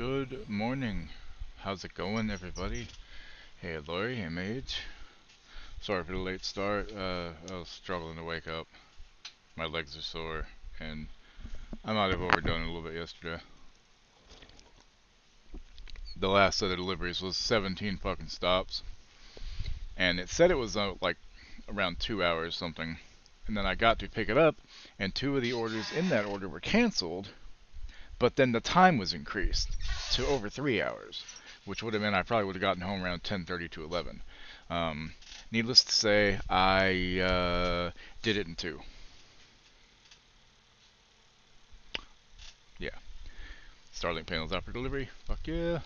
Good morning. How's it going, everybody? Hey, Lori. Hey, Mage. Sorry for the late start. I was struggling to wake up. My legs are sore, and I might have overdone it a little bit yesterday. The last set of deliveries was 17 fucking stops, and it said it was like around 2 hours something. And then I got to pick it up, and two of the orders in that order were canceled, but then the time was increased to over 3 hours, which would have meant I probably would have gotten home around 10:30 to 11. Um, Needless to say, I did it in two. Yeah, Starlink panels out for delivery. Fuck yeah.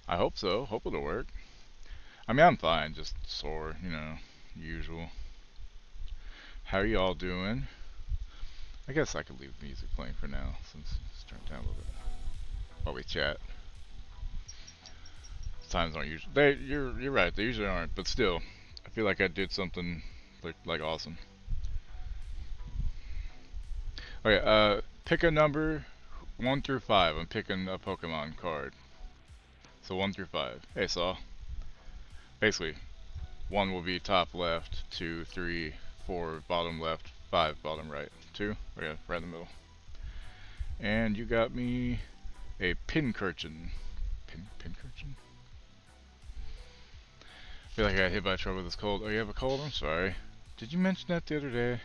I hope so. Hope it'll work. I mean, I'm fine, just sore, usual. How are y'all doing? I guess I could leave the music playing for now, since it's turned down a little bit while we chat. Times aren't usually. You're right. They usually aren't, but still, I feel like I did something like awesome. Okay, pick a number 1 through 5. I'm picking a Pokemon card. So 1 through 5. Hey, Saw. Basically, 1 will be top left, 2, 3, 4 bottom left, 5 bottom right. 2? Okay, right in the middle. And you got me a Pincurchin. Pincurchin? I feel like I got hit by a truck with this cold. Oh, you have a cold? I'm sorry. Did you mention that the other day?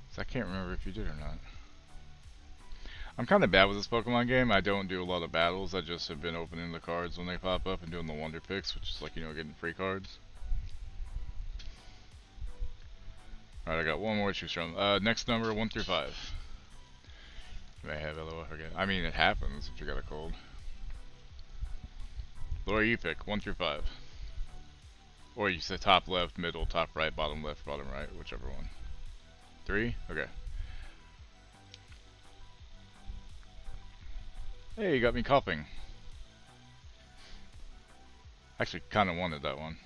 'Cause I can't remember if you did or not. I'm kind of bad with this Pokemon game. I don't do a lot of battles. I just have been opening the cards when they pop up and doing the Wonder Picks, which is like, getting free cards. Alright, I got one more to choose from. Next number, 1 through 5. You may have LOF again. I mean, it happens if you got a cold. Laura, you pick 1 through 5. Or you say top left, middle, top right, bottom left, bottom right, whichever one. 3? Okay. Hey, you got me coughing. Actually, kind of wanted that one.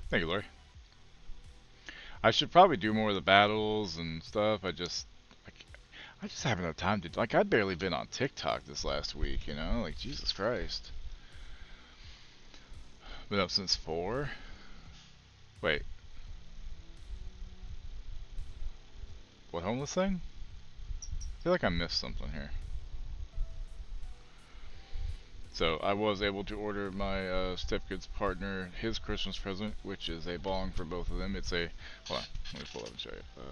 Thank you, Lori. I should probably do more of the battles and stuff. I just haven't had time to. Like, I've barely been on TikTok this last week, Like, Jesus Christ. Been up since 4? Wait. What homeless thing? I feel like I missed something here. So, I was able to order my stepkid's partner his Christmas present, which is a bong for both of them. It's a. Hold on. Let me pull up and show you.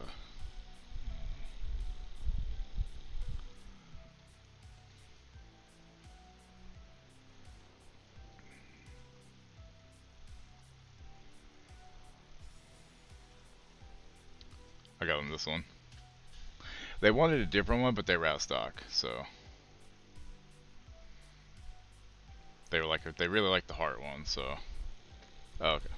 I got them this one. They wanted a different one, but they were out of stock, so. They really like the heart one, so. Oh, okay.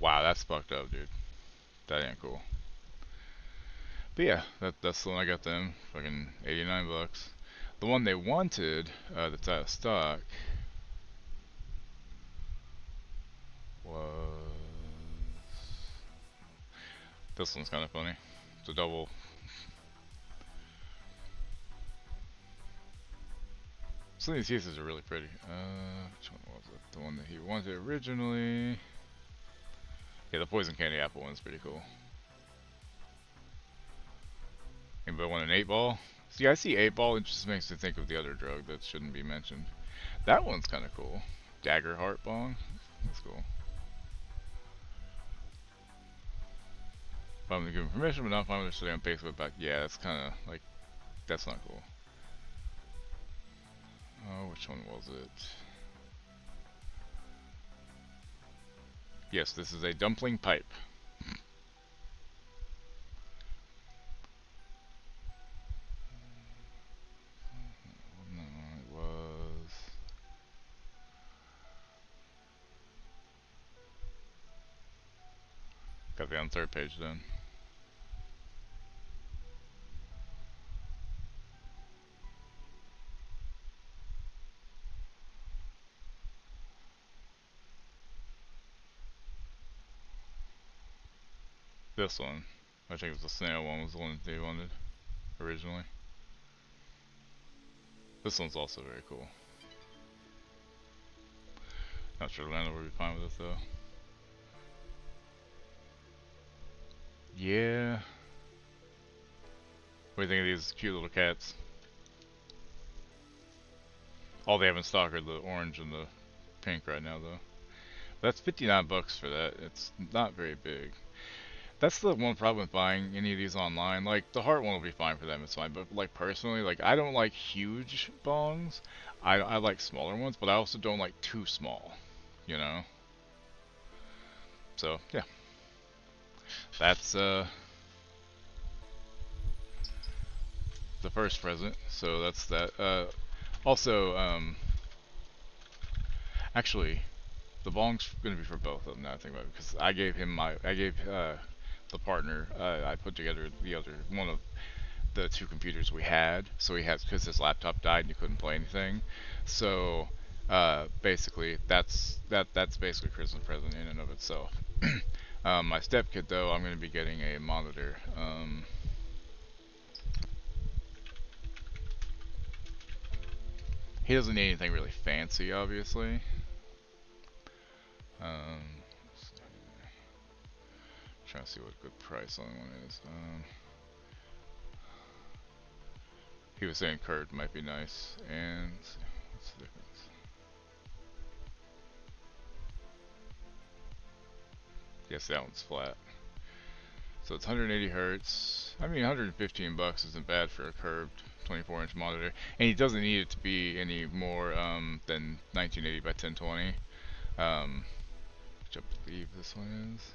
Wow, that's fucked up, dude. That ain't cool. But yeah, that's the one I got them. Fucking 89 bucks. The one they wanted, that's out of stock, was. This one's kind of funny. It's a double. Some of these pieces are really pretty. Which one was it? The one that he wanted originally. Yeah, the poison candy apple one's pretty cool. Anybody want an 8-ball? See, I see 8-ball, it just makes me think of the other drug that shouldn't be mentioned. That one's kind of cool. Dagger Heart Bong. That's cool. If I'm giving permission, but not fine with study on Facebook back. Yeah, that's kind of like, that's not cool. Oh, which one was it? Yes, this is a dumpling pipe. No, it was. Got the on third page then. This one, I think it was the snail one, was the one that they wanted originally. This one's also very cool. Not sure Lando would be fine with it though. Yeah. What do you think of these cute little cats? All they have in stock are the orange and the pink right now though. That's 59 bucks for that. It's not very big. That's the one problem with buying any of these online. Like, the heart one will be fine for them, it's fine. But, like, personally, like, I don't like huge bongs. I like smaller ones, but I also don't like too small, you know? So, yeah. That's, the first present. So, that's that. Also, actually, the bong's gonna be for both of them now I think about it. Because I gave the partner, I put together the other one of the two computers we had, so he had, because his laptop died and he couldn't play anything. So basically, that's basically Christmas present in and of itself. My stepkid though, I'm going to be getting a monitor. He doesn't need anything really fancy, obviously. Trying to see what a good price on one is. He was saying curved might be nice, and what's the difference? Guess that one's flat. So it's 180 hertz. I mean, 115 bucks isn't bad for a curved 24-inch monitor, and he doesn't need it to be any more than 1980 by 1020, which I believe this one is.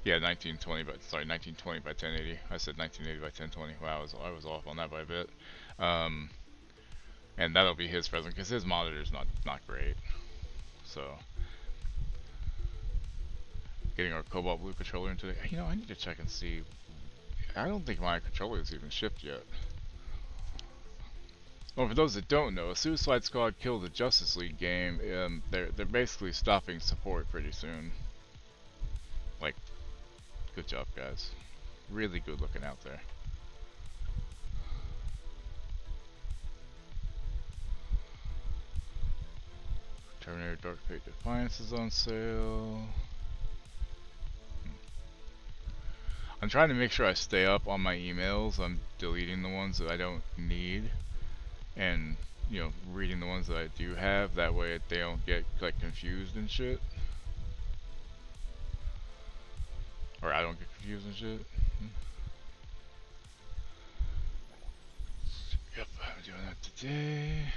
Yeah, 1920 by 1080. I said 1980 by 1020. Wow, I was off on that by a bit. And that'll be his present because his monitor's not great. So, getting our Cobalt Blue controller in today. You know, I need to check and see. I don't think my controller is even shipped yet. Well, for those that don't know, Suicide Squad killed the Justice League game. They're basically stopping support pretty soon. Like, good job, guys. Really good looking out there. Terminator Dark Fate Defiance is on sale. I'm trying to make sure I stay up on my emails. I'm deleting the ones that I don't need, and you know, reading the ones that I do have. That way, they don't get like confused and shit, or I don't get confused and shit. Yep, I'm doing that today.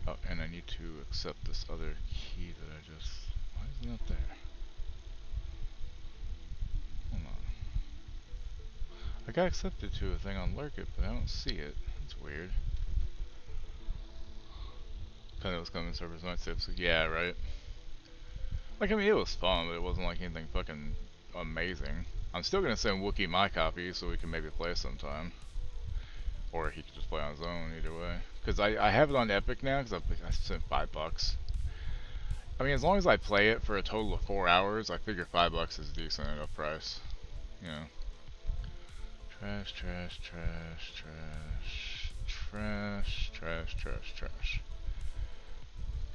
Oh, and I need to accept this other key that I just... Why isn't that there? Hold on. I got accepted to a thing on Lurk It, but I don't see it. It's weird. Kind of was coming servers might say, yeah, right. Like, I mean, it was fun, but it wasn't like anything fucking amazing. I'm still gonna send Wookie my copy so we can maybe play sometime. Or he could just play on his own, either way. Because I have it on Epic now, because I spent $5. I mean, as long as I play it for a total of 4 hours, I figure $5 is a decent enough price. You know. Trash, trash, trash, trash, trash, trash, trash, trash.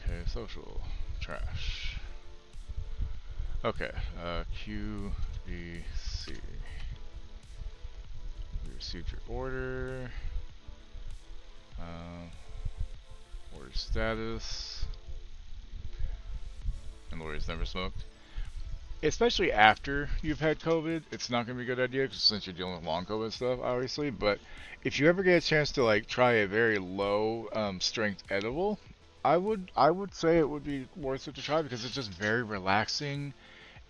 Okay, social, trash. Okay, QVC. We received your order. Order status. And Lori's never smoked. Especially after you've had COVID, it's not going to be a good idea since you're dealing with long COVID stuff, obviously. But if you ever get a chance to like try a very low strength edible, I would say it would be worth it to try because it's just very relaxing,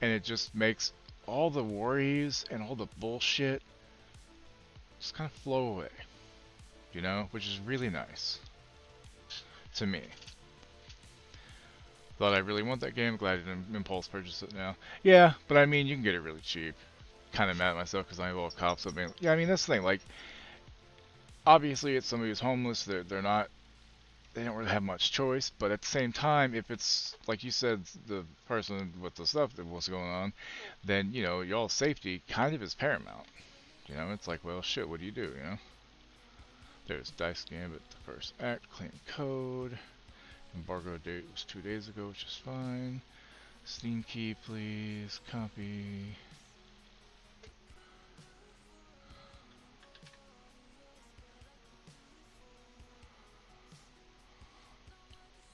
and it just makes all the worries and all the bullshit just kind of flow away, you know, which is really nice to me. Thought I really want that game. Glad I didn't impulse purchase it now. Yeah, but I mean, you can get it really cheap. Kind of mad at myself because I have all cops up. Yeah, I mean, that's the thing. Like, obviously, it's somebody who's homeless. They're not. They don't really have much choice. But at the same time, if it's like you said, the person with the stuff that was going on, then you know, y'all's safety kind of is paramount. You know, it's like, well, shit. What do? You know. There's Dice Gambit, the first act, claim code. Embargo date was 2 days ago, which is fine. Steam key, please. Copy.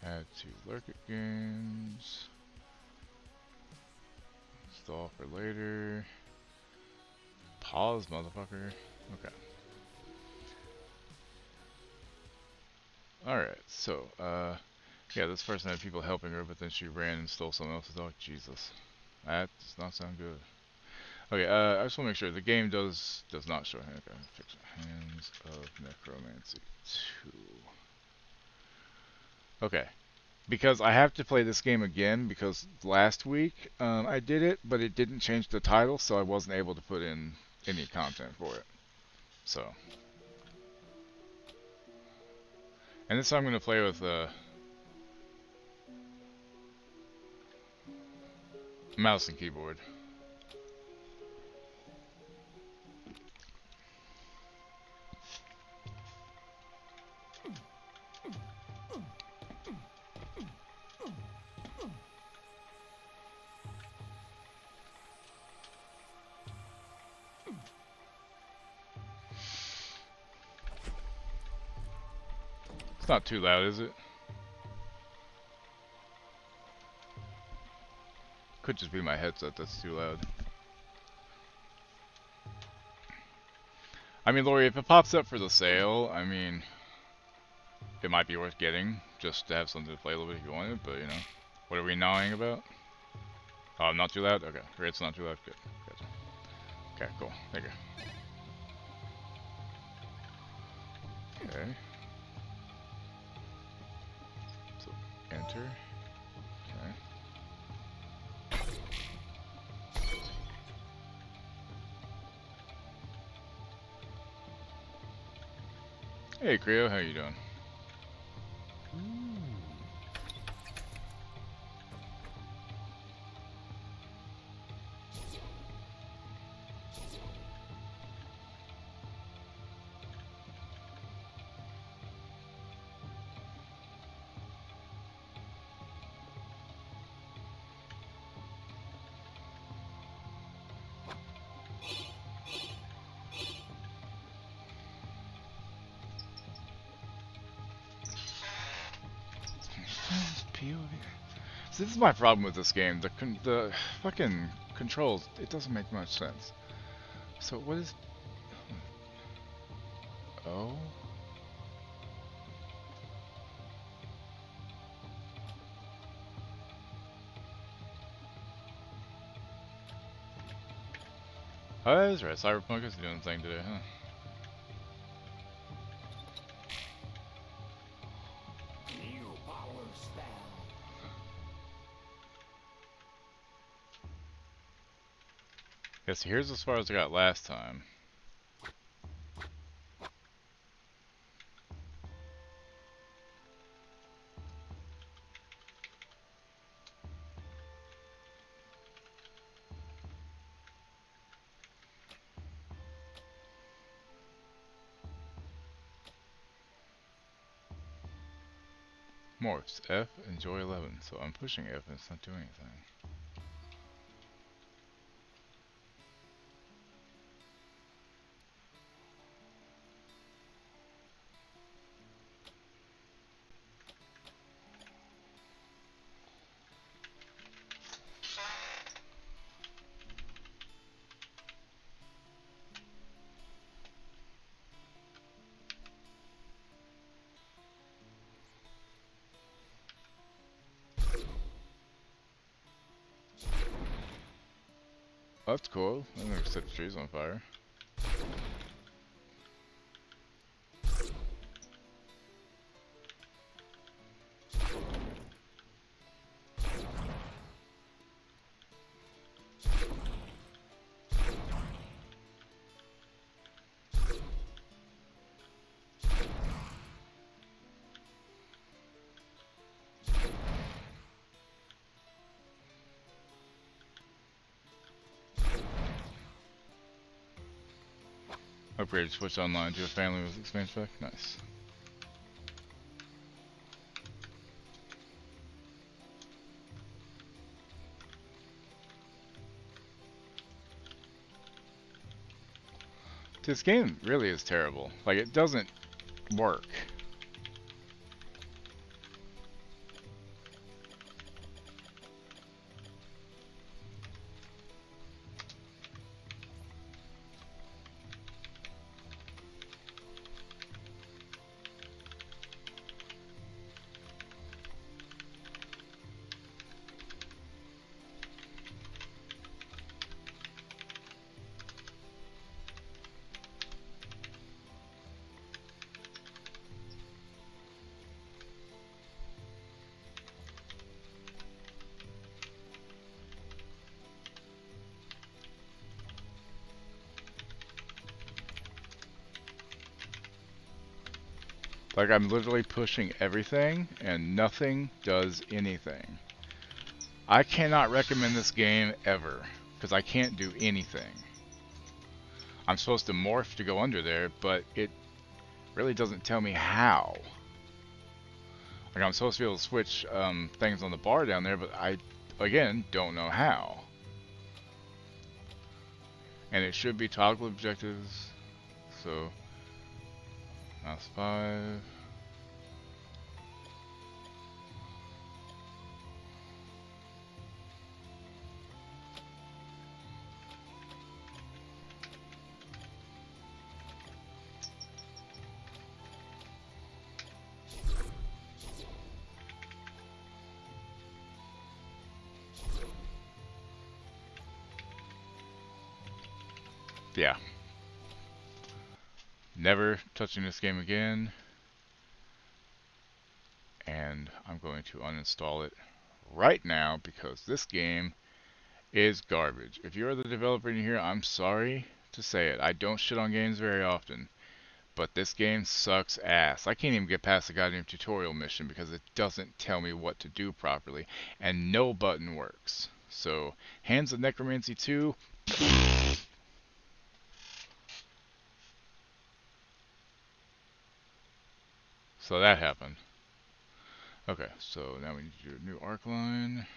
Add to Lurk It Games. Install for later. Pause, motherfucker. Okay. Alright, so, yeah, this person had people helping her, but then she ran and stole someone else's dog. Jesus. That does not sound good. Okay, I just want to make sure the game does not show. Okay, fix Hands of Necromancy 2. Okay, because I have to play this game again because last week I did it, but it didn't change the title, so I wasn't able to put in any content for it. So, and this time I'm going to play with mouse and keyboard. It's not too loud, is it? Could just be my headset that's too loud. I mean, Lori, if it pops up for the sale, I mean, it might be worth getting just to have something to play a little bit if you want it, but you know. What are we gnawing about? Oh, not too loud? Okay. It's not too loud. Good. Gotcha. Okay, cool. Thank you. Okay. So, enter. Okay. Hey, Creo, how you doing? So this is my problem with this game. The fucking controls, it doesn't make much sense. So what is... Oh? Oh, that is right. Cyberpunk is doing the thing today, huh? Yeah, so here's as far as I got last time. Morphs, F, and Joy 11. So I'm pushing F and it's not doing anything. Oh, that's cool. I'm gonna set the trees on fire. Upgraded Switch Online to a family with expansion pack. Nice. This game really is terrible. Like, it doesn't work. Like, I'm literally pushing everything, and nothing does anything. I cannot recommend this game ever, because I can't do anything. I'm supposed to morph to go under there, but it really doesn't tell me how. Like, I'm supposed to be able to switch things on the bar down there, but I, again, don't know how. And it should be toggle objectives, so mouse 5. Yeah. Never touching this game again. And I'm going to uninstall it right now because this game is garbage. If you're the developer in here, I'm sorry to say it. I don't shit on games very often, but this game sucks ass. I can't even get past the goddamn tutorial mission because it doesn't tell me what to do properly, and no button works. So, Hands of Necromancy 2. So that happened. Okay, so now we need to do a new arc line.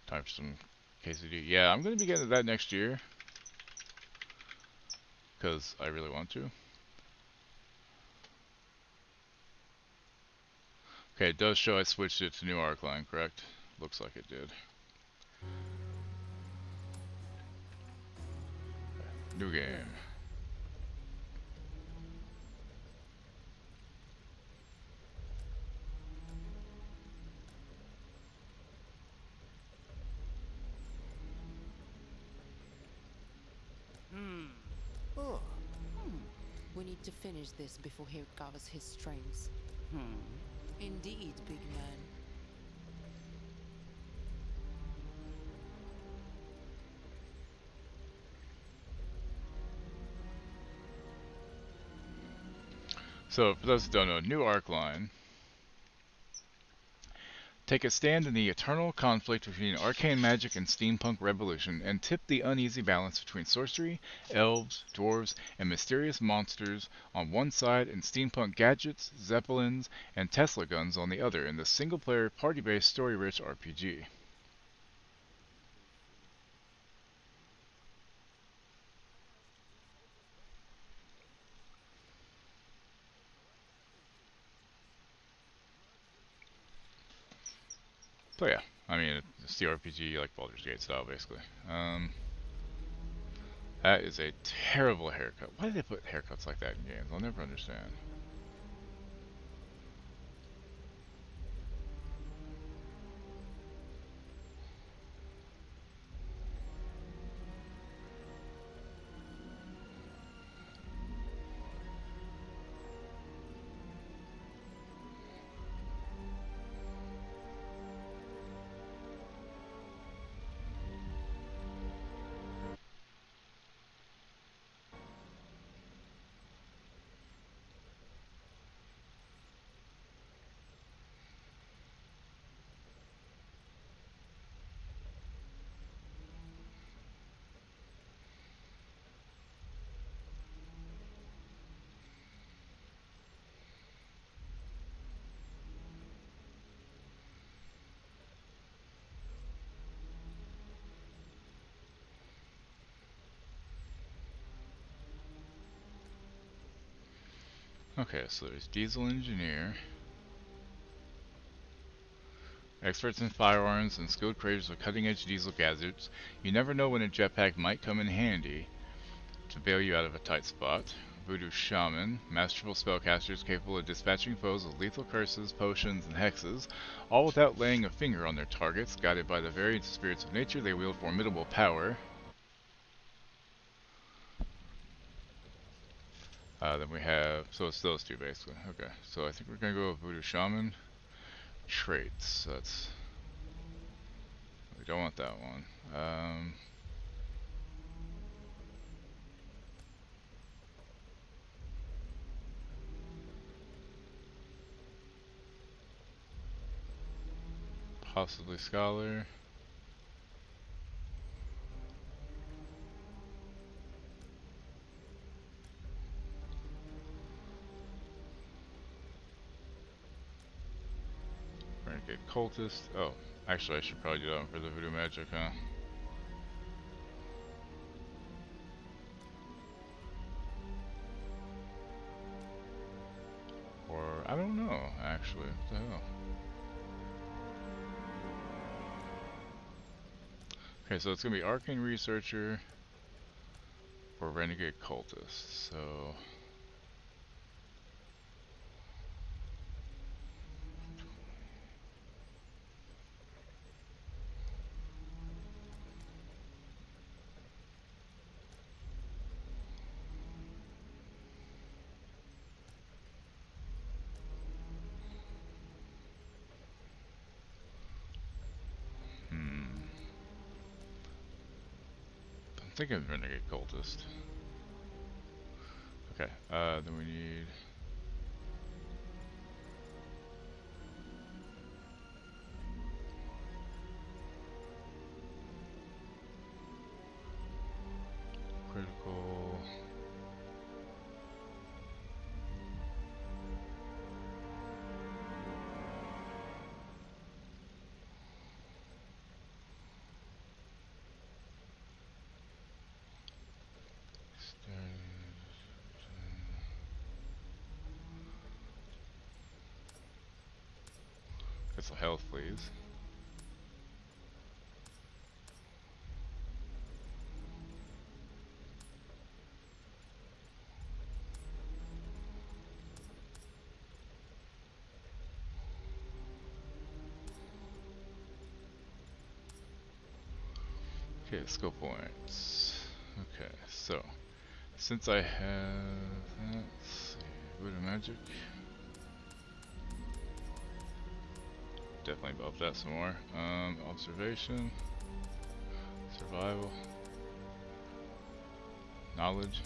Time for some KCD. Yeah, I'm going to be getting to that next year. Because I really want to. Okay, it does show I switched it to new arc line, correct? Looks like it did. New game. Oh. We need to finish this before he recovers his strength. Indeed, big man. So, for those who don't know, new arc line. Take a stand in the eternal conflict between arcane magic and steampunk revolution, and tip the uneasy balance between sorcery, elves, dwarves, and mysterious monsters on one side and steampunk gadgets, zeppelins, and Tesla guns on the other in this single-player, party-based, story-rich RPG. So yeah, I mean, it's the RPG like Baldur's Gate style, basically. That is a terrible haircut. Why do they put haircuts like that in games? I'll never understand. Okay, so there's diesel engineer, experts in firearms and skilled creators of cutting-edge diesel gadgets. You never know when a jetpack might come in handy to bail you out of a tight spot. Voodoo shaman, masterful spellcasters capable of dispatching foes with lethal curses, potions, and hexes, all without laying a finger on their targets. Guided by the varied spirits of nature, they wield formidable power. Then we have, so it's those two basically. Okay, so I think we're gonna go with Voodoo Shaman. Traits, that's, we don't want that one. Possibly Scholar. Renegade Cultist. Oh, actually I should probably do that one for the Voodoo Magic, huh? Or, I don't know, actually. What the hell? Okay, so it's gonna be Arcane Researcher or Renegade Cultist, so... I'm thinking Renegade Cultist. Okay, then we need... Critical... Get some health, please. Okay, skill points. Okay, so since I have that, let's see, Voodoo Magic. Definitely buff that some more. Observation, survival, knowledge.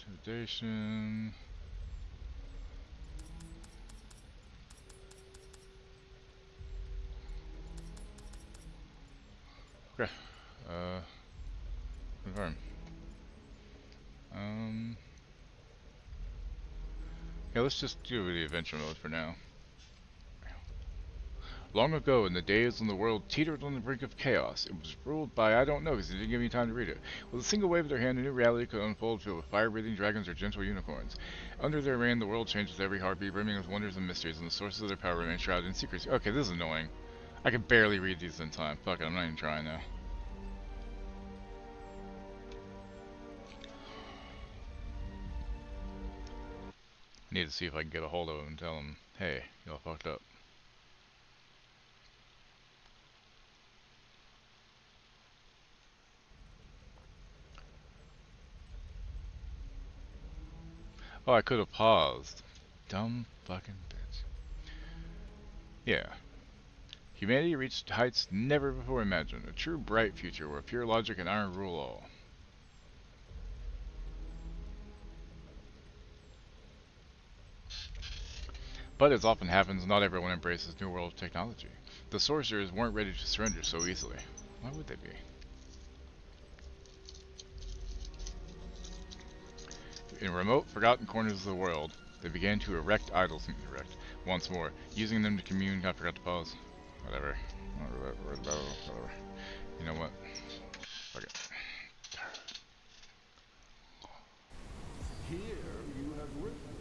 Intimidation. Okay. Confirm. Yeah, let's just do the adventure mode for now. Long ago, in the days when the world teetered on the brink of chaos, it was ruled by I don't know because they didn't give me time to read it. With a single wave of their hand, a new reality could unfold filled with fire-breathing dragons or gentle unicorns. Under their reign, the world changed with every heartbeat, brimming with wonders and mysteries, and the sources of their power remain shrouded in secrecy. Okay, this is annoying. I can barely read these in time. Fuck it, I'm not even trying now. I need to see if I can get a hold of him and tell him, hey, y'all fucked up. Oh, I could have paused. Dumb fucking bitch. Yeah. Humanity reached heights never before imagined. A true bright future where pure logic and iron rule all. But as often happens, not everyone embraces New World technology. The sorcerers weren't ready to surrender so easily. Why would they be? In remote, forgotten corners of the world, They began to erect idols once more, using them to commune. I forgot to pause. Whatever. You know what? Fuck it. Here you have written,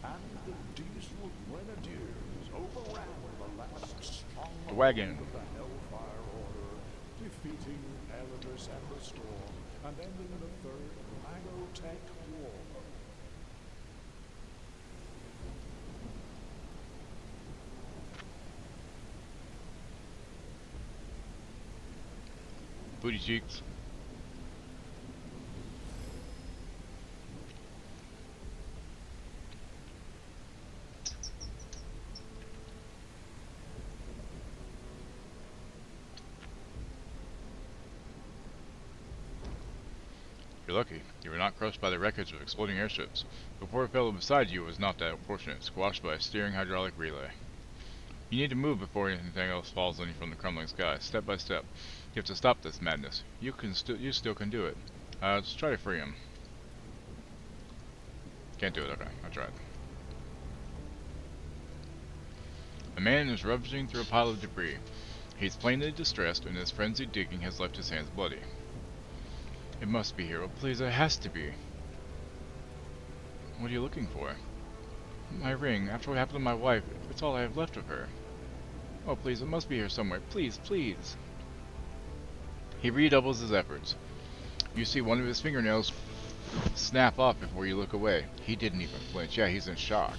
and the diesel grenadiers overran the last stronghold The wagon. of the Hellfire Order, defeating Erebus and the Storm, and ending the Third Magotech War. Booty cheeks. You're lucky. You were not crushed by the wreckage of exploding airships. The poor fellow beside you was not that fortunate, squashed by a steering hydraulic relay. You need to move before anything else falls on you from the crumbling sky, step by step. You have to stop this madness. You still can do it. Just try to free him. Can't do it. Okay, I tried. A man is rummaging through a pile of debris. He's plainly distressed, and his frenzied digging has left his hands bloody. It must be here. Oh, please, it has to be. What are you looking for? My ring. After what happened to my wife, it's all I have left of her. Oh, please, it must be here somewhere. Please, please. He redoubles his efforts. You see one of his fingernails snap off before you look away. He didn't even flinch. Yeah, he's in shock.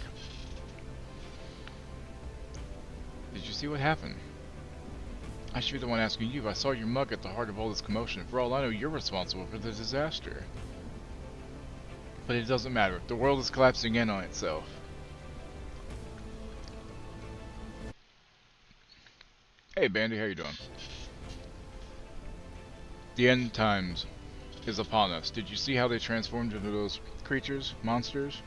Did you see what happened? I should be the one asking you. I saw your mug at the heart of all this commotion. For all I know, you're responsible for the disaster. But it doesn't matter. The world is collapsing in on itself. Hey, Bandy, how you doing? The end times is upon us. Did you see how they transformed into those creatures, monsters?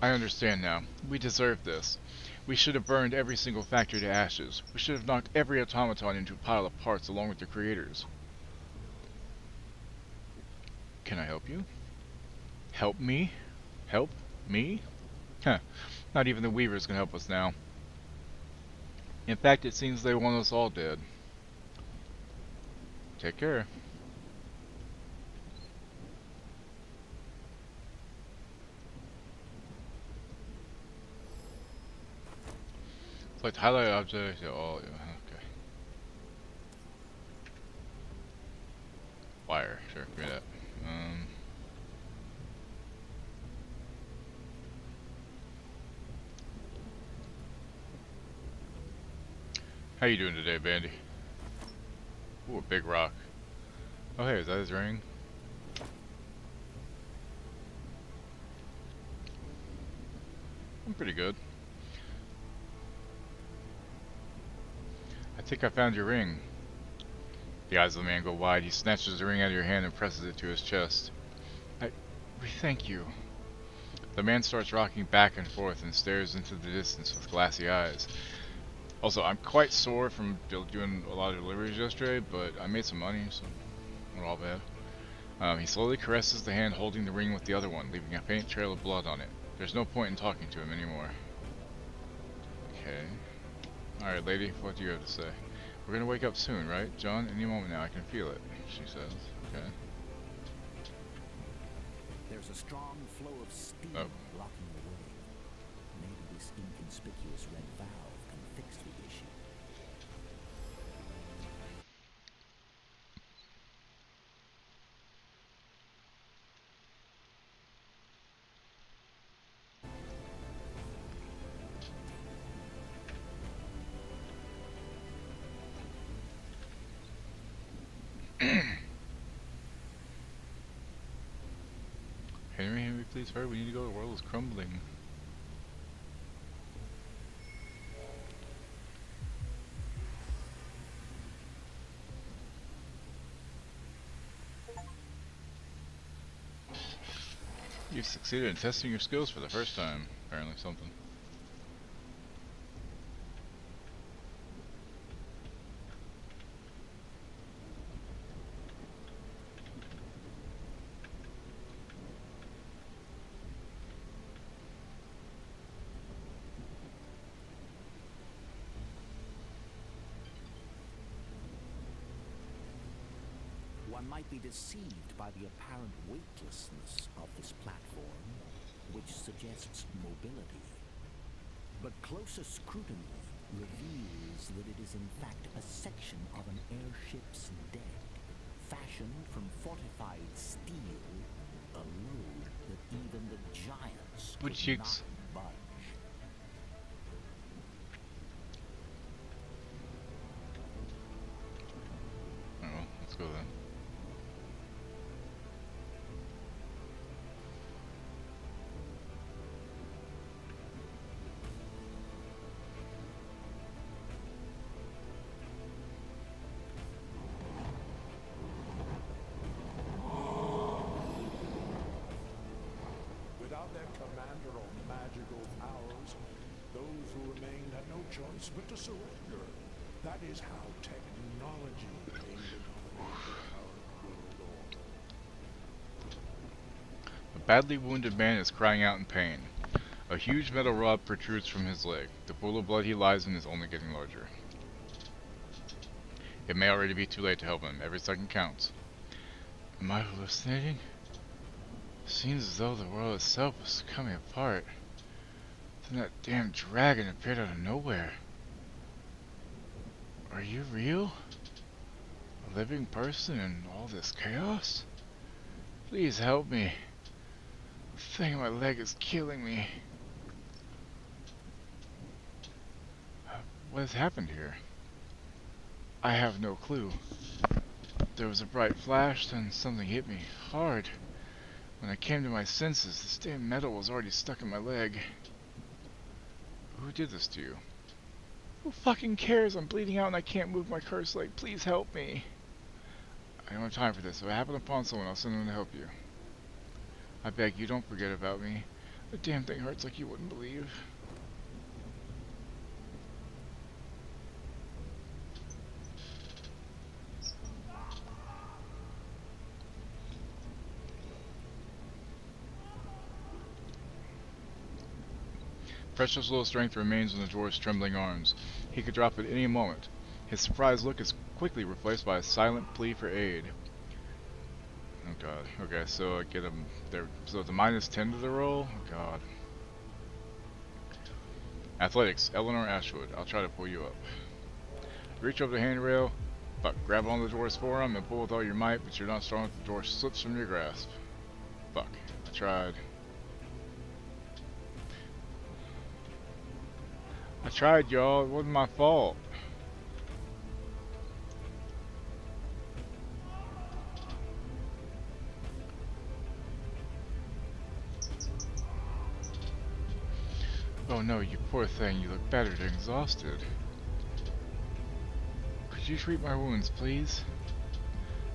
I understand now. We deserve this. We should have burned every single factory to ashes. We should have knocked every automaton into a pile of parts along with their creators. Can I help you? Help me? Help me? Huh. Not even the Weavers can help us now. In fact, it seems they want us all dead. Take care. Select highlight object. Oh, yeah, okay. Wire. Sure, give me that. How you doing today, Bandy? Ooh, a big rock. Oh, hey, is that his ring? I'm pretty good. I think I found your ring. The eyes of the man go wide. He snatches the ring out of your hand and presses it to his chest. We thank you. The man starts rocking back and forth and stares into the distance with glassy eyes. Also, I'm quite sore from doing a lot of deliveries yesterday, but I made some money, so not all bad. He slowly caresses the hand holding the ring with the other one, leaving a faint trail of blood on it. There's no point in talking to him anymore. Okay. Alright, lady, what do you have to say? We're gonna wake up soon, right? John, any moment now, I can feel it, she says. Okay. There's a strong flow of steam blocking the way. Maybe this inconspicuous red valve can fix the issue. Henry, please hurry. We need to go. The world is crumbling. You've succeeded in testing your skills for the first time. Apparently something. One might be deceived by the apparent weightlessness of this platform, which suggests mobility. But closer scrutiny reveals that it is in fact a section of an airship's deck, fashioned from fortified steel, a load that even the giants Good could chicks. not budge. Oh, well, let's go then. Without their commander or magical powers, those who remained had no choice but to surrender. That is how technology came to dominate the current world order. A badly wounded man is crying out in pain. A huge metal rod protrudes from his leg. The pool of blood he lies in is only getting larger. It may already be too late to help him. Every second counts. Am I hallucinating? It seems as though the world itself is coming apart. Then that damn dragon appeared out of nowhere. Are you real? A living person in all this chaos? Please help me. The thing in my leg is killing me. What has happened here? I have no clue. There was a bright flash, then something hit me hard. When I came to my senses, this damn metal was already stuck in my leg. Who did this to you? Who fucking cares? I'm bleeding out and I can't move my cursed leg. Please help me. I don't have time for this. If I happen upon someone, I'll send them to help you. I beg you, don't forget about me. The damn thing hurts like you wouldn't believe. Precious little strength remains in the dwarf's trembling arms. He could drop at any moment. His surprised look is quickly replaced by a silent plea for aid. Oh god. Okay, so I get him there. So it's a -10 to the roll? Oh god. Athletics, Eleanor Ashwood. I'll try to pull you up. Reach over the handrail, but grab onto the dwarf's forearm and pull with all your might, but you're not strong enough. The dwarf slips from your grasp. Fuck. I tried. I tried, y'all. It wasn't my fault. Oh no, you poor thing. You look battered and exhausted. Could you treat my wounds, please?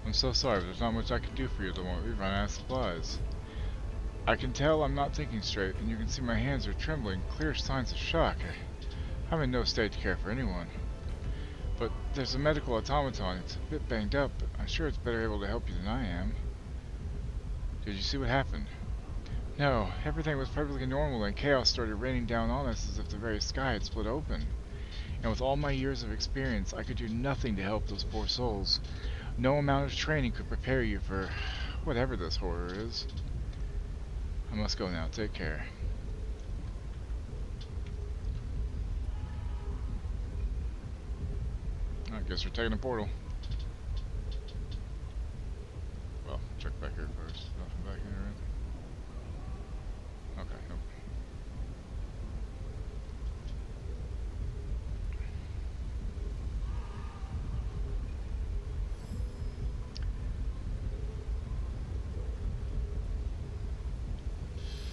I'm so sorry, but there's not much I can do for you at the moment. We've run out of supplies. I can tell I'm not thinking straight, and you can see my hands are trembling. Clear signs of shock. I'm in no state to care for anyone. But there's a medical automaton. It's a bit banged up, but I'm sure it's better able to help you than I am. Did you see what happened? No, everything was perfectly normal and chaos started raining down on us as if the very sky had split open. And with all my years of experience, I could do nothing to help those poor souls. No amount of training could prepare you for whatever this horror is. I must go now. Take care. I guess we're taking the portal. Well, check back here first. Nothing back here, right? Okay, nope.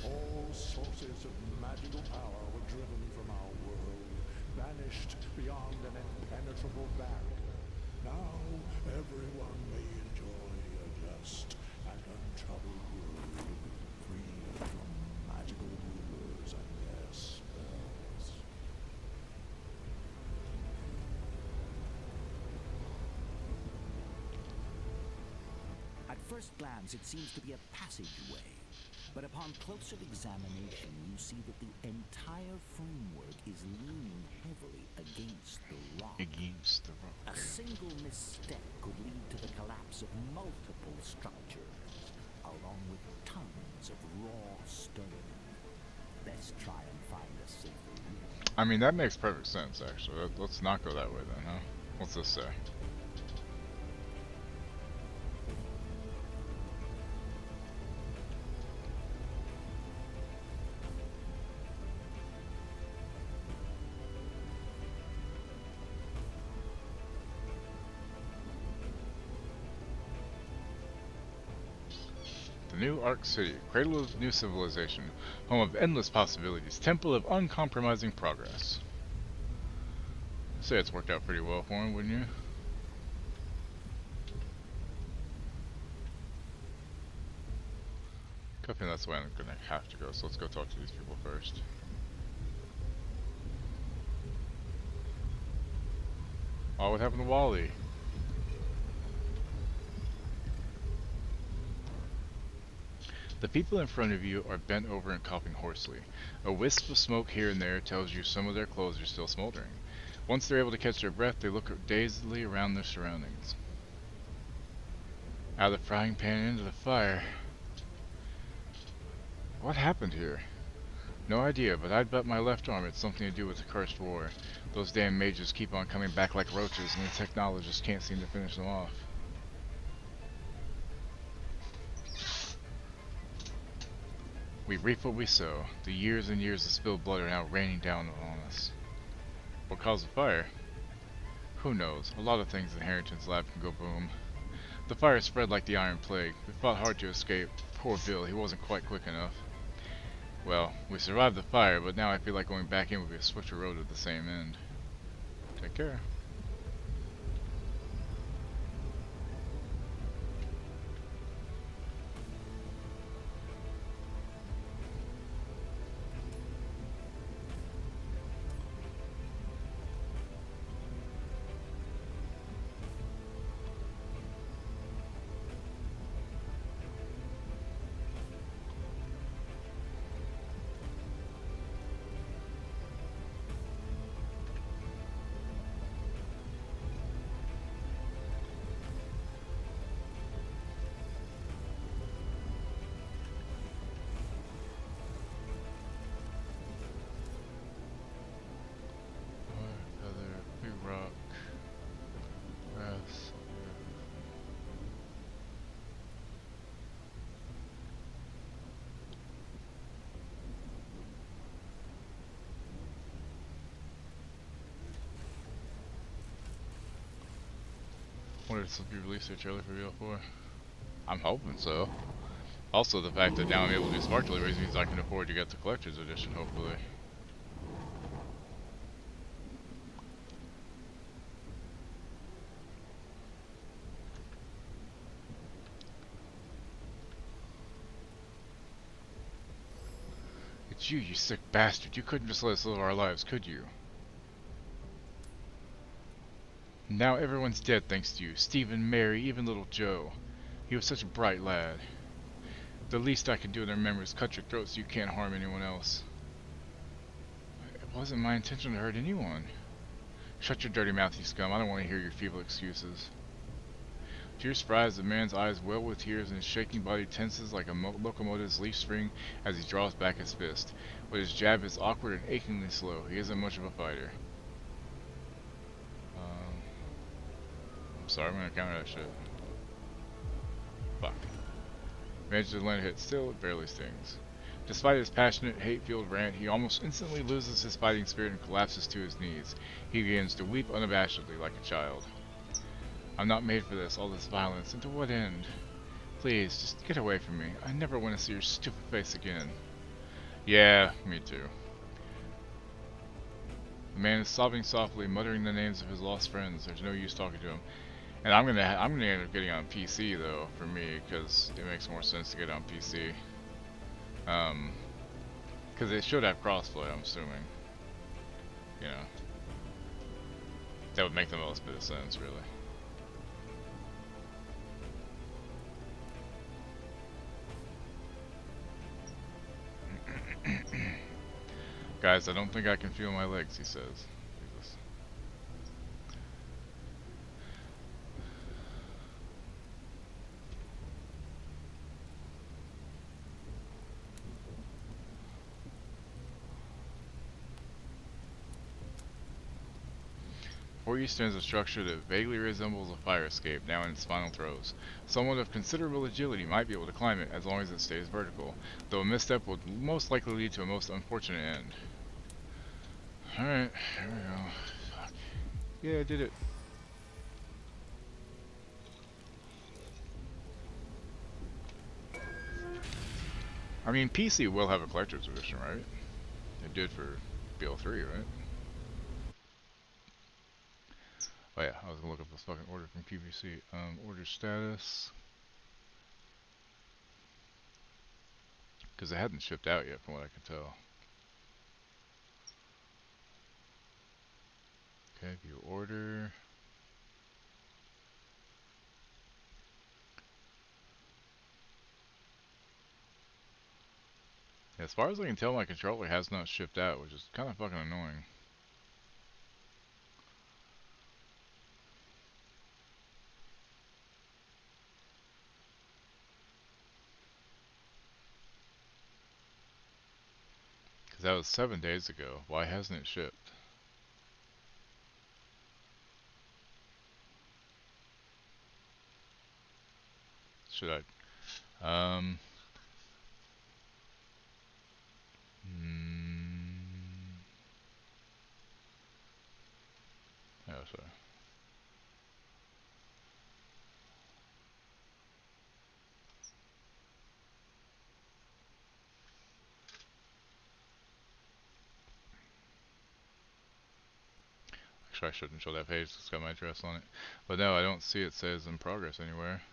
All sources of magical power were driven from our world, banished beyond an impenetrable barrier. Now everyone may enjoy a just and untroubled world, free from magical rulers and their spells. At first glance, it seems to be a passageway. But upon closer examination, you see that the entire framework is leaning heavily against the rock. against the A rock. single misstep could lead to the collapse of multiple structures, along with tons of raw stone. Let's try and find a safer route. I mean, that makes perfect sense, actually. Let's not go that way then, huh? What's this say? The New Ark City, cradle of new civilization, home of endless possibilities, temple of uncompromising progress. I'd say it's worked out pretty well for him, wouldn't you? I think that's where I'm gonna have to go, so let's go talk to these people first. Oh, what happened to Wally? The people in front of you are bent over and coughing hoarsely. A wisp of smoke here and there tells you some of their clothes are still smoldering. Once they're able to catch their breath, they look dazedly around their surroundings. Out of the frying pan into the fire. What happened here? No idea, but I'd bet my left arm it's something to do with the cursed war. Those damn mages keep on coming back like roaches, and the technologists can't seem to finish them off. We reap what we sow. The years and years of spilled blood are now raining down on us. What caused the fire? Who knows? A lot of things in Harrington's lab can go boom. The fire spread like the Iron Plague. We fought hard to escape. Poor Bill, he wasn't quite quick enough. Well, we survived the fire, but now I feel like going back in would be a switcheroo at the same end. Take care. Feather, big rock, grass. Wonder if this will be released a trailer for BL4. I'm hoping so. Also, the fact that now I'm able to do Spark deliveries means I can afford to get the collector's edition, hopefully. It's you, you sick bastard. You couldn't just let us live our lives, could you? Now everyone's dead thanks to you. Stephen, Mary, even little Joe. He was such a bright lad. The least I can do to remember is cut your throat so you can't harm anyone else. It wasn't my intention to hurt anyone. Shut your dirty mouth, you scum. I don't want to hear your feeble excuses. To your surprise, the man's eyes well with tears and his shaking body tenses like a locomotive's leaf spring as he draws back his fist. But his jab is awkward and achingly slow. He isn't much of a fighter. I'm sorry, I'm gonna counter that shit. Fuck. Managed to land a hit, still it barely stings. Despite his passionate, hate-fueled rant, he almost instantly loses his fighting spirit and collapses to his knees. He begins to weep unabashedly like a child. I'm not made for this, all this violence, and to what end? Please, just get away from me. I never want to see your stupid face again. Yeah, me too. The man is sobbing softly, muttering the names of his lost friends. There's no use talking to him. And I'm gonna end up getting on PC though, for me, because it makes more sense to get on PC. Because it should have crossplay, I'm assuming. You know, that would make the most bit of sense, really. Guys, I don't think I can feel my legs, he says. Jesus. Before you stands a structure that vaguely resembles a fire escape, now in its final throes. Someone of considerable agility might be able to climb it as long as it stays vertical, though a misstep would most likely lead to a most unfortunate end. Alright, here we go. Fuck. Yeah, I did it. I mean, PC will have a collector's edition, right? It did for BL3, right? Oh yeah, I was gonna look up this fucking order from QVC. Order status. Because it hadn't shipped out yet from what I can tell. Okay, view order. As far as I can tell, my controller has not shipped out, which is kind of fucking annoying. Because that was 7 days ago. Why hasn't it shipped? Should I? Oh, sorry. Actually, I shouldn't show that page. It's got my address on it. But no, I don't see it says in progress anywhere.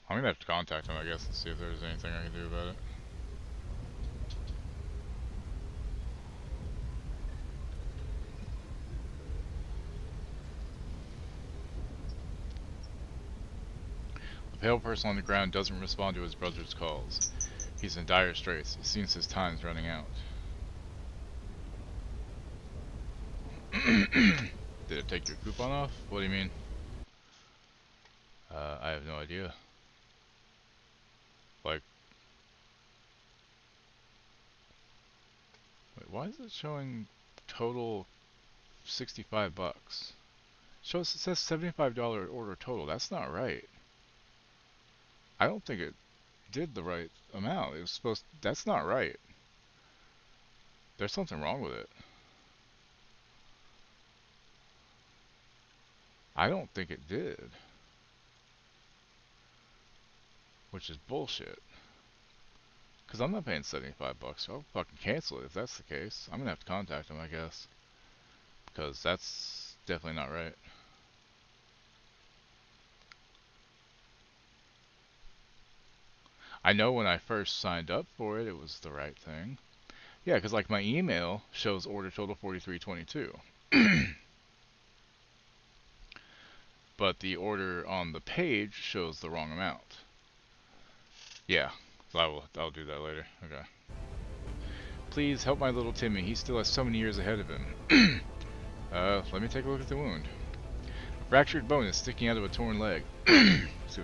I'm gonna have to contact him, I guess, and see if there's anything I can do about it. The pale person on the ground doesn't respond to his brother's calls. He's in dire straits. It seems his time's running out. Did it take your coupon off? What do you mean? I have no idea. Like, wait, why is it showing total 65 bucks? It says $75 order total. That's not right. I don't think it did the right amount. It was supposed to, that's not right. There's something wrong with it. I don't think it did. Which is bullshit. Because I'm not paying 75 bucks. So I'll fucking cancel it if that's the case. I'm going to have to contact him, I guess. Because that's definitely not right. I know when I first signed up for it, it was the right thing. Yeah, because like my email shows order total $43.22. But the order on the page shows the wrong amount. Yeah, so I'll do that later. Okay. Please help my little Timmy. He still has so many years ahead of him. Let me take a look at the wound. A fractured bone is sticking out of a torn leg. Excuse me.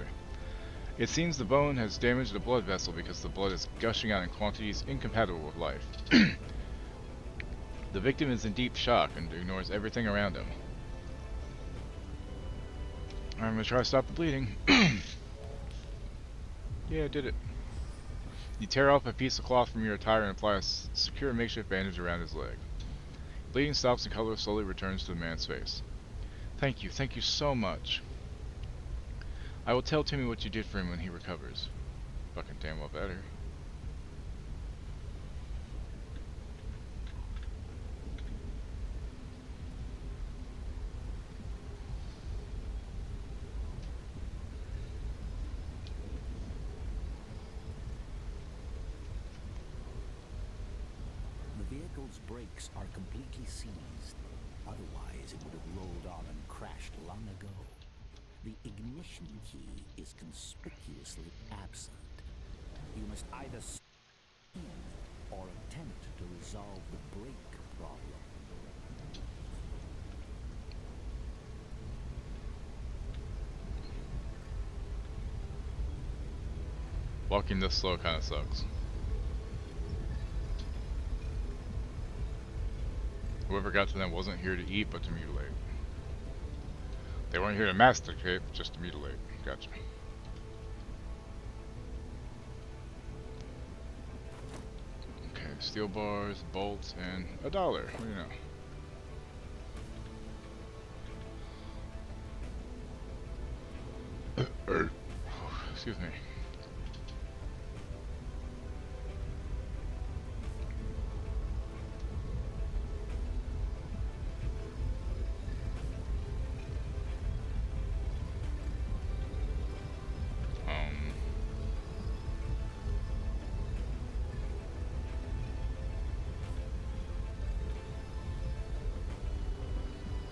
It seems the bone has damaged a blood vessel because the blood is gushing out in quantities incompatible with life. The victim is in deep shock and ignores everything around him. I'm gonna try to stop the bleeding. Yeah, I did it. You tear off a piece of cloth from your attire and apply a secure makeshift bandage around his leg. Bleeding stops and color slowly returns to the man's face. Thank you so much. I will tell Timmy what you did for him when he recovers. Fucking damn well better. The vehicle's brakes are completely seized. Otherwise, it would have rolled on and crashed long ago. The ignition key is conspicuously absent. You must either steal or attempt to resolve the brake problem. Walking this slow kind of sucks. Whoever got to them wasn't here to eat, but to mutilate. They weren't here to masticate, just to mutilate. Gotcha. Okay, steel bars, bolts, and $1. What do you know? Excuse me.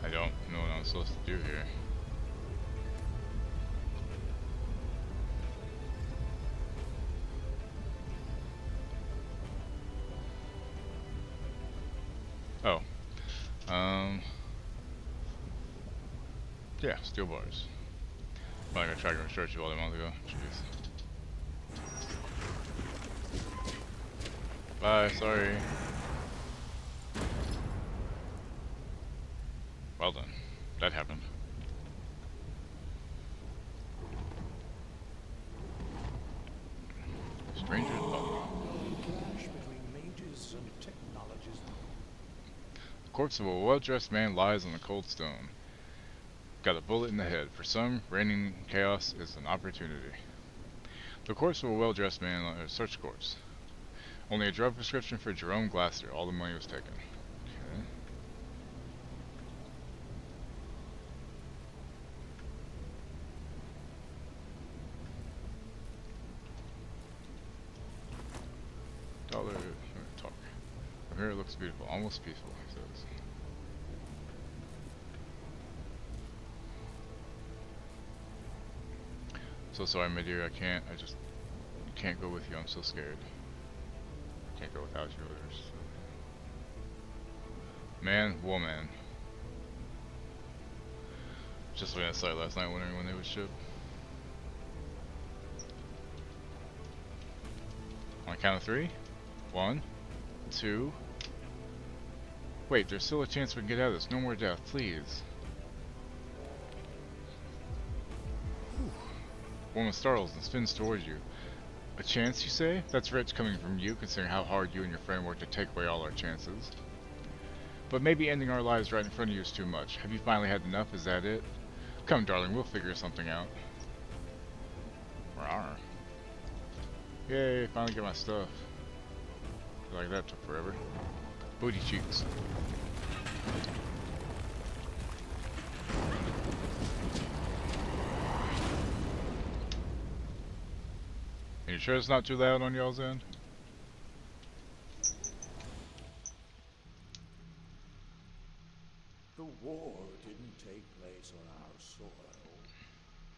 I don't know what I'm supposed to do here. Oh. Yeah, steel bars. I'm not gonna try to research you all a month ago. Jeez. Bye, sorry. Well done. That happened. Stranger's Bubble. Clash between mages and technologies. The corpse of a well-dressed man lies on the cold stone. Got a bullet in the head. For some, reigning chaos is an opportunity. The corpse of a well-dressed man, search corpse. Only a drug prescription for Jerome Glasser. All the money was taken. Okay. $1. Talk. From here it looks beautiful. Almost peaceful, he says. So sorry, my dear, I just can't go with you, I'm so scared. Can't go without you, others. Man, woman. Just looking at the site last night, wondering when they would ship. On a count of 3? 1, 2. Wait, there's still a chance we can get out of this. No more death, please. Woman startles and spins towards you. A chance, you say? That's rich coming from you, considering how hard you and your friend worked to take away all our chances. But maybe ending our lives right in front of you is too much. Have you finally had enough? Is that it? Come, darling, we'll figure something out. Rawr. Yay, finally get my stuff. Feel like that took forever. Booty cheeks. You sure it's not too loud on y'all's end? The war didn't take place on our soil,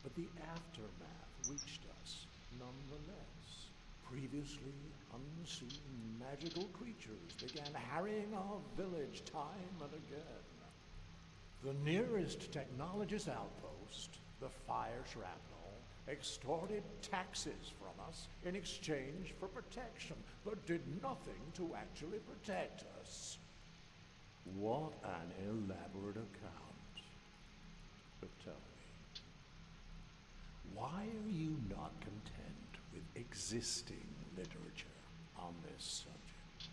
but the aftermath reached us nonetheless. Previously unseen magical creatures began harrying our village time and again. The nearest technologist outpost, the fire shrapnel, extorted taxes from us in exchange for protection, but did nothing to actually protect us. What an elaborate account. But tell me, why are you not content with existing literature on this subject?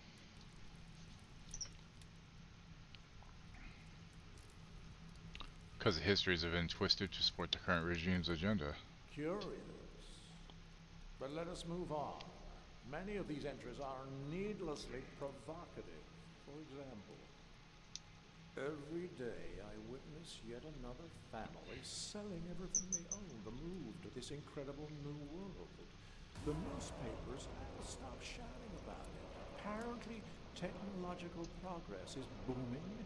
Because the histories have been twisted to support the current regime's agenda. Curious. But let us move on. Many of these entries are needlessly provocative. For example, every day I witness yet another family selling everything they own to move to this incredible new world. The newspapers stop shouting about it. Apparently, technological progress is booming,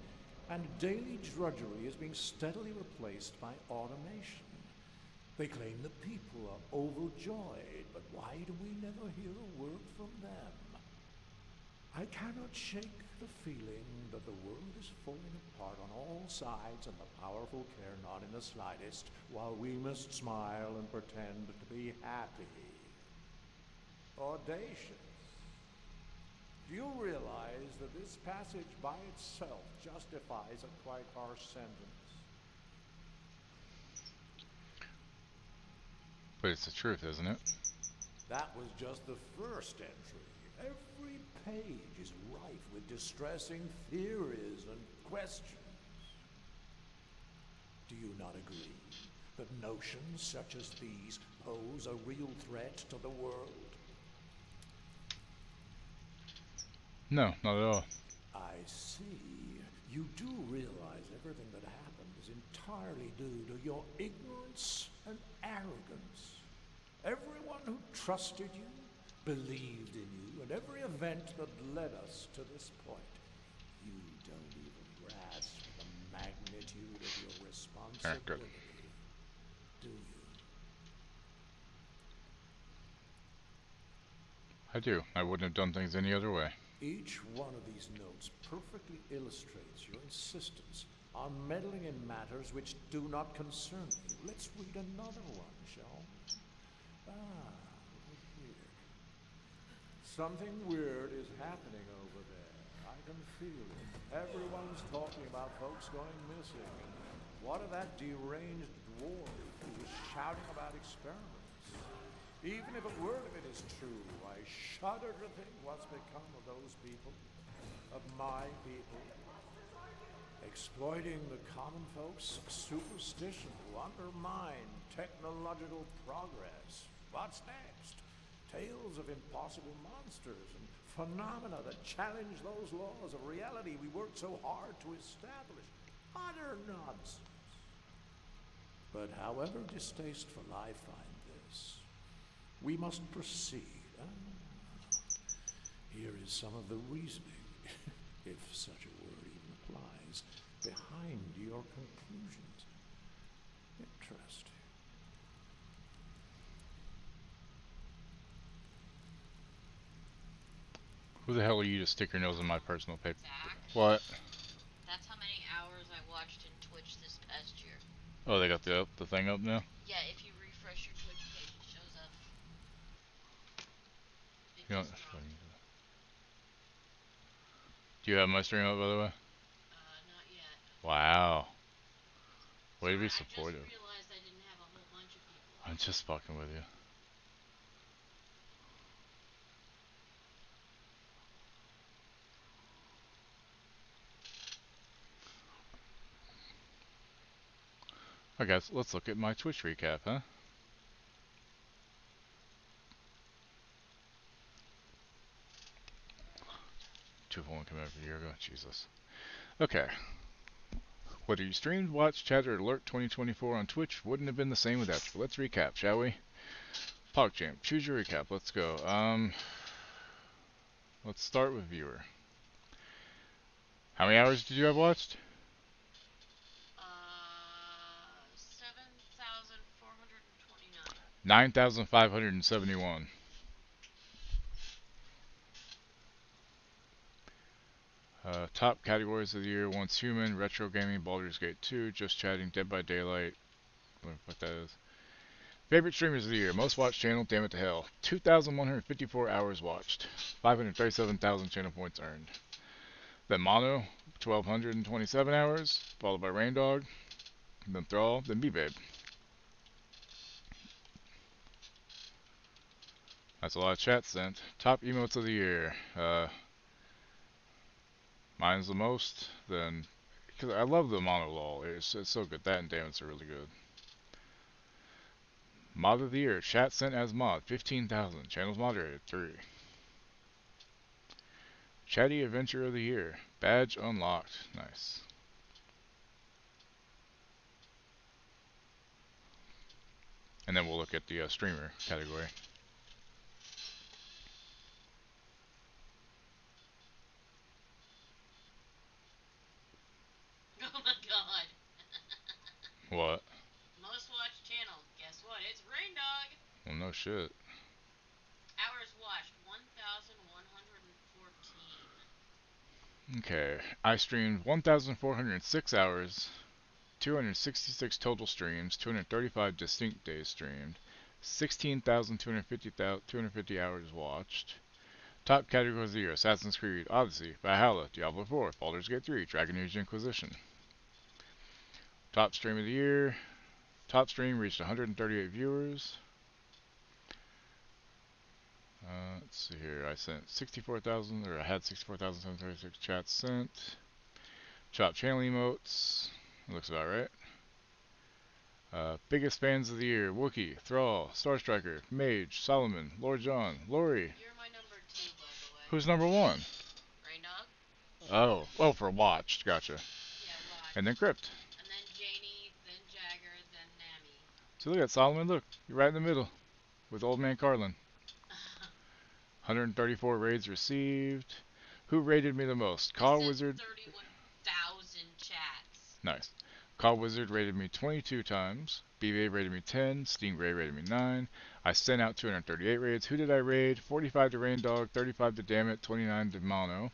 and daily drudgery is being steadily replaced by automation. They claim the people are overjoyed, but why do we never hear a word from them? I cannot shake the feeling that the world is falling apart on all sides and the powerful care not in the slightest, while we must smile and pretend to be happy. Audacious. Do you realize that this passage by itself justifies a quite harsh sentence? But it's the truth, isn't it? That was just the first entry. Every page is rife with distressing theories and questions. Do you not agree that notions such as these pose a real threat to the world? No, not at all. I see. You do realize everything that happened is entirely due to your ignorance and arrogance. Everyone who trusted you, believed in you, and every event that led us to this point, you don't even grasp the magnitude of your responsibility, do you? I do. I wouldn't have done things any other way. Each one of these notes perfectly illustrates your insistence on meddling in matters which do not concern you. Let's read another one, shall we? Right here. Something weird is happening over there. I can feel it. Everyone's talking about folks going missing. And what of that deranged dwarf who was shouting about experiments? Even if a word of it is true, I shudder to think what's become of those people, of my people, exploiting the common folks' superstition to undermine technological progress. What's next? Tales of impossible monsters and phenomena that challenge those laws of reality we worked so hard to establish. Utter nonsense. But however distasteful I find this, we must proceed. Here is some of the reasoning, if such a word even applies, behind your conclusions. Interesting. Who the hell are you to stick your nose in my personal paper? Zach, What? that's how many hours I watched in Twitch this past year. Oh, they got the thing up now? Yeah, if you refresh your Twitch page, it shows up. It You know, just dropped. do you have my stream up, by the way? Not yet. Wow. Way to Sorry, be supportive. I just realized I didn't have a whole bunch of people. I'm just fucking with you. Alright guys, let's look at my Twitch recap, huh? Two of one came out a year ago, Jesus. Okay. Whether you streamed, watched, chatted, or alert 2024 on Twitch wouldn't have been the same without you. Let's recap, shall we? PogChamp, choose your recap, let's go. Let's start with viewer. How many hours did you have watched? 7,429. 9,571. Top categories of the year: Once Human, Retro Gaming, Baldur's Gate 2, Just Chatting, Dead by Daylight. What that is. Favorite streamers of the year: Most watched channel, Damn It to Hell. 2,154 hours watched. 537,000 channel points earned. Then Mono, 1,227 hours, followed by Raindog, then Thrall, then B-Babe. That's a lot of chat sent. Top emotes of the year. Mine's the most. Then, because I love the Mono lol. It's so good. That and Damn It's are really good. Mod of the year. Chat sent as mod, 15,000. Channels moderated, 3. Chatty Adventure of the year. Badge unlocked. Nice. And then we'll look at the streamer category. Oh my god. What? Most watched channel. Guess what? It's Raindog. Well, no shit. Hours watched 1,114. Okay. I streamed 1,406 hours, 266 total streams, 235 distinct days streamed, 16,250 hours watched. Top categories of the year: Assassin's Creed, Odyssey, Valhalla, Diablo 4, Baldur's Gate 3, Dragon Age Inquisition. Top stream of the year. Top stream reached 138 viewers. Let's see here. I sent 64,000, or I had 64,736 chats sent. Top channel emotes. Looks about right. Biggest fans of the year: Wookie, Thrall, Star Striker, Mage, Solomon, Lord John, Lori. You're my number 2, by the way. Who's number 1? Raynog? Oh, for watched. Gotcha. Yeah, watch. And then Crypt. And then Janie, then Jagger, then Nami. So look at Solomon. Look, you're right in the middle with Old Man Carlin. 134 raids received. Who rated me the most? Call Wizard. 31,000 chats. Nice. Call Wizard rated me 22 times. BVA rated me 10. Stingray rated me 9. I sent out 238 raids. Who did I raid? 45 to Rain Dog, 35 to Dammit, 29 to Mono.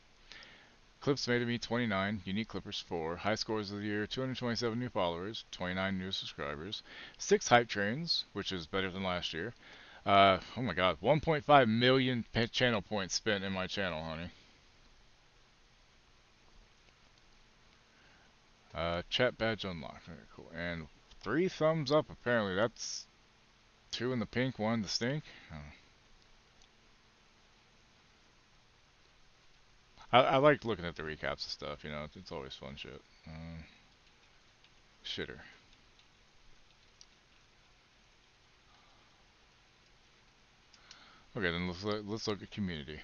Clips made me 29. Unique Clippers 4. High scores of the year: 227 new followers, 29 new subscribers, 6 hype trains, which is better than last year. Oh my god, 1.5 million channel points spent in my channel, honey. Chat badge unlocked. Very cool. And 3 thumbs up, apparently. That's 2 in the pink, 1 in the stink. I like looking at the recaps and stuff, you know. It's always fun shit. Shitter. Okay, then let's look at community.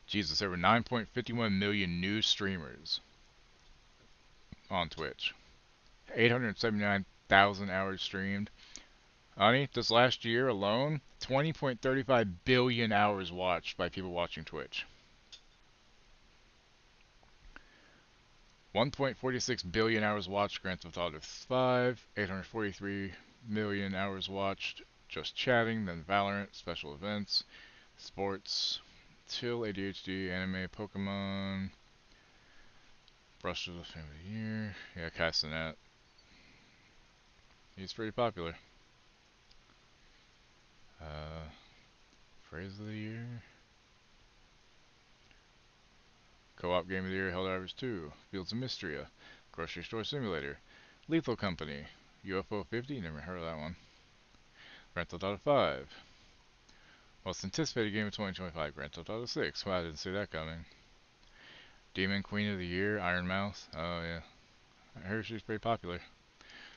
Jesus, there were 9.51 million new streamers on Twitch. 879,000 hours streamed. Honey, this last year alone, 20.35 billion hours watched by people watching Twitch. 1.46 billion hours watched Grand Theft Auto 5. 843 million hours watched just chatting, then Valorant, special events, sports, Till, ADHD, anime, Pokemon, Brush of the Family of the Year. Yeah, Castanet. He's pretty popular. Phrase of the Year. Co-op Game of the Year, Helldivers 2, Fields of Mystria, Grocery Store Simulator, Lethal Company, UFO 50, never heard of that one. Grand Theft Auto 5. Most anticipated game of 2025, Grand Theft Auto 6. Wow, I didn't see that coming. Demon Queen of the Year, Iron Mouse. Oh yeah, I heard she's pretty popular.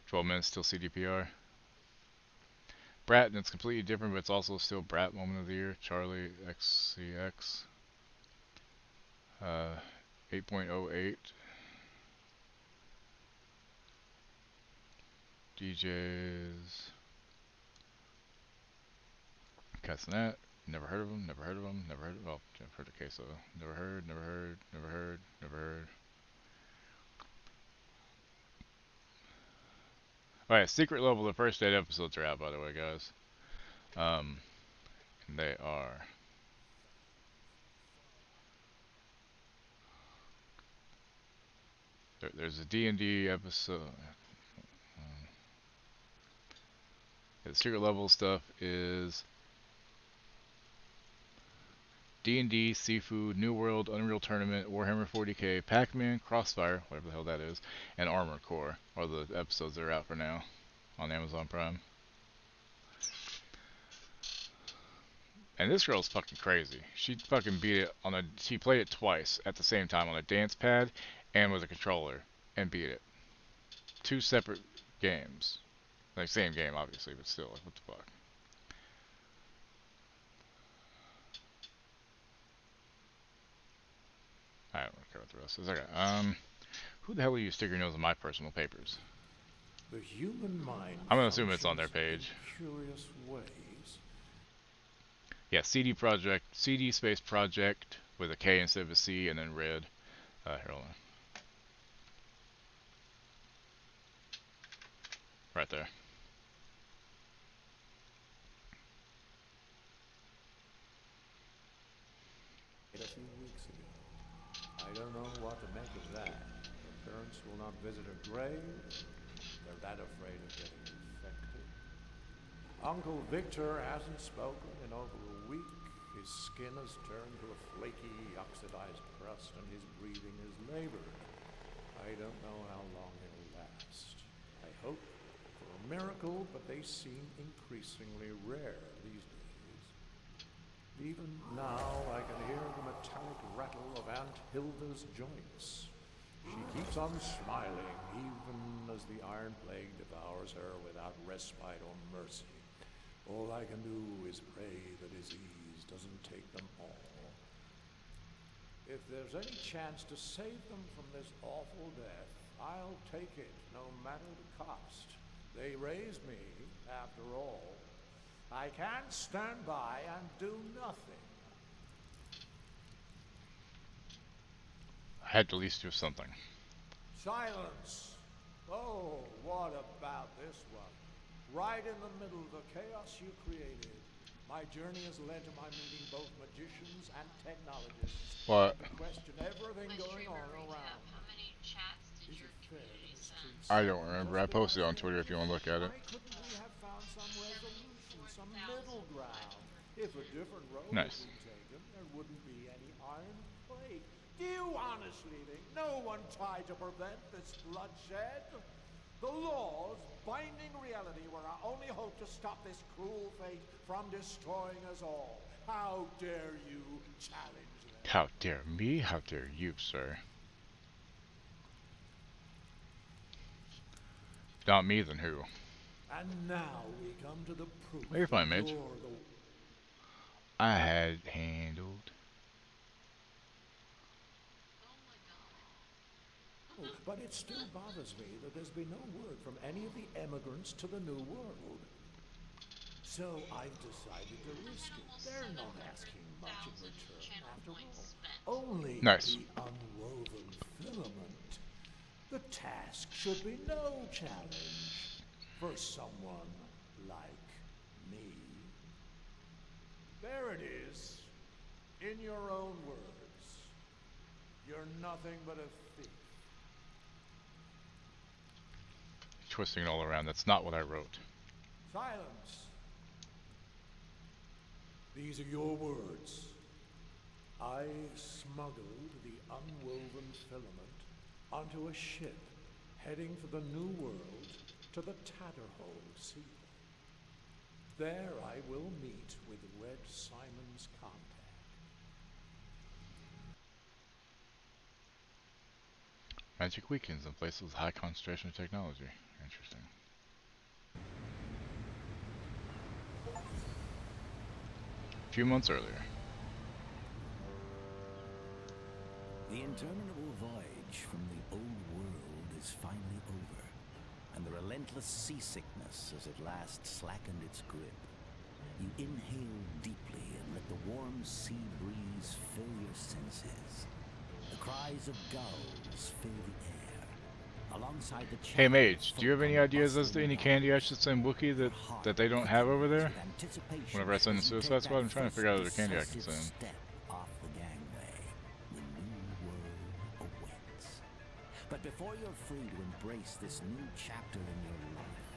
12 minutes till CDPR. Brat, and it's completely different, but it's also still Brat Moment of the Year. Charlie XCX. 8.08. DJs. Castanet. Never heard of him, never heard of him, never heard of him. Well, I've heard of Queso. Never heard, never heard, never heard, never heard. Alright, secret level, the first 8 episodes are out, by the way, guys. And they are... There's a D&D episode. The secret level stuff is D&D, Seafood, New World, Unreal Tournament, Warhammer 40k, Pac-Man, Crossfire, whatever the hell that is, and Armored Core are the episodes that are out for now on Amazon Prime. And this girl's fucking crazy. She fucking beat it on a... She played it twice at the same time on a dance pad and with a controller and beat it. 2 separate games. Like, same game, obviously, but still, like, what the fuck? I don't care what the rest is. Okay, who the hell are you stick your nose in my personal papers? The human mind. I'm gonna assume it's on their page. Curious ways. Yeah, CD Project, CD Space Project with a K instead of a C, and then red. Here, hold on. Right there. A few weeks ago. I don't know what to make of that. Her parents will not visit her grave. Their that afraid of getting infected. Uncle Victor hasn't spoken in over a week. His skin has turned to a flaky, oxidized crust, and his breathing is labored. I don't know how long it'll last. I hope for a miracle, but they seem increasingly rare these days. Even now, I can hear the metallic rattle of Aunt Hilda's joints. She keeps on smiling, even as the iron plague devours her without respite or mercy. All I can do is pray the disease doesn't take them all. If there's any chance to save them from this awful death, I'll take it, no matter the cost. They raised me, after all. I can't stand by and do nothing. I had to at least do something. Silence! Oh, what about this one? Right in the middle of the chaos you created, my journey has led to my meeting both magicians and technologists. What? To question everything My going streamer on recap. around. How many chats did your community send? I don't remember. I posted it on Twitter if you want to look at it. Why couldn't we have found some resolution, some middle ground? If a different road Nice. had been taken, there wouldn't be any iron plague. Do you honestly think no one tried to prevent this bloodshed? The laws binding reality were our only hope to stop this cruel fate from destroying us all. How dare you challenge them? How dare me? How dare you, sir? Not me, then who? And now we come to the proof. Oh, you're fine, Mage. You're the I had it handled. Oh my god. But it still bothers me that there's been no word from any of the emigrants to the New World. So I've decided to risk it. They're not asking much in return, after all. Only Nice. the unwoven filament. The task should be no challenge for someone like me. There it is, in your own words. You're nothing but a thief. Twisting it all around. That's not what I wrote. Silence. These are your words. I smuggled the unwoven filament onto a ship heading for the New World to the Tatterhold Sea. There I will meet with Red Simon's contact. Magic weakens in places with high concentration of technology. Interesting. A few months earlier. The interminable voyage from the old world is finally over, and the relentless seasickness has at last slackened its grip. You inhale deeply and let the warm sea breeze fill your senses. The cries of gulls fill the air. Alongside the Hey Mage, do you have any ideas as to any candy I should send Wookiee that they don't have over there? Whenever I send the Suicide Squad, I'm trying to figure out other candy I can send. Step off the gangway. The new world awaits. But before you're free to embrace this new chapter in your life,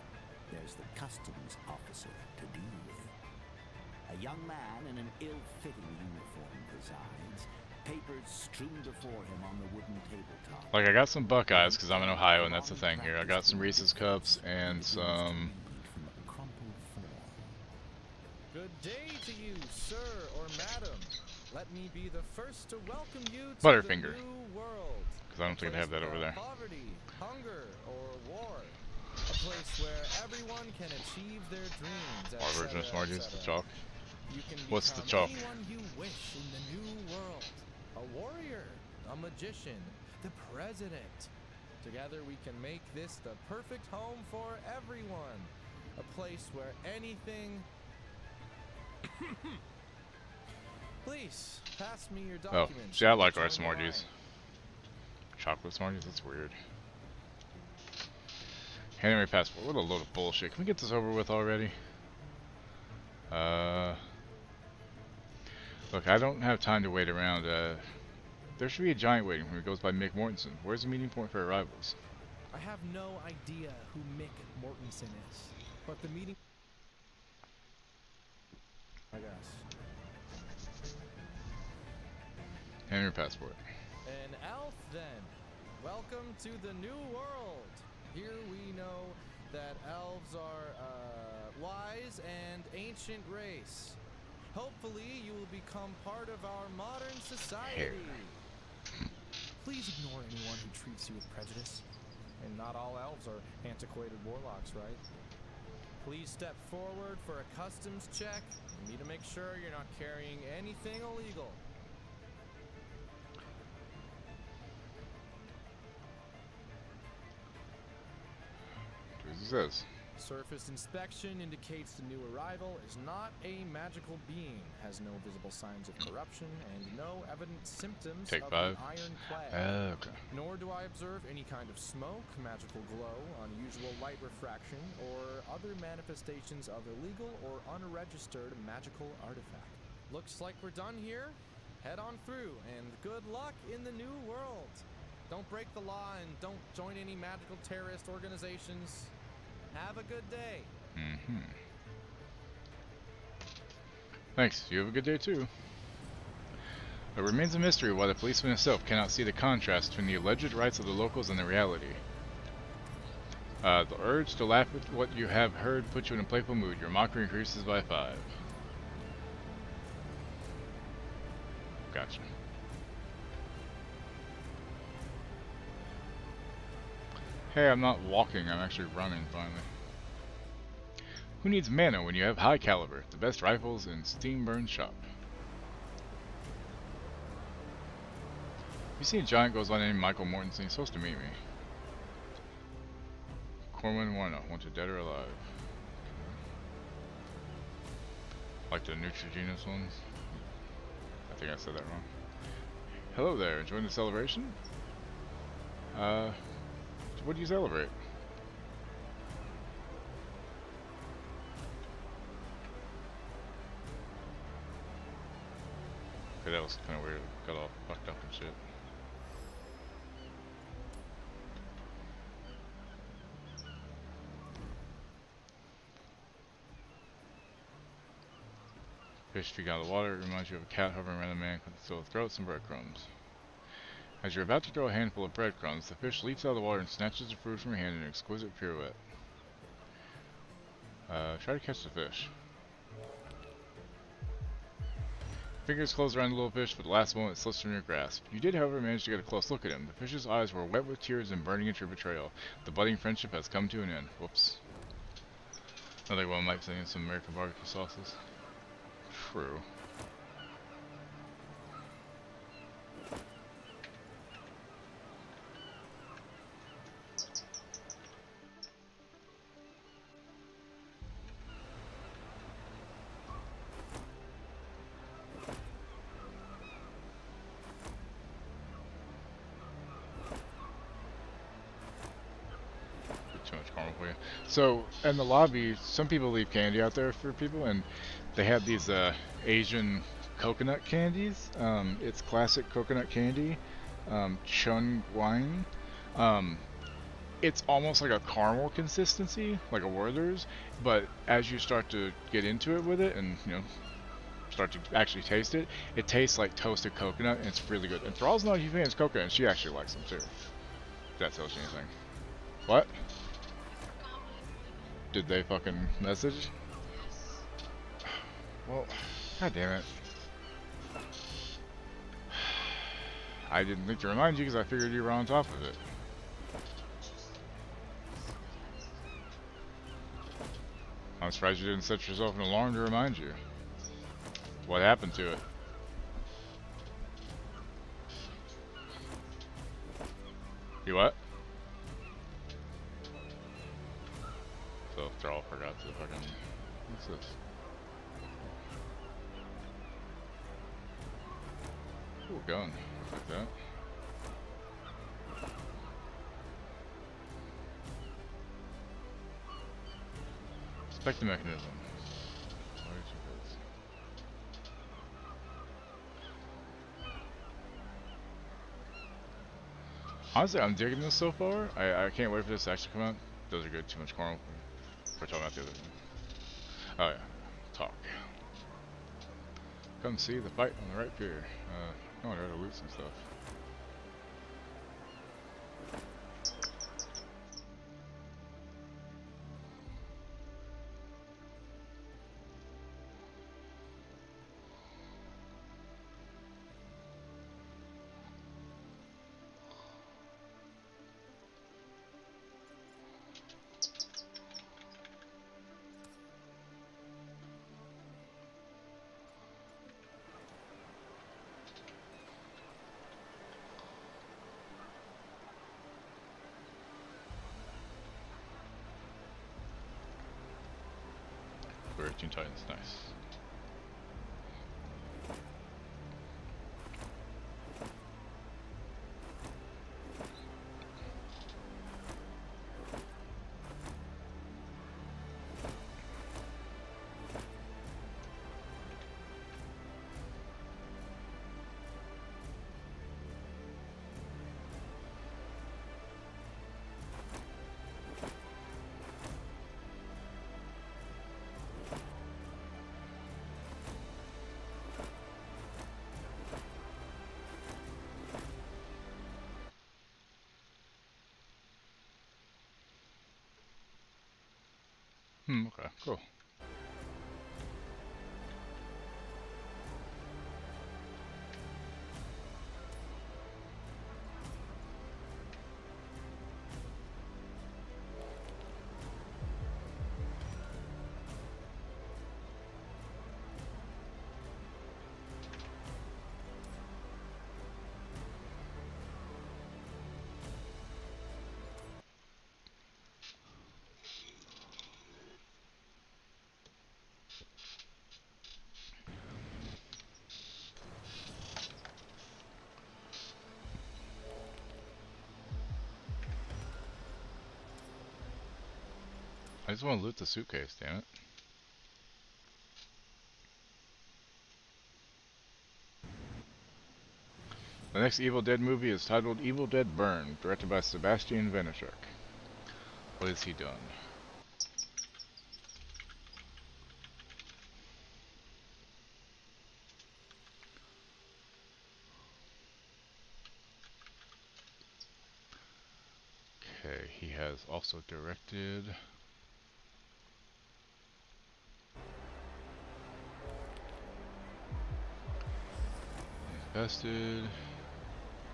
there's the customs officer to deal with. A young man in an ill-fitting uniform presides, papers strewn before him on the wooden tabletop. Like, I got some Buckeyes because I'm in Ohio and that's the thing here. I got some Reese's Cups and some... Good day to you, sir or madam. Let me be the first to welcome you to Butterfinger. the new world. Because I don't think they have that over there. Poverty, hunger, or war. A place where everyone can achieve their dreams. Our version of Smarties, the chalk. You can What's the become chalk? anyone you wish in the new world. A warrior, a magician, the president. Together we can make this the perfect home for everyone. A place where anything... Please, pass me your Oh, documents. see, I like Join our the Smarties. line. Chocolate Smarties? That's weird. Henry passport. What a load of bullshit. Can we get this over with already? Look, I don't have time to wait around. There should be a giant waiting room. It goes by Mick Mortensen. Where's the meeting point for arrivals? I have no idea who Mick business in it. But the meeting, I guess. And your passport. An elf, then. Welcome to the new world. Here we know that elves are a wise and ancient race. Hopefully, you will become part of our modern society. Please ignore anyone who treats you with prejudice. And not all elves are antiquated warlocks, right? Please step forward for a customs check. We need to make sure you're not carrying anything illegal. It says. Surface inspection indicates the new arrival is not a magical being, has no visible signs of corruption, and no evident symptoms Take of 5. the iron plague. Okay. Nor do I observe any kind of smoke, magical glow, unusual light refraction, or other manifestations of illegal or unregistered magical artifact. Looks like we're done here. Head on through, and good luck in the new world. Don't break the law and don't join any magical terrorist organizations. Have a good day. Mm-hmm. Thanks. You have a good day too. It remains a mystery why the policeman himself cannot see the contrast between the alleged rights of the locals and the reality. The urge to laugh at what you have heard puts you in a playful mood. Your mockery increases by 5. Gotcha. Hey, I'm not walking, I'm actually running, finally. Who needs mana when you have High Caliber, the best rifles in Steamburn shop? You see a giant goes on named Michael Mortensen, he's supposed to meet me. Corwin Warner, wanted dead or alive. Like the Neutrogenous ones? I think I said that wrong. Hello there, enjoying the celebration? What do you celebrate? Okay, that was kind of weird. Got all fucked up and shit. Fish speak out of the water. It reminds you of a cat hovering around a man filled with throats and breadcrumbs. As you're about to throw a handful of breadcrumbs, the fish leaps out of the water and snatches the fruit from your hand in an exquisite pirouette. Try to catch the fish. Fingers close around the little fish, but at the last moment it slips from your grasp. You did, however, manage to get a close look at him. The fish's eyes were wet with tears and burning at your betrayal. The budding friendship has come to an end. Whoops. Another one might sing in some American barbecue sauces. True. Too much caramel for you. So, in the lobby, some people leave candy out there for people, and they have these Asian coconut candies. It's classic coconut candy, Chun Guang. It's almost like a caramel consistency, like a Werther's, but as you start to get into it with it, and you know, start to actually taste it, it tastes like toasted coconut, and it's really good. And Thrall's not a huge fan of coconut, and she actually likes them too. If that tells you anything. What? Did they fucking message? Well, god damn it. I didn't think to remind you because I figured you were on top of it. I'm surprised you didn't set yourself an alarm to remind you. What happened to it? You what? So Thrall forgot to fucking... What's this? Ooh, gun. Like that. Inspect the mechanism. Honestly, I'm digging this so far. I can't wait for this to actually come out. Those are good. Too much caramel. We're talking about the other thing. Oh yeah, talk. Come see the fight on the right pier. I want to loot some stuff. For Teen Titans, nice. Okay, cool. I just want to loot the suitcase, damn it. The next Evil Dead movie is titled Evil Dead Burn, directed by Sebastian Vanishuk. What has he done? Okay, he has also directed... Invested...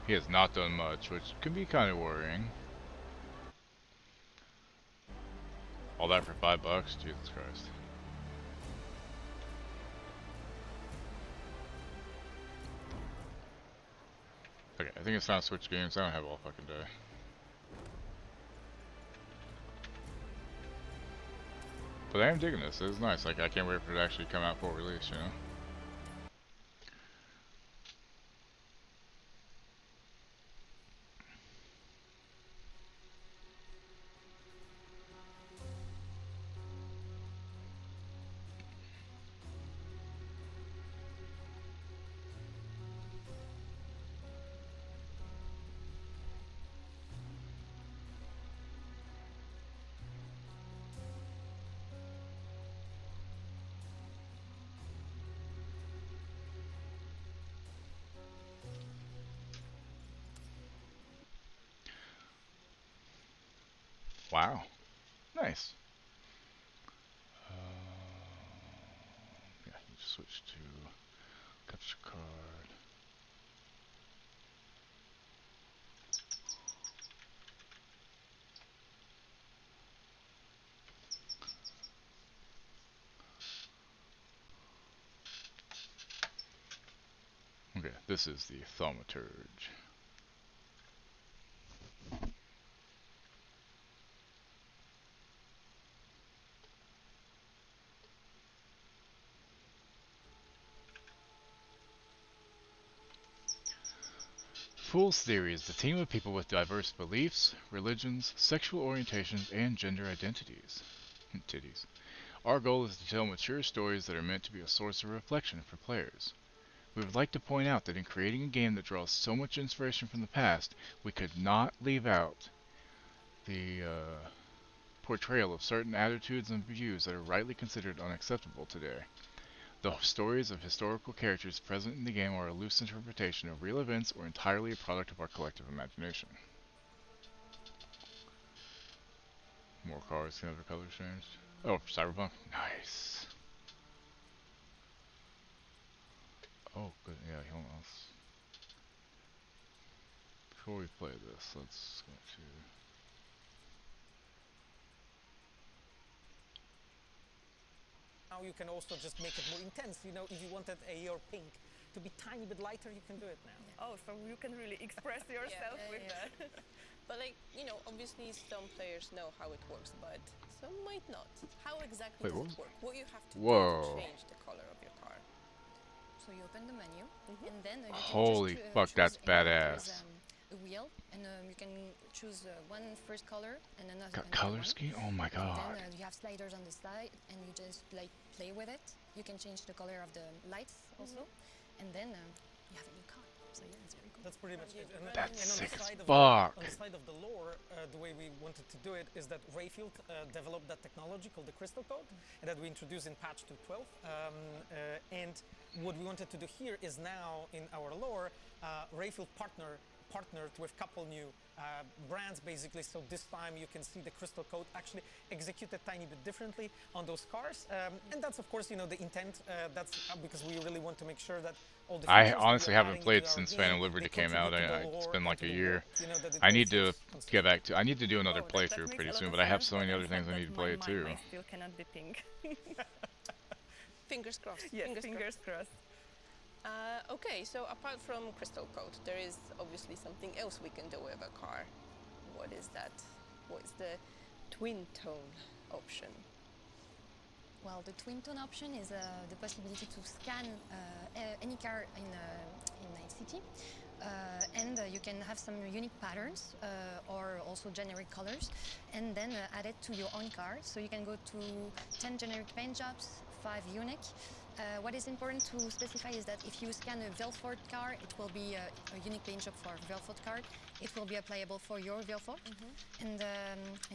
He has not done much, which can be kind of worrying. All that for $5? Jesus Christ. Okay, I think it's time to switch games. I don't have all fucking day. But I am digging this. It's nice. Like, I can't wait for it to actually come out for release, you know? Wow. Nice. Yeah, you switch to capture card. Okay, this is the Thaumaturge. Fool's Theory is the team of people with diverse beliefs, religions, sexual orientations, and gender identities. Titties. Our goal is to tell mature stories that are meant to be a source of reflection for players. We would like to point out that in creating a game that draws so much inspiration from the past, we could not leave out the portrayal of certain attitudes and views that are rightly considered unacceptable today. The stories of historical characters present in the game are a loose interpretation of real events or entirely a product of our collective imagination. More cars can have their colors changed. Oh, Cyberpunk? Nice. Oh, good. Yeah, hold on. Before we play this, let's go to... Now you can also just make it more intense. You know, if you wanted your pink to be tiny bit lighter, you can do it now. Oh, so you can really express yourself with that. But like, you know, obviously some players know how it works, but some might not. How exactly does it work? What you have to do to change the color of your car? So you open the menu, and then you can Holy just, fuck, that's choose any- badass. there's, a wheel, and you can choose one first color and another. Got another color one. scheme? Oh my god. Then you have sliders on the side, and you just like play with it. You can change the color of the lights also, and then you have a new car. So yeah, it's very cool. That's pretty much it. That's and sick on the as side of fuck. on the side of the lore, the way we wanted to do it is that Rayfield developed that technology called the Crystal Code, and that we introduced in patch 2.12. And what we wanted to do here is now in our lore, Rayfield partnered with a couple new brands basically, so this time you can see the Crystal Code actually executed tiny bit differently on those cars, and that's of course, you know, the intent. That's because we really want to make sure that all the I features that honestly we're haven't adding played to our since game, Phantom Liberty they came out. contribute to the It's lore been like a and to the year. world, you know, that it I need to benefits get back to. I need to do another Oh, that playthrough makes pretty a lot soon, of but I have sense, so many other except things I need to that play my too. mind still cannot be pink. Fingers crossed. Yes, fingers crossed. Okay, so apart from Crystal Code, there is obviously something else we can do with a car. What is that? What is the twin tone option? Well, the twin tone option is the possibility to scan any car in Night City, and you can have some unique patterns or also generic colors, and then add it to your own car. So you can go to 10 generic paint jobs, 5 unique. What is important to specify is that if you scan a Velford car, it will be a unique paint job for Velford car. It will be applicable for your Velford, and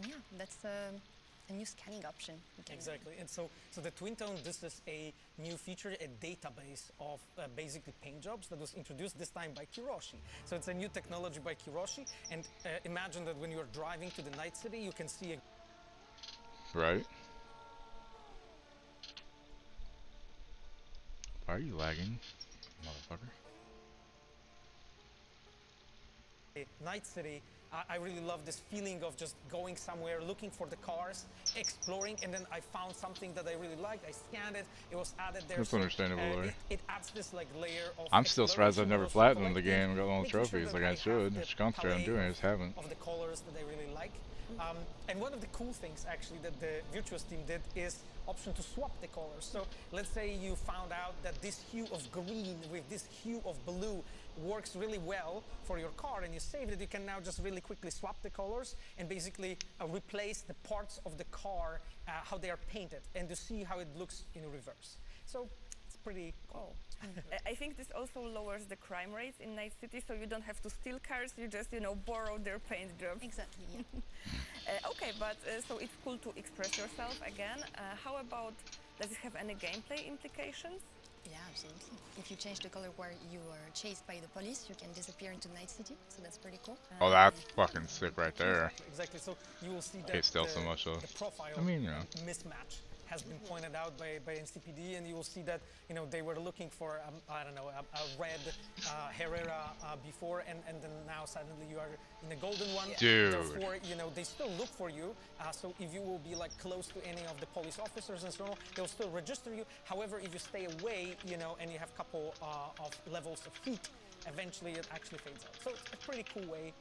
yeah, that's a new scanning option. Exactly, and so the Twin Tone, this is a new feature, a database of basically paint jobs that was introduced this time by Kiroshi. So it's a new technology by Kiroshi, and imagine that when you're driving to the Night City, you can see a... Right? Why are you lagging, motherfucker? Night City. I really love this feeling of just going somewhere, looking for the cars, exploring, and then I found something that I really liked. I scanned it. It was added there. That's understandable, Larry. It adds this like layer of. I'm still surprised I've exploration, never but also platinumed the collecting, game and got all the making sure trophies that like I have should. the Just concentrate on doing it, I just haven't. Of the colors that I really like. And one of the cool things actually that the Virtuos team did is option to swap the colors. So let's say you found out that this hue of green with this hue of blue works really well for your car and you saved it, you can now just really quickly swap the colors and basically replace the parts of the car, how they are painted, and to see how it looks in reverse. So it's pretty cool. I think this also lowers the crime rates in Night City, so you don't have to steal cars, you just, you know, borrow their paint jobs. Exactly, yeah. Okay, but so it's cool to express yourself again. How about, does it have any gameplay implications? Yeah, absolutely. If you change the color where you are chased by the police, you can disappear into Night City, so that's pretty cool. Oh, that's fucking sick right there. Exactly. So you will see that Hate stealth so much though. the profile I mean, you know. mismatch has been pointed out by NCPD, and you will see that, you know, they were looking for I don't know, a red Herrera before, and then now suddenly you are in a golden one. Dude. Therefore, you know, they still look for you. So if you will be like close to any of the police officers and so on, they'll still register you. However, if you stay away, you know, and you have a couple of levels of heat, eventually it actually fades out. So it's a pretty cool way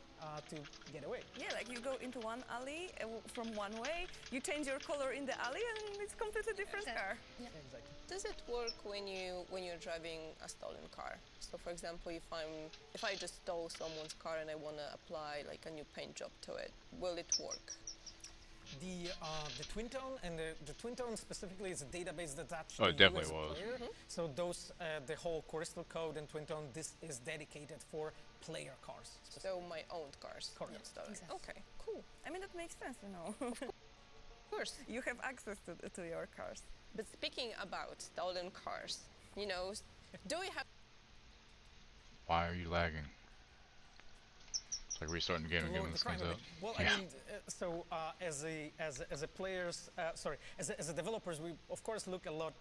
to get away. Yeah, like you go into one alley from one way, you change your color in the alley, and it's completely different car. Yeah. Exactly. Does it work when you're driving a stolen car? So, for example, if I just stole someone's car and I want to apply like a new paint job to it, will it work? The Twin Tone, and the Twin Tone specifically is a database that's actually Oh, it definitely you as a was. player. So those, the whole Crystal Code and Twin Tone, this is dedicated for player cars. So my owned cars. Correct. not stolen. Exactly. Okay, cool. I mean, that makes sense, you know. course. You have access to your cars. But speaking about stolen cars, you know, do we have... Why are you lagging? It's like restarting the game again when this comes out. Well, Yeah. I mean, so as a players, as a developers, we of course look a lot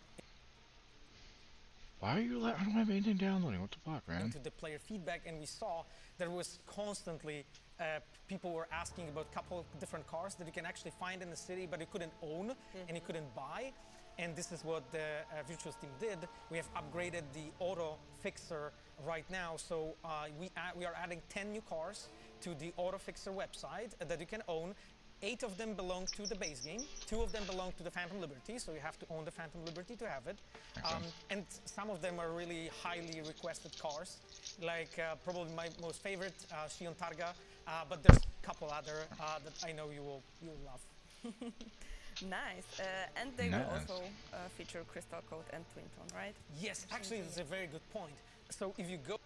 Why are you I don't have anything downloading. What the fuck, man? into the player feedback, and we saw there was constantly people were asking about a couple of different cars that you can actually find in the city, but you couldn't own and you couldn't buy. And this is what the Virtuos team did. We have upgraded the auto fixer right now, so we are adding 10 new cars to the auto fixer website that you can own. 8 of them belong to the base game, 2 of them belong to the Phantom Liberty, so you have to own the Phantom Liberty to have it. And some of them are really highly requested cars, like probably my most favorite, Sion Targa, but there's a couple other that I know you will love. Nice. And they will also feature Crystal Code and Twin Tone, right? Yes, actually, that's a very good point. So if you go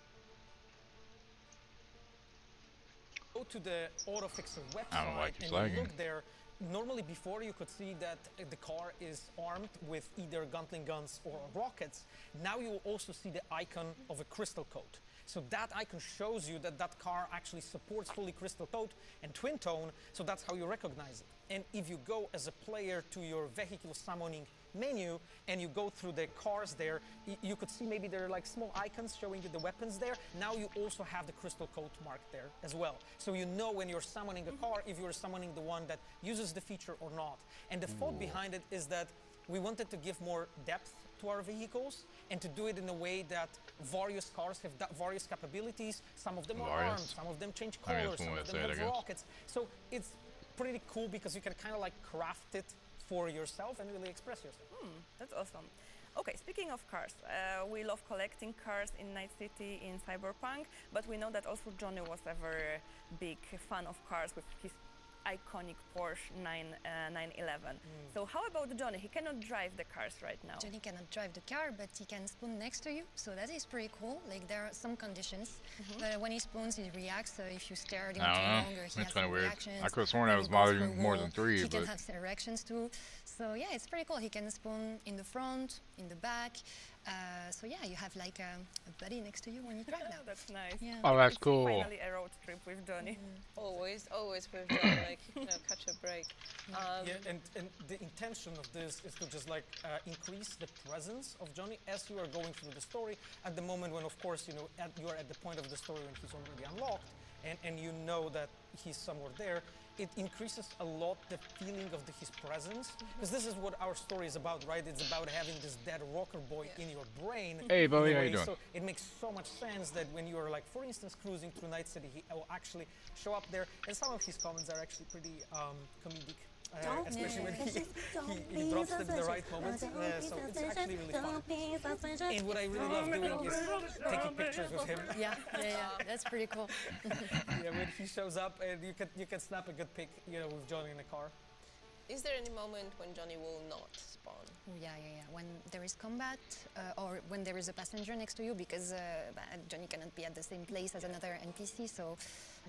to the Auto Fixer website and you look there, normally before you could see that the car is armed with either Gatling guns or rockets. Now you will also see the icon of a Crystal Code. So that icon shows you that that car actually supports fully Crystal Code and Twin Tone, so that's how you recognize it. And if you go as a player to your vehicle summoning menu and you go through the cars there, you could see maybe there are like small icons showing you the weapons there. Now you also have the Crystal Code marked there as well. So you know when you're summoning a car if you're summoning the one that uses the feature or not. And the thought behind it is that we wanted to give more depth to our vehicles and to do it in a way that various cars have various capabilities. Some of them are armed, some of them change colors, some of them have rockets. So it's pretty cool because you can kind of like craft it for yourself and really express yourself. That's awesome. Okay, speaking of cars, we love collecting cars in Night City in Cyberpunk, but we know that also Johnny was a very big fan of cars with his iconic Porsche 911. So how about Johnny? He cannot drive the cars right now. Johnny cannot drive the car, but he can spawn next to you. So that is pretty cool. Like there are some conditions, but when he spawns, he reacts. So if you stare at him too long, or he has some reactions. I could have sworn I was bothering more than 3. He can have erections too. So yeah, it's pretty cool. He can spawn in the front, in the back. So yeah, you have like a buddy next to you when you drive now. That's nice. Yeah. Oh, that's cool. Finally a road trip with Johnny. Always with Johnny, like, you know, catch a break. Yeah, and the intention of this is to just like increase the presence of Johnny as you are going through the story. At the moment when, of course, you know, you are at the point of the story when he's already unlocked, and you know that he's somewhere there. It increases a lot the feeling of his presence, because this is what our story is about, right? It's about having this dead rocker boy in your brain. Hey, Bowie, how you doing? So it makes so much sense that when you are, like, for instance, cruising through Night City, he will actually show up there, and some of his comments are actually pretty comedic. Especially when he drops them in the right moments, so it's actually really fun. And what I really love doing is taking pictures with him. Yeah, that's pretty cool. Yeah, when he shows up and you can snap a good pic, you know, with Johnny in the car. Is there any moment when Johnny will not spawn? Yeah. When there is combat or when there is a passenger next to you, because Johnny cannot be at the same place as another NPC. So,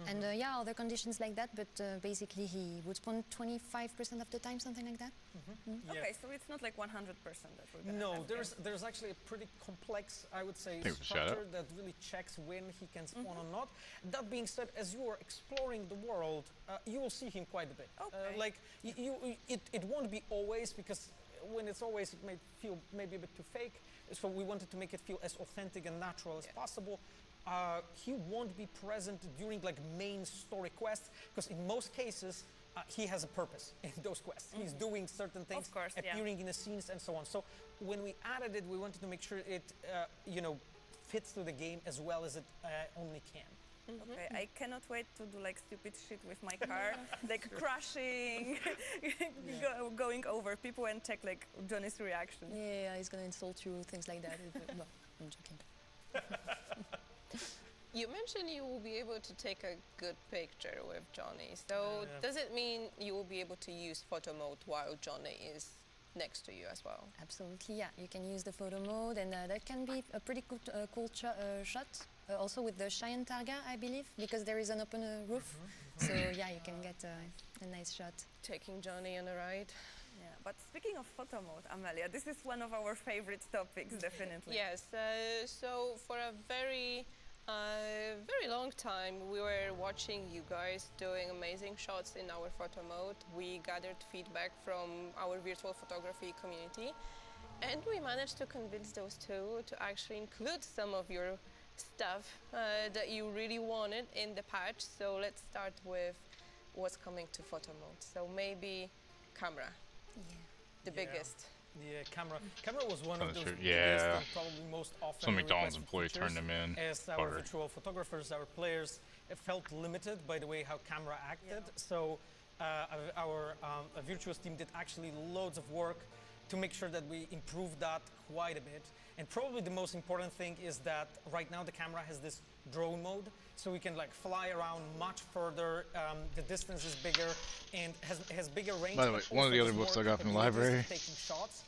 and yeah, other conditions like that. But basically, he would spawn 25% of the time, something like that. Okay, so it's not like 100% that we're gonna. No, have there's actually a pretty complex, I would say, structure that really checks when he can spawn or not. That being said, as you are exploring the world, you will see him quite a bit. Okay. Like it won't be always, because when it's always, it may feel maybe a bit too fake. So we wanted to make it feel as authentic and natural as possible. He won't be present during like main story quests, because in most cases he has a purpose in those quests. He's doing certain things, appearing in the scenes and so on. So when we added it, we wanted to make sure it you know, fits to the game as well as it only can. Okay, I cannot wait to do like stupid shit with my car, like crashing, going over people and check like Johnny's reaction. Yeah, he's gonna insult you, things like that. No, I'm joking. You mentioned you will be able to take a good picture with Johnny. So does it mean you will be able to use photo mode while Johnny is next to you as well? Absolutely, yeah. You can use the photo mode, and that can be a pretty good, cool shot. Also with the Cheyenne Targa, I believe, because there is an open roof. So yeah, you can get a nice shot. Taking Johnny on a ride. But speaking of photo mode, Amelia, this is one of our favorite topics, definitely. Yes, so for a very long time we were watching you guys doing amazing shots in our photo mode. We gathered feedback from our virtual photography community, and we managed to convince those two to actually include some of your stuff that you really wanted in the patch. So let's start with what's coming to photo mode. So maybe camera, the biggest. The camera was one of those biggest yeah. and probably most often Some McDonald's requested employee features, turned them in. as our virtual photographers, our players felt limited by the way how camera acted. So our Virtuos team did actually loads of work to make sure that we improved that quite a bit. And probably the most important thing is that right now the camera has this drone mode, so we can like fly around much further. The distance is bigger and has bigger range. By the way, one of the other books I got from the library. Taking shots.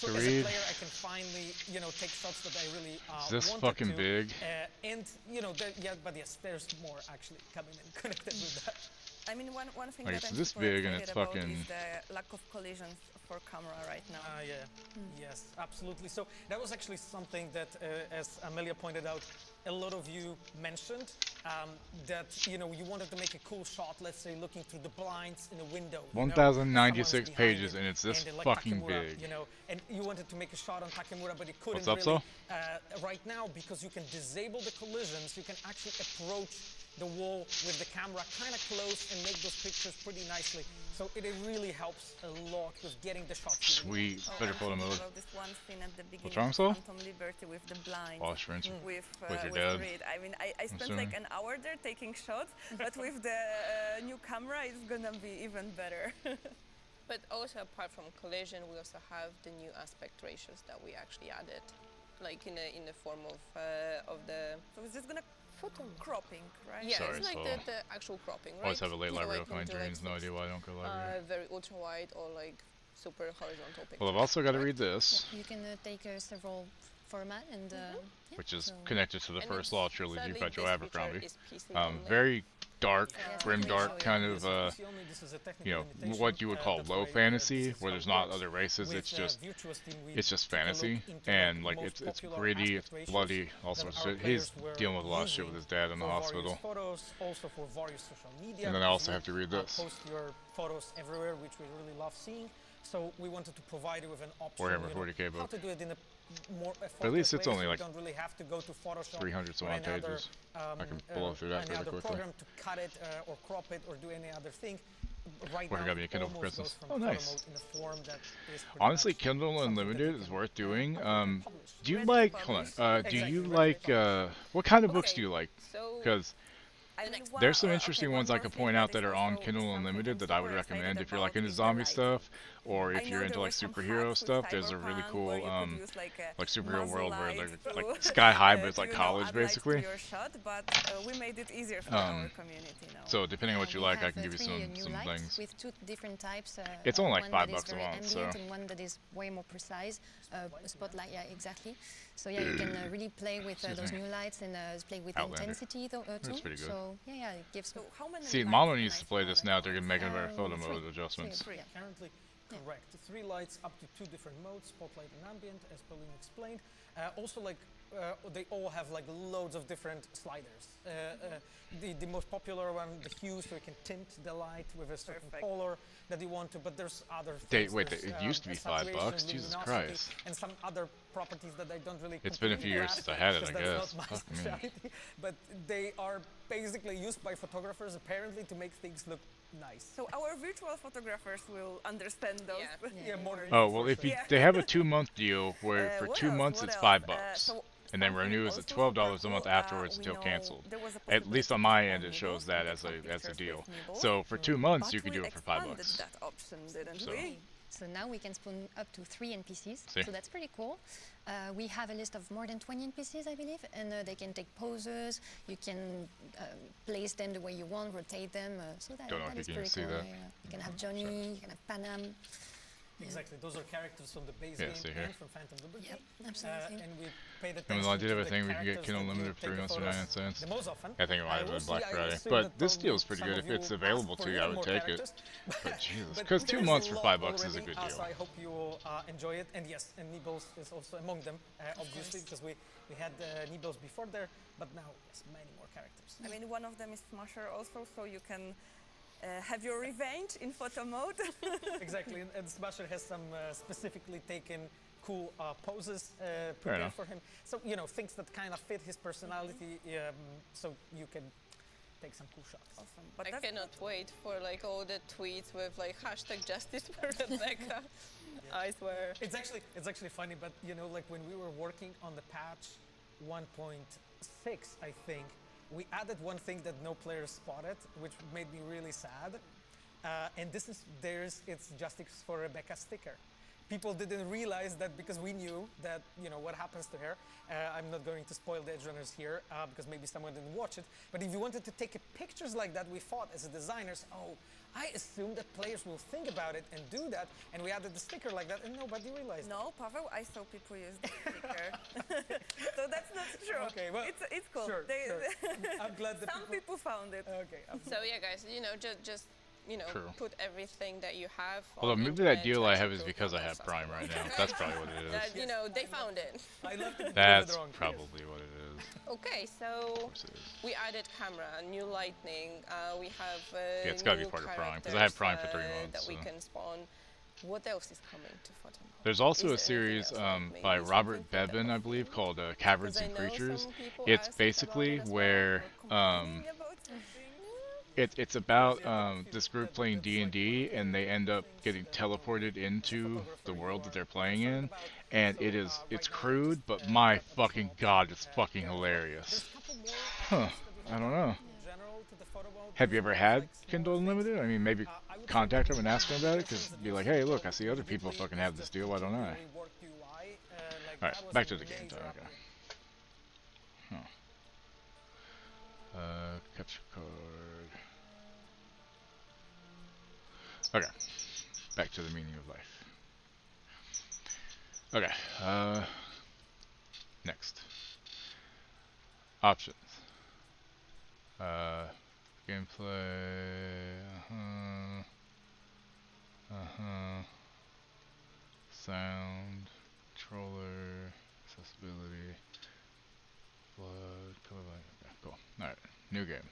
So to as read. a player, I can finally, take shots that I really Is this wanted fucking to. big? And but yes, there's more actually coming in connected with that. I mean, one thing Like, that it's I'm this super big and excited it's about fucking- is the lack of collisions for camera right now. Yes, absolutely. So that was actually something that, as Amelia pointed out, a lot of you mentioned that you wanted to make a cool shot. Let's say looking through the blinds in a window. 1,096 pages, and it's this like fucking Takemura, big. And you wanted to make a shot on Takemura, but it couldn't What's up, really. Right now, because you can disable the collisions, you can actually approach the wall with the camera kind of close and make those pictures pretty nicely. So it really helps a lot with getting the shots. Sweet, better photo I'm thinking mode. about this one scene at the beginning What's wrong, of Saul? Phantom Liberty with the blind. Wash, rinse. With your dad. Reed. I mean, I spent assuming. like an hour there taking shots, but with the new camera, it's gonna be even better. But also apart from collision, we also have the new aspect ratios that we actually added, like in the form of the. So it's just gonna cropping, right? Yeah, Sorry, it's like so the actual cropping, right? Always have a late You know, library I of can my do, dreams. No idea why I don't go to library. Very ultra wide or like super horizontal pictures. Well, I've also got to read this, You can take several format and which is so- connected to the And first it's- Law trilogy sadly, by Joe this Abercrombie. feature is PC only. Very dark, Yeah. grim dark, kind of, This is a technical limitation, what you would call that's low why, fantasy, this is where how there's it not works. other races. With, It's just, Virtuos team, we it's just took a look fantasy, into, and like, like the most it's popular gritty, it's aspect bloody. ratios Also, that so our he's players were dealing with a lot of shit using with his dad in the for hospital. various photos, also for various social media. And then I because also you, have to read this. Post your photos everywhere, which we really love seeing. So we wanted to provide you with an option. Warhammer you know, 40K how book. to do it in a more But at least it's way, only so like you don't really have to go to Photoshop 300 some or odd any other, pages. I can blow through that any fairly other quickly. program to cut it or crop it or do any other thing. Right Warhammer now, got me a Kindle for almost Christmas. goes from Oh, photo nice. mode in a form that is pretty Honestly, much Kindle something that Unlimited you is can worth doing. publish. Do you Ready to like? publish. Hold on. Do Exactly, you ready to like? What kind of books Okay. do you like? So Because I mean, there's some okay, interesting one ones I more could thing point out that is are on also Kindle something Unlimited I'm that I would super excited recommend if you're like about into is the zombie lighting. stuff, or I if know you're there into like were some superhero hacks with stuff. There's a really Cyberpunk cool where you could use, like, a like superhero muzzle world where light they're like to, sky high, but it's to, like you know, college add light to basically. your shot, but we made it easier for Um, our community now. So depending on what you we like, I have, can give you three, some new lights things. with two different types. It's only like one $5 that is a very month, ambient so- and one that is way more precise. A spotlight, yeah, exactly. So yeah, you can really play with Excuse those me. new lights and play with Outlander. intensity too. That's pretty good. So yeah, it gives. So how many See, lights Mono can needs I to play this spawn now. at They're gonna once? make a better photo three. mode adjustments. Three. Currently correct. 3 lights up to 2 different modes, spotlight and ambient, as Pauline explained. Also, like they all have like loads of different sliders. The most popular one, the hue, so you can tint the light with a certain Perfect. color that you want to. But there's other They- things. wait, there's, it used to be saturation, $5. Jesus luminosity, Christ. and some other properties that I don't really. It's been a few completely years grasp, since I had it, I because that's guess. not my Fuck me. specialty. But they are basically used by photographers apparently to make things look nice. So our virtual photographers will understand those. Yeah. Yeah, more. Oh well, if you Yeah. they have a 2-month deal where for What 2 else? months What it's else? $5, So and then something renews at also $12 a super month cool, afterwards we until know canceled. there was a At least possibility on to my spawn end, it shows Meebles that and as take a some pictures deal. with Meebles, So for 2 months, but you could we do it for expanded $5. that option, didn't So- we? So now we can spawn up to 3 NPCs. See? So that's pretty cool. We have a list of more than 20 NPCs, I believe, and they can take poses. You can place them the way you want, rotate them. So that, Don't know that if is you can pretty see cool. that. Yeah. You can have Johnny, you can have Panam. Exactly, those are characters from the base Yeah, game see here. and from Phantom Liberty. Yep, absolutely. And we paid And attention when I did to the everything, we could get characters Kindle that Unlimited you for 3 take the months for photos 99 cents. the most often. I think it might have will been see, Black I Friday. assume But that this probably deal's pretty some good. of If it's you available asked to for you, I even would more take it. characters. But Jesus, But because 2 there's months a for lot $5 is a already, good so deal. I hope you will enjoy it. And yes, and Nibels is also among them, obviously, because we had Nibels before there, but now yes, many more characters. I mean, one of them is Smasher also, so you can have your revenge in photo mode. Exactly, and Smasher has some specifically taken cool poses Fair prepared enough. for him. So, you know, things that kind of fit his personality, so you can take some cool shots. Awesome. But I that's cannot wait for like all the tweets with like hashtag justice for Rebecca. I swear. It's actually funny, but you know, like when we were working on the patch 1.6, I think, we added one thing that no players spotted, which made me really sad. And this is it's Justice for Rebecca sticker. People didn't realize that because we knew that, you know, what happens to her. I'm not going to spoil the Edgerunners here because maybe someone didn't watch it. But if you wanted to take pictures like that, we thought as designers, oh, I assume that players will think about it and do that. And we added the sticker like that and nobody realized. No, Pavel, I saw people use the sticker. So that's not true. Okay, well, it's cool. Sure. I'm glad that Some people found it. Okay. So yeah, guys, you know, just you know, True. put everything that you have. Although on maybe internet, that deal try I to have is prove because I your have success. Prime right now. That's probably what it is. You know, they found it. I love to be That's wrong. probably what it is. Okay, so course it is. we added camera, new lightning. We have Yeah, it's gotta be new part of Prime, 'cause I had Prime for 3 characters, months, that we so. can spawn. What else is coming to Photo Mode? There's also a Is there anything series else, like maybe by something Robert for the Bevan, I believe, called Caverns Because I and know Creatures. some people It's asked about basically it as well. where Complaining about something. it's about this group playing D&D, and they end up getting teleported into the world that they're playing in, and it's crude, but my fucking god, it's fucking hilarious. Huh? I don't know. Have you ever had Kindle Unlimited? I mean, maybe contact them and ask them about it, because be like, hey, look, I see other people fucking have this deal, why don't I? Alright, back to the game time, okay. Capture card. Okay, back to the meaning of life. Okay, next. Options. Gameplay, sound, controller, accessibility, flood, colorblind. Okay, cool. Alright, new game.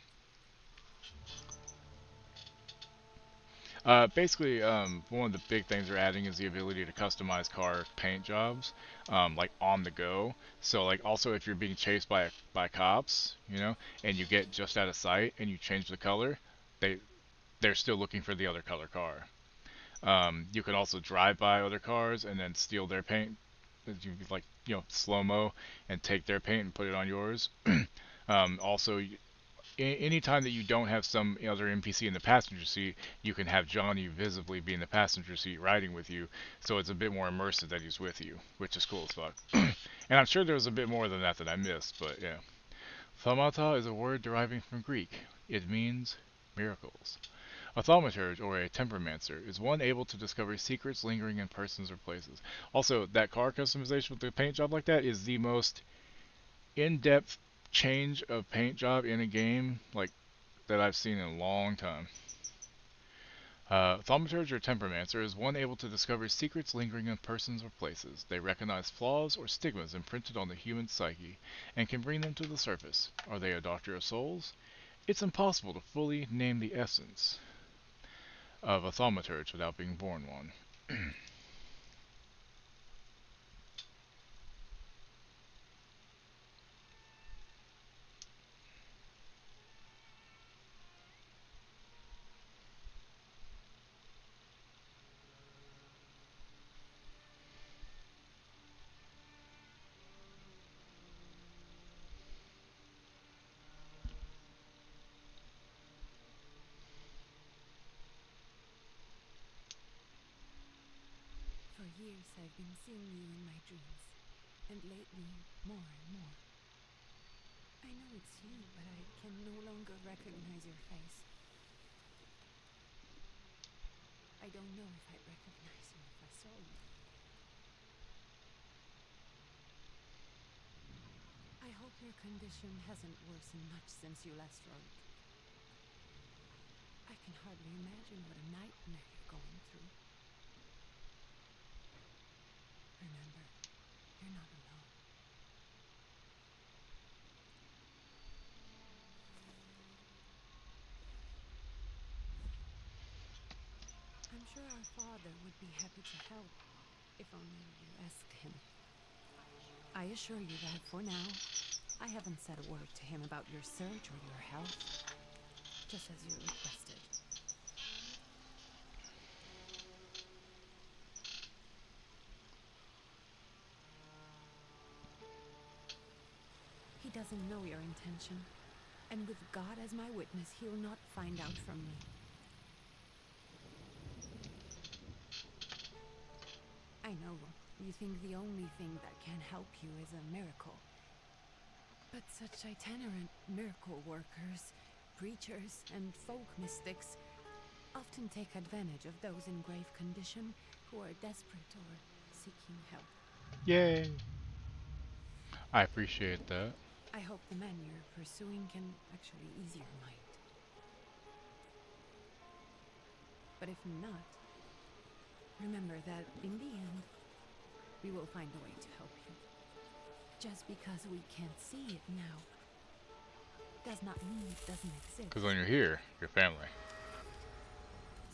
Basically, one of the big things they're adding is the ability to customize car paint jobs, like on the go. So, like, also if you're being chased by cops, you know, and you get just out of sight and you change the color, they're still looking for the other color car. You can also drive by other cars and then steal their paint, like, you know, slow-mo, and take their paint and put it on yours. Also, anytime that you don't have some other NPC in the passenger seat, you can have Johnny visibly be in the passenger seat riding with you, so it's a bit more immersive that he's with you, which is cool as fuck. And I'm sure there was a bit more than that I missed, but yeah. Thaumaturge is a word deriving from Greek. It means miracles. A thaumaturge, or a tempermancer, is one able to discover secrets lingering in persons or places. Also, that car customization with the paint job like that is the most in-depth change of paint job in a game like that I've seen in a long time. Thaumaturge or Tempermancer is one able to discover secrets lingering in persons or places. They recognize flaws or stigmas imprinted on the human psyche and can bring them to the surface. Are they a doctor of souls? It's impossible to fully name the essence of a Thaumaturge without being born one. For years I've been seeing you in my dreams, and lately more and more. I know it's you, but I can no longer recognize your face. I don't know if I'd recognize you if I saw Your condition hasn't worsened much since you last wrote. I can hardly imagine what a nightmare you're going through. Remember, you're not alone. I'm sure our father would be happy to help, if only you asked him. I assure you that, for now, I haven't said a word to him about your search or your health, just as you requested. He doesn't know your intention, and with God as my witness, he'll not find out from me. I know you think the only thing that can help you is a miracle. But such itinerant miracle workers, preachers, and folk mystics often take advantage of those in grave condition who are desperate or seeking help. Yay! I appreciate that. I hope the man you're pursuing can actually ease your mind. But if not, remember that in the end, we will find a way to help you. Just because we can't see it now does not mean it doesn't exist. Because when you're here, your family.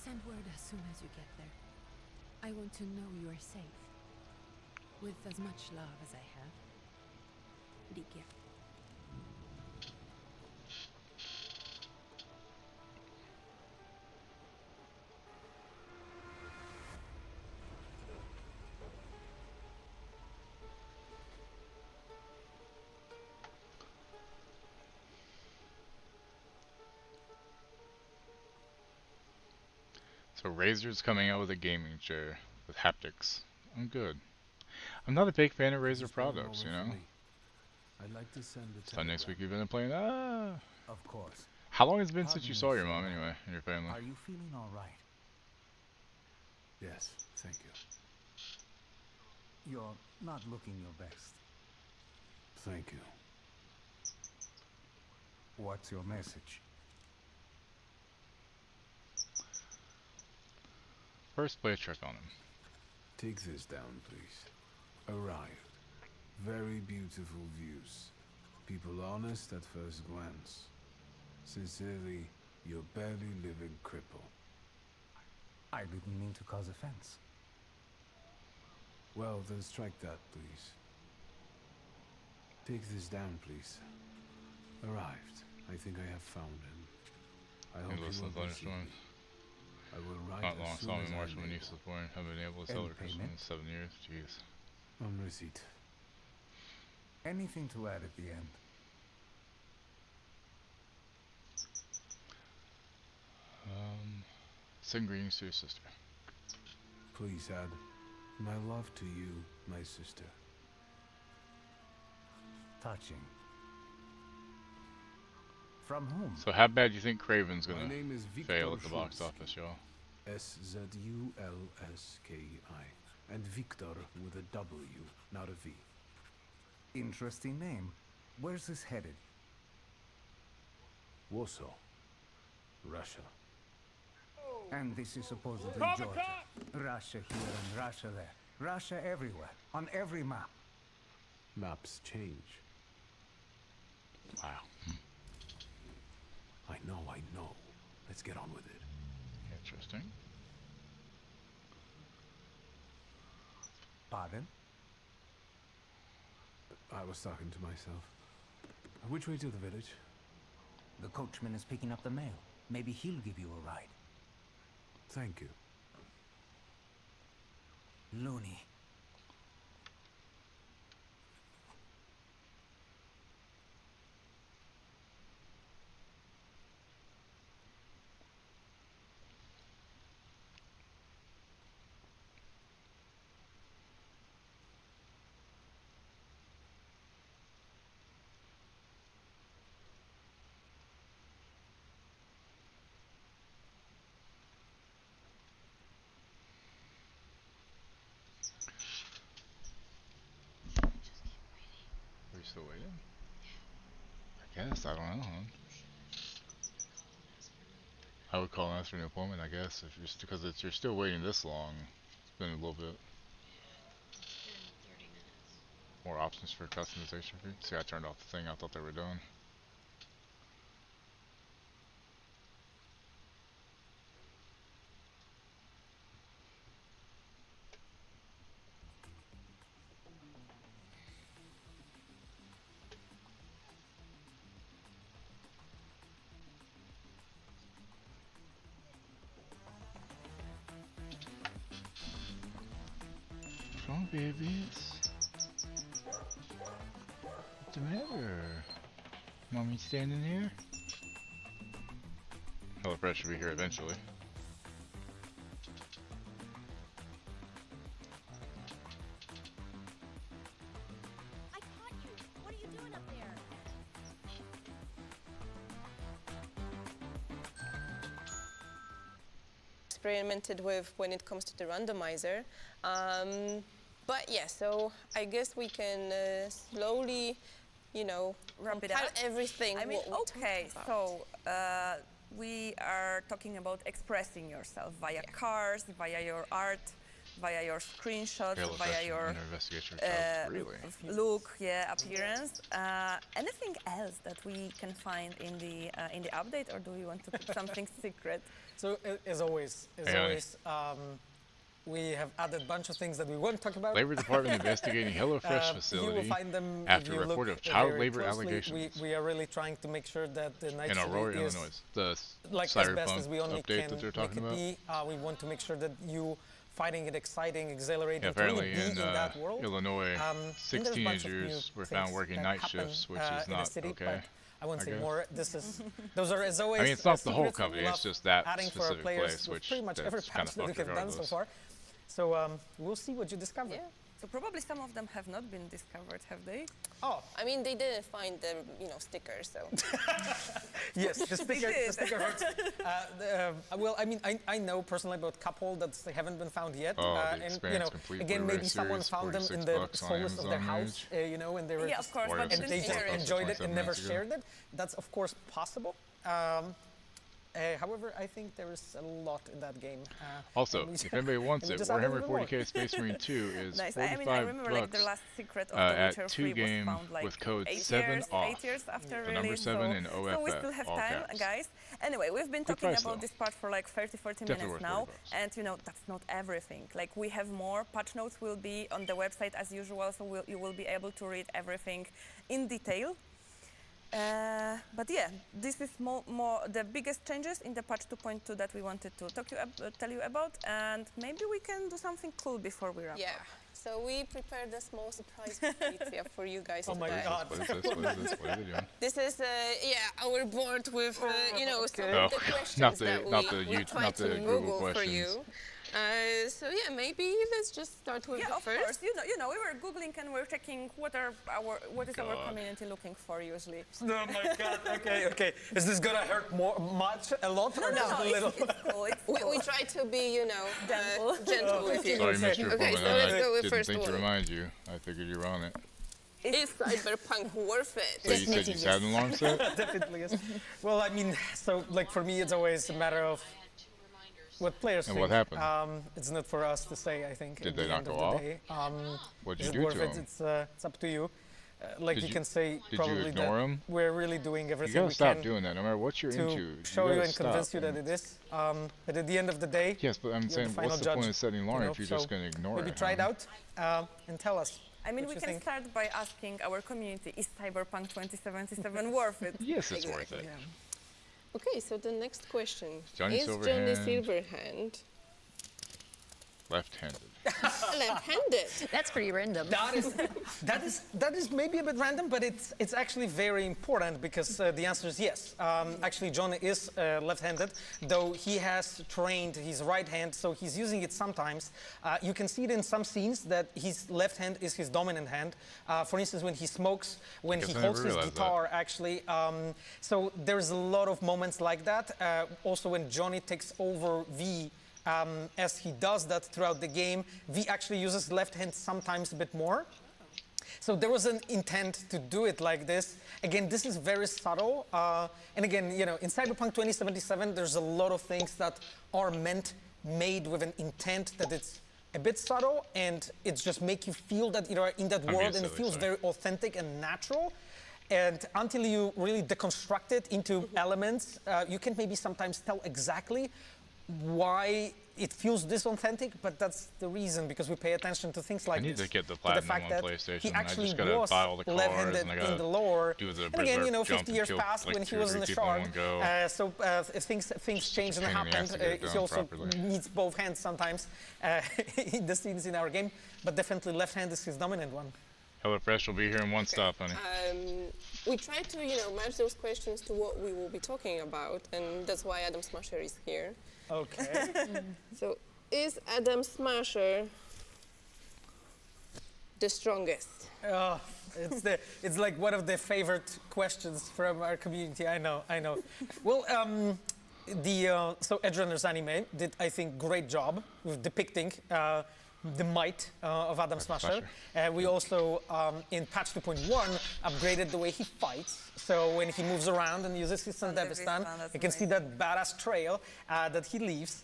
Send word as soon as you get there. I want to know you are safe. With as much love as I have. Ligia. So Razer's coming out with a gaming chair with haptics. I'm good. I'm not a big fan of Razer products, you know. I'd like to send the So next week you've been playing. Of course. How long has it been since you saw your mom anyway, and your family? Are you feeling all right? Yes, thank you. You're not looking your best. Thank you. What's your message? First, play a trick on him. Take this down, please. Arrived. Very beautiful views. People honest at first glance. Sincerely, your barely living cripple. I didn't mean to cause offense. Well, then strike that, please. Take this down, please. Arrived. I think I have found him. I hope you will receive me. I will write Not long, as soon saw me as in I March may. when Niece was born. Haven't been able to sell her Christmas in 7 years. Jeez. On receipt. Anything to add at the end? Send greetings to your sister. Please add, my love to you, my sister. Touching. From whom? So how bad do you think Craven's My gonna name is fail Victor at the box Shulsky. office, y'all? S-Z-U-L-S-K-I. And Victor with a W, not a V. Interesting name. Where's this headed? Warsaw, Russia. And this is supposedly Georgia. Russia here and Russia there. Russia everywhere. On every map. Maps change. Wow. I know. Let's get on with it. Interesting. Pardon? I was talking to myself. Which way to the village? The coachman is picking up the mail. Maybe he'll give you a ride. Thank you. Looney. Are you still waiting? Guess, I don't know, huh? I would call and ask for an appointment, I guess, if you're because you're still waiting this long. It's been a little bit. More options for customization fee. See, I turned off the thing. I thought they were done. What's wrong, babies? What's the matter? Mommy standing here? HelloFresh should be here eventually. I caught you. What are you doing up there? Experimented with when it comes to the randomizer. But yeah, so I guess we can slowly, you know, Wrap it compile up. everything. I mean, what we talked okay, about. so we are talking about expressing yourself via cars, via your art, via your screenshots, via your investigation really. look, yeah, appearance. Anything else that we can find in the update, or do you want to keep something secret? So as always, we have added a bunch of things that we won't talk about. Labor Department investigating HelloFresh You facility will find them after if you report look of child very labor closely. allegations We are really trying to make sure that the Night in City Aurora, is Illinois. The like as best Cyberpunk as we only update can that they're make talking it about. be. We want to make sure that you finding it exciting, exhilarating, Yeah, to really apparently be in in that world. Illinois, And 6 there's a bunch of new teenagers were found things working that night happen, shifts, which is in the not city, okay. but I won't I say guess. more. This is those are as always. I mean, it's not the whole secrets that we company, it's love just that adding for our specific players place, with which pretty much every that's kind patch of that we fucked have done so regardless. far. So we'll see what you discover. Yeah. So probably some of them have not been discovered, have they? Oh, I mean, they didn't find the, you know, stickers, so. yes, the sticker hurts. Well, I mean, I know personally about a couple that they haven't been found yet. Oh, the and, Expanse you know, Complete again, Blu-ray maybe someone series, found them in 46 the bucks on solace of their Amazon house, you know, and they were Yeah, of course, but and they didn't just share it. enjoyed it and 27 never minutes ago. shared it. That's of course possible. However, I think there is a lot in that game. Also, and we- if anybody wants and we it, just added a Warhammer little more. 40k Space Marine 2 is Nice. 45 I mean, I remember like the bucks last secret of The Witcher at 3 was 2game found like with code 8 7 years, off. 8 years after The number release. 7 so, and so we OFF, still have all time, caps. guys. Anyway, we've been Good talking price, about though. this part for like 30, 40 Definitely minutes worth now. 40 bucks. And you know, that's not everything. Like we have more. Patch notes will be on the website as usual, so you will be able to read everything in detail. But yeah, this is more the biggest changes in the patch 2.2 that we wanted to tell you about, and maybe we can do something cool before we wrap Yeah. up. So we prepared a small surprise for Patricia for you guys Oh my today. God. What is this? What is this? What are they doing? This is, yeah, our board with, you know, some Oh, of the questions not the- that not the we you- tried not the to Google Google for questions. you. So yeah, maybe let's just start with Yeah, the of first. course. You know, we were googling and we're checking what is our God. community looking for usually. Oh my God. Okay. Is this gonna hurt a lot, or just a little? It's cool. It's cool. We try to be, you know, Gentle. gentle with you. Sorry, Mr. Okay, Woman, so let's I go with didn't first think to one. remind you. I figured you were on it. Is Cyberpunk worth it? So you said you had an alarm set? Definitely is. Well, I mean, so like for me, it's always a matter of what players And think. what happened? It's not for us to say, I think. Did at they the not end go of the off? day. What'd Is you it do worth to it? them? It's up to you. Like Did you you- can say did you probably ignore that 'em? we're really doing You everything gotta we stop can doing that. No matter what you're to into, show you gotta and convince stop. you that it is. But at the end of the day, Yes, but I'm you're saying, the final what's the judge, point of setting an alarm you know, if you're so just gonna ignore maybe it? try it huh? out and tell us. I mean, what we you can think. start by asking our community, is Cyberpunk 2077 worth it? Yes, it's worth it. Okay, so the next question. Johnny is Johnny Silverhand. Silverhand Left-handed. left-handed? That's pretty random. That is maybe a bit random, but it's actually very important because the answer is yes. Actually, John is left-handed, though he has trained his right hand, so he's using it sometimes. You can see it in some scenes that his left hand is his dominant hand. For instance, when he smokes, when Guess he I holds never his realized guitar, actually. So there's a lot of moments like that. Also, when Johnny takes over V. As he does that throughout the game, V actually uses left hand sometimes a bit more. So there was an intent to do it like this. Again, this is very subtle. And again, you know, in Cyberpunk 2077, there's a lot of things that are made with an intent that it's a bit subtle, and it's just make you feel that you are in that world, and it feels very authentic and natural. And until you really deconstruct it into elements, you can maybe sometimes tell exactly why it feels this authentic, but that's the reason, because we pay attention to things like I need this. to get the to platinum fact on that PlayStation. He I actually just gotta was buy all the cars, left-handed and I gotta in the lore. do the And again, you know, berserk 50 jump years and kill, passed like, when 2 he or was in 3 the people in shard. one go. If things change and pain in the ass happen, to get it he done also properly. needs both hands sometimes in the scenes in our game. But definitely left hand is his dominant one. HelloFresh will be here in one stop, honey. We try to, you know, match those questions to what we will be talking about, and that's why Adam Smasher is here. Okay. So, is Adam Smasher the strongest? It's like one of the favorite questions from our community. I know. Well, so Edgerunners anime did, I think, great job with depicting the might of Adam Smasher. We also, in patch 2.1, upgraded the way he fights. So when he moves around and uses his Sandevistan, you can see that badass trail that he leaves.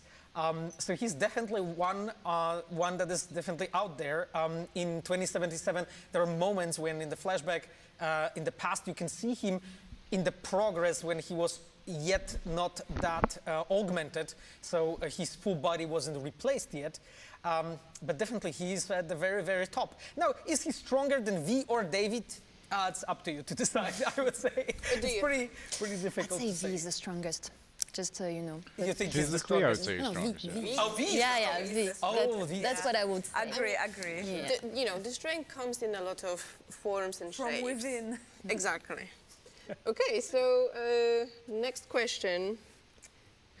So he's definitely one that is definitely out there. In 2077, there are moments when in the flashback, in the past, you can see him in the progress when he was yet not that augmented. So his full body wasn't replaced yet. But definitely he's at the very, very top. Now, is he stronger than V or David? It's up to you to decide, I would say. It's pretty difficult I'd to say V is the strongest. Just so you know. You think he's the Physically, I would strongest? say he's No, strongest. V. Oh, V. Yeah, V. Oh, V. That's what I would say. Agree. Yeah. You know, the strength comes in a lot of forms and From shapes. within. Exactly. Okay, so next question.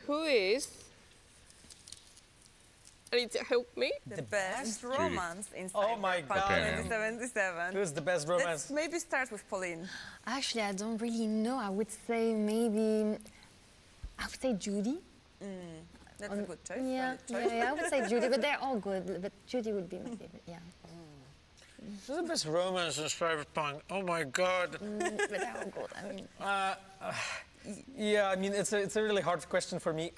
Who is... Alita, help me. The best Judy. romance in Oh my Cyberpunk God. 2077. Who's the best Let's romance? maybe start with Pauline. Actually, I don't really know. I would say maybe. I would say Judy. That's a good choice. Yeah, valid choice. I would say Judy, but they're all good. But Judy would be my favorite. Yeah. Who's the best romance in Cyberpunk? Oh my God. But they're all good. I mean. Yeah, I mean, it's a really hard question for me.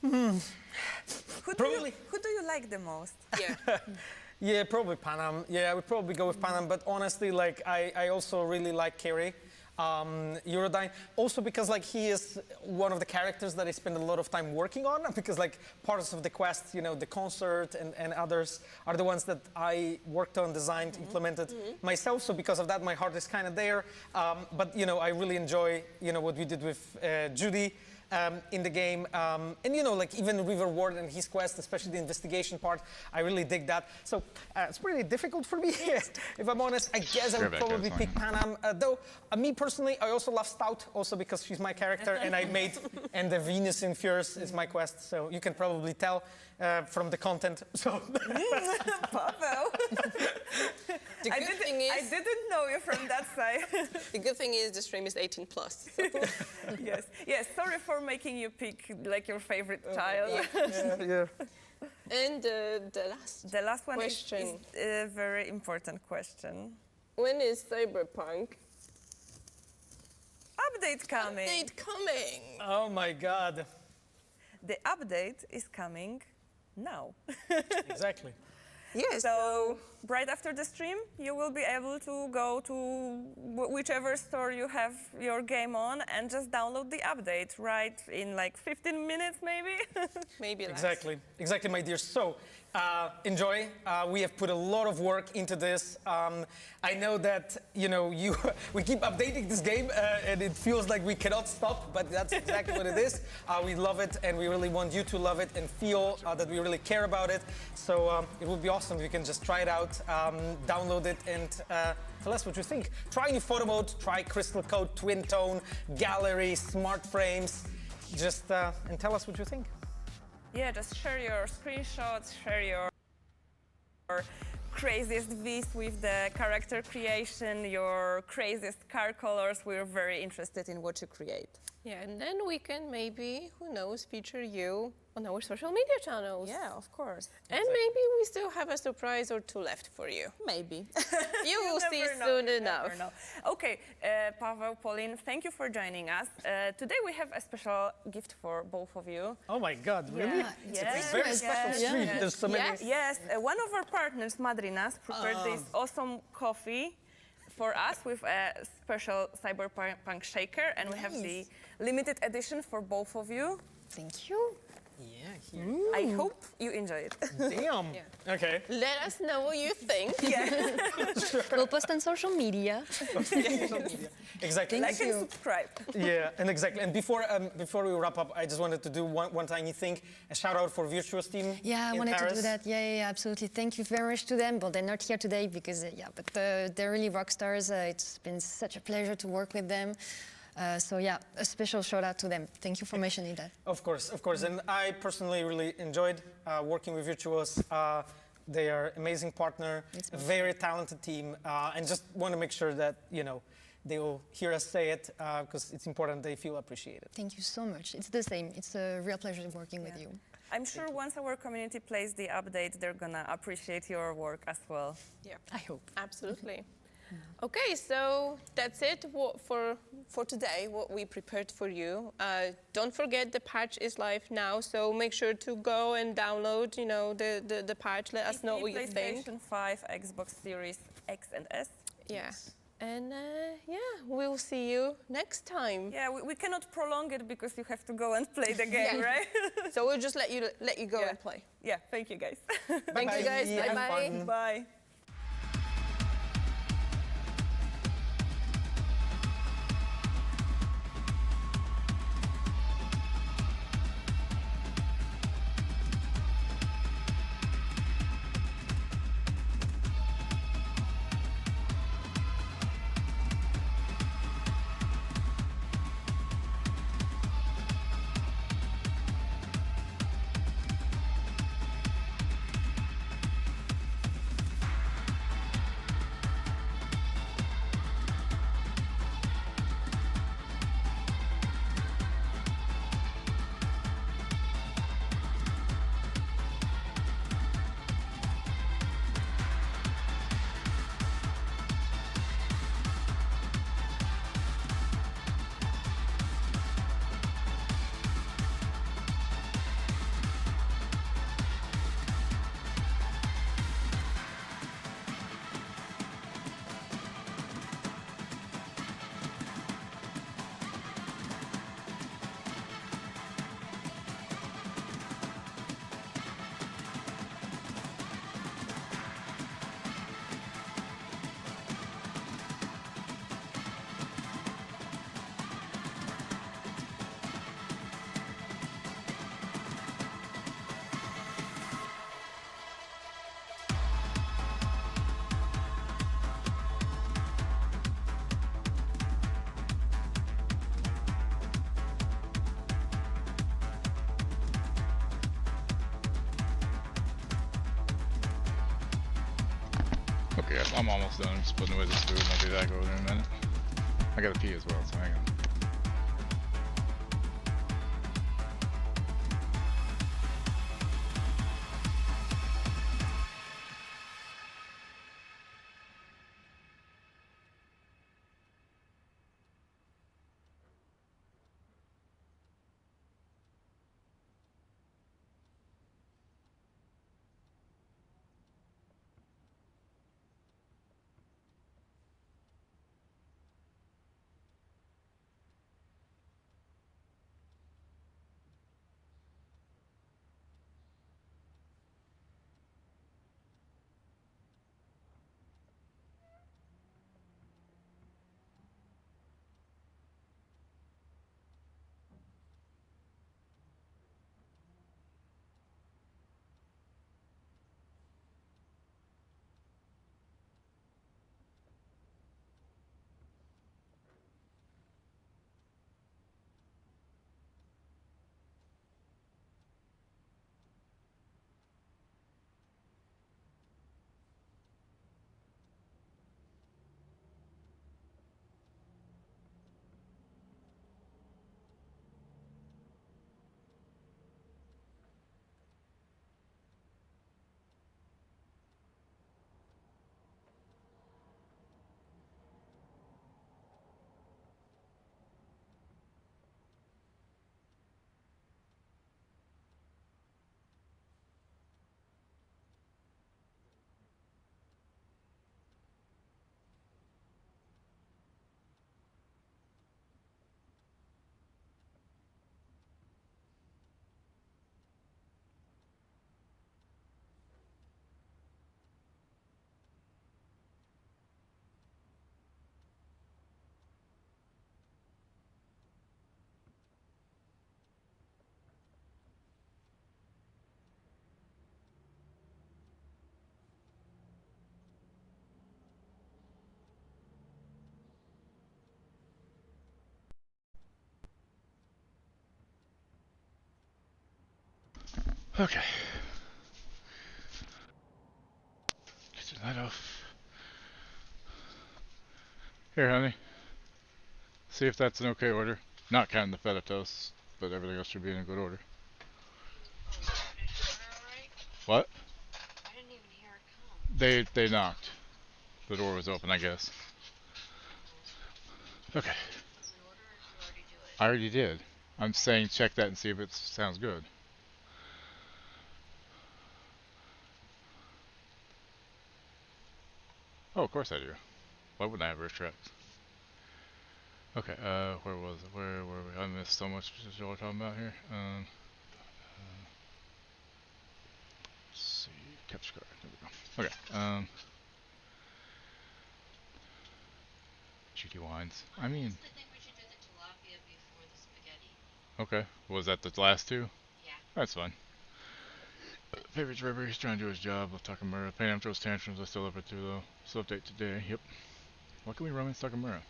Who do you like the most? Yeah. Yeah, probably Panam. Yeah, I would probably go with Panam. But honestly, like, I also really like Kerry, Eurodyne. Also because, like, he is one of the characters that I spend a lot of time working on. Because, like, parts of the quest, you know, the concert and others are the ones that I worked on, designed, implemented myself. So because of that, my heart is kind of there. But, you know, I really enjoy, you know, what we did with Judy. In the game, and you know, like even River Ward and his quest, especially the investigation part, I really dig that. So it's pretty difficult for me, if I'm honest. I guess I would probably pick Panam. Though, me personally, I also love Stout, also because she's my character, and I made, and the Venus in Fierce is my quest, so you can probably tell from the content. So. Pavel. The good thing is... I didn't know you from that side. The good thing is the stream is 18+. So. Yes. Sorry for making you pick like your favorite child. Yeah. And the last one question. is a very important question. When is Cyberpunk Update coming. Update coming. Oh my God. The update is coming now. Exactly. Yes. So right after the stream, you will be able to go to whichever store you have your game on and just download the update right in like 15 minutes, maybe. Maybe less. Exactly, my dear. So enjoy. We have put a lot of work into this. I know that we keep updating this game, and it feels like we cannot stop. But that's exactly what it is. We love it, and we really want you to love it and feel that we really care about it. So it would be awesome if you can just try it out, download it, and tell us what you think. Try new photo mode. Try Crystal Code, Twin Tone, Gallery, Smart Frames. Just and tell us what you think. Yeah, just share your screenshots, share your craziest Vs with the character creation, your craziest car colors. We're very interested in what you create. Yeah, and then we can maybe, who knows, feature you on our social media channels. Yeah, of course. And maybe we still have a surprise or two left for you. Maybe. You will see never know, soon you enough. never know. Okay, Pavel, Pauline, thank you for joining us. Today we have a special gift for both of you. Oh my God, really? Yeah. It's Yes, a very yes, special yes, treat. yes. There's so many. Yes, one of our partners, Madrinas, prepared this awesome coffee for us with a special cyberpunk shaker, and we have the limited edition for both of you. Thank you. Yeah, here. I hope you enjoy it. Damn. Okay. Let us know what you think. We'll post on social media. Exactly. Like and subscribe. Yeah, and exactly. And before we wrap up, I just wanted to do one tiny thing. A shout out for Virtuos team. Yeah, I in wanted Paris. to do that. Yeah, absolutely. Thank you very much to them. But they're not here today because, they're really rock stars. It's been such a pleasure to work with them. So yeah, a special shout out to them. Thank you for mentioning that. Of course. And I personally really enjoyed working with Virtuos. They are an amazing partner, a very talented team, and just want to make sure that, they will hear us say it because it's important they feel appreciated. Thank you so much. It's the same. It's a real pleasure working with you. I'm sure once our community plays the update, they're gonna appreciate your work as well. Yeah, I hope. Absolutely. Okay, so that's it for today, what we prepared for you. Don't forget the patch is live now, so make sure to go and download, the patch. Let us know what you think. PlayStation 5, Xbox Series X and S. Yeah. And we'll see you next time. Yeah, we cannot prolong it because you have to go and play the game, right? So we'll just let you go and play. Yeah, thank you guys. Thank you guys. Have Bye-bye. fun. Bye. Okay, I'm almost done. I'm just putting away this food and I'll be back over there in a minute. I gotta pee as well, so hang on. Okay. Get the light off. Here, honey. See if that's an okay order. Not counting the feta toast, but everything else should be in a good order. What? I didn't even hear it come. They knocked. The door was open, I guess. Okay. I already did. I'm saying check that and see if it sounds good. Oh, of course I do. Why wouldn't I have wrist tracks? Okay, where was it? Where were we? I missed so much that y'all are talking about here. Let's see. Capture card. There we go. Okay, GT wines. I mean... I think we should do the tilapia before the spaghetti. Okay, was that the last two? Yeah. That's fine. Favorite River, he's trying to do his job with Takamura. Paying him throws tantrums, I still up it too though. Still update today, yep. What can we romance Takamura?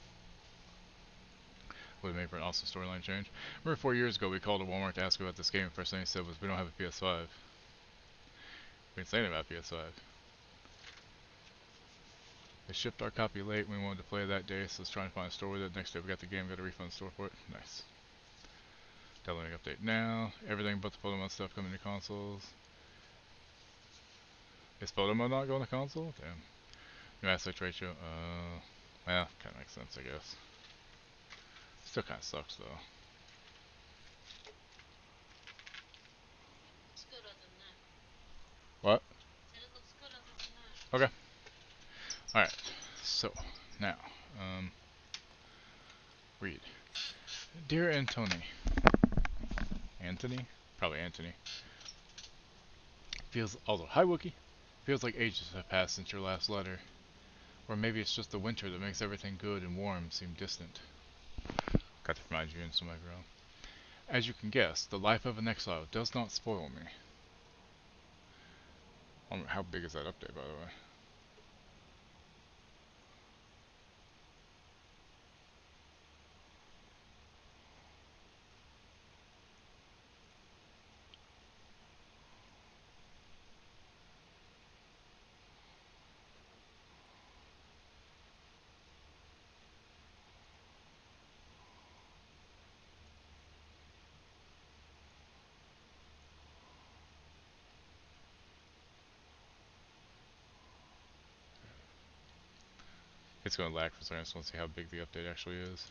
Would make for an awesome storyline change. Remember 4 years ago we called a Walmart to ask about this game, and first thing he said was we don't have a PS5. We didn't say anything about PS5. They shipped our copy late and we wanted to play that day, so let's try and find a store with it. Next day we got the game, got a refund store for it. Nice. Downloading update now. Everything but the photo mode stuff coming to consoles. Is photo mode not going to console? Damn. New aspect ratio. Well, kind of makes sense, I guess. Still kind of sucks though. Looks good other than that. What? Said it looks good other than that. Okay. Alright. So, now. Read. Dear Antony. Anthony? Probably Anthony. Feels also hi Wookie. Feels like ages have passed since your last letter. Or maybe it's just the winter that makes everything good and warm seem distant. Got to remind you in some background. As you can guess, the life of an exile does not spoil me. I wonder how big is that update, by the way? It's going to lag for a second, I just want to see how big the update actually is.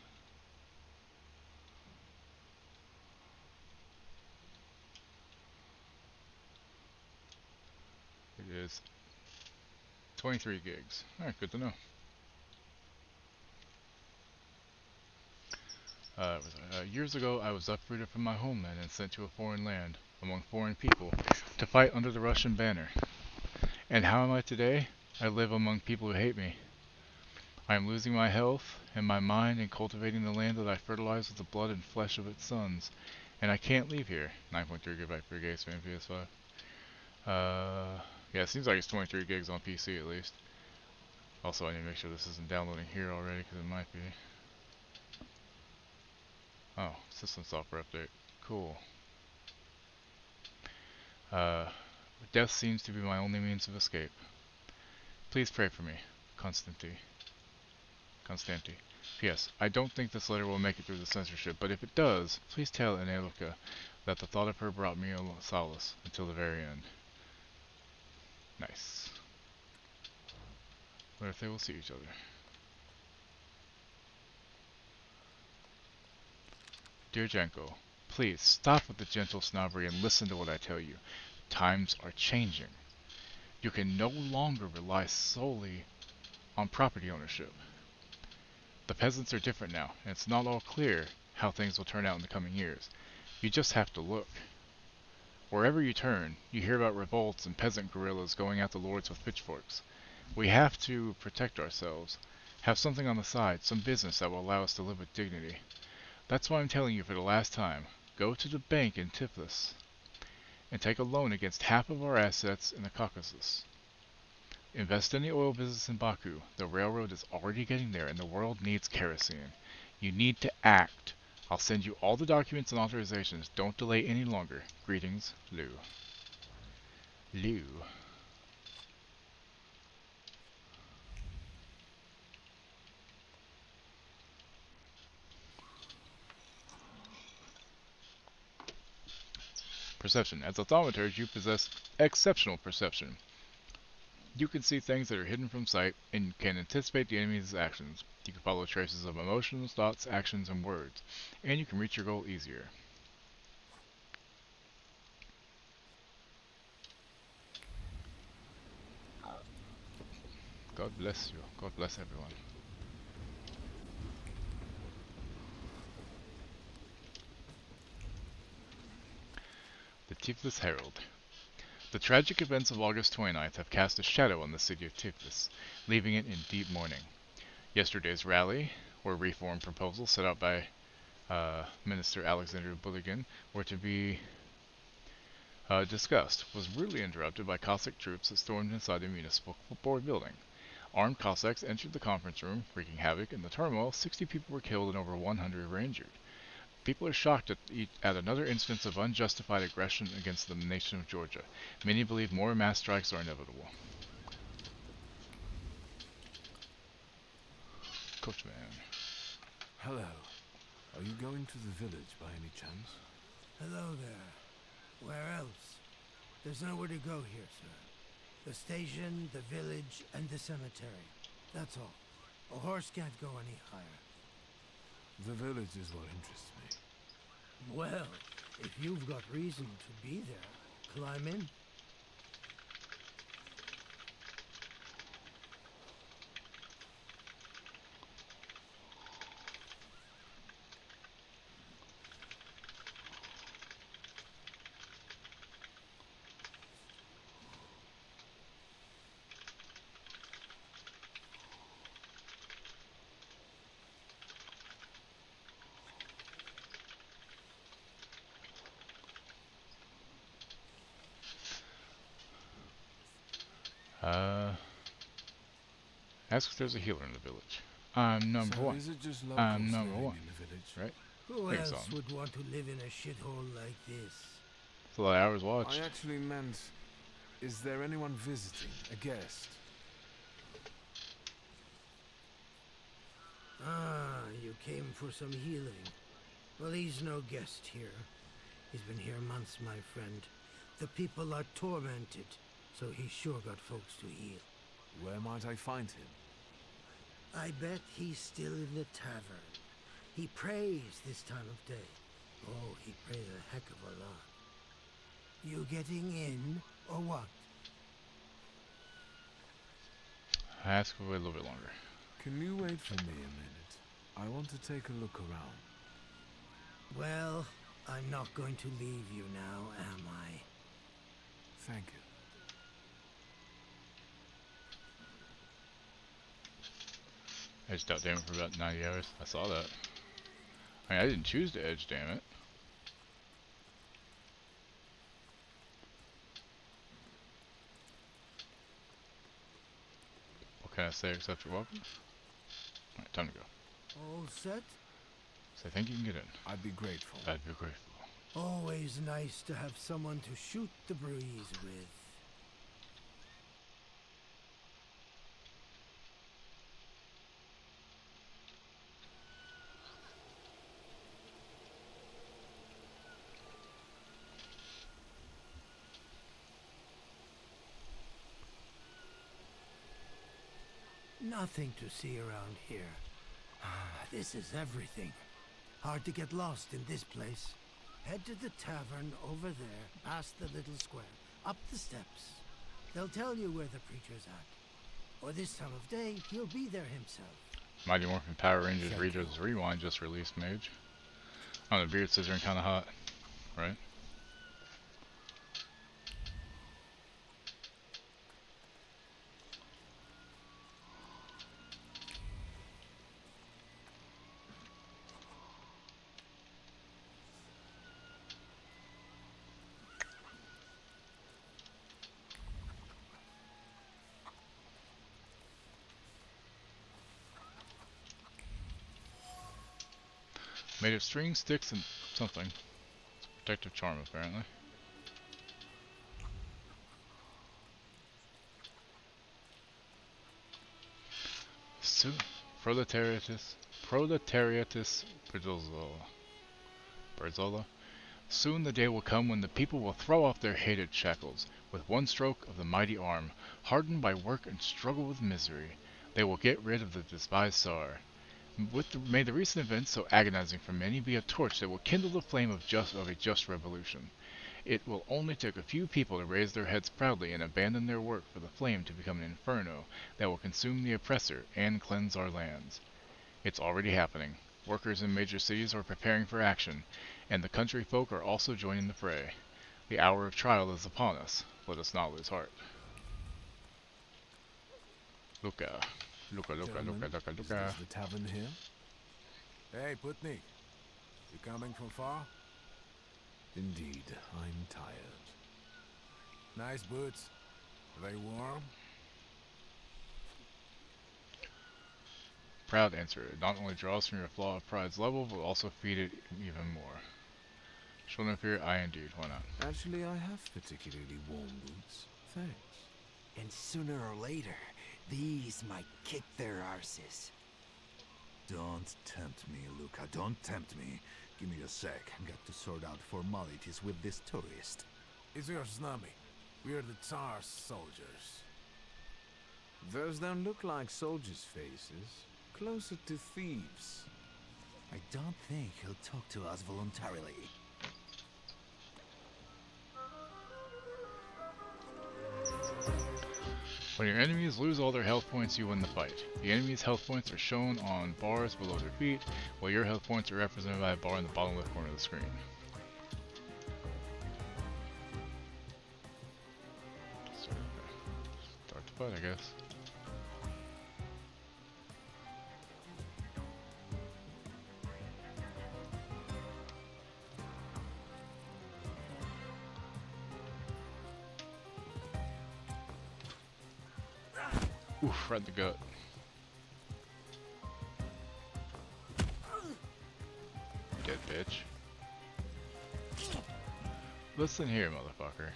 It is 23 gigs. Alright, good to know. Years ago, I was uprooted from my homeland and sent to a foreign land, among foreign people, to fight under the Russian banner. And how am I today? I live among people who hate me. I am losing my health and my mind in cultivating the land that I fertilize with the blood and flesh of its sons. And I can't leave here. 9.3 GB per gig span PS5. Yeah, it seems like it's 23 gigs on PC at least. Also, I need to make sure this isn't downloading here already, because it might be. Oh, system software update. Cool. Death seems to be my only means of escape. Please pray for me. Constanti. P.S. I don't think this letter will make it through the censorship, but if it does, please tell Anelika that the thought of her brought me a solace until the very end. Nice. What if they will see each other? Dear Janko, please stop with the gentle snobbery and listen to what I tell you. Times are changing. You can no longer rely solely on property ownership. The peasants are different now, and it's not all clear how things will turn out in the coming years. You just have to look. Wherever you turn, you hear about revolts and peasant guerrillas going at the lords with pitchforks. We have to protect ourselves, have something on the side, some business that will allow us to live with dignity. That's why I'm telling you for the last time, go to the bank in Tiflis and take a loan against half of our assets in the Caucasus. Invest in the oil business in Baku. The railroad is already getting there and the world needs kerosene. You need to act I'll send you all the documents and authorizations. Don't delay any longer. Greetings, Lou. Lou. Perception. As a thaumaturge, you possess exceptional perception. You can see things that are hidden from sight and can anticipate the enemy's actions. You can follow traces of emotions, thoughts, actions, and words, and you can reach your goal easier. God bless you. God bless everyone. The Tiflis Herald. The tragic events of August 29th have cast a shadow on the city of Tiflis, leaving it in deep mourning. Yesterday's rally, or reform proposals set out by Minister Alexander Buligin, were to be discussed, was rudely interrupted by Cossack troops that stormed inside the municipal board building. Armed Cossacks entered the conference room, wreaking havoc. In the turmoil, 60 people were killed and over 100 were injured. People are shocked at another instance of unjustified aggression against the nation of Georgia. Many believe more mass strikes are inevitable. Coachman. Hello. Are you going to the village by any chance? Hello there. Where else? There's nowhere to go here, sir. The station, the village, and the cemetery. That's all. A horse can't go any higher. The village is what interests me. Well, if you've got reason to be there, climb in. Ask if there's a healer in the village. I'm number So one. is it just I'm locals number living one. in the village? Right? Who Bring else us on. would want to live in a shithole like this? It's a lot of hours watched. I actually meant, is there anyone visiting? A guest? Ah, you came for some healing. Well, he's no guest here. He's been here months, my friend. The people are tormented, so he's sure got folks to heal. Where might I find him? I bet he's still in the tavern. He prays this time of day. Oh, he prays a heck of a lot. You getting in, or what? Ask for a little bit longer. Can you wait for me a minute? I want to take a look around. Well, I'm not going to leave you now, am I? Thank you. Edged out damn it for about 90 hours. I saw that. I mean, I didn't choose to edge, damn it. What can I say except you're welcome? Alright, time to go. All set? So I think you can get in. I'd be grateful. I'd be grateful. Always nice to have someone to shoot the breeze with. Nothing to see around here. This is everything. Hard to get lost in this place. Head to the tavern over there, past the little square, up the steps. They'll tell you where the preacher's at. Or this time of day, he'll be there himself. Mighty Morphin Power Rangers Reader's Rewind just released, Mage. Oh, the beard scissoring kinda hot, right? Made of string, sticks, and something. It's a protective charm, apparently. Proletariatus Berzola. Soon the day will come when the people will throw off their hated shackles. With one stroke of the mighty arm, hardened by work and struggle with misery, they will get rid of the despised Tsar. May the recent events, so agonizing for many, be a torch that will kindle the flame of a just revolution. It will only take a few people to raise their heads proudly and abandon their work for the flame to become an inferno that will consume the oppressor and cleanse our lands. It's already happening. Workers in major cities are preparing for action, and the country folk are also joining the fray. The hour of trial is upon us. Let us not lose heart. Luca. Luca. Is this the tavern here? Hey, Putnik. You coming from far? Indeed, I'm tired. Nice boots. Are they warm? Proud answer. It not only draws from your flaw of pride's level, but also feed it even more. Show no fear, I indeed, why not? Actually, I have particularly warm boots. Thanks. And sooner or later, these might kick their arses. Don't tempt me, Luca. Don't tempt me. Give me a sec. Got to sort out formalities with this tourist. It's your snubby. We're the Tsar's soldiers. Those don't look like soldiers' faces. Closer to thieves. I don't think he'll talk to us voluntarily. When your enemies lose all their health points, you win the fight. The enemy's health points are shown on bars below their feet, while your health points are represented by a bar in the bottom left corner of the screen. Start the fight, I guess. Oof, right in the gut. Dead bitch. Listen here, motherfucker.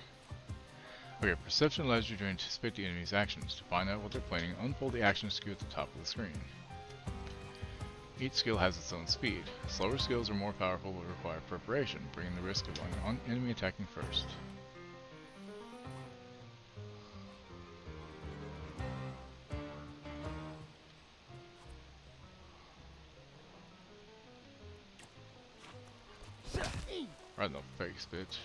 Okay, perception allows you to anticipate the enemy's actions. To find out what they're planning, unfold the action SKU at the top of the screen. Each skill has its own speed. Slower skills are more powerful but require preparation, bringing the risk of an enemy attacking first. Right in the face, bitch.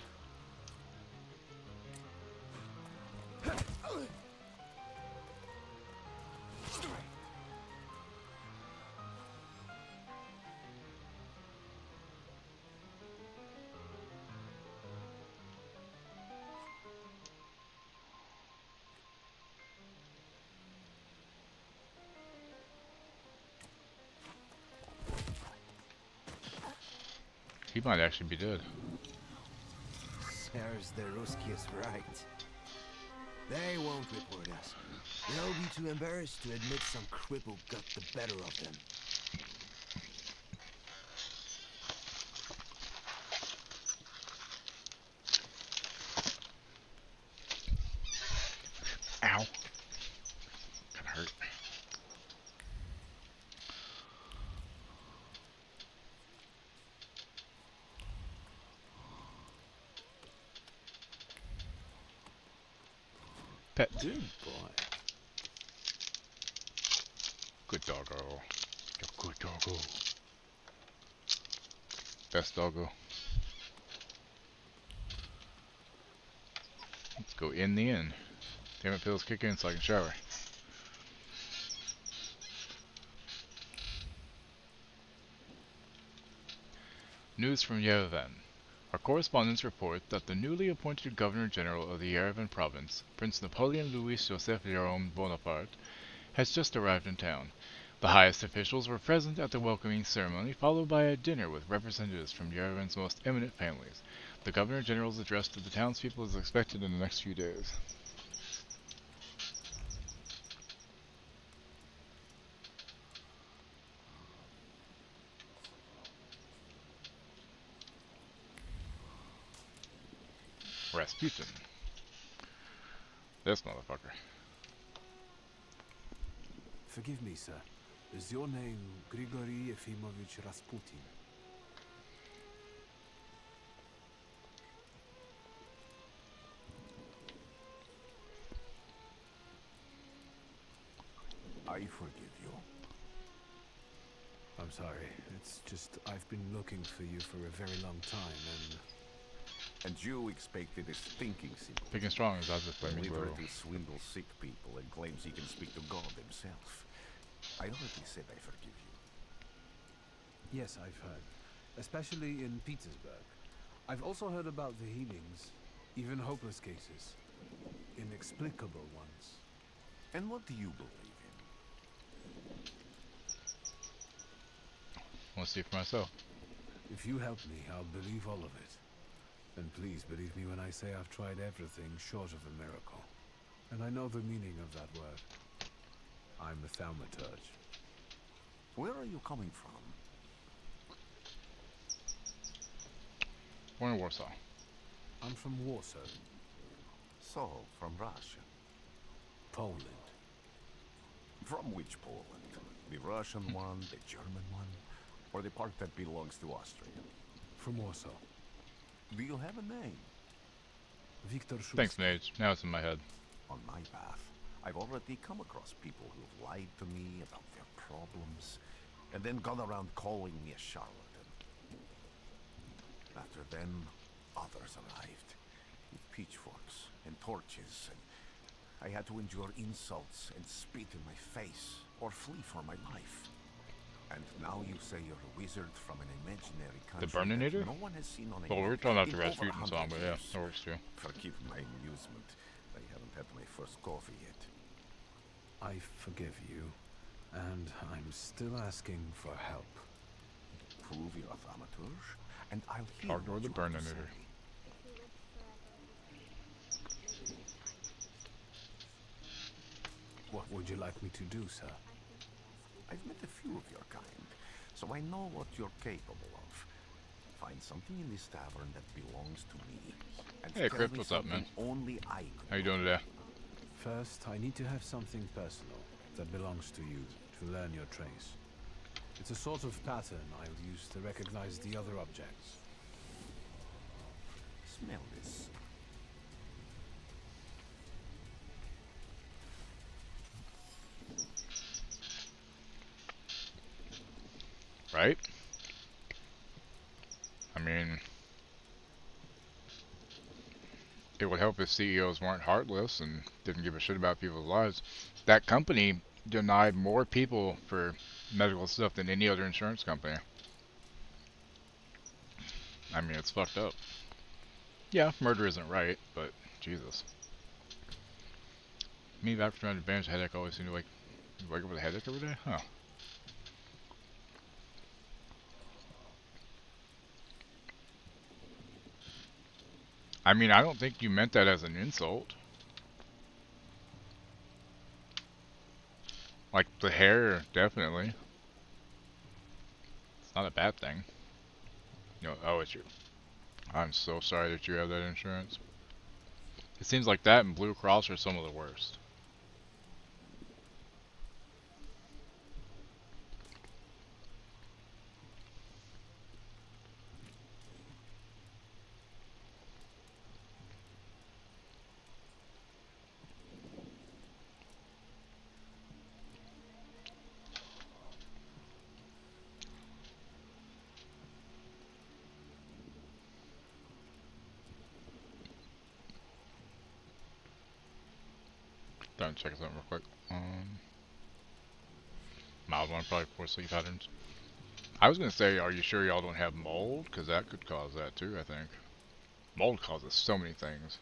He might actually be dead. Serves the Ruskies right. They won't report us. They'll be too embarrassed to admit some cripple got the better of them. Ow. Kinda hurt. Pet. Good boy. Good doggo. You're good doggo. Best doggo. Let's go in the inn. Damn it, pills kick in so I can shower. News from Yerevan. Our correspondents report that the newly appointed Governor-General of the Yerevan province, Prince Napoleon Louis-Joseph Jerome Bonaparte, has just arrived in town. The highest officials were present at the welcoming ceremony, followed by a dinner with representatives from Yerevan's most eminent families. The Governor-General's address to the townspeople is expected in the next few days. Rasputin. This motherfucker. Forgive me, sir. Is your name Grigory Efimovich Rasputin? I forgive you. I'm sorry. It's just I've been looking for you for a very long time, And you expected a stinking simple. Big and strong is as if I mean Deliberately swindles sick people and claims he can speak to God himself. I already said I forgive you. Yes, I've heard. Especially in Petersburg. I've also heard about the healings, even hopeless cases. Inexplicable ones. And what do you believe in? I want to see for myself. If you help me, I'll believe all of it. And please believe me when I say I've tried everything short of a miracle. And I know the meaning of that word. I'm a thaumaturge. Where are you coming from? Born in Warsaw. I'm from Warsaw. So, from Russia. Poland. From which Poland? The Russian one, the German one, or the part that belongs to Austria? From Warsaw. Do you have a name? Victor Szumski. Thanks, Mage. Now it's in my head. On my path, I've already come across people who've lied to me about their problems, and then gone around calling me a charlatan. After them, others arrived, with pitchforks and torches, and I had to endure insults and spit in my face, or flee for my life. And now you say you're a wizard from an imaginary country The Burninator? no one has seen on a Well, we were map talking about the in over Rasputin song, 100 but yeah, years. that works too. Forgive my amusement. I haven't had my first coffee yet. I forgive you, and I'm still asking for help. Prove you're a thaumaturge, and I'll hear Hardcore what the you have to Burninator. say. What would you like me to do, sir? I've met a few of your kind, so I know what you're capable of. Find something in this tavern that belongs to me. And Hey, tell Crypt, me what's up, man? something only I could How you know. doing today? First, I need to have something personal that belongs to you to learn your trace. It's a sort of pattern I'll use to recognize the other objects. Smell this. Right? I mean, it would help if CEOs weren't heartless and didn't give a shit about people's lives. That company denied more people for medical stuff than any other insurance company. I mean, it's fucked up. Yeah, murder isn't right, but Jesus. Me, after trying to advance a headache, I always seem to wake up with a headache every day? Huh. I mean, I don't think you meant that as an insult. Like, the hair, definitely. It's not a bad thing. You know, oh, it's you. I'm so sorry that you have that insurance. It seems like that and Blue Cross are some of the worst. Don't check something real quick. Mild one, probably poor sleep patterns. I was gonna say, are you sure y'all don't have mold? Because that could cause that too, I think. Mold causes so many things.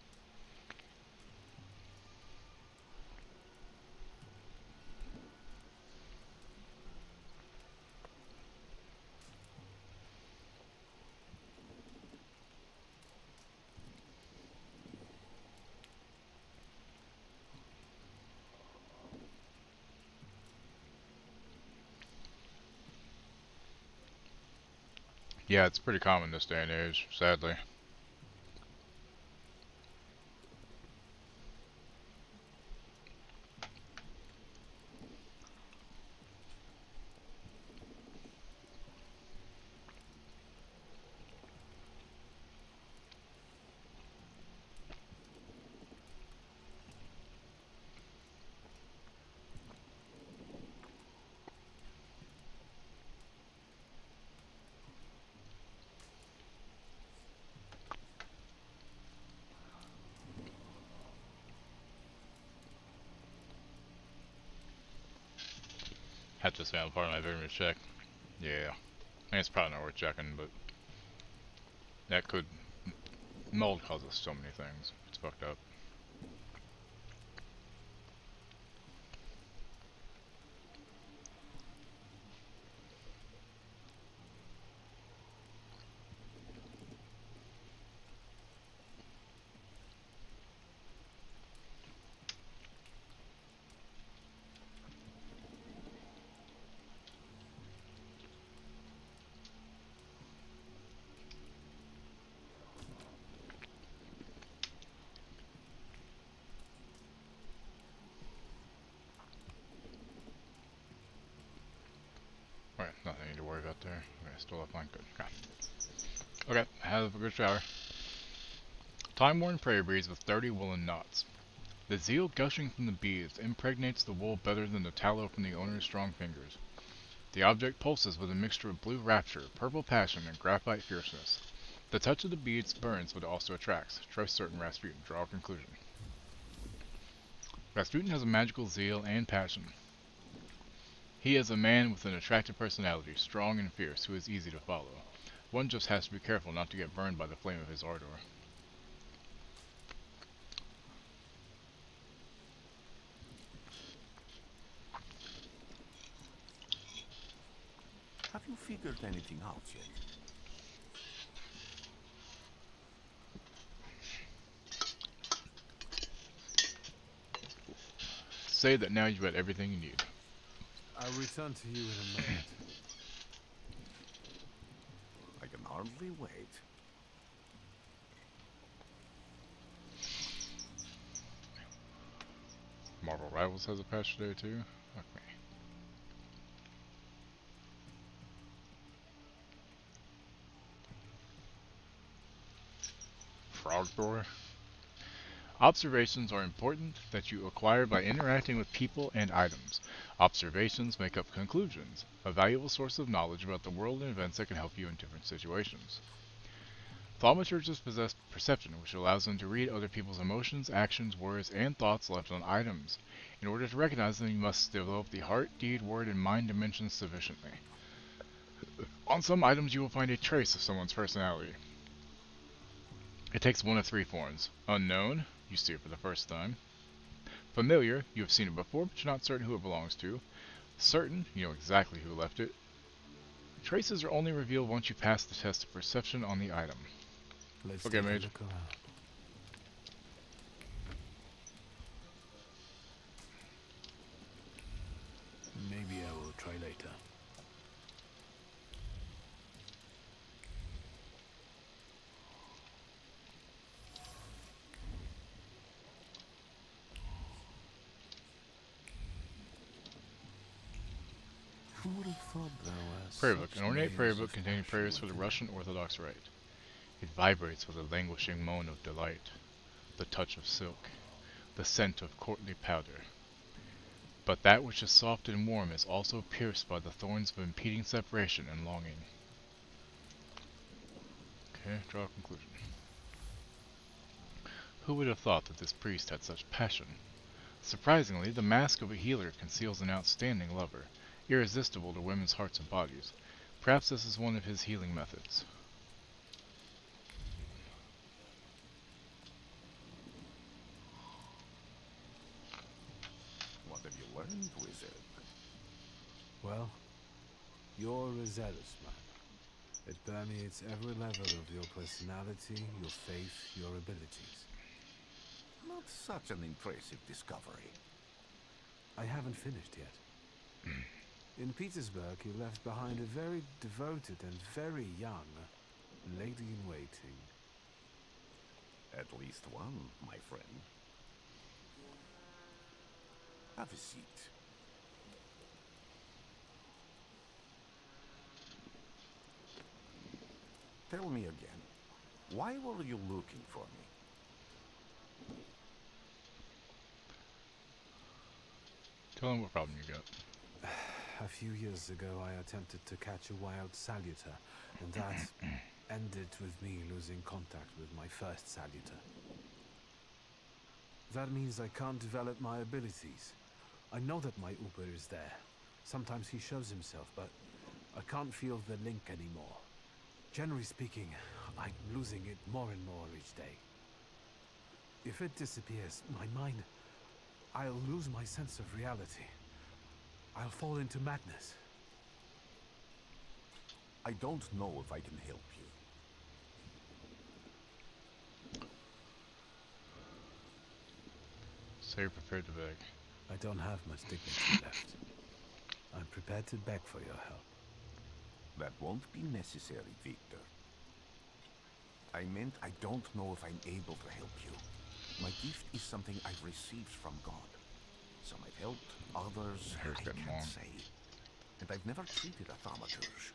Yeah, it's pretty common this day and age, sadly. Have to say I'm part of my pyramid check. Yeah. I mean, it's probably not worth checking, but that could mold causes so many things. It's fucked up. Alright, nothing I need to worry about there. Okay, still up line, good. Okay, have a good shower. Time-worn prairie breeds with 30 woolen knots. The zeal gushing from the beads impregnates the wool better than the tallow from the owner's strong fingers. The object pulses with a mixture of blue rapture, purple passion, and graphite fierceness. The touch of the beads burns but also attracts. Trust certain Rasputin. Draw a conclusion. Rasputin has a magical zeal and passion. He is a man with an attractive personality, strong and fierce, who is easy to follow. One just has to be careful not to get burned by the flame of his ardor. Have you figured anything out yet? Say that now you've got everything you need. I'll return to you in a moment. I can hardly wait. Marvel Rivals has a patch today too? Fuck me. Frog Thor? Observations are important that you acquire by interacting with people and items. Observations make up conclusions, a valuable source of knowledge about the world and events that can help you in different situations. Thaumaturges possess perception, which allows them to read other people's emotions, actions, words, and thoughts left on items. In order to recognize them, you must develop the heart, deed, word, and mind dimensions sufficiently. On some items, you will find a trace of someone's personality. It takes one of three forms. Unknown, you see it for the first time. Familiar, you have seen it before, but you're not certain who it belongs to. Certain, you know exactly who left it. Traces are only revealed once you pass the test of perception on the item. Let's Okay, take a Mage. look around. Maybe I will try later. Who would have thought there was Prayer book. such An ornate prayer layers book of containing passion prayers for the within Russian Orthodox Rite. It vibrates with a languishing moan of delight, the touch of silk, the scent of courtly powder. But that which is soft and warm is also pierced by the thorns of impeding separation and longing. Okay, draw a conclusion. Who would have thought that this priest had such passion? Surprisingly, the mask of a healer conceals an outstanding lover, irresistible to women's hearts and bodies. Perhaps this is one of his healing methods. What have you learned, wizard? Well, you're a zealous man. It permeates every level of your personality, your faith, your abilities. Not such an impressive discovery. I haven't finished yet. In Petersburg, you left behind a very devoted and very young lady-in-waiting. At least one, my friend. Have a seat. Tell me again, why were you looking for me? Tell him what problem you got. A few years ago, I attempted to catch a wild saluter, and that ended with me losing contact with my first saluter. That means I can't develop my abilities. I know that my Uber is there, Sometimes he shows himself, but I can't feel the link anymore. Generally speaking, I'm losing it more and more each day. If it disappears, my mind, I'll lose my sense of reality. I'll fall into madness. I don't know if I can help you. So you're prepared to beg. I don't have much dignity left. I'm prepared to beg for your help. That won't be necessary, Victor. I meant I don't know if I'm able to help you. My gift is something I've received from God. Some I've helped, others I can't say. And I've never treated a thaumaturge.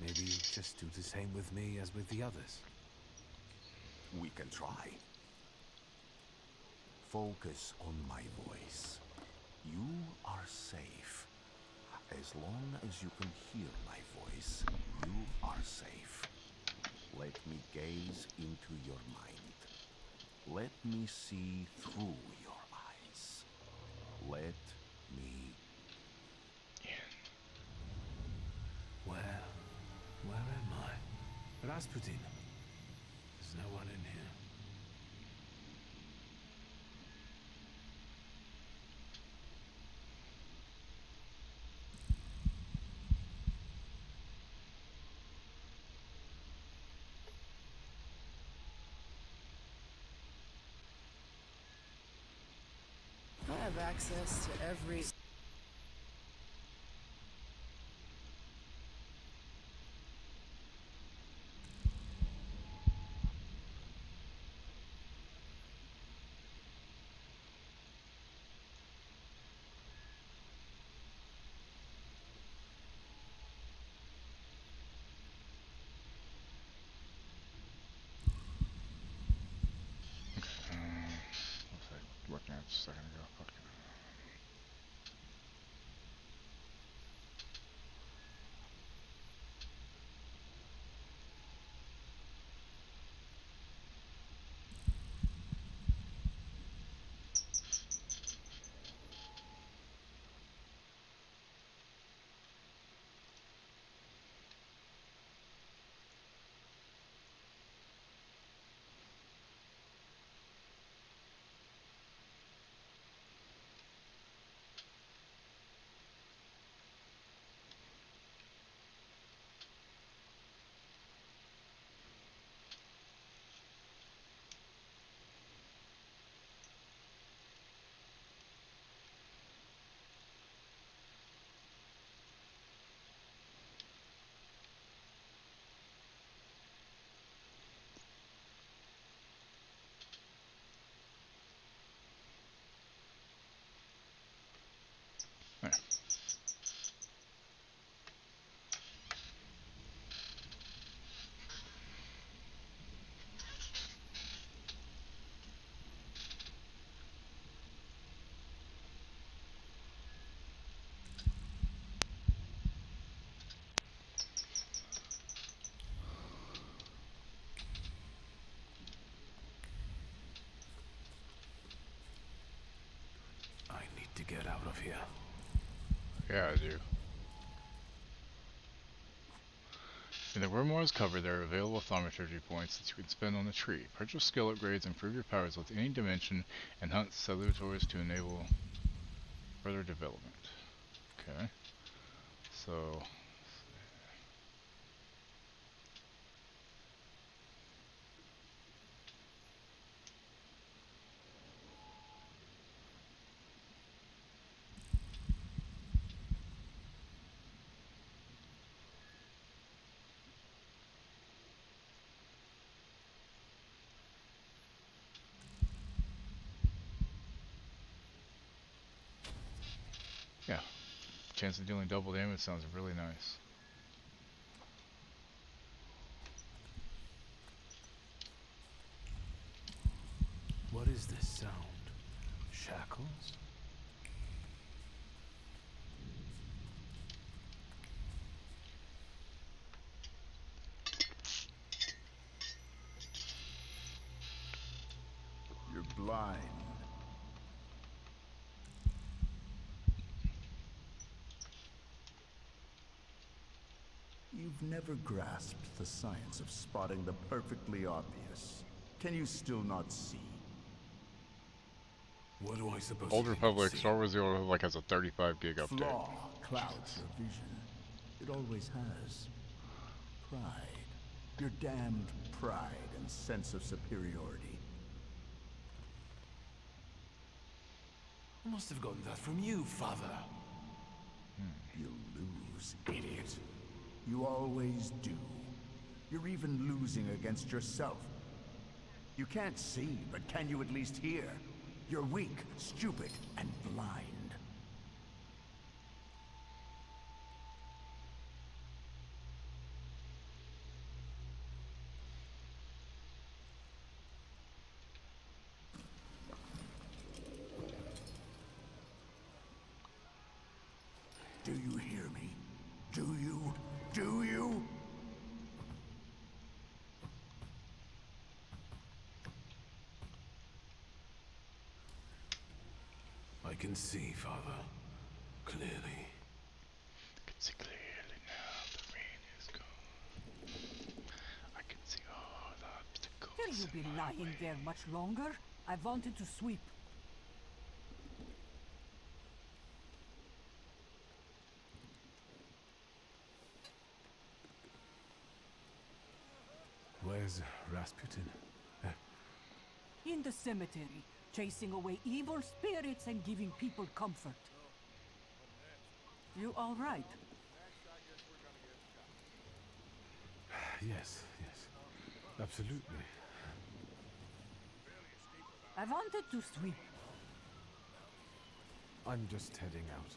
Maybe just do the same with me as with the others. We can try. Focus on my voice. You are safe. As long as you can hear my voice, you are safe. Let me gaze into your mind. Let me see through your eyes. Let me Where am I? Rasputin. There's no one in here. I have access to every... Looks like working out just a second ago. Fuck. There. I need to get out of here. Yeah, I do. In the Grimoire's cover, there are available thaumaturgy points that you can spend on the tree. Purchase skill upgrades, improve your powers with any dimension, and hunt salutaries to enable further development. Okay. So... yeah. Chance of dealing double damage sounds really nice. What is this sound? Shackles? You're blind. You've never grasped the science of spotting the perfectly obvious. Can you still not see? What do I suppose? Old Republic, Star Wars The Old Republic has a 35 gig update. Flaw clouds your vision. It always has. Pride. Your damned pride and sense of superiority. I must have gotten that from you, Father. You lose, idiot. You always do. You're even losing against yourself. You can't see, but can you at least hear? You're weak, stupid, and blind. Do you hear me? Do you? Do you? I can see, Father. Clearly. I can see clearly now. The rain is gone. I can see all the obstacles. Will you be lying there much longer? I wanted to sweep. Where's Rasputin? In the cemetery, chasing away evil spirits and giving people comfort. You all right? Yes, yes. Absolutely. I wanted to sweep. I'm just heading out.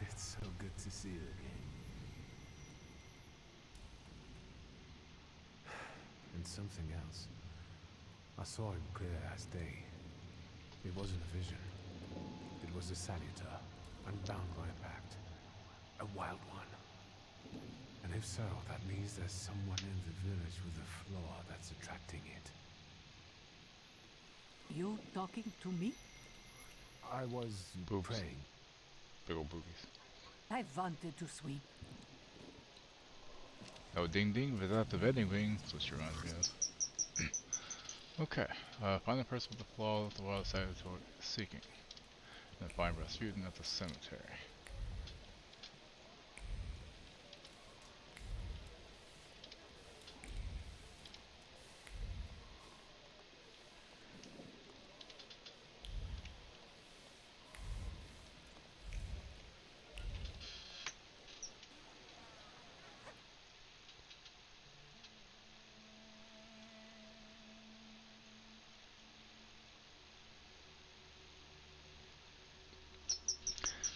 It's so good to see you again. And something else. I saw him clear as day. It wasn't a vision. It was a saluter. I'm bound by a pact. A wild one. And if so, that means there's someone in the village with a flaw that's attracting it. You talking to me? I was praying. Big old boobies. I wanted to sweep. Oh, ding ding without the vending wing. That's what she reminds me of. Okay. Find the person with the flaw that the wild salutor is seeking. Then find Rasputin at the cemetery.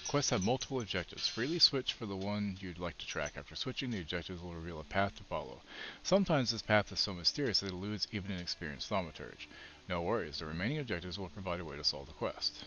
Quests have multiple objectives. Freely switch for the one you'd like to track. After switching, the objectives will reveal a path to follow. Sometimes this path is so mysterious that it eludes even an experienced thaumaturge. No worries, the remaining objectives will provide a way to solve the quest.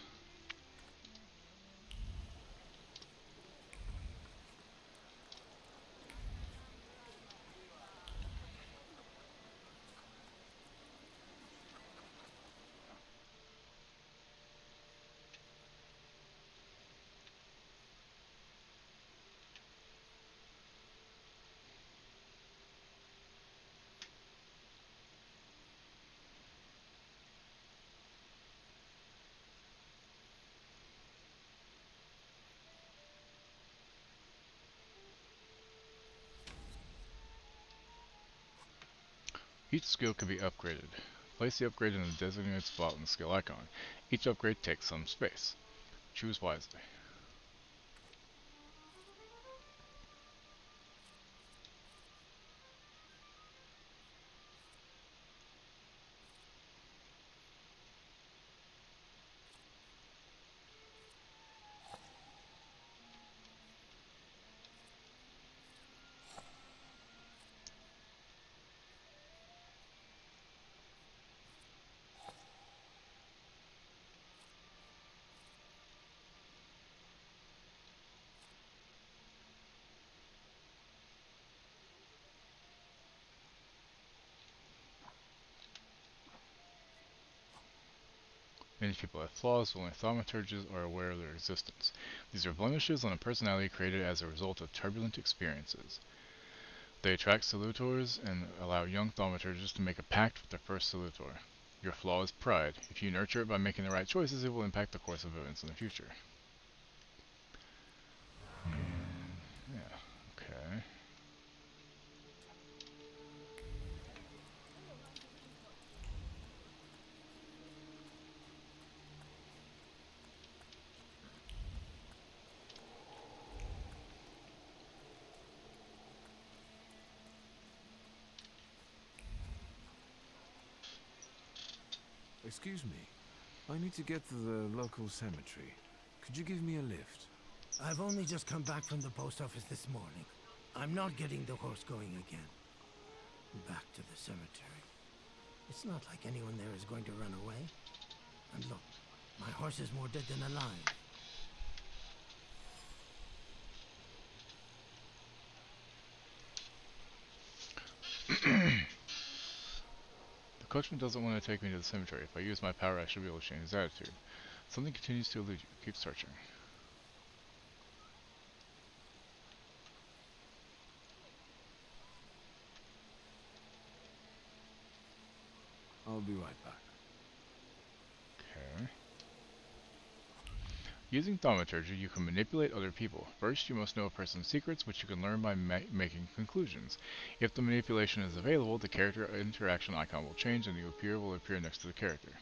Each skill can be upgraded. Place the upgrade in a designated spot on the skill icon. Each upgrade takes some space. Choose wisely. Many people have flaws, but only thaumaturges are aware of their existence. These are blemishes on a personality created as a result of turbulent experiences. They attract salutors and allow young thaumaturges to make a pact with their first salutor. Your flaw is pride. If you nurture it by making the right choices, it will impact the course of events in the future. Yeah, okay. Excuse me. I need to get to the local cemetery. Could you give me a lift? I've only just come back from the post office this morning. I'm not getting the horse going again. Back to the cemetery. It's not like anyone there is going to run away. And look, my horse is more dead than alive. The coachman doesn't want to take me to the cemetery. If I use my power, I should be able to change his attitude. Something continues to elude you. Keep searching. I'll be right back. Okay. Using thaumaturgy, you can manipulate other people. First, you must know a person's secrets, which you can learn by making conclusions. If the manipulation is available, the character interaction icon will change and the appear will appear next to the character.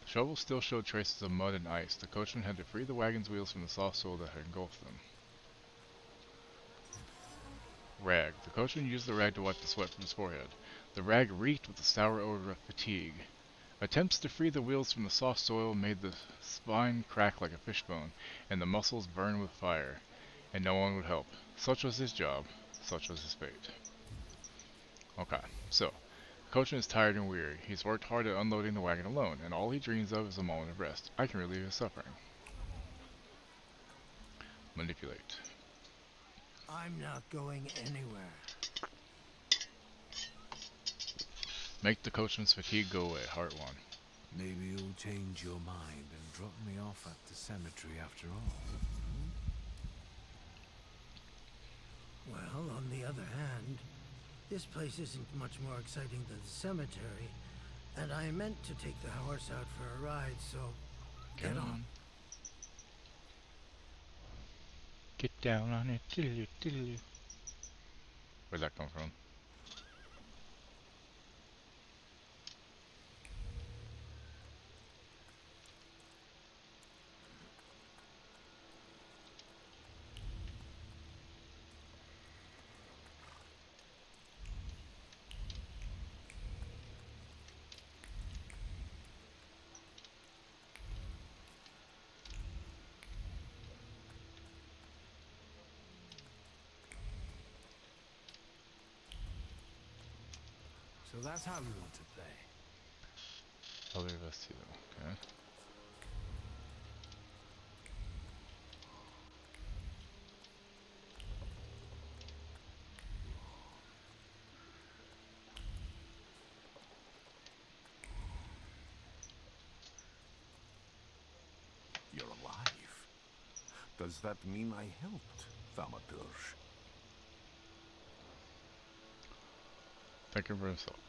The shovel still showed traces of mud and ice. The coachman had to free the wagon's wheels from the soft soil that had engulfed them. Rag. The coachman used the rag to wipe the sweat from his forehead. The rag reeked with the sour odor of fatigue. Attempts to free the wheels from the soft soil made the spine crack like a fishbone, and the muscles burn with fire, and no one would help. Such was his job. Such was his fate. Okay, so, the coachman is tired and weary. He's worked hard at unloading the wagon alone, and all he dreams of is a moment of rest. I can relieve his suffering. Manipulate. I'm not going anywhere. Make the coachman's fatigue go away. Heart 1. Maybe you'll change your mind and drop me off at the cemetery after all. Well, on the other hand, this place isn't much more exciting than the cemetery, and I meant to take the horse out for a ride, so get on. Get down on it. Where'd that come from? So that's how we want to play. Other vestio, okay. You're alive. Does that mean I helped, Thaumaturge? Thank you for himself.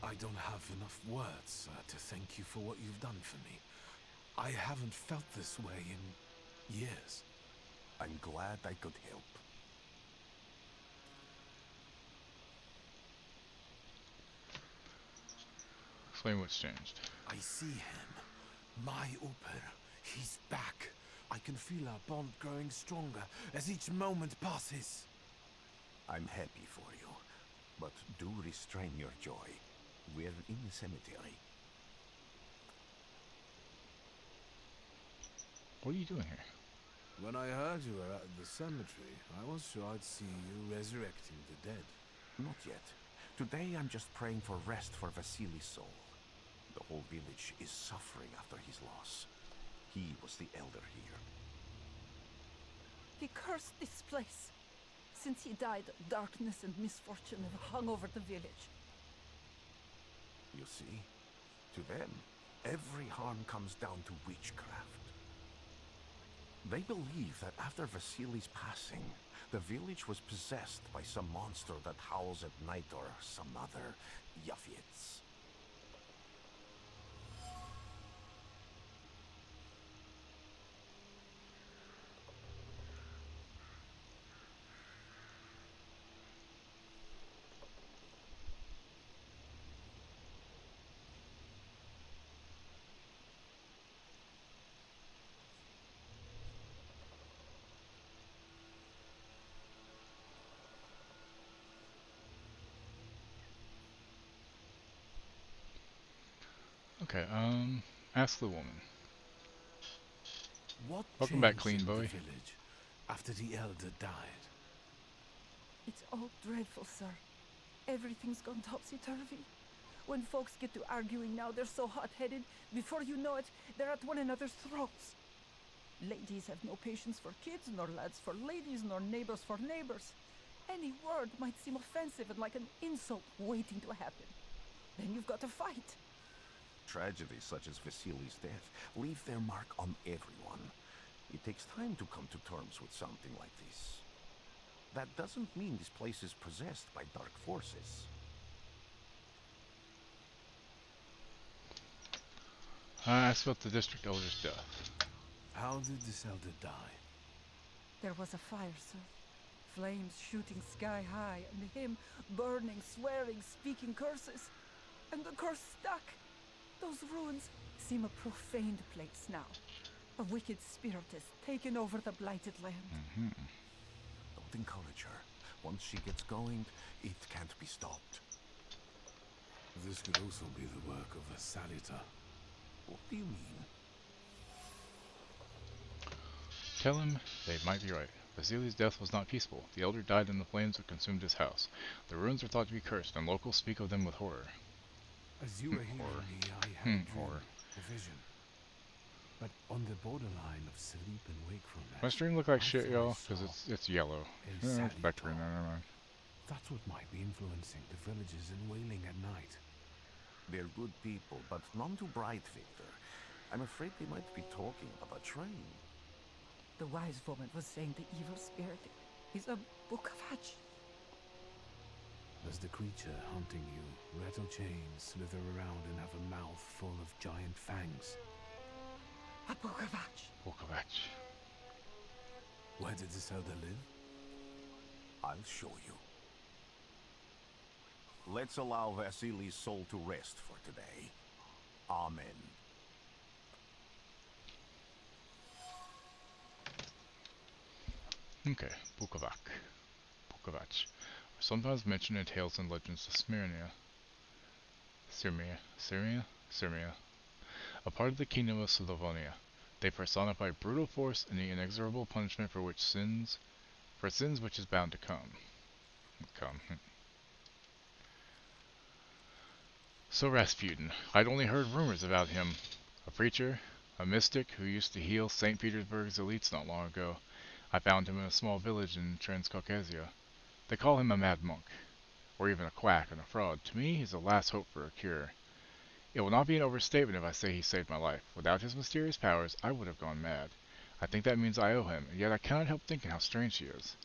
I don't have enough words to thank you for what you've done for me. I haven't felt this way in years. I'm glad I could help. Explain what's changed. I see him. My Uper. He's back. I can feel our bond growing stronger as each moment passes. I'm happy for you, but do restrain your joy. We're in the cemetery. What are you doing here? When I heard you were at the cemetery, I was sure I'd see you resurrecting the dead. Not yet. Today I'm just praying for rest for Vasily's soul. The whole village is suffering after his loss. He was the elder here. He cursed this place. Since he died, darkness and misfortune have hung over the village. You see? To them, every harm comes down to witchcraft. They believe that after Vasily's passing, the village was possessed by some monster that howls at night or some other Yafits. Okay, ask the woman. What Welcome back, changed clean in boy. the village after the elder died? It's all dreadful, sir. Everything's gone topsy-turvy. When folks get to arguing now, they're so hot-headed, before you know it, they're at one another's throats. Ladies have no patience for kids, nor lads for ladies, nor neighbors for neighbors. Any word might seem offensive and like an insult waiting to happen. Then you've got to fight. Tragedies such as Vasily's death leave their mark on everyone. It takes time to come to terms with something like this. That doesn't mean this place is possessed by dark forces. I asked about the district elder's death. How did this elder die? There was a fire, sir. Flames shooting sky high, and him burning, swearing, speaking curses. And the curse stuck. Those ruins seem a profaned place now. A wicked spirit has taken over the blighted land. Don't encourage her. Once she gets going, it can't be stopped. This could also be the work of a Salita. What do you mean? Tell him they might be right. Vasily's death was not peaceful. The elder died in the flames that consumed his house. The ruins are thought to be cursed, and locals speak of them with horror. As you were hearing me, I had a vision. But on the borderline of sleep and wakefulness. My stream look like shit, y'all, because it's yellow. It's vectoring, never mind. That's what might be influencing the villagers in wailing at night. They're good people, but none too bright, Victor. I'm afraid they might be talking about a train. The wise woman was saying the evil spirit is a Bukavach. Does the creature hunting you rattle chains, slither around, and have a mouth full of giant fangs? A Bukavach. Bukavach. Where did this elder live? I'll show you. Let's allow Vasily's soul to rest for today. Amen. Okay, Bukavach. Bukavach. Sometimes mentioned in tales and legends of Sirmia, a part of the kingdom of Slavonia. They personify brutal force and the inexorable punishment for sins which is bound to come. So Rasputin, I'd only heard rumors about him. A preacher, a mystic who used to heal St. Petersburg's elites not long ago. I found him in a small village in Transcaucasia. They call him a mad monk, or even a quack and a fraud. To me, he's the last hope for a cure. It will not be an overstatement if I say he saved my life. Without his mysterious powers, I would have gone mad. I think that means I owe him, and yet I cannot help thinking how strange he is.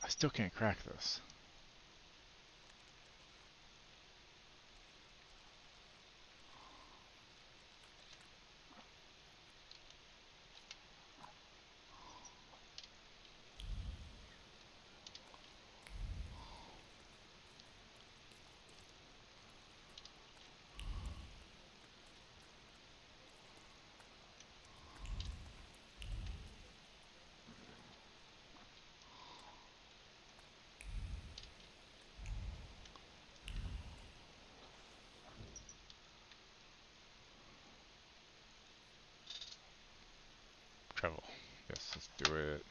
I still can't crack this. Travel. Yes, let's do it.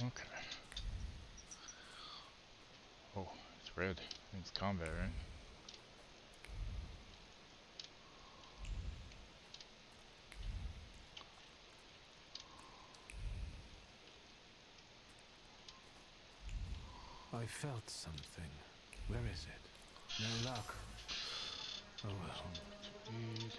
Okay. Oh, it's red. It's combat, right? I felt something. Where is it? No luck. Oh well. Speed.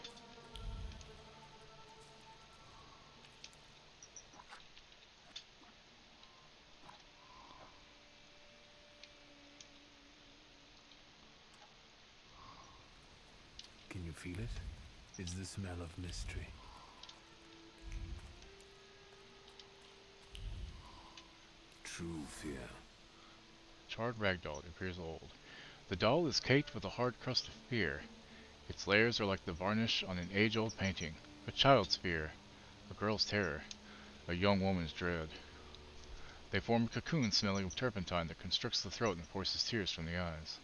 Can you feel it? It's the smell of mystery. True fear. Charred ragdoll. It appears old. The doll is caked with a hard crust of fear. Its layers are like the varnish on an age-old painting. A child's fear. A girl's terror. A young woman's dread. They form a cocoon smelling of turpentine that constricts the throat and forces tears from the eyes.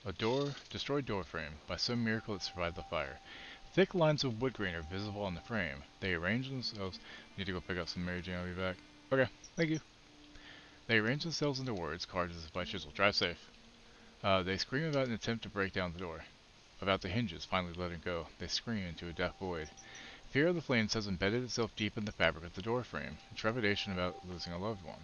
A destroyed door frame. By some miracle it survived the fire. Thick lines of wood grain are visible on the frame. They arrange themselves. Need to go pick up some Mary Jane. I'll be back. Okay, thank you. They arrange themselves into words, carved as if by chisel. Drive safe. They scream about an attempt to break down the door. About the hinges finally letting go. They scream into a deaf void. Fear of the flames has embedded itself deep in the fabric of the door frame. Trepidation about losing a loved one.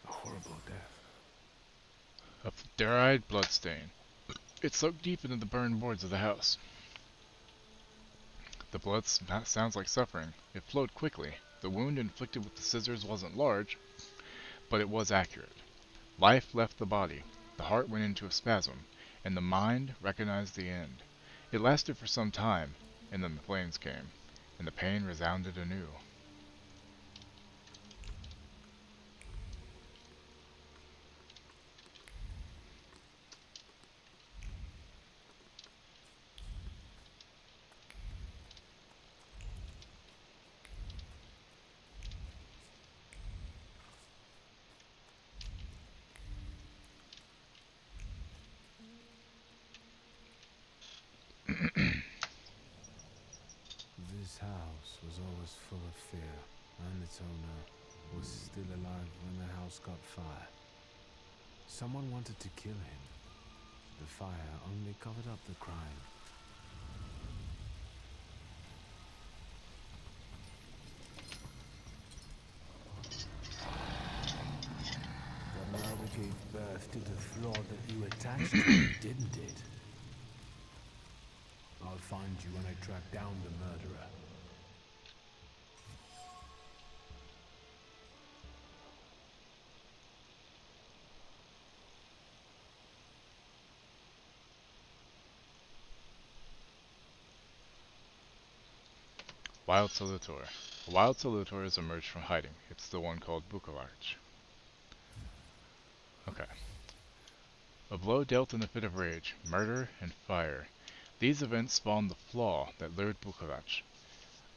Horrible death. A dried bloodstain. It soaked deep into the burned boards of the house. The blood sounds like suffering. It flowed quickly. The wound inflicted with the scissors wasn't large, but it was accurate. Life left the body. The heart went into a spasm, and the mind recognized the end. It lasted for some time, and then the flames came, and the pain resounded anew. This house was always full of fear, and its owner was still alive when the house caught fire. Someone wanted to kill him. The fire only covered up the crime. The murder gave birth to the flaw that you attached to it, didn't it? I'll find you when I track down the murderer. Wild Salutor. A wild Salutor has emerged from hiding. It's the one called Bukovac. Okay. A blow dealt in a fit of rage, murder, and fire. These events spawned the flaw that lured Bukovac.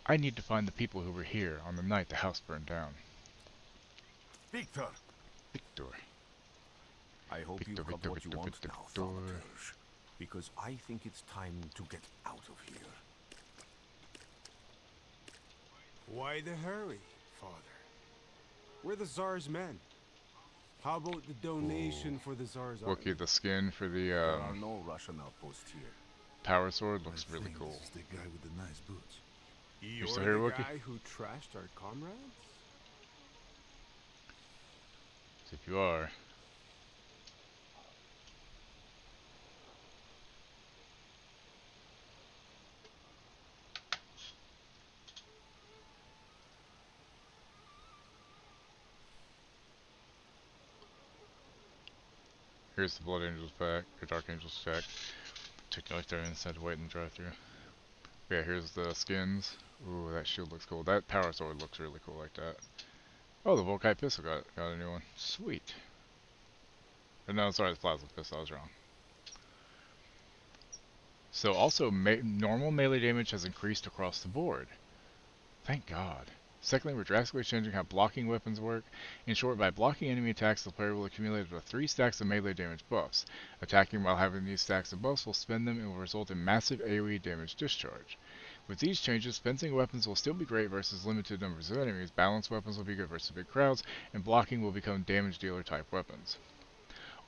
I need to find the people who were here on the night the house burned down. Victor! Victor. I hope Victor, you've got Victor, what you Victor, want Victor, now, Victor. Thaumaturge. Because I think it's time to get out of here. Why the hurry, Father? We're the Tsar's men. How about the donation for the Tsar's army? Wookie, the skin for the There are no Russian outposts here. power sword looks really cool. It's the guy with the nice boots. You're still here, the Wookie? guy who trashed our comrades? If you are. Here's the Blood Angels pack, or Dark Angels pack. Took me like 30 minutes, had to wait in the drive-thru. Yeah, here's the skins. Ooh, that shield looks cool. That power sword looks really cool like that. Oh, the Volkite pistol got a new one. Sweet. Or no, sorry, it's plasma pistol. I was wrong. So also, normal melee damage has increased across the board. Thank God. Secondly, we're drastically changing how blocking weapons work. In short, by blocking enemy attacks, the player will accumulate up to 3 stacks of melee damage buffs. Attacking while having these stacks of buffs will spend them and will result in massive AoE damage discharge. With these changes, fencing weapons will still be great versus limited numbers of enemies, balanced weapons will be good versus big crowds, and blocking will become damage dealer type weapons.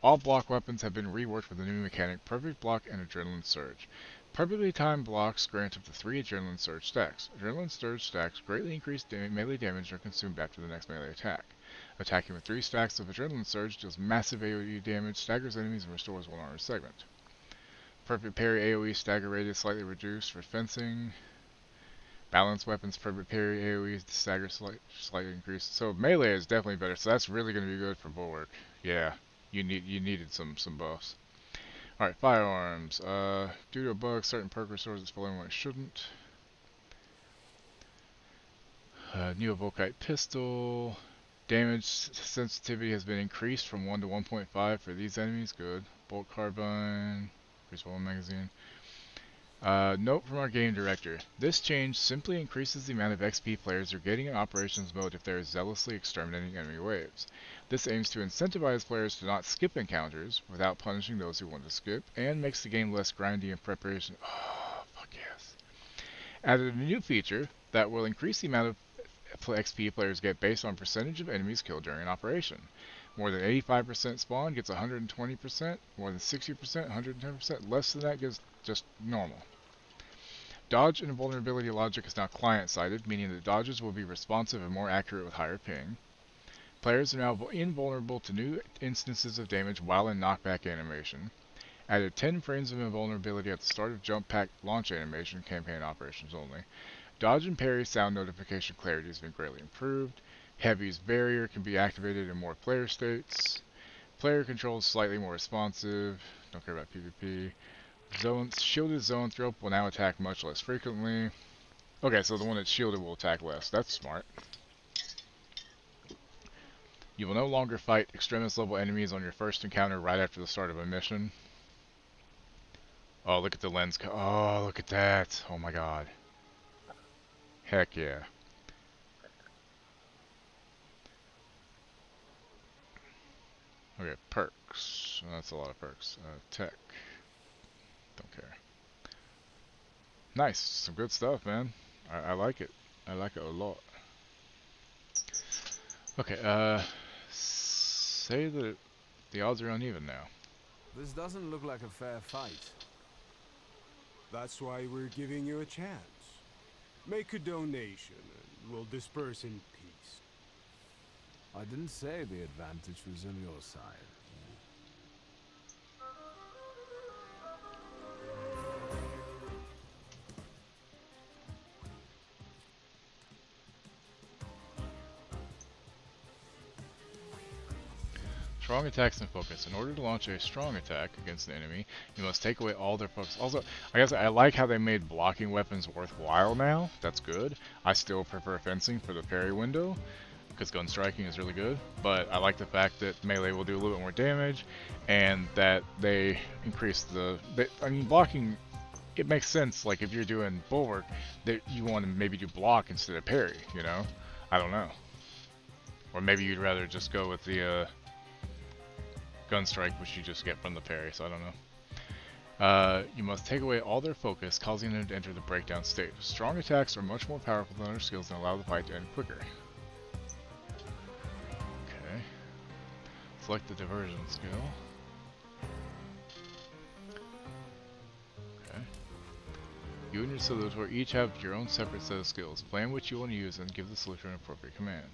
All block weapons have been reworked with the new mechanic Perfect Block and Adrenaline Surge. Perfectly timed blocks grant up to 3 Adrenaline Surge stacks. Adrenaline Surge stacks greatly increase melee damage and are consumed after the next melee attack. Attacking with 3 stacks of Adrenaline Surge deals massive AoE damage, staggers enemies, and restores one armor segment. Perfect Parry AoE stagger rate is slightly reduced for fencing. Balanced weapons Perfect Parry AoE stagger slightly increased. So melee is definitely better, so that's really going to be good for Bulwark. Yeah, you needed some buffs. Alright, firearms. Due to a bug, certain perk restores its flame when it shouldn't. New Volkite pistol. Damage sensitivity has been increased from 1 to 1.5 for these enemies. Good. Bolt carbine. Increase one magazine. Note from our game director. This change simply increases the amount of XP players are getting in operations mode if they are zealously exterminating enemy waves. This aims to incentivize players to not skip encounters without punishing those who want to skip, and makes the game less grindy in preparation. Oh, fuck yes. Added a new feature that will increase the amount of XP players get based on percentage of enemies killed during an operation. More than 85% spawn gets 120%, more than 60%, 110%, less than that gets just normal. Dodge and vulnerability logic is now client-sided, meaning that dodges will be responsive and more accurate with higher ping. Players are now invulnerable to new instances of damage while in knockback animation. Added 10 frames of invulnerability at the start of jump pack launch animation, campaign operations only. Dodge and parry sound notification clarity has been greatly improved. Heavy's barrier can be activated in more player states. Player control is slightly more responsive. Don't care about PvP. Shielded zone throw will now attack much less frequently. Okay, so the one that's shielded will attack less. That's smart. You will no longer fight extremist level enemies on your first encounter right after the start of a mission. Oh, look at the lens. Oh, look at that. Oh my god. Heck yeah. Okay, perks. That's a lot of perks. Tech. Don't care. Nice. Some good stuff, man. I like it. I like it a lot. Okay, say that the odds are uneven now. This doesn't look like a fair fight. That's why we're giving you a chance. Make a donation and we'll disperse in peace. I didn't say the advantage was on your side. Strong attacks and focus. In order to launch a strong attack against an enemy, you must take away all their focus. Also, I guess I like how they made blocking weapons worthwhile now. That's good. I still prefer fencing for the parry window, because gun striking is really good. But I like the fact that melee will do a little bit more damage, and that they increase the... I mean, blocking, it makes sense. Like, if you're doing bulwark, that you want to maybe do block instead of parry, you know? I don't know. Or maybe you'd rather just go with the... gun strike, which you just get from the parry, so I don't know. You must take away all their focus, causing them to enter the breakdown state. Strong attacks are much more powerful than other skills and allow the fight to end quicker. Okay. Select the diversion skill. Okay. You and your Salutor each have your own separate set of skills. Plan which you want to use and give the Salutor an appropriate command.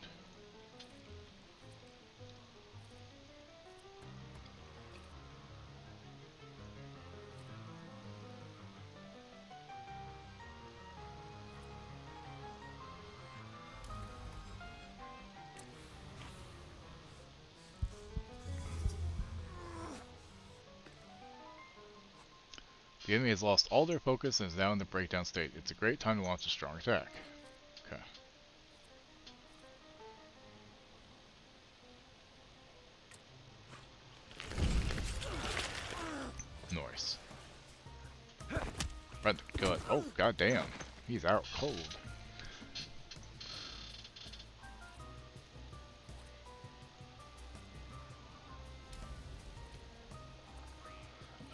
The enemy has lost all their focus and is now in the breakdown state. It's a great time to launch a strong attack. Okay. Right in the gut. Oh, goddamn. He's out cold.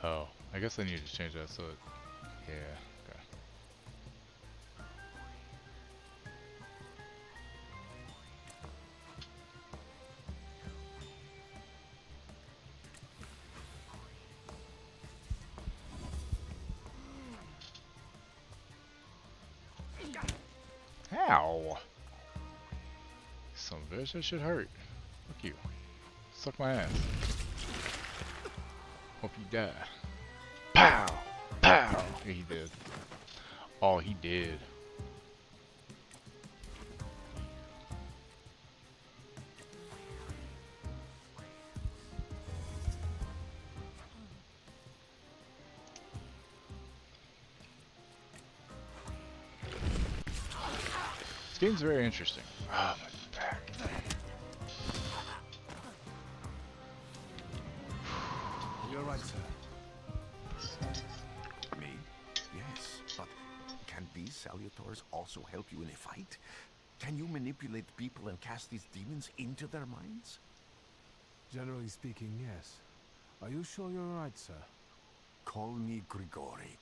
Oh, I guess I need to change that so it... Yeah, okay. Ow! Some bitch, that should hurt. Fuck you. Suck my ass. Hope you die. Pow! Pow! Yeah, he did. Oh, he did. This game's very interesting. Oh, my back. You're right, sir. Me? Yes, but can these salutors also help you in a fight? Can you manipulate people and cast these demons into their minds? Generally speaking, yes. Are you sure you're right, sir? Call me Grigori.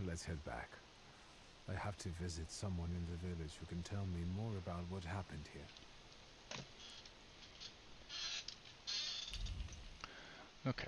Let's head back. I have to visit someone in the village who can tell me more about what happened here. Okay.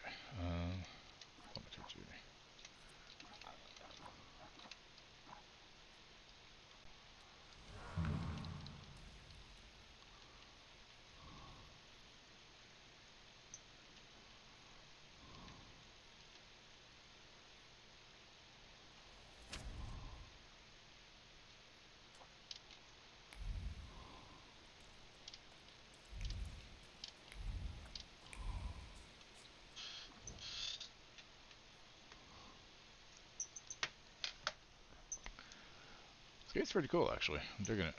This game's pretty cool, actually. I'm digging it.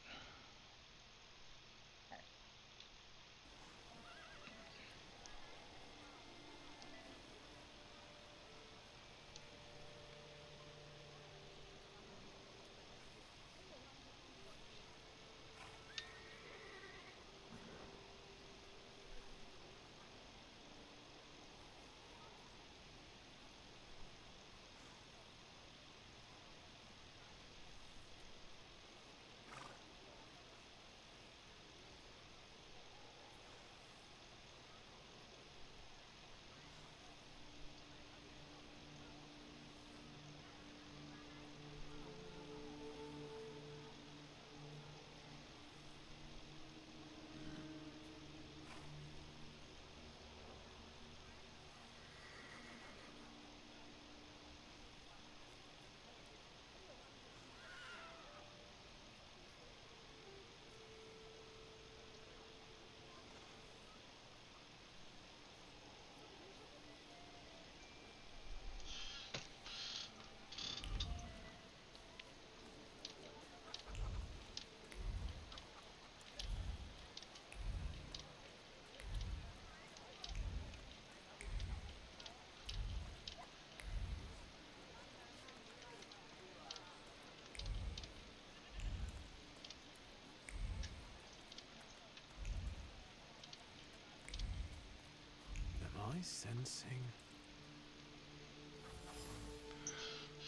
Am I sensing?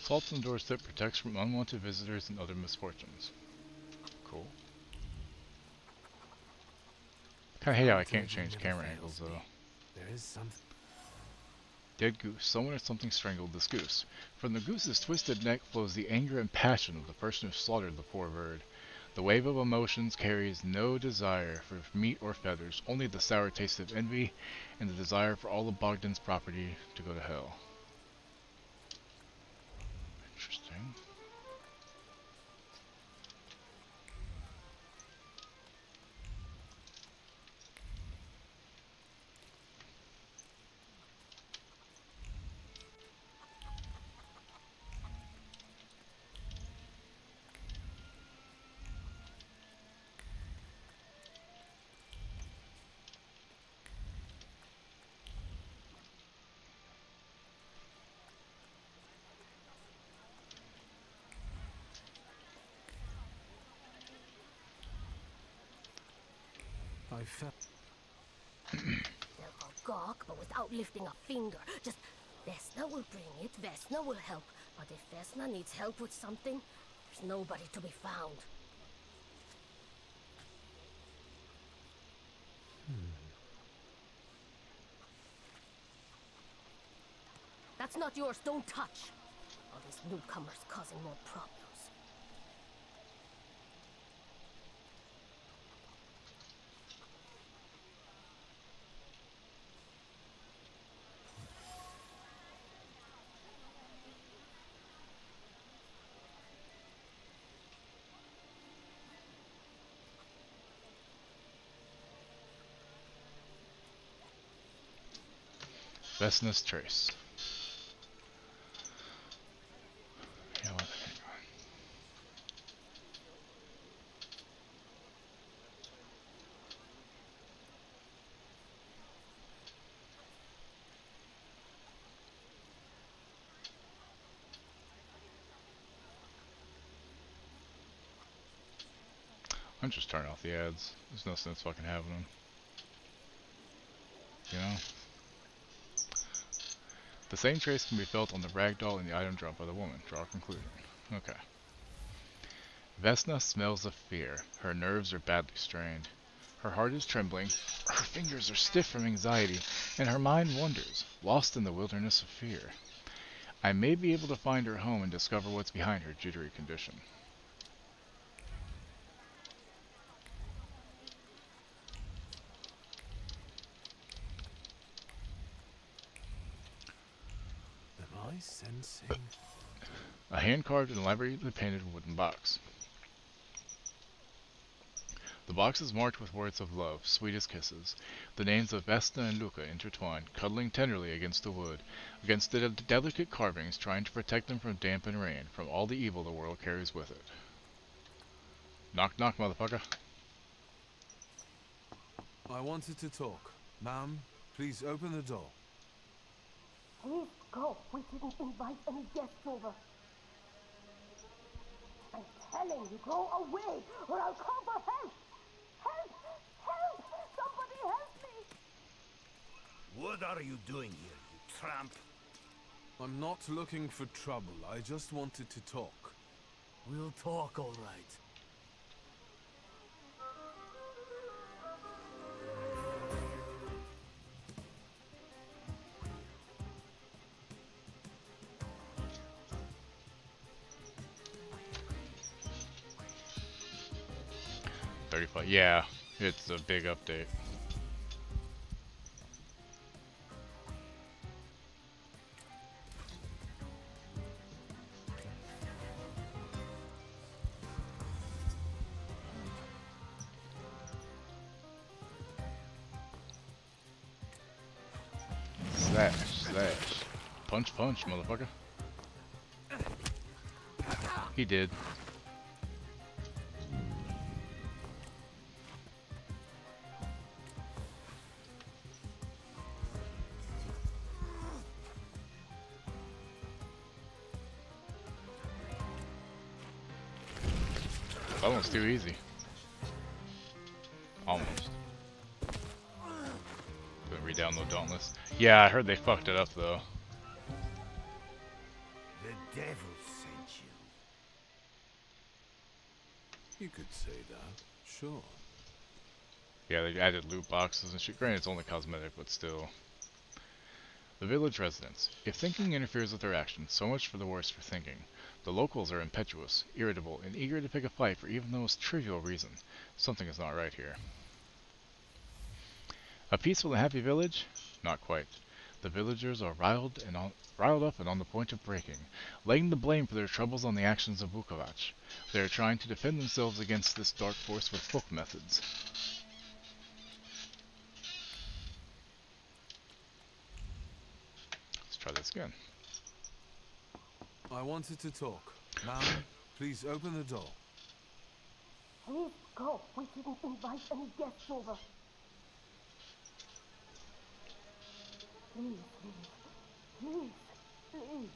Salt on the doorstep protects from unwanted visitors and other misfortunes. Cool. Kinda hate how I can't change camera angles though. There is something. Dead goose. Someone or something strangled this goose. From the goose's twisted neck flows the anger and passion of the person who slaughtered the poor bird. The wave of emotions carries no desire for meat or feathers, only the sour taste of envy and the desire for all of Bogdan's property to go to hell. Interesting. I felt. They'll go gawk, but without lifting a finger. Just Vesna will bring it, Vesna will help. But if Vesna needs help with something, there's nobody to be found. That's not yours, don't touch. All these newcomers causing more problems. Vesna's Trace. You know what? Hang on. I'm just turning off the ads. There's no sense fucking having them. You know? The same trace can be felt on the ragdoll in the item dropped by the woman. Draw a conclusion. Okay. Vesna smells of fear. Her nerves are badly strained. Her heart is trembling, her fingers are stiff from anxiety, and her mind wanders, lost in the wilderness of fear. I may be able to find her home and discover what's behind her jittery condition. Sensing a hand-carved and elaborately painted wooden box. The box is marked with words of love, sweet as kisses. The names of Vesna and Luca intertwined, cuddling tenderly against the wood, against the delicate carvings, trying to protect them from damp and rain, from all the evil the world carries with it. Knock knock, motherfucker. I wanted to talk. Ma'am, please open the door. Please go. We didn't invite any guests over. I'm telling you, go away, or I'll call for help. Help! Help! Somebody help me! What are you doing here, you tramp? I'm not looking for trouble. I just wanted to talk. We'll talk, all right. Yeah, it's a big update. Slash, slash. Punch, punch, motherfucker. He did. That one's too easy. Almost. Gonna re-download Dauntless. Yeah, I heard they fucked it up though. The devil sent you. You could say that, sure. Yeah, they added loot boxes and shit. Granted, it's only cosmetic, but still. The village residents. If thinking interferes with their actions, so much for the worse for thinking. The locals are impetuous, irritable, and eager to pick a fight for even the most trivial reason. Something is not right here. A peaceful and happy village? Not quite. The villagers are riled up and on the point of breaking, laying the blame for their troubles on the actions of Vukovac. They are trying to defend themselves against this dark force with folk methods. Let's try this again. I wanted to talk. Ma'am, please open the door. Please go. We didn't invite any guests over. Please, please, please, please.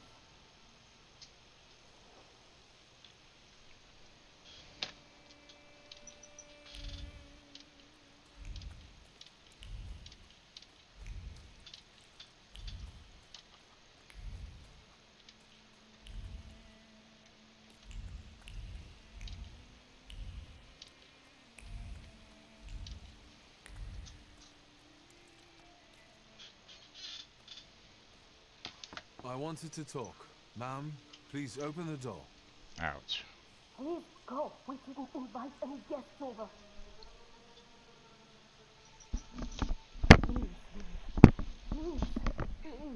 I wanted to talk. Ma'am, please open the door. Ouch. Please go. We didn't invite any guests over. Please, please, please.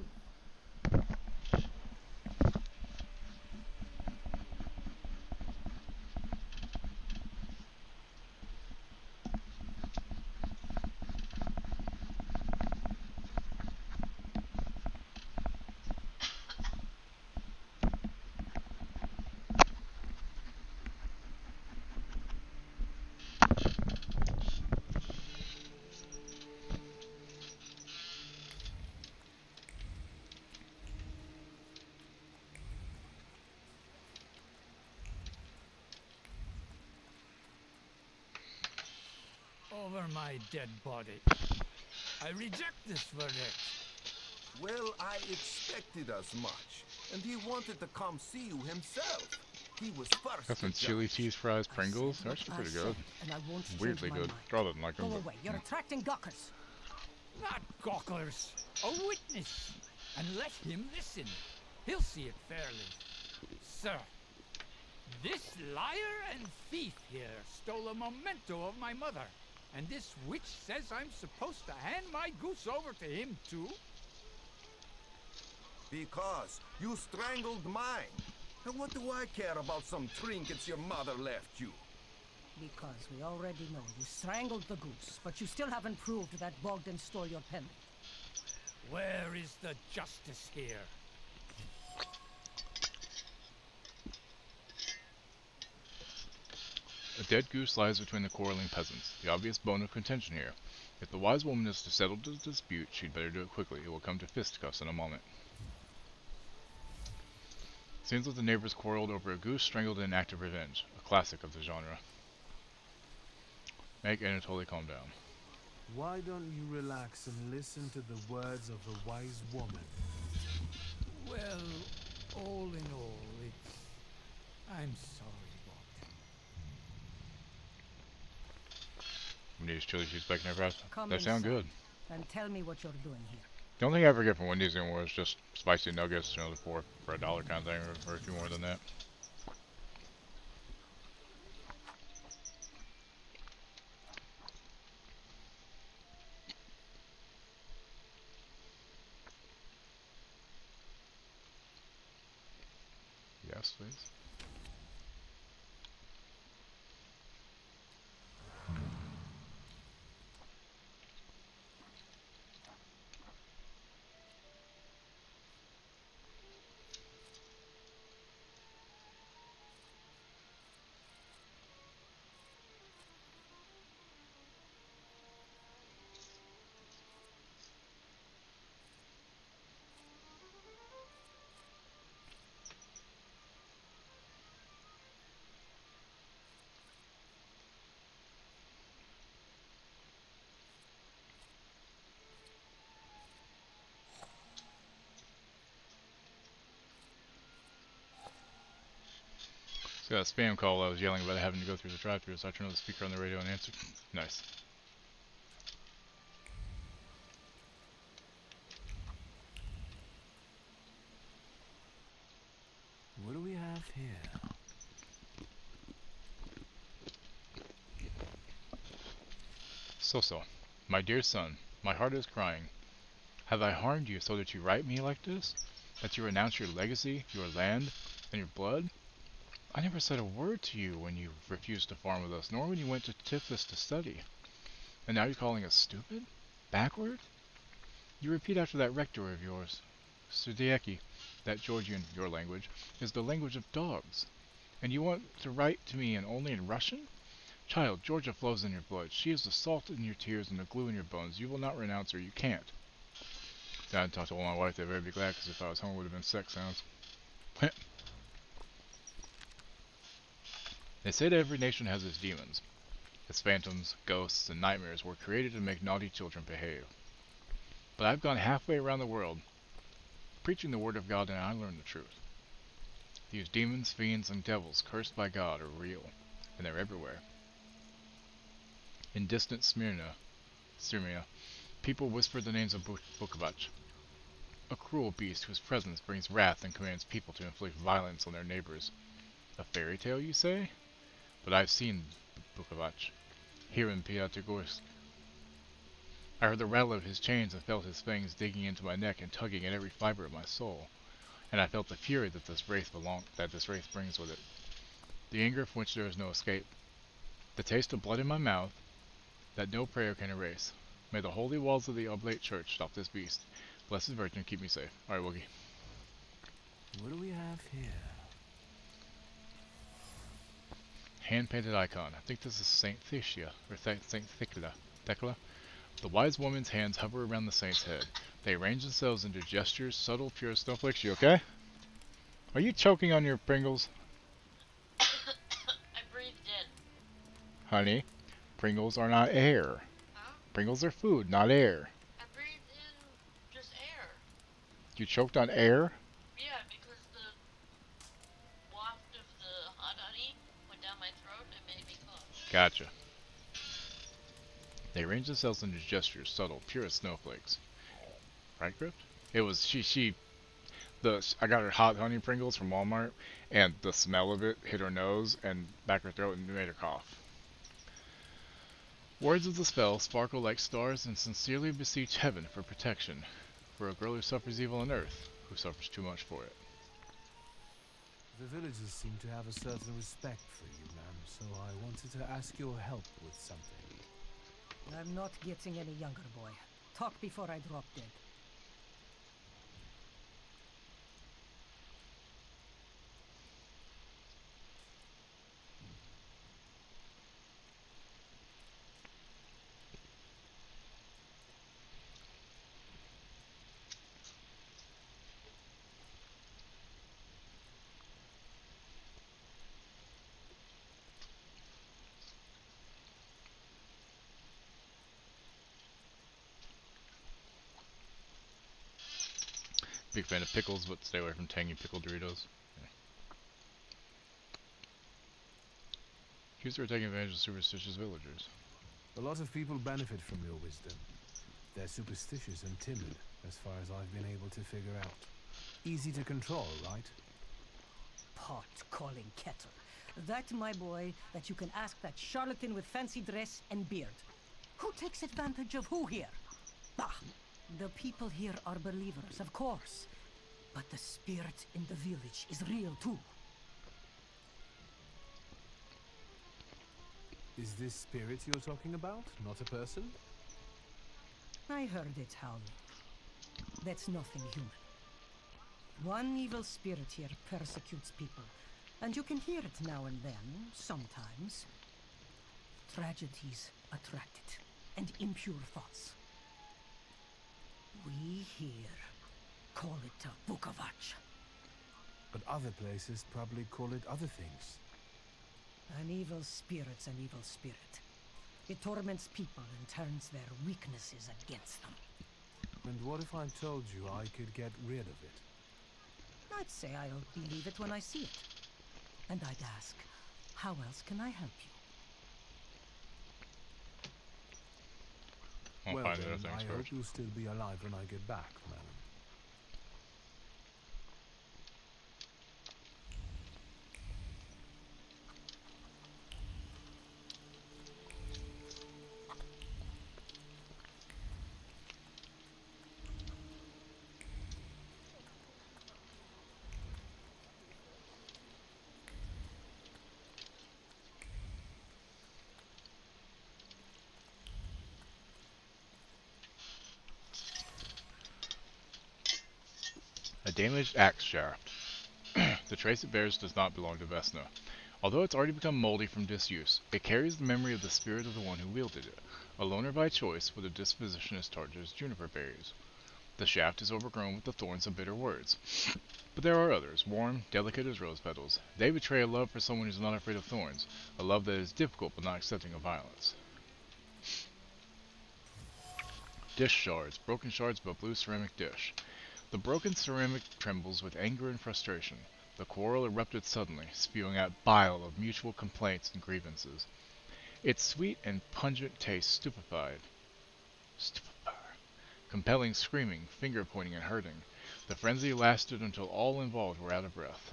Over my dead body. I reject this verdict. Well, I expected as much. And he wanted to come see you himself. He was first. Got some to chili judge. cheese fries Pringles. They're actually pretty good. And I won't change Weirdly my good. mind. Draw didn't like them. Go but- away. You're attracting gawkers. Not gawkers. A witness. And let him listen. He'll see it fairly. Sir, this liar and thief here stole a memento of my mother. And this witch says I'm supposed to hand my goose over to him too? Because you strangled mine. And what do I care about some trinkets your mother left you? Because we already know you strangled the goose, but you still haven't proved that Bogdan stole your pendant. Where is the justice here? A dead goose lies between the quarreling peasants, the obvious bone of contention here. If the wise woman is to settle the dispute, she'd better do it quickly. It will come to fisticuffs in a moment. Seems that the neighbors quarreled over a goose strangled in act of revenge, a classic of the genre. Make Anatoly calm down. Why don't you relax and listen to the words of the wise woman? Well, all in all, it's... I'm sorry, Bogdan. Wendy's chili cheese bacon and fries. Come That sound inside good. And tell me what you're doing here. The only thing I ever get from Wendy's anymore is just spicy nuggets, you know, for $1 kind of thing, or a few more than that. Yes, please. So got a spam call. I was yelling about having to go through the drive-thru, so I turned on the speaker on the radio and answered. Nice. What do we have here? So, my dear son, my heart is crying. Have I harmed you so that you write me like this? That you renounce your legacy, your land, and your blood? I never said a word to you when you refused to farm with us, nor when you went to Tiflis to study. And now you're calling us stupid? Backward? You repeat after that rector of yours. Sudieki, that Georgian, your language, is the language of dogs. And you want to write to me only in Russian? Child, Georgia flows in your blood. She is the salt in your tears and the glue in your bones. You will not renounce her. You can't. Dad talked to my wife. They'd very be glad, because if I was home, it would have been sex sounds. They say that every nation has its demons. Its phantoms, ghosts, and nightmares were created to make naughty children behave. But I've gone halfway around the world, preaching the word of God, and I learned the truth. These demons, fiends, and devils cursed by God are real, and they're everywhere. In distant Smyrna, people whispered the names of Bukovac. a cruel beast whose presence brings wrath and commands people to inflict violence on their neighbors. A fairy tale, you say? But I've seen Bukovac here in Piatigorsk. I heard the rattle of his chains and felt his fangs digging into my neck and tugging at every fiber of my soul. And I felt the fury that this wraith brings with it. The anger from which there is no escape. The taste of blood in my mouth that no prayer can erase. May the holy walls of the Oblate Church stop this beast. Blessed Virgin, keep me safe. Alright, Woogie. What do we have here? Hand-painted icon. I think this is Saint Thecia, or Saint Thecla. The wise woman's hands hover around the saint's head. They arrange themselves into gestures, subtle, pure snowflakes. You okay? Are you choking on your Pringles? I breathed in. Honey, Pringles are not air. Huh? Pringles are food, not air. I breathed in just air. You choked on air? Yeah, because the waft of the hot honey went down my throat and it made me cough. Gotcha. They arrange themselves into gestures, subtle, pure as snowflakes. Right, Grift? It was I got her hot honey Pringles from Walmart, and the smell of it hit her nose and back her throat and made her cough. Words of the spell sparkle like stars and sincerely beseech heaven for protection, for a girl who suffers evil on earth, who suffers too much for it. The villagers seem to have a certain respect for you, ma'am, so I wanted to ask your help with something. I'm not getting any younger, boy. Talk before I drop dead. Big fan of pickles, but stay away from tangy pickle Doritos. Accused of taking advantage of superstitious villagers. A lot of people benefit from your wisdom. They're superstitious and timid, as far as I've been able to figure out. Easy to control, right? Pot calling kettle. That, my boy, that you can ask that charlatan with fancy dress and beard. Who takes advantage of who here? Bah! The people here are believers, of course. But the spirit in the village is real too. Is this spirit you're talking about, not a person? I heard it howling. That's nothing human. One evil spirit here persecutes people, and you can hear it now and then, sometimes. Tragedies attract it, and impure thoughts. We here call it a Bukovac. But other places probably call it other things. An evil spirit's an evil spirit. It torments people and turns their weaknesses against them. And what if I told you I could get rid of it? I'd say I'll believe it when I see it. And I'd ask, how else can I help you? Well then, I hope you'll still be alive when I get back, madam. A damaged axe shaft. The trace it bears does not belong to Vesna. Although it's already become moldy from disuse, it carries the memory of the spirit of the one who wielded it, a loner by choice with a disposition as tart as juniper berries. The shaft is overgrown with the thorns of bitter words. But there are others, warm, delicate as rose petals. They betray a love for someone who's not afraid of thorns, a love that is difficult but not accepting of violence. Dish shards, broken shards of a blue ceramic dish. The broken ceramic trembles with anger and frustration. The quarrel erupted suddenly, spewing out bile of mutual complaints and grievances. Its sweet and pungent taste stupefied, compelling screaming, finger-pointing and hurting. The frenzy lasted until all involved were out of breath.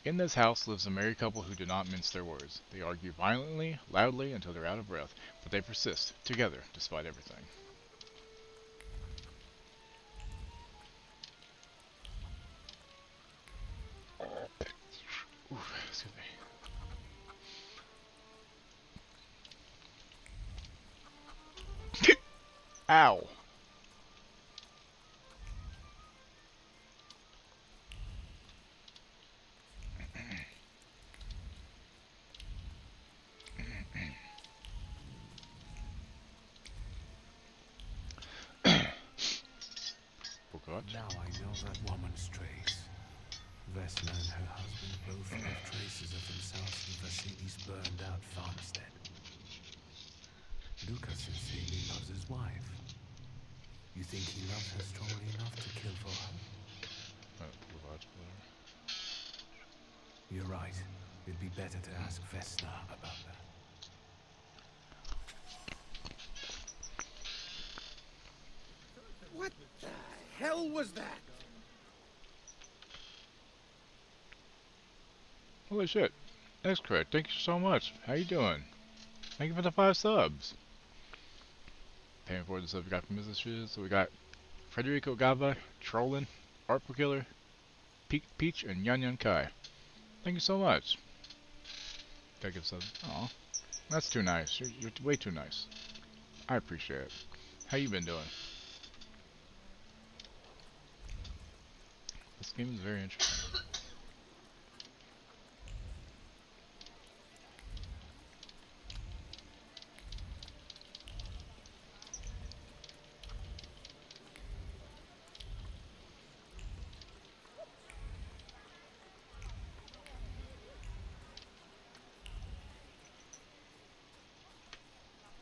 In this house lives a married couple who do not mince their words. They argue violently, loudly, until they're out of breath, but they persist, together, despite everything. Oof, excuse me. Ow! Now I know that woman's trace. Vesna and her husband both left traces of themselves in Vasily's burned-out farmstead. Luka sincerely loves his wife. You think he loves her strongly enough to kill for her? You're right. It'd be better to ask Vesna about that. What the hell was that? Holy shit. That's correct. Thank you so much. How you doing? Thank you for the 5 subs. Paying for the sub we got from Mrs. Shiz. So we got Federico Gava, Trollin, Artful Killer, Peach, and Yan Yan Kai. Thank you so much. Thank you sub. Aw. That's too nice. You're way too nice. I appreciate it. How you been doing? This game is very interesting.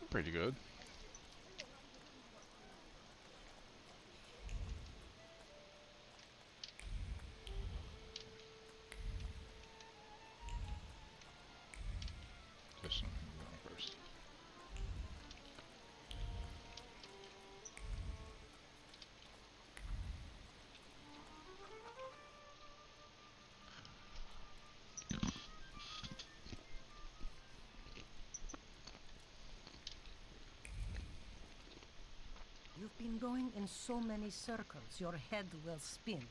Pretty good. This one going first. You've been going in so many circles, your head will spin.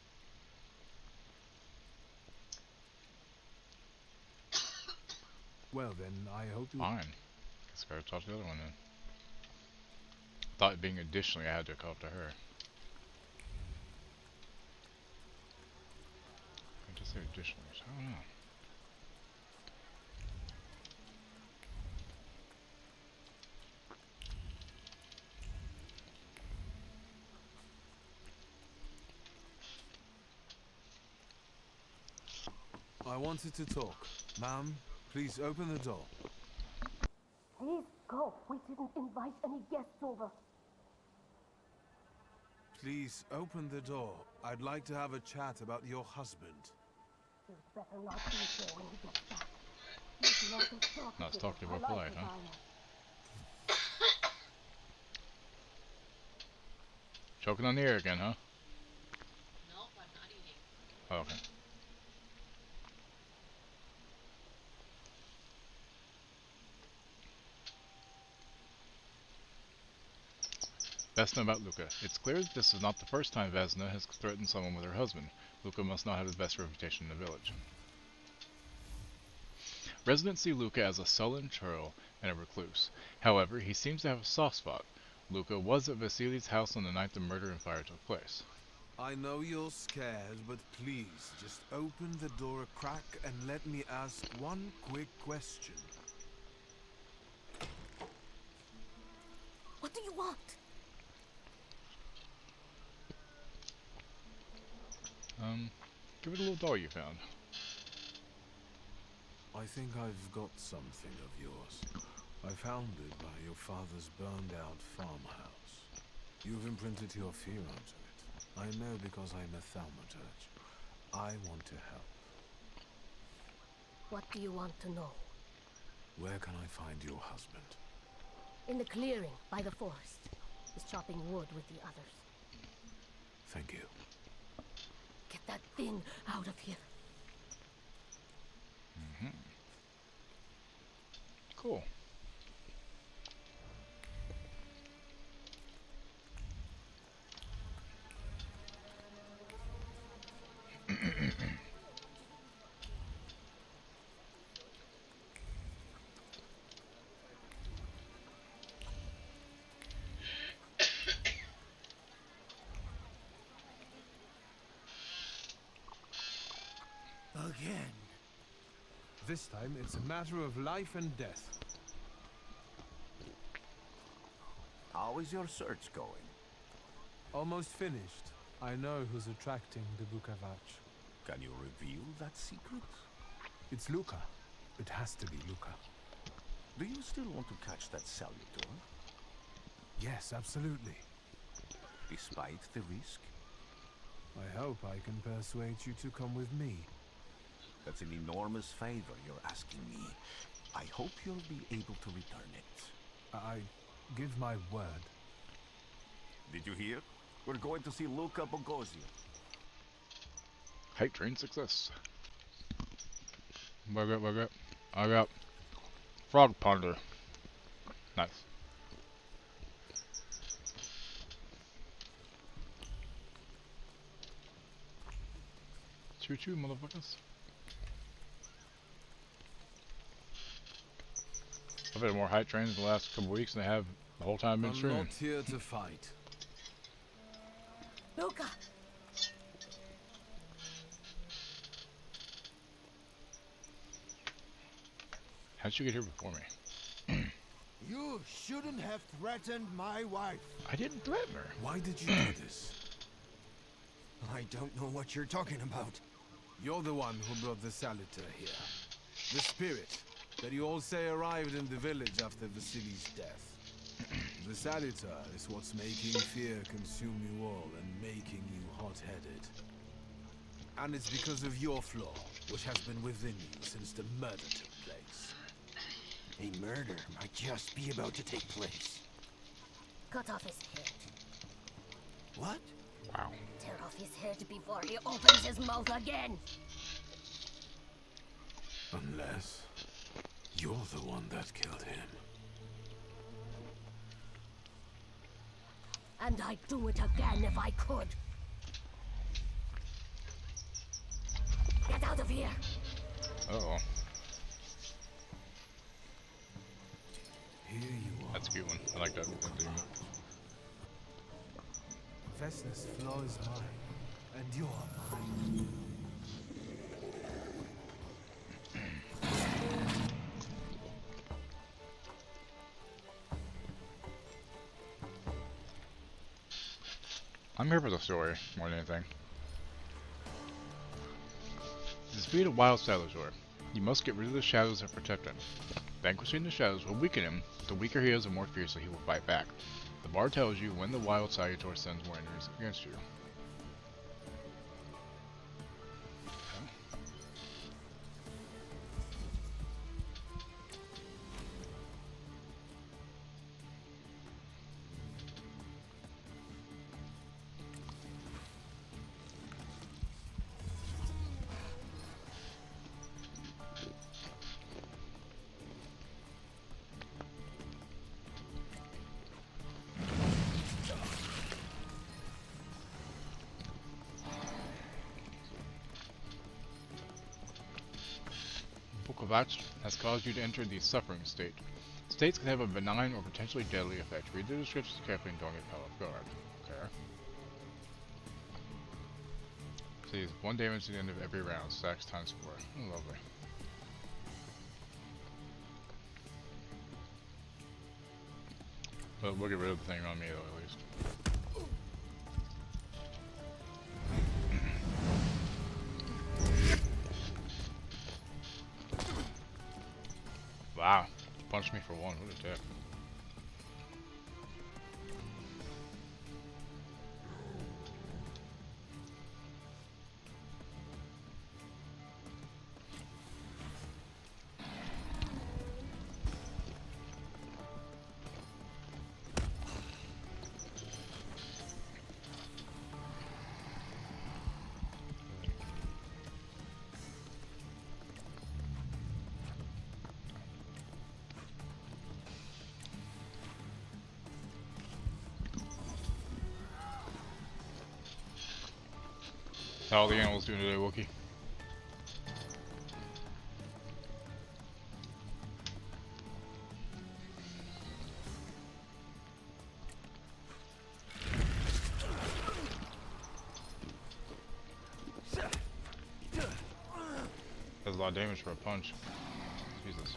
Well then, I hope you... Fine. Guess I gotta talk to the other one then. Thought being additionally I had to talk to her. I just say additionally, so I don't know. I wanted to talk. Ma'am, please open the door. Please go. We didn't invite any guests over. Please open the door. I'd like to have a chat about your husband. You'd better not be here when he gets back. He's not as talkative. Not talkative or I like polite, his huh? eyes. Choking on the air again, huh? Nope, I'm not eating. Oh, okay. Vesna about Luka. It's clear that this is not the first time Vesna has threatened someone with her husband. Luka must not have the best reputation in the village. Residents see Luka as a sullen churl and a recluse. However, he seems to have a soft spot. Luka was at Vasily's house on the night the murder and fire took place. I know you're scared, but please, just open the door a crack and let me ask one quick question. What do you want? Give it a little doll you found. I think I've got something of yours. I found it by your father's burned-out farmhouse. You've imprinted your fear onto it. I know because I'm a thaumaturge. I want to help. What do you want to know? Where can I find your husband? In the clearing by the forest. He's chopping wood with the others. Thank you. Get that thing out of here. Cool. Again. This time it's a matter of life and death. How is your search going? Almost finished. I know who's attracting the Bukavach. Can you reveal that secret? It's Luca. It has to be Luca. Do you still want to catch that Salutor? Yes, absolutely. Despite the risk? I hope I can persuade you to come with me. That's an enormous favor you're asking me. I hope you'll be able to return it. I give my word. Did you hear? We're going to see Luca Bogosian. Hype train success. Bug up. I got Frog Ponder. Nice. Choo choo, motherfuckers. I've had more hype trains in the last couple weeks than I have the whole time I've been I'm streaming. not here to fight. Luca! How'd you get here before me? You shouldn't have threatened my wife. I didn't threaten her. Why did you do this? I don't know what you're talking about. You're the one who brought the Salutor here. The spirit that you all say arrived in the village after Vasili's death. The Salutor is what's making fear consume you all and making you hot-headed. And it's because of your flaw, which has been within you since the murder took place. A murder might just be about to take place. Cut off his head. What? Wow. Tear off his head before he opens his mouth again. Unless you're the one that killed him. And I'd do it again if I could. Get out of here! Uh-oh. Here you are. That's a good one. I like that thing. Vesna's flaw is mine, and you're mine. I'm here for the story, more than anything. To defeat a wild Salutor, you must get rid of the shadows that protect him. Vanquishing the shadows will weaken him, but the weaker he is, the more fiercely he will fight back. The bard tells you when the wild Salutor sends more enemies against you. Bukavach has caused you to enter the suffering state. States can have a benign or potentially deadly effect. Read the descriptions carefully and don't get caught off guard. Okay. Says 1 damage at the end of every round. Stacks times 4. Oh, lovely. But we'll get rid of the thing on me though, at least. Wow, punched me for 1, what a dick. How are the animals doing today, Wookie? Does a lot of damage for a punch. Jesus.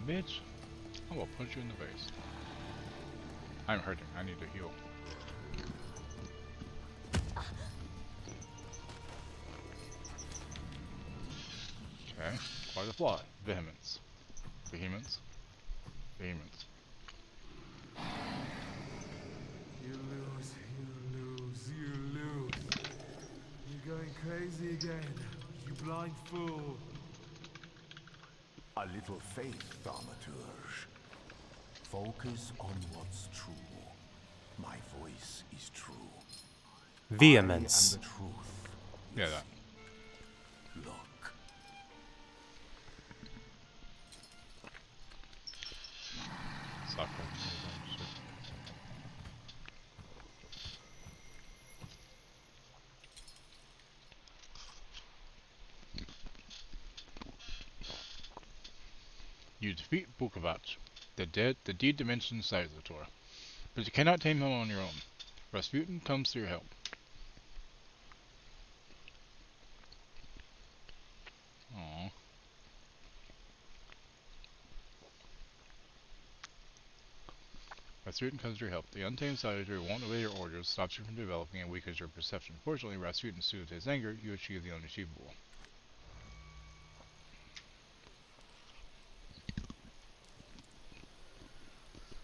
Bitch, I will punch you in the face. I'm hurting. I need to heal. Okay, quite a fly. Vehemence. Vehemence. Vehemence. You lose, you lose, you lose. You're going crazy again. You blind fool. A little faith, thaumaturge. Focus on what's true. My voice is true. Vehemence. I am the truth. Yeah, that. Look. Soccer. You defeat Bukovac, the D-Dimension Cyzator, but you cannot tame him on your own. Rasputin comes to your help. Aww. Rasputin comes to your help. The untamed Cyzator won't obey your orders, stops you from developing, and weakens your perception. Fortunately, Rasputin soothed his anger. You achieve the unachievable.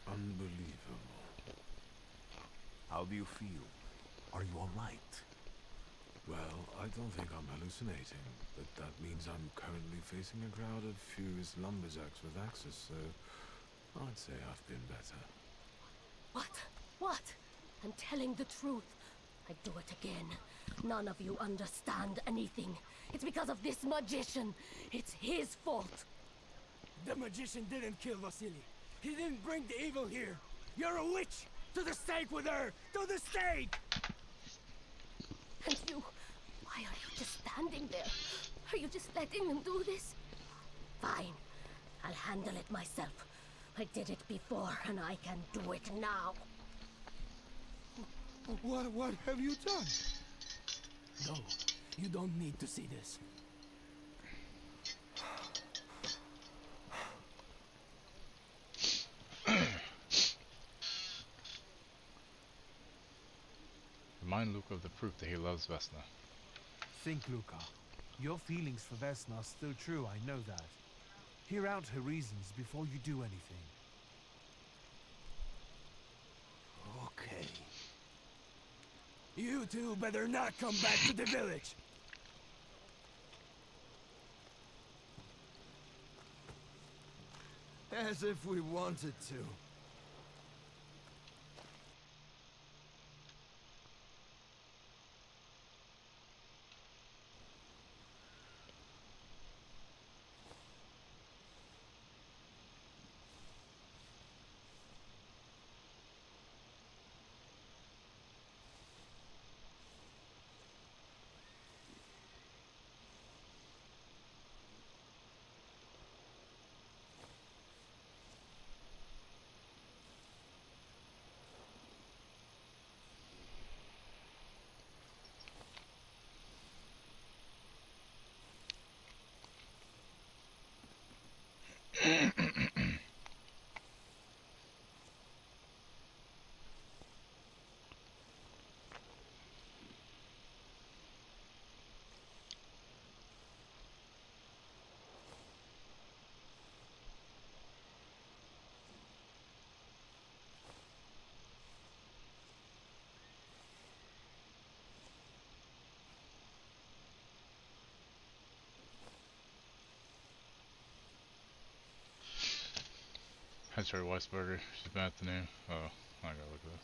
Unbelievable. How do you feel? Are you alright? Well, I don't think I'm hallucinating, but that means I'm currently facing a crowd of furious lumberjacks with axes, so I'd say I've been better. What? What? I'm telling the truth. I'd do it again. None of you understand anything. It's because of this magician. It's his fault. The magician didn't kill Vasily. He didn't bring the evil here. You're a witch! To the stake with her! To the stake! And you... why are you just standing there? Are you just letting them do this? Fine. I'll handle it myself. I did it before, and I can do it now. What have you done? No, you don't need to see this. Remind Luca of the proof that he loves Vesna. Think, Luca. Your feelings for Vesna are still true, I know that. Hear out her reasons before you do anything. Okay. You two better not come back to the village. As if we wanted to. That's her Weisberger. She's been at the name. Oh, I gotta look at this.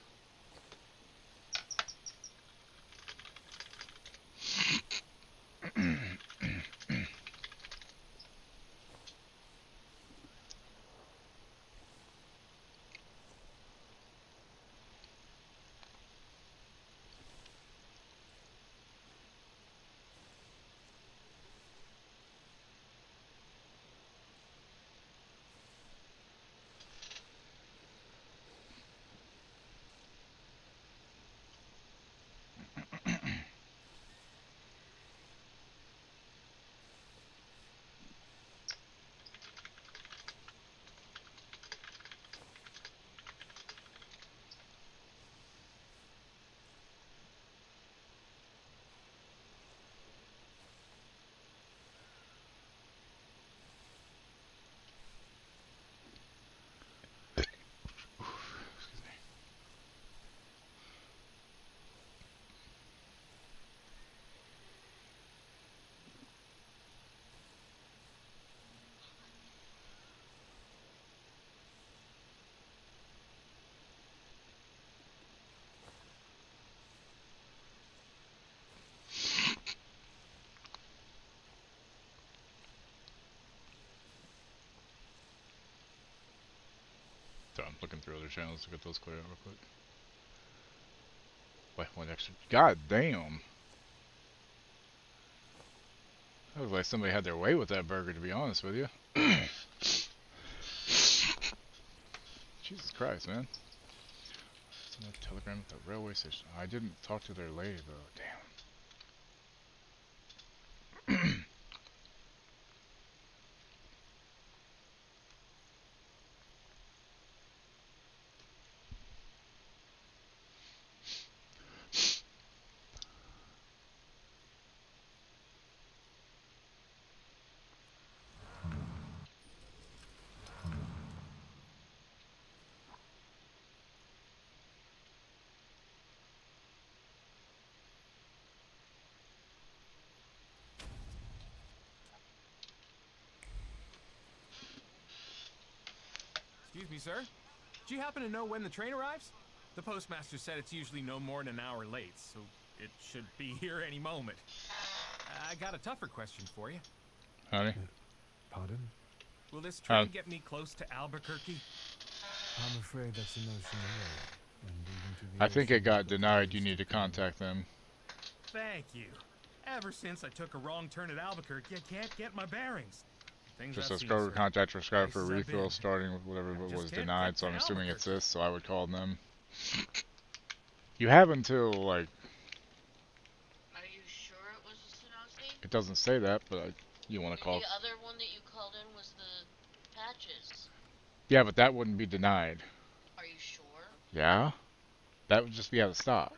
So I'm looking through other channels to get those cleared out real quick. Wait, one extra. God damn. That was like somebody had their way with that burger, to be honest with you. Jesus Christ, man. Send a telegram at the railway station. I didn't talk to their lady, though. Damn. Excuse me, sir. Do you happen to know when the train arrives? The postmaster said it's usually no more than an hour late, so it should be here any moment. I got a tougher question for you. Honey? Pardon? Will this train get me close to Albuquerque? I'm afraid that's an ocean away. And even to the I think it ocean got denied. You need to contact them. Thank you. Ever since I took a wrong turn at Albuquerque, I can't get my bearings. Things Just I've says seen, Kroger sir. contact for Skype for Places I've refill been. starting with whatever I was just can't denied, get so I'm to assuming it's Albuquerque. this, so I would call them. You have until, like, Are you sure it was a Sonosi? it doesn't say that, but you want to call. The other one that you called in was the patches. Yeah, but that wouldn't be denied. Are you sure? Yeah? That would just be out of stock.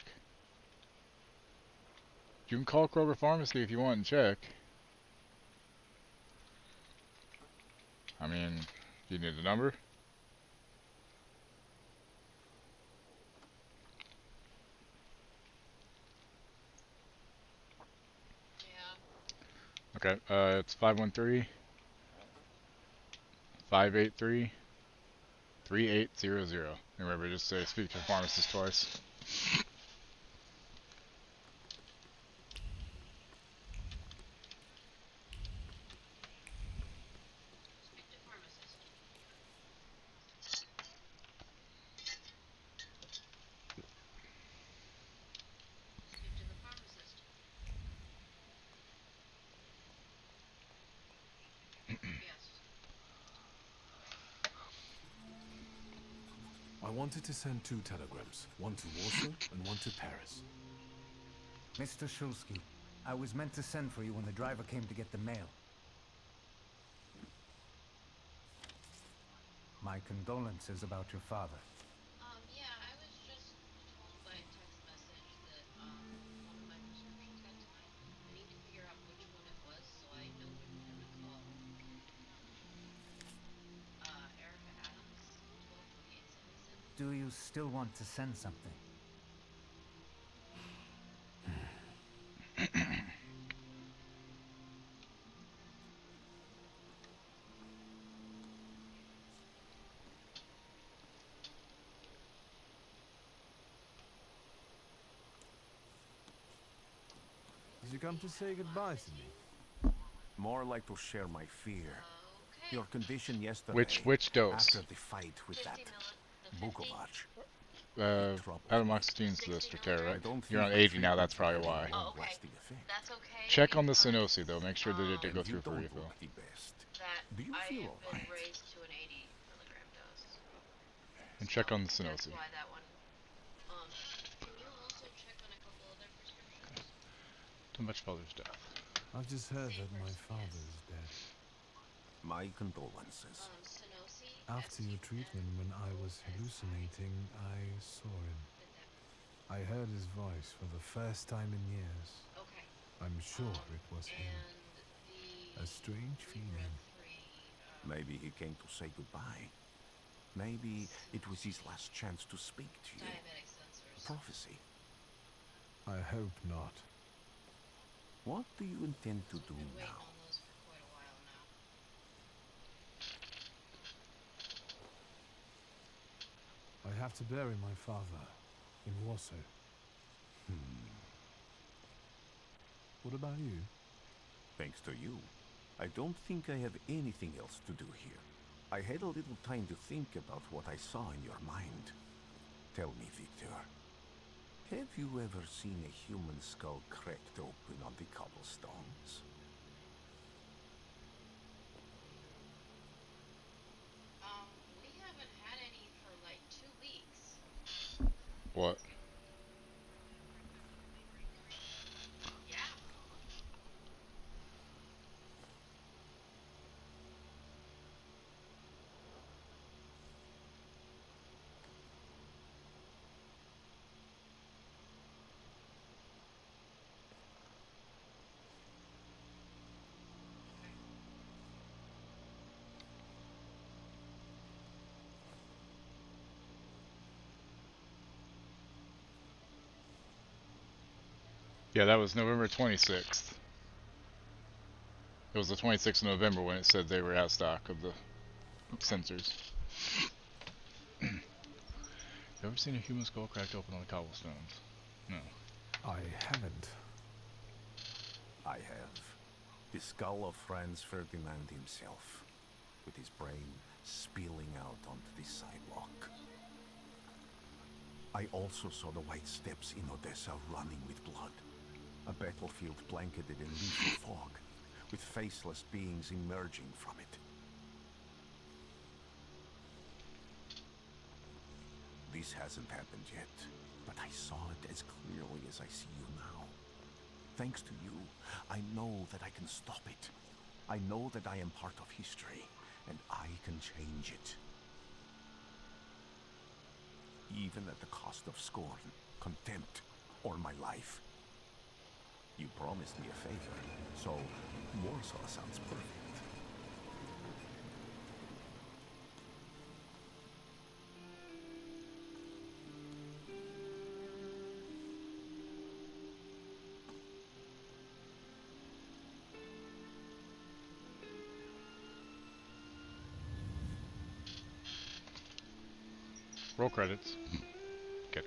You can call Kroger Pharmacy if you want and check. I mean, do you need the number? Yeah. Okay, it's 513-583-3800. Remember, just say speak to the pharmacist twice. Speak to pharmacist. Speak to the pharmacist. Yes. I wanted to send 2 telegrams, one to Warsaw and one to Paris. Mr. Shulsky, I was meant to send for you when the driver came to get the mail. My condolences about your father. Yeah, I was just told by text message that, one of my prescriptions got denied. I need to figure out which one it was so I know which one to call. Erica Adams, 122877. Do you still want to send something? come to say goodbye to me? More like to share my fear. Your condition yesterday. Which dose? After the fight with that Bukovac. Atomoxetine's the Strattera, right? You're on 80 now, that's probably why. Oh, okay. That's okay. Check on the Sunosi though, make sure that it did go through for refill. That Do you I feel have been alright? raised to an 80 milligram dose. And check on the That's Sunosi. why that one. Can you also check on a couple other prescriptions? Too much father's death. I've just heard that my father is dead. My condolences. Sunosi. After your treatment, when I was hallucinating, I saw him. I heard his voice for the first time in years. Okay. I'm sure it was him. A strange feeling. Maybe he came to say goodbye. Maybe it was his last chance to speak to you. Diabetic sensors. Prophecy. I hope not. What do you intend to do Been waiting now? on those for quite a while now. I have to bury my father in Warsaw. What about you? Thanks to you. I don't think I have anything else to do here. I had a little time to think about what I saw in your mind. Tell me, Victor. Have you ever seen a human skull cracked open on the cobblestones? We haven't had any for like 2 weeks. What? Yeah. Yeah, that was November 26th. It was the 26th of November when it said they were out of stock of the sensors. You ever seen a human skull cracked open on the cobblestones? No. I haven't. I have. The skull of Franz Ferdinand himself, with his brain spilling out onto the sidewalk. I also saw the white steps in Odessa running with blood. A battlefield blanketed in lethal fog, with faceless beings emerging from it. This hasn't happened yet, but I saw it as clearly as I see you now. Thanks to you, I know that I can stop it. I know that I am part of history, and I can change it. Even at the cost of scorn, contempt, or my life. You promised me a favor, so Warsaw sounds perfect. Roll credits. Okay.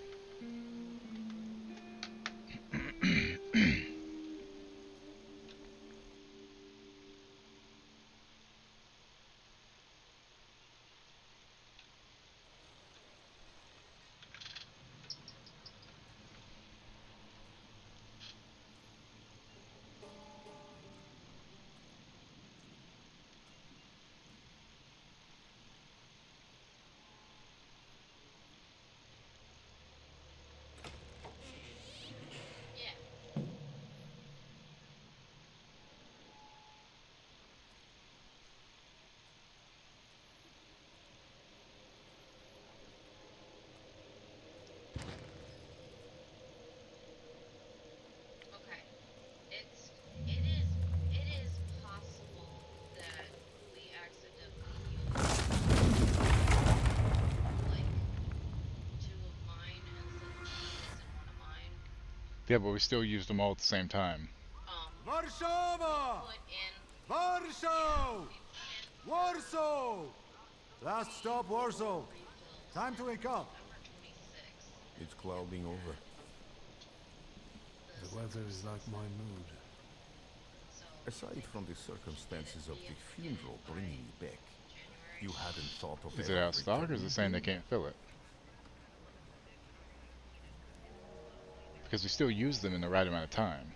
Okay. It is possible that we accidentally used like 2 of mine and since he isn't one of mine, Yeah, but we still used them all at the same time. Warszawa! put in Warsaw! Warsaw! Last stop, Warsaw. Time to wake up. It's clouding over. The weather is like my mood. Aside from the circumstances of the funeral bringing you back, you hadn't thought of Is it out of stock, or is it saying they can't fill it? Because we still use them in the right amount of time.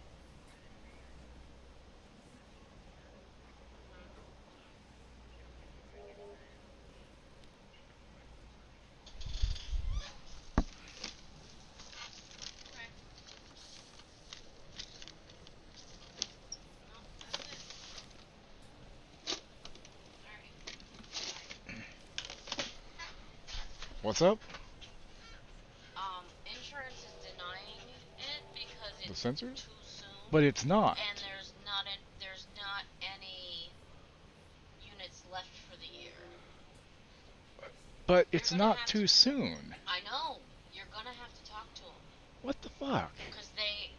What's up? Insurance is denying it because The it's sensors? too soon. But it's not. And there's not any units left for the year. But it's not too soon. I know. You're gonna have to talk to them. What the fuck? Because they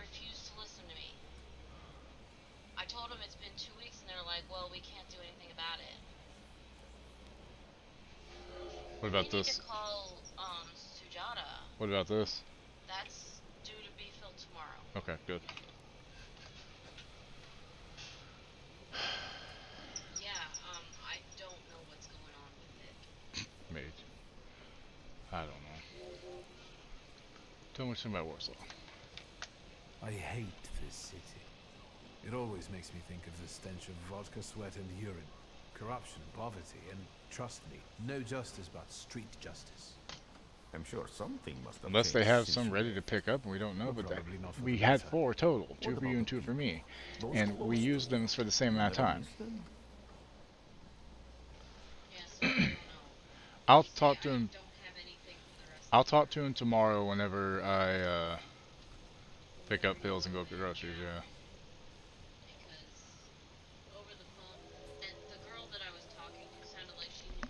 refuse to listen to me. I told them it's been 2 weeks, and they're like, "Well, we can't do anything about it." What about You need this? to call Sujata. What about this? That's due to be filled tomorrow. Okay, good. Yeah, I don't know what's going on with it. Maybe. I don't know. Tell me something about Warsaw. I hate this city. It always makes me think of the stench of vodka, sweat, and urine. Corruption, poverty, and trust me, no justice but street justice. I'm sure something must have Unless they changed have since some you ready left. to pick up and we don't know, but that, Probably not for we the had better. 4 total. 2 What for you about and the 2 for me. Those And we close used them for the same amount of time. I'll talk to him. I'll talk to him tomorrow whenever I pick up pills and go to groceries. Yeah. Over the phone, and the girl that I was talking to sounded like she knew.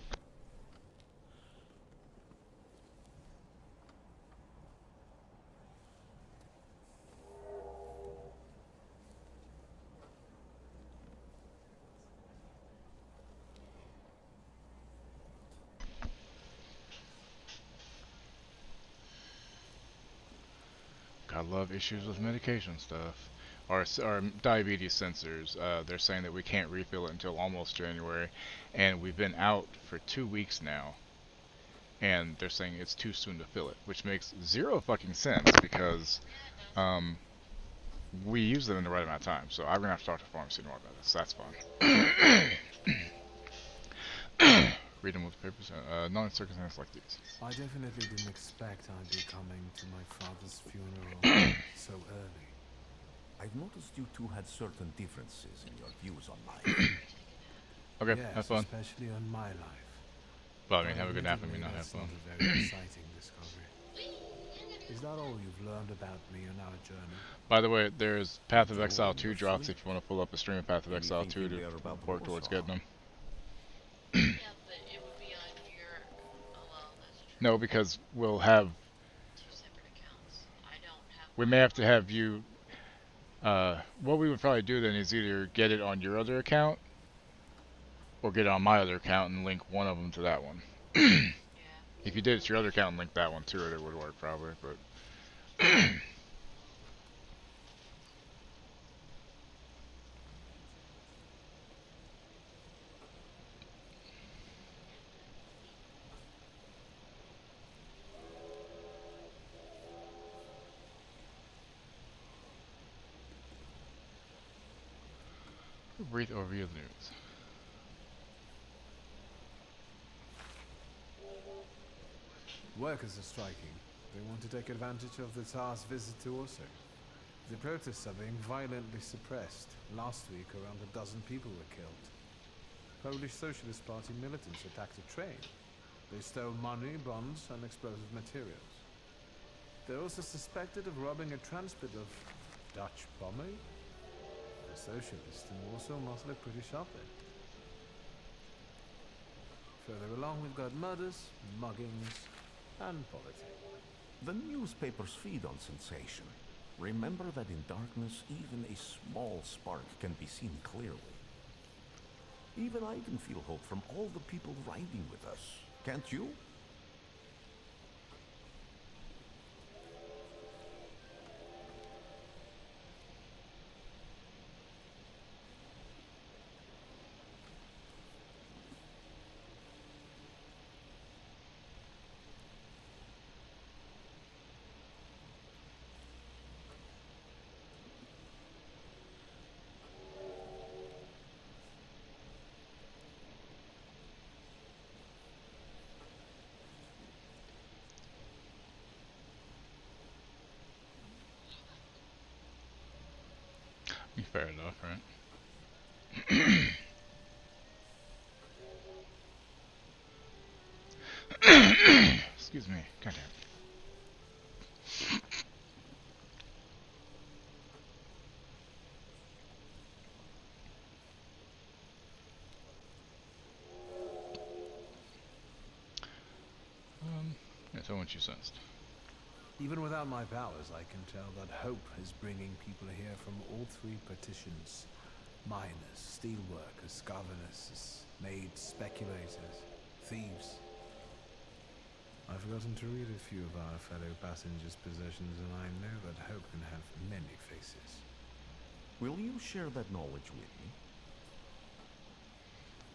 I love issues with medication stuff. Our diabetes sensors, they're saying that we can't refill it until almost January, and we've been out for 2 weeks now, and they're saying it's too soon to fill it, which makes zero fucking sense because we use them in the right amount of time. So I'm gonna have to talk to the pharmacy more about this. That's fine. Read them with papers. Not in circumstances like these. I definitely didn't expect I'd be coming to my father's funeral so early. I've noticed you two had certain differences in your views on life. Okay, Yes, have fun. especially on my life. Well, I mean, have a good nap and me not have That's fun. not a very exciting discovery. Is that all you've learned about me on our journey? By the way, there's Path of Exile 2 drops if you want to pull up a stream of Path of Exile 2 to work towards getting them. Yeah, but it would be on your. Oh well, that's true. No, because we'll have. 2 separate accounts. I don't have. We may have to have you. What we would probably do then is either get it on your other account, or get it on my other account and link one of them to that one. If you did it to your other account and link that one to it, it would work probably, but. Brief overview of the news. Workers are striking. They want to take advantage of the Tsar's visit to Warsaw. The protests are being violently suppressed. Last week, around a dozen people were killed. Polish Socialist Party militants attacked a train. They stole money, bonds, and explosive materials. They're also suspected of robbing a transport of Dutch bombing. The socialists in Warsaw must look pretty sharp then. Further along, we've got murders, muggings, and politics. The newspapers feed on sensation. Remember that in darkness, even a small spark can be seen clearly. Even I can feel hope from all the people riding with us. Can't you? Fair enough, right? Excuse me. Goddamn. Yeah, so what you sensed. Even without my powers, I can tell that hope is bringing people here from all three partitions. Miners, steelworkers, governesses, maids, speculators, thieves. I've forgotten to read a few of our fellow passengers' possessions, and I know that hope can have many faces. Will you share that knowledge with me?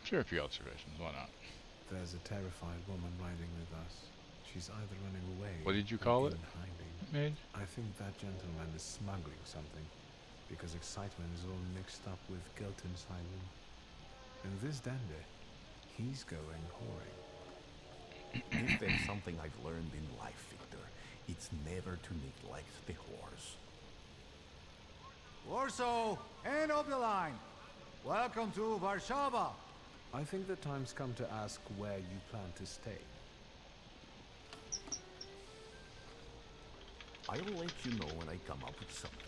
Share a few observations, why not? There's a terrified woman riding with us. She's either running away. What did you call it? in hiding. Maid? I think that gentleman is smuggling something, because excitement is all mixed up with guilt inside him. And this dandy, he's going whoring. If there's something I've learned in life, Victor, it's never to neglect the horse. Warsaw, end of the line. Welcome to Warszawa. I think the time's come to ask where you plan to stay. I will let you know when I come up with something.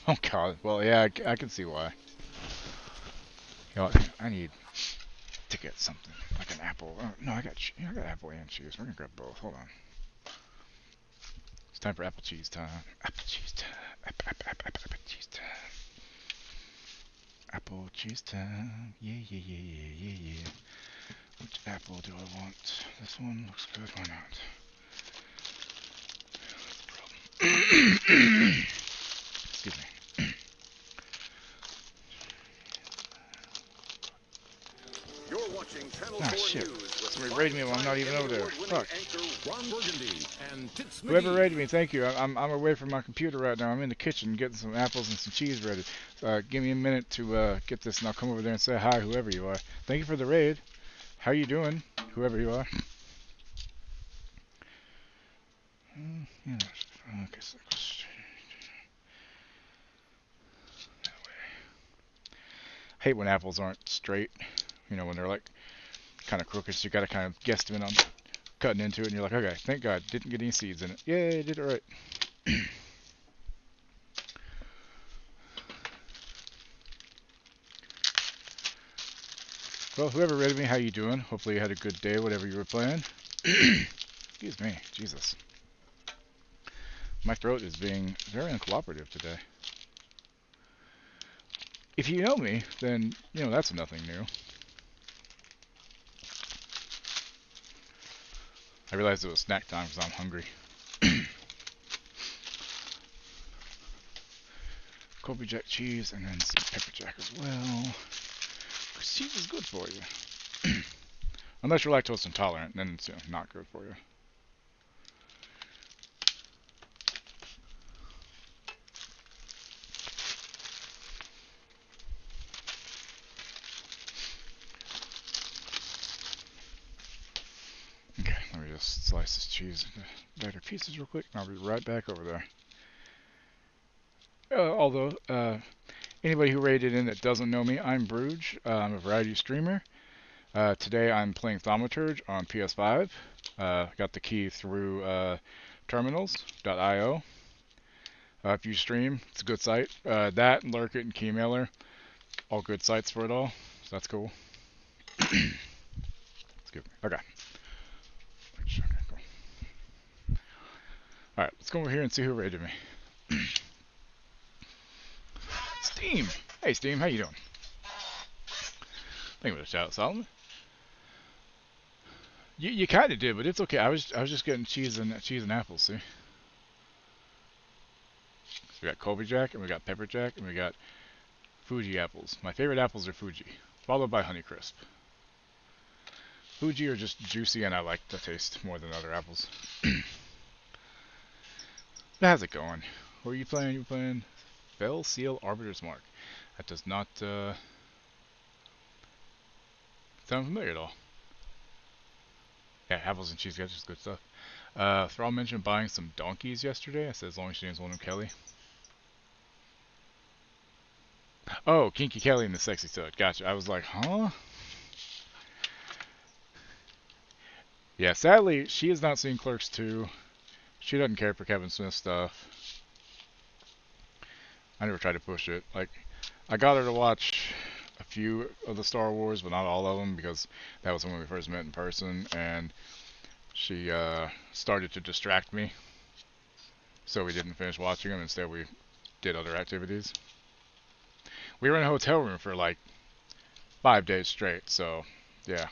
Oh god, well yeah, I can see why. You know, I need to get something, like an apple. Oh, no, I got apple and cheese. We're gonna grab both, hold on. It's time for apple cheese time. Apple cheese time. Apple cheese time. Apple cheese time. Yeah, yeah, yeah, yeah, yeah, yeah. Which apple do I want? This one looks good, why not? Excuse me. You're watching Channel 4 shit. News with Somebody raided me while I'm not even over there. Fuck. anchor Ron Burgundy and Tits Whoever McGee. raided me, thank you. I'm away from my computer right now. I'm in the kitchen getting some apples and some cheese ready. Give me a minute to get this, and I'll come over there and say hi, whoever you are. Thank you for the raid. How you doing, whoever you are? Yeah. Okay, so that way. Hate when apples aren't straight. You know, when they're like kind of crooked, so you gotta kind of guesstimate on cutting into it, and you're like, okay, thank God, didn't get any seeds in it. Yay, did it right. Well, whoever rated me, how you doing? Hopefully you had a good day, whatever you were playing. Excuse me, Jesus. My throat is being very uncooperative today. If you know me, then, you know, that's nothing new. I realized it was snack time because I'm hungry. Colby Jack cheese and then some pepper jack as well. Because cheese is good for you. Unless you're lactose intolerant, then it's, you know, not good for you. Okay, let me just slice this cheese into better pieces real quick, and I'll be right back over there. Although, anybody who raided in that doesn't know me, I'm Bruge. I'm a variety streamer. Today I'm playing Thaumaturge on PS5. Got the key through terminals.io. If you stream, it's a good site. That, Lurkit, and Keymailer, all good sites for it all. So that's cool. Excuse me. Okay. Alright, let's go over here and see who raided me. Steam! Hey Steam, how you doing? Thank you for the shout out, Solomon. You kind of did, but it's okay. I was just getting cheese and apples. See, so we got Colby Jack and we got Pepper Jack and we got Fuji apples. My favorite apples are Fuji, followed by Honeycrisp. Fuji are just juicy and I like the taste more than other apples. How's it going? What are you playing? You playing Fell Seal Arbiter's Mark. That does not sound familiar at all. Yeah, apples and cheese, that's good stuff. Thrall mentioned buying some donkeys yesterday. I said as long as she names one of them Kelly. Oh, Kinky Kelly and the Sexy Stud. Gotcha. I was like, huh? Yeah, sadly, she has not seen Clerks 2. She doesn't care for Kevin Smith stuff. I never tried to push it. Like, I got her to watch a few of the Star Wars, but not all of them, because that was when we first met in person, and she started to distract me. So we didn't finish watching them. Instead, we did other activities. We were in a hotel room for like 5 days straight, so yeah.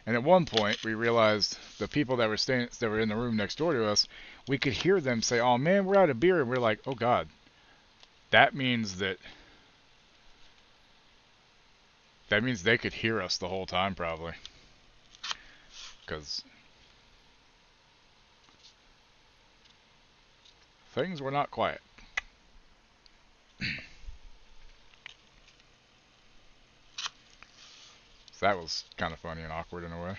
And at one point, we realized the people that were in the room next door to us, we could hear them say, "Oh man, we're out of beer," and we're like, "Oh God." That means they could hear us the whole time, probably, because things were not quiet. So that was kind of funny and awkward in a way.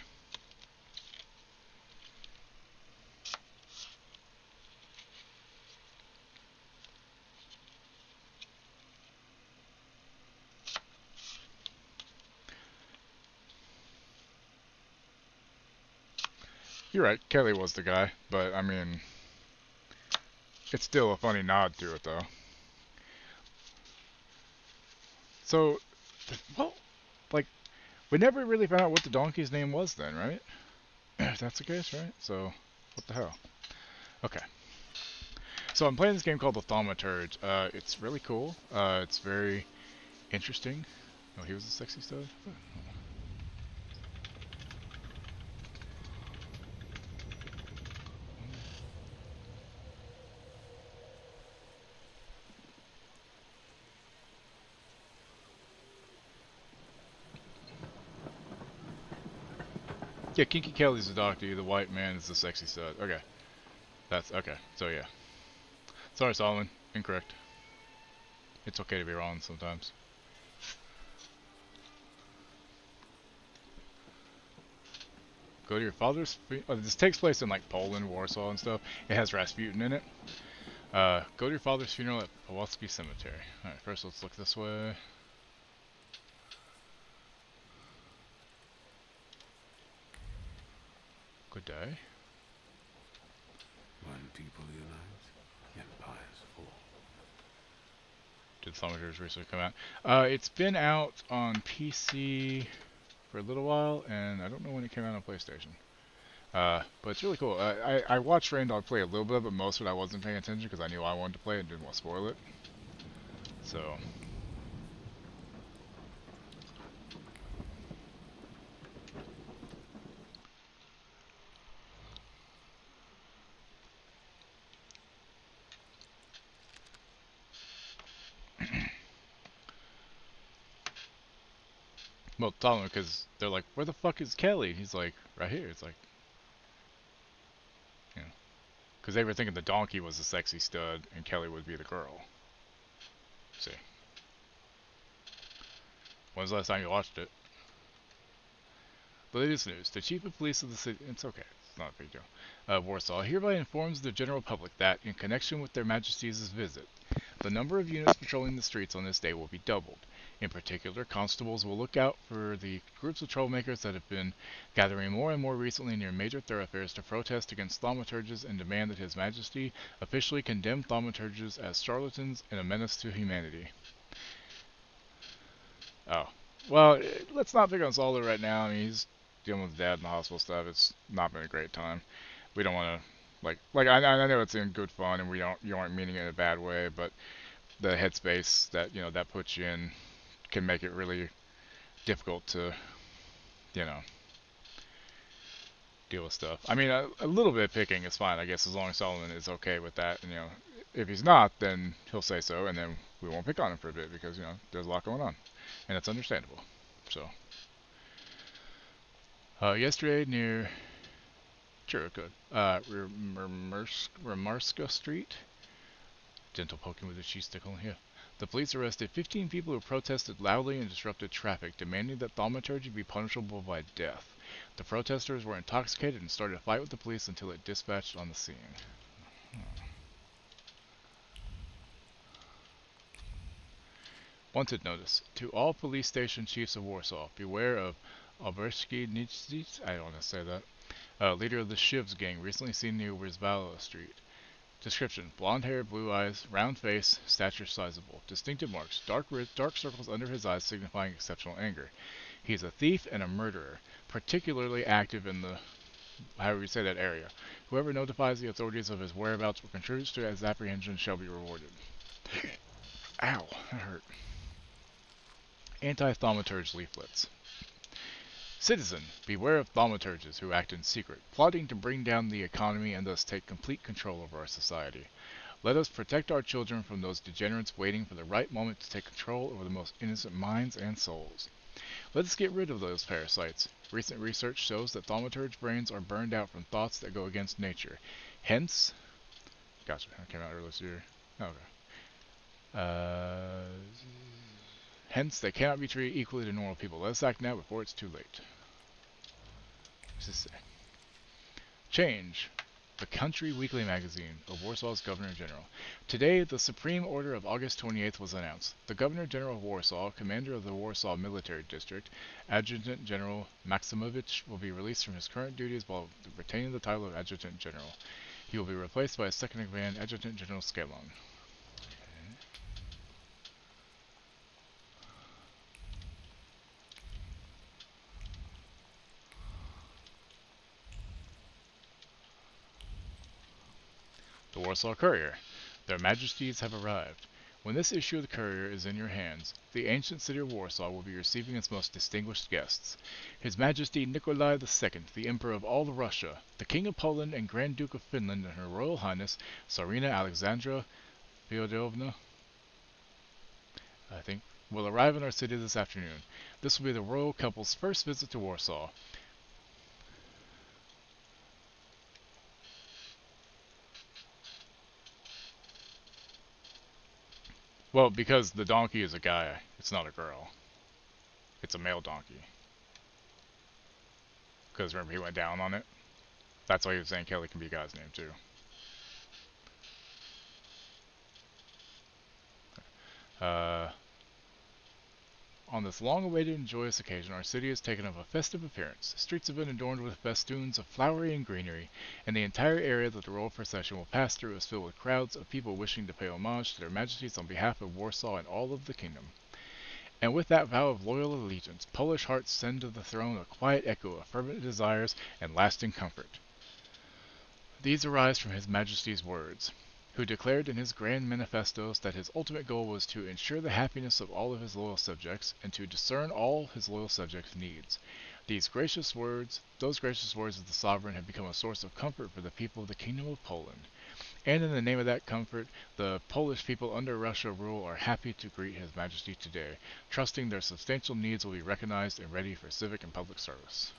You're right, Kelly was the guy, but I mean, it's still a funny nod to it, though. So, well, like, we never really found out what the donkey's name was then, right? If that's the case, right? So, what the hell? Okay. So I'm playing this game called The Thaumaturge. It's really cool. It's very interesting. Oh, he was a sexy stud? Yeah, Kinky Kelly's the doctor, the white man is the sexy stud. Okay. That's okay. So yeah. Sorry, Solomon. Incorrect. It's okay to be wrong sometimes. Go to your father's... this takes place in like Poland, Warsaw and stuff. It has Rasputin in it. Go to your father's funeral at Pawłowski Cemetery. Alright, first let's look this way. Good day. When people unite, empires fall. Did Thaumaturge recently come out? It's been out on PC for a little while, and I don't know when it came out on PlayStation. But it's really cool. I watched Raindog play a little bit, but most of it I wasn't paying attention because I knew I wanted to play it and didn't want to spoil it. So... Well, tell them because they're like, "Where the fuck is Kelly?" He's like, "Right here." It's like, you know, because they were thinking the donkey was the sexy stud and Kelly would be the girl. See, when's the last time you watched it? The latest news: the chief of police of the city. It's okay. It's not a big deal. Warsaw hereby informs the general public that, in connection with their Majesties' visit, the number of units patrolling the streets on this day will be doubled. In particular, constables will look out for the groups of troublemakers that have been gathering more and more recently near major thoroughfares to protest against thaumaturges and demand that His Majesty officially condemn thaumaturges as charlatans and a menace to humanity. Oh. Well, let's not pick on Solder right now. I mean, he's dealing with dad in the hospital stuff. It's not been a great time. We don't want to, I know it's in good fun and you aren't meaning it in a bad way, but the headspace that, that puts you in can make it really difficult to, deal with stuff. I mean, a little bit of picking is fine, I guess, as long as Solomon is okay with that. And, if he's not, then he'll say so, and then we won't pick on him for a bit because, there's a lot going on. And it's understandable. So, yesterday near Sure, it could. Ramarska Street. Gentle poking with a cheese stickle. Yeah. The police arrested 15 people who protested loudly and disrupted traffic, demanding that thaumaturgy be punishable by death. The protesters were intoxicated and started a fight with the police until it dispatched on the scene. Wanted notice. To all police station chiefs of Warsaw, beware of Oberski Nitzic, I don't want to say that, leader of the Shivs gang, recently seen near Wyzwala Street. Description: blonde hair, blue eyes, round face, stature sizable. Distinctive marks: dark circles under his eyes signifying exceptional anger. He is a thief and a murderer, particularly active in the, however you say that, area. Whoever notifies the authorities of his whereabouts or contributes to his apprehension shall be rewarded. Ow, that hurt. Anti-thaumaturge leaflets. Citizen, beware of thaumaturges who act in secret, plotting to bring down the economy and thus take complete control over our society. Let us protect our children from those degenerates waiting for the right moment to take control over the most innocent minds and souls. Let us get rid of those parasites. Recent research shows that thaumaturge brains are burned out from thoughts that go against nature. Hence... Gotcha, that came out earlier this year. Okay. Hence, they cannot be treated equally to normal people. Let us act now before it's too late. What's this say? Change. The Country Weekly Magazine of Warsaw's Governor General. Today, the Supreme Order of August 28th was announced. The Governor General of Warsaw, Commander of the Warsaw Military District, Adjutant General Maximovich, will be released from his current duties while retaining the title of Adjutant General. He will be replaced by his second-in-command, Adjutant General Skalon. The Warsaw Courier. Their Majesties have arrived. When this issue of the Courier is in your hands, the ancient city of Warsaw will be receiving its most distinguished guests. His Majesty Nikolai II, the Emperor of all Russia, the King of Poland and Grand Duke of Finland, and Her Royal Highness Tsarina Alexandra Feodorovna, I think, will arrive in our city this afternoon. This will be the royal couple's first visit to Warsaw. Well, because the donkey is a guy, it's not a girl. It's a male donkey. Because remember he went down on it? That's why he was saying Kelly can be a guy's name too. On this long-awaited and joyous occasion, our city has taken up a festive appearance. The streets have been adorned with festoons of flowery and greenery, and the entire area that the royal procession will pass through is filled with crowds of people wishing to pay homage to their majesties on behalf of Warsaw and all of the kingdom. And with that vow of loyal allegiance, Polish hearts send to the throne a quiet echo of fervent desires and lasting comfort. These arise from His Majesty's words, who declared in his grand manifestos that his ultimate goal was to ensure the happiness of all of his loyal subjects and to discern all his loyal subjects' needs. Those gracious words of the sovereign have become a source of comfort for the people of the Kingdom of Poland. And in the name of that comfort, the Polish people under Russia rule are happy to greet His Majesty today, trusting their substantial needs will be recognized and ready for civic and public service.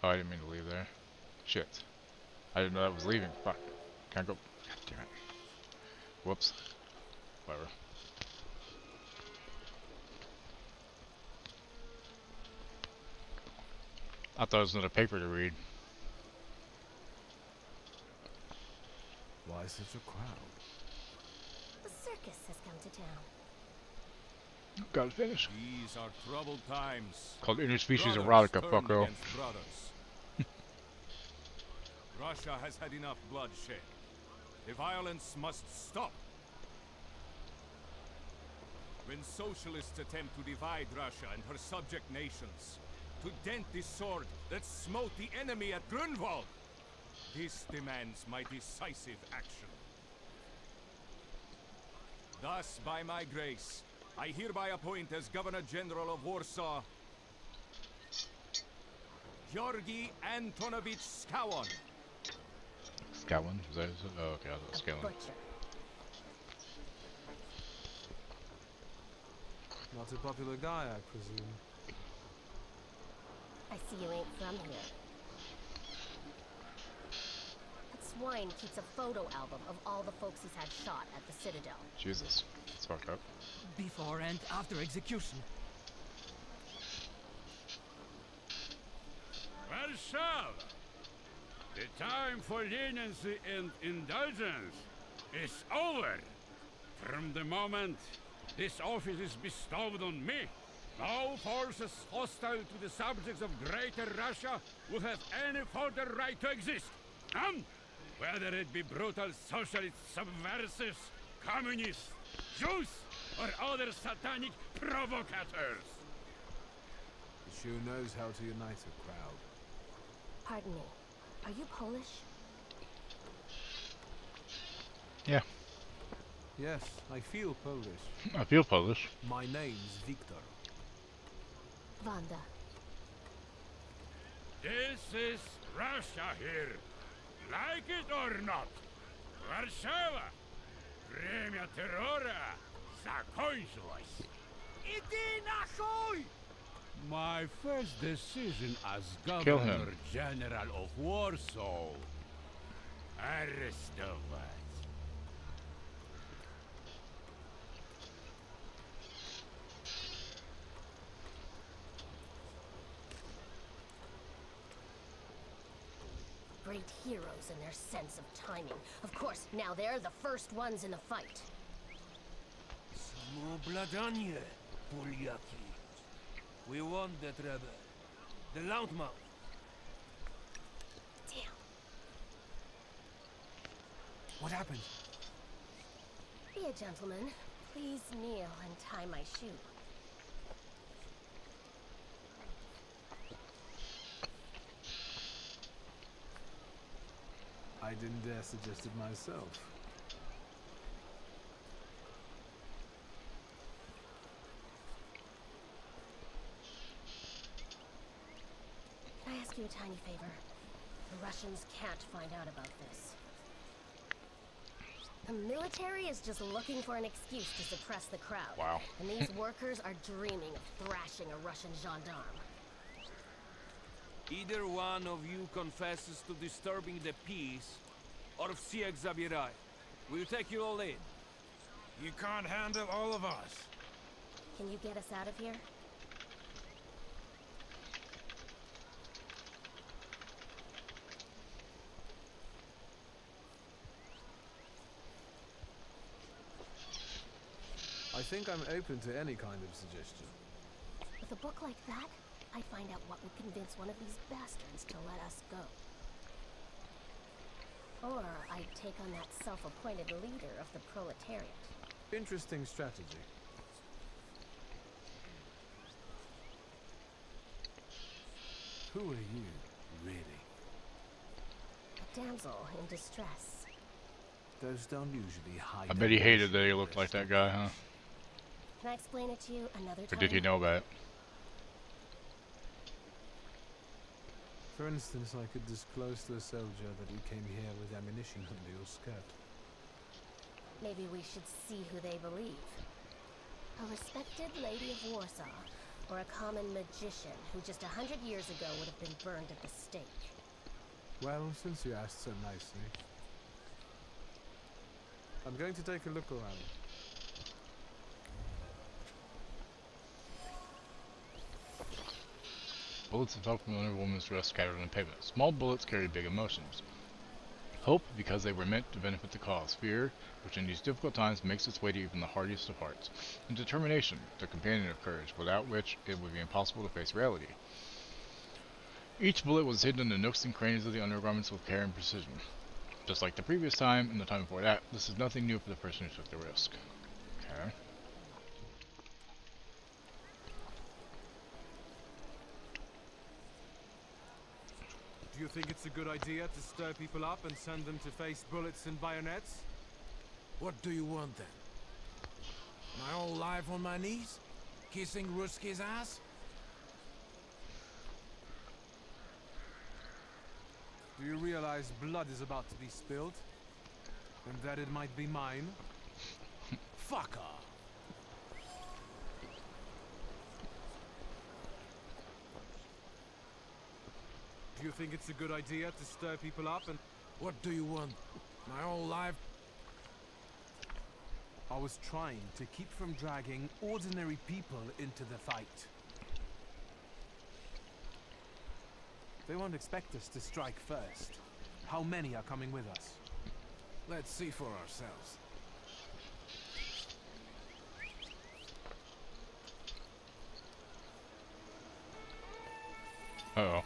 Oh, I didn't mean to leave there. Shit. I didn't know that was leaving. Fuck. Can't go. God damn it. Whoops. Whatever. I thought it was another paper to read. Why such a crowd? The circus has come to town. Gotta finish. These are troubled times. Called interspecies Brothers erotica, turn fucko. against brothers. Russia has had enough bloodshed. The violence must stop. When socialists attempt to divide Russia and her subject nations, to dent the sword that smote the enemy at Grunwald, this demands my decisive action. Thus, by my grace, I hereby appoint as Governor General of Warsaw, Georgi Antonovich Skałon. Skałon? Is that it? Oh, okay, I was Skałon. Not a popular guy, I presume. I see you ain't from here. That swine keeps a photo album of all the folks he's had shot at the Citadel. Jesus. That's fucked up. Before and after execution. Warszawa! The time for leniency and indulgence is over. From the moment this office is bestowed on me, no forces hostile to the subjects of Greater Russia will have any further right to exist. None, whether it be brutal socialist subversives, communists, Jews, or other satanic provocators. The shoe knows how to unite a crowd. Pardon me. Are you Polish? Yeah. Yes, I feel Polish. I feel Polish. My name's Victor. Wanda. This is Russia here. Like it or not. Warszawa. Время террора закончилось. Иди нахуй! My first decision as Kill him. Governor General of Warsaw. Arrestować. Great heroes in their sense of timing. Of course, now they're the first ones in the fight. Samobladanie, Polyaki. We won that rebel. The Loudmouth. Damn. What happened? Be a gentleman. Please kneel and tie my shoe. I didn't dare suggest it myself. Can I ask you a tiny favor? The Russians can't find out about this. The military is just looking for an excuse to suppress the crowd. Wow. And these workers are dreaming of thrashing a Russian gendarme. Either one of you confesses to disturbing the peace, or всех забирай. We'll take you all in. You can't handle all of us. Can you get us out of here? I think I'm open to any kind of suggestion. With a book like that, I'd find out what would convince one of these bastards to let us go. Or I'd take on that self-appointed leader of the proletariat. Interesting strategy. Who are you, really? A damsel in distress. Those don't usually hide. I bet he hated that he looked like that guy, huh? Can I explain it to you another time? Or did he know about it? For instance, I could disclose to a soldier that you came here with ammunition under your skirt. Maybe we should see who they believe. A respected lady of Warsaw, or a common magician who just 100 years ago would have been burned at the stake. Well, since you asked so nicely. I'm going to take a look around. Bullets that fell from another woman's dress scattered on the pavement. Small bullets carry big emotions. Hope, because they were meant to benefit the cause. Fear, which in these difficult times makes its way to even the hardiest of hearts. And determination, the companion of courage, without which it would be impossible to face reality. Each bullet was hidden in the nooks and crannies of the undergarments with care and precision. Just like the previous time and the time before that, this is nothing new for the person who took the risk. Okay. Do you think it's a good idea to stir people up and send them to face bullets and bayonets? What do you want then? My whole life on my knees? Kissing Ruski's ass? Do you realize blood is about to be spilled? And that it might be mine? Fuck off. Do you think it's a good idea to stir people up and... What do you want? My whole life? I was trying to keep from dragging ordinary people into the fight. They won't expect us to strike first. How many are coming with us? Let's see for ourselves. Uh-oh.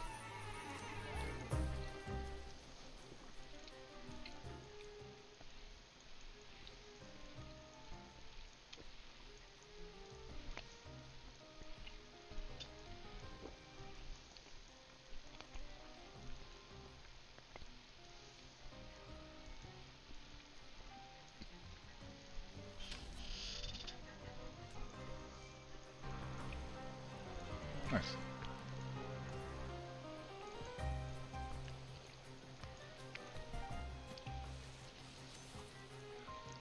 Nice.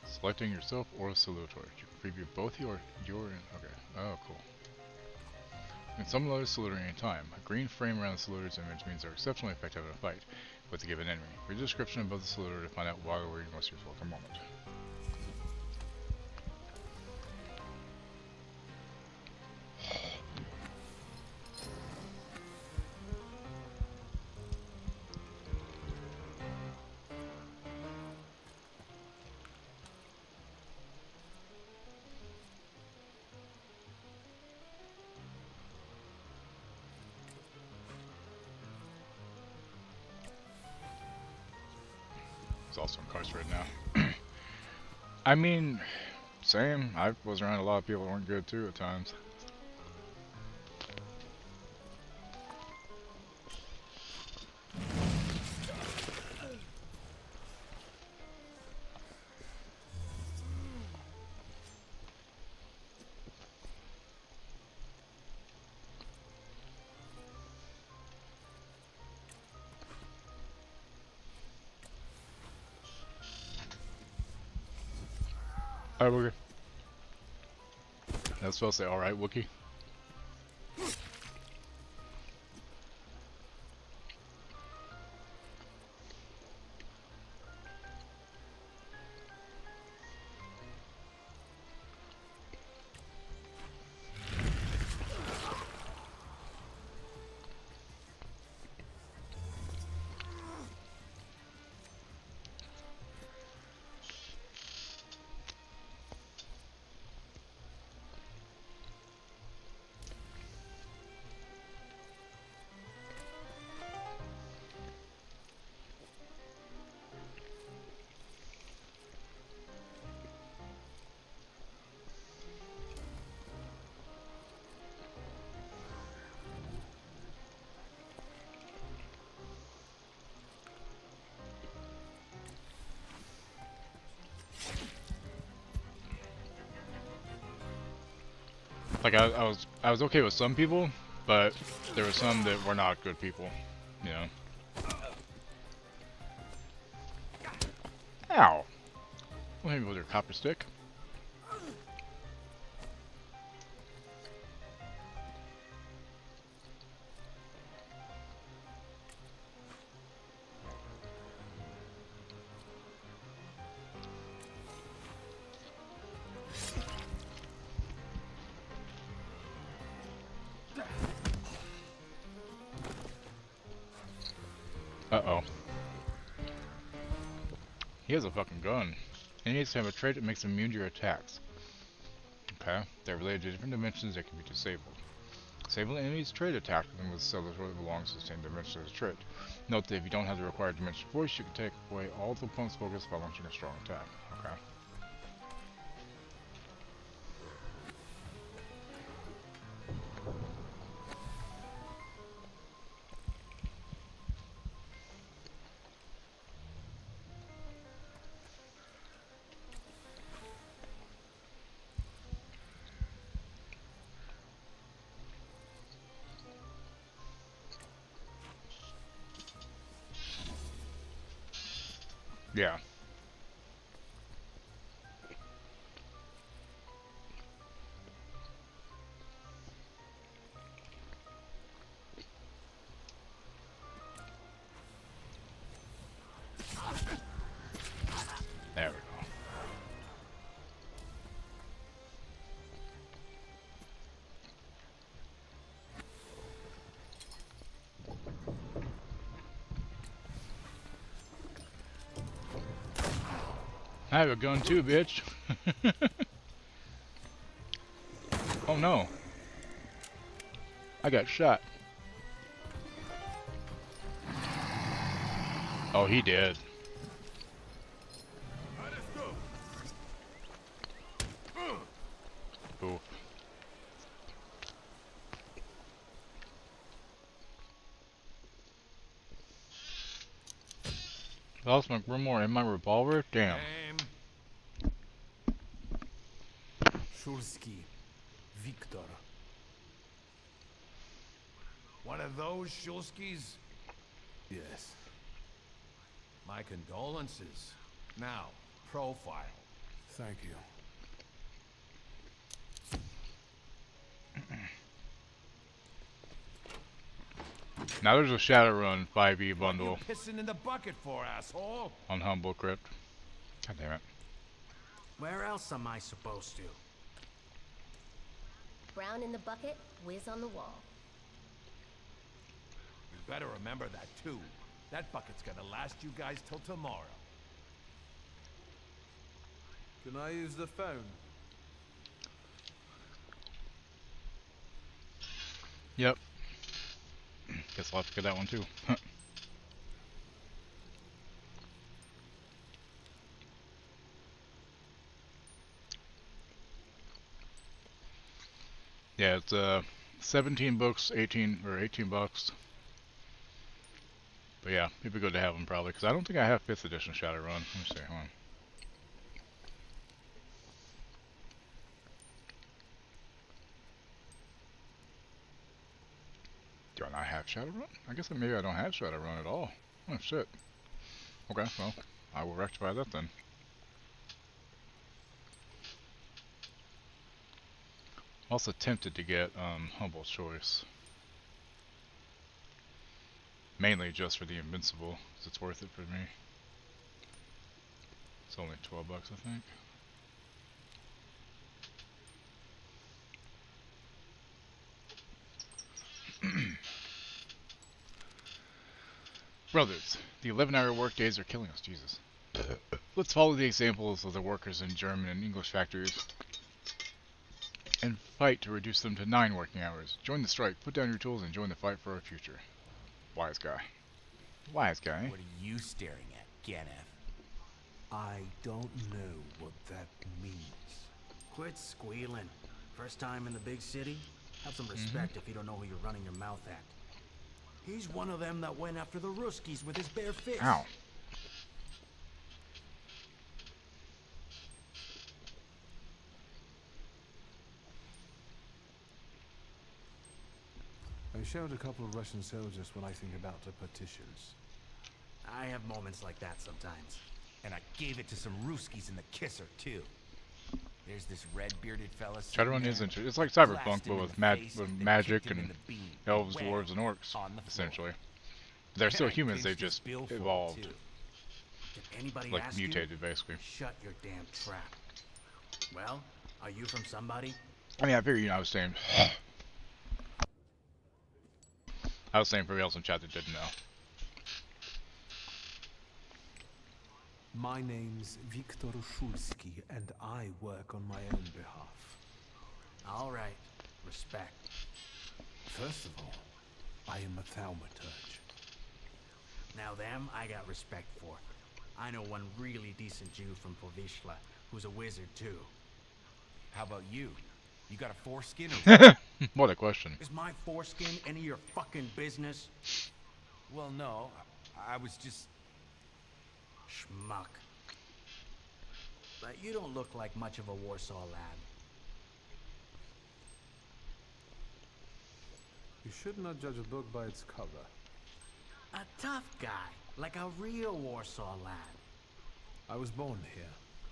Selecting yourself or a salutor. You can preview both your okay. Oh, cool. You can summon another salutor at any time. A green frame around the salutor's image means they're exceptionally effective in a fight with a given enemy. Read the description above the salutor to find out why or where you're most useful at the moment. He's also incarcerated now. I mean, same. I was around a lot of people that weren't good too at times. Alright, Wookie. That's supposed to say alright, Wookie. Like I was okay with some people, but there were some that were not good people, you know. Ow! What hit me with your copper stick? Uh-oh. He has a fucking gun. He needs to have a trait that makes him immune to your attacks. Okay. They're related to different dimensions that can be disabled. Disable an enemy's trait attack with a cellular that belongs to the same dimension as the trait. Note that if you don't have the required dimension voice, you can take away all the opponent's focus by launching a strong attack. Okay. Yeah. I have a gun too, bitch. Oh no. I got shot. Oh, he did. Ooh. Lost my grimoire and my revolver? Damn. Shulsky. Victor. One of those Shulskis? Yes. My condolences. Now, profile. Thank you. Now there's a Shadowrun 5e bundle What you pissing in the bucket for, asshole? on Humble Crypt. God damn it. Where else am I supposed to? Brown in the bucket, whiz on the wall. You better remember that, too. That bucket's gonna last you guys till tomorrow. Can I use the phone? Yep. Guess I'll have to get that one too. Yeah, it's 17 books, 18 bucks. But yeah, it'd be good to have them probably, because I don't think I have 5th edition Shadowrun. Let me see, hold on. Do I not have Shadowrun? I guess maybe I don't have Shadowrun at all. Oh shit. Okay, well, I will rectify that then. Also tempted to get Humble Choice. Mainly just for the Invincible, because it's worth it for me. It's only 12 bucks, I think. Brothers, the 11-hour workdays are killing us, Jesus. Let's follow the examples of the workers in German and English factories and fight to reduce them to 9 working hours. Join the strike, put down your tools, and join the fight for our future. Wise guy. Wise guy. What are you staring at, Ganef? I don't know what that means. Quit squealing. First time in the big city? Have some respect if you don't know who you're running your mouth at. He's one of them that went after the Ruskies with his bare fist. Ow. I showed a couple of Russian soldiers when I think about the partitions. I have moments like that sometimes. And I gave it to some Ruskies in the Kisser, too. There's this red-bearded fella. Shadowrun is interesting. It's like Cyberpunk, but with magic and elves, dwarves, and orcs, essentially. They're still humans, they've just evolved. Like mutated, basically. Shut your damn trap. Well, are you from somebody? I mean, I figured, you know, I was saying for everybody else in chat that didn't know. My name's Viktor Shulsky, and I work on my own behalf. All right. Respect. First of all, I am a thaumaturge. Now them, I got respect for. I know one really decent Jew from Povishla, who's a wizard too. How about you? You got a foreskin or what a question. Is my foreskin any of your fucking business? Well, no. I was just... Schmuck. But you don't look like much of a Warsaw lad. You should not judge a book by its cover. A tough guy, like a real Warsaw lad. I was born here.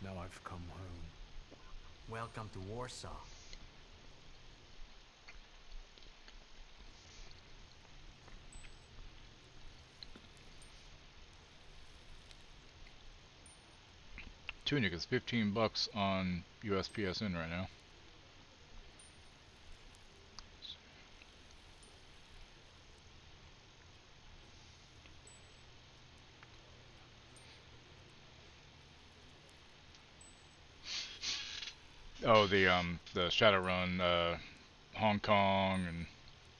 Now I've come home. Welcome to Warsaw. Tunic is 15 bucks on USPSN right now. Oh, the Shadowrun, Hong Kong, and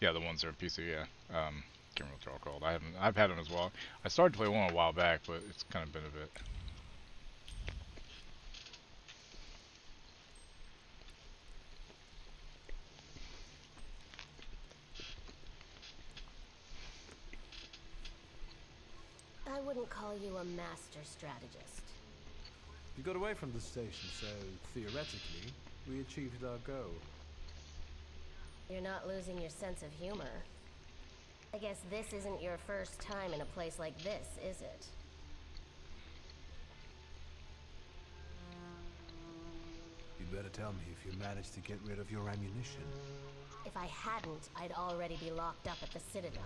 yeah, the ones that are PC. Yeah, can't remember what they're all called. I've had them as well. I started to play one a while back, but it's kind of been a bit. I wouldn't call you a master strategist. You got away from the station, so theoretically, we achieved our goal. You're not losing your sense of humor. I guess this isn't your first time in a place like this, is it? You'd better tell me if you managed to get rid of your ammunition. If I hadn't, I'd already be locked up at the Citadel.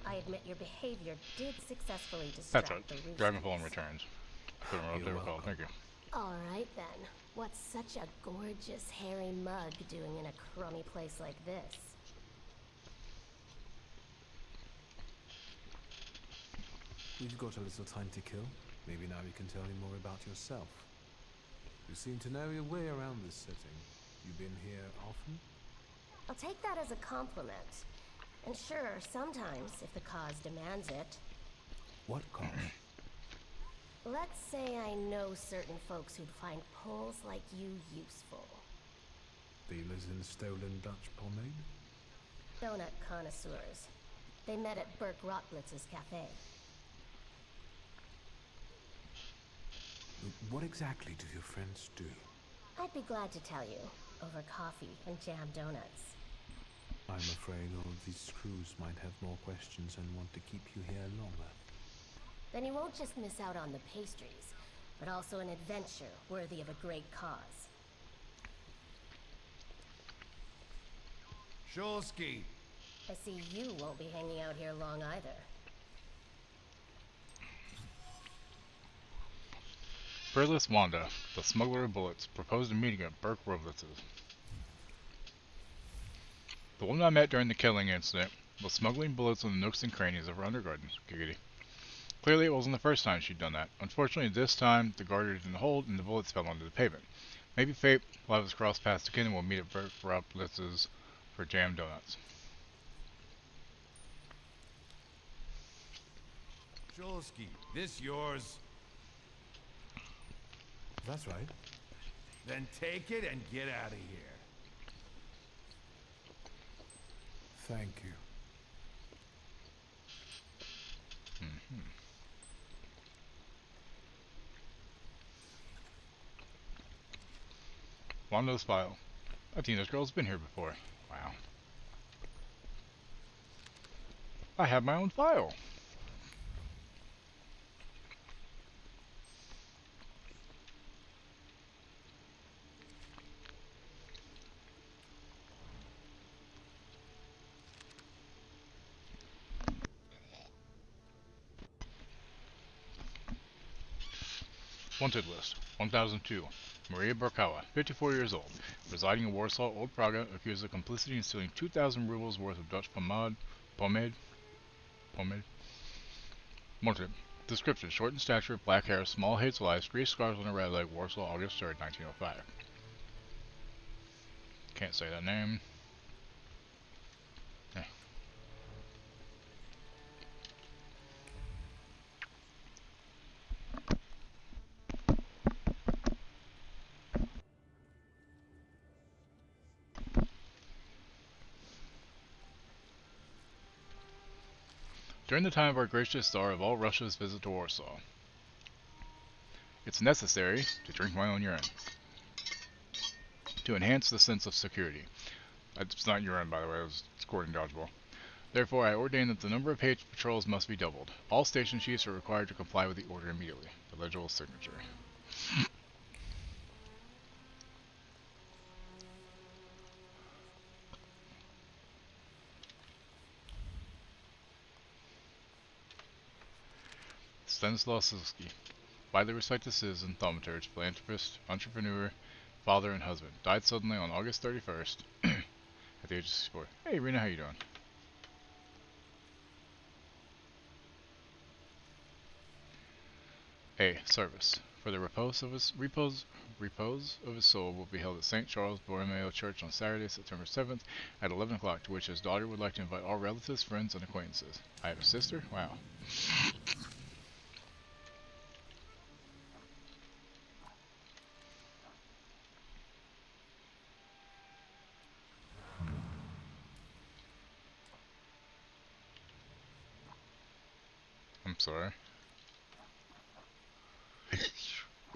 I admit your behavior did successfully distract That's the right. Roosters. Dragonfall Returns. I couldn't remember what they were called. Thank you. Alright then. What's such a gorgeous hairy mug doing in a crummy place like this? We've got a little time to kill. Maybe now you can tell me more about yourself. You seem to know your way around this setting. You've been here often? I'll take that as a compliment. And sure, sometimes, if the cause demands it. What cause? Let's say I know certain folks who'd find poles like you useful. Dealers in stolen Dutch pomade? Donut connoisseurs. They met at Burke Rotblitz's cafe. What exactly do your friends do? I'd be glad to tell you, over coffee and jam donuts. I'm afraid all of these screws might have more questions and want to keep you here longer. Then you won't just miss out on the pastries, but also an adventure worthy of a great cause. Shulsky! I see you won't be hanging out here long either. Fearless Wanda, the smuggler of bullets, proposed a meeting at Burke Roblitz's. The woman I met during the killing incident was smuggling bullets in the nooks and crannies of her undergardens. Giggity. Clearly it wasn't the first time she'd done that. Unfortunately this time the garter didn't hold and the bullets fell onto the pavement. Maybe fate will have us cross paths again and we'll meet at Burke Roblitz's for jam donuts. Shulsky, this yours? That's right. Then take it and get out of here. Thank you. Wanda's file. I think this girl's been here before. Wow. I have my own file. Wanted list. 1002. Maria Barkawa, 54 years old, residing in Warsaw, Old Praga, accused of complicity in stealing 2,000 rubles worth of Dutch pomade. Wanted. Description: short in stature, black hair, small hazel eyes, 3 scars on her right leg, Warsaw, August 3rd, 1905. Can't say that name. During the time of our gracious Tsar of all Russia's visit to Warsaw, it's necessary to drink my own urine to enhance the sense of security. It's not urine, by the way, it was scored in dodgeball. Therefore, I ordain that the number of page patrols must be doubled. All station chiefs are required to comply with the order immediately. The legible signature. Stanislaw Silsky, widely respected citizen, thaumaturge, philanthropist, entrepreneur, father, and husband. Died suddenly on August 31st at the age of 64. Hey, Rena, how you doing? A. Service. For the repose of his soul will be held at St. Charles Borromeo Church on Saturday, September 7th at 11 o'clock, to which his daughter would like to invite all relatives, friends, and acquaintances. I have a sister? Wow. I'm sorry.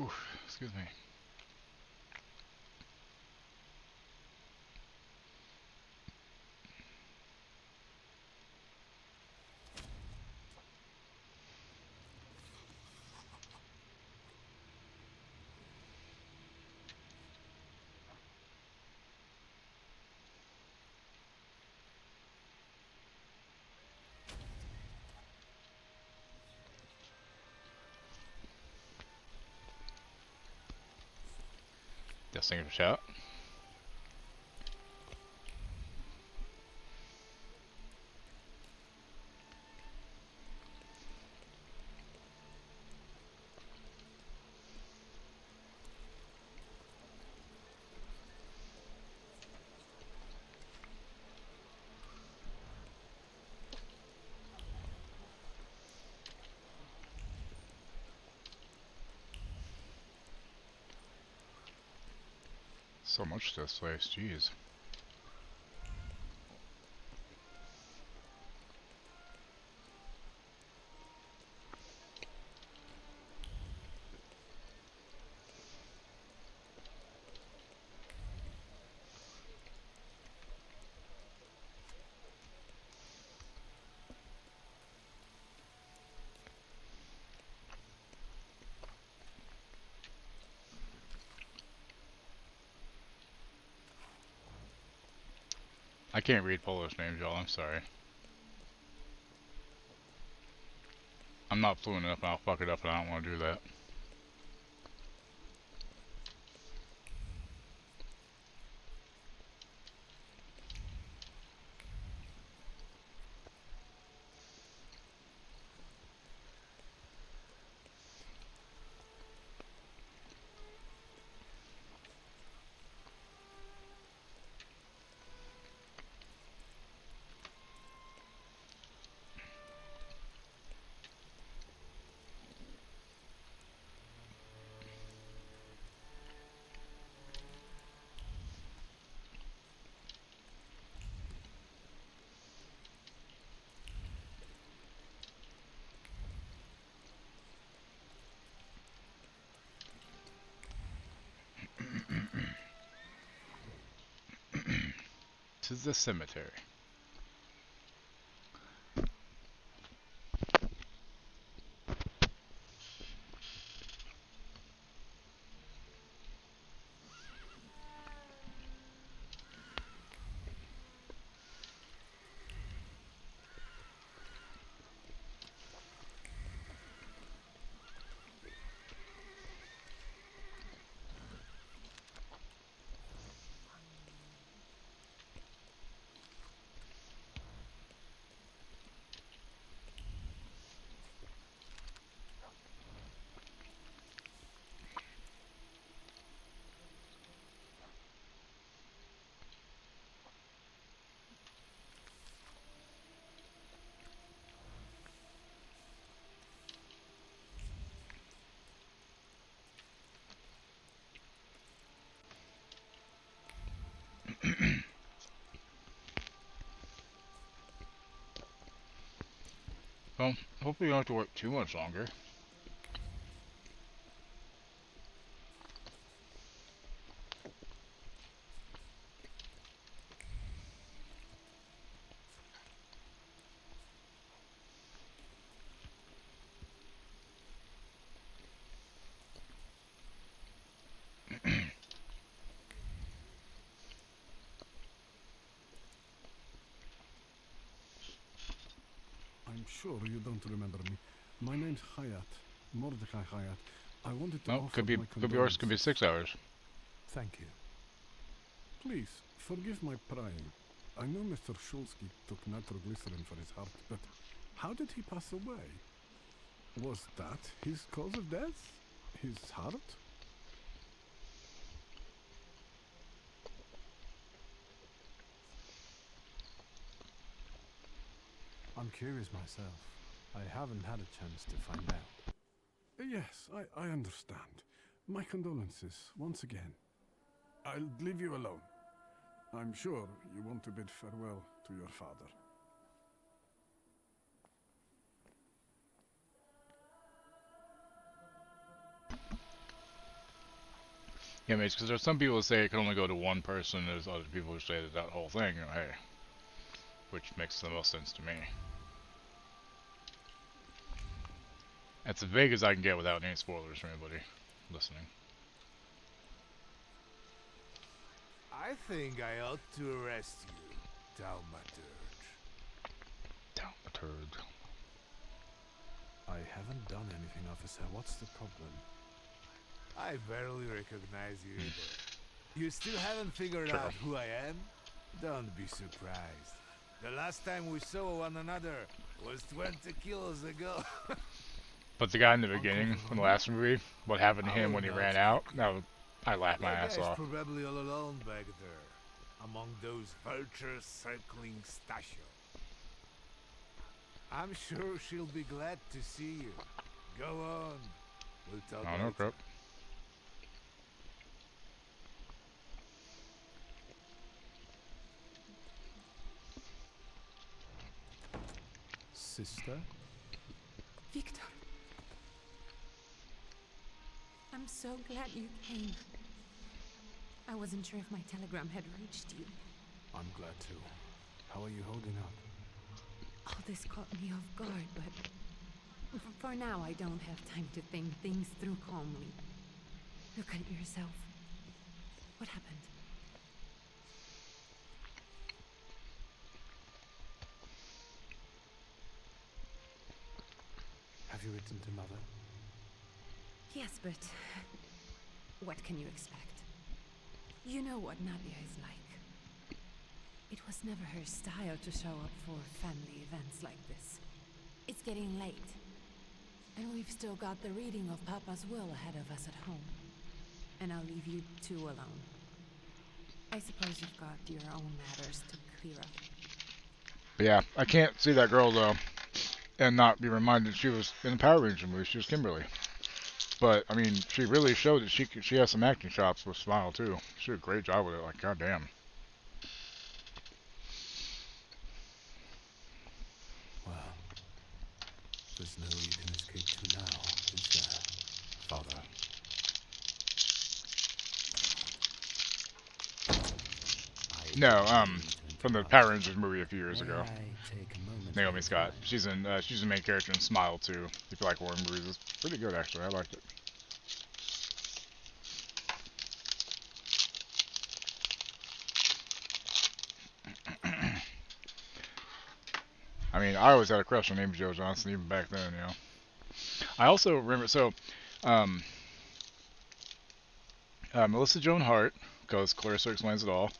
Ooh, excuse me. Just think of a shout. So much to this place, jeez. I can't read Polish names, y'all. I'm sorry. I'm not fluent enough and I'll fuck it up and I don't want to do that. To the cemetery. Well, hopefully you don't have to work too much longer. I'm sure you don't remember me. My name's Hayat, Mordecai Hayat. I wanted to offer could be my yours, could be 6 hours. Thank you. Please, forgive my prying. I know Mr. Shulsky took nitroglycerin for his heart, but how did he pass away? Was that his cause of death? His heart? I'm curious myself. I haven't had a chance to find out. Yes, I understand. My condolences, once again. I'll leave you alone. I'm sure you want to bid farewell to your father. Yeah, mates, because there's some people who say it can only go to one person, there's other people who say that whole thing, you know, hey, which makes the most sense to me. That's as vague as I can get without any spoilers for anybody listening. I think I ought to arrest you, Thaumaturge. Thaumaturge. I haven't done anything, officer. What's the problem? I barely recognize you either. You still haven't figured out who I am? Don't be surprised. The last time we saw one another was 20 kilos ago. But the guy in the beginning, in the last movie, what happened to him when he ran out, I laughed my ass off. Probably all alone back there, among those vultures circling Stasio. I'm sure she'll be glad to see you. Go on. We'll talk Oh, no crap. Sister? Victor. I'm so glad you came. I wasn't sure if my telegram had reached you. I'm glad too. How are you holding up? All this caught me off guard, but for now I don't have time to think things through calmly. Look at yourself. What happened? Have you written to Mother? Yes, but what can you expect? You know what Nadia is like. It was never her style to show up for family events like this. It's getting late, and we've still got the reading of Papa's will ahead of us at home. And I'll leave you two alone. I suppose you've got your own matters to clear up. But yeah, I can't see that girl though, and not be reminded she was in the Power Ranger movie. She was Kimberly. But I mean, she really showed that she has some acting chops with Smile too. She did a great job with it. Like, goddamn. Well, there's no you can escape to now, is there, Father? No, from the Power Rangers movie a few years ago. Naomi Scott. She's the main character in Smile too. If you like horror movies, it's pretty good actually. I liked it. I mean, I always had a crush on Amy Jo Johnson, even back then, you know. I also remember, Melissa Joan Hart, because Clarissa Explains It All,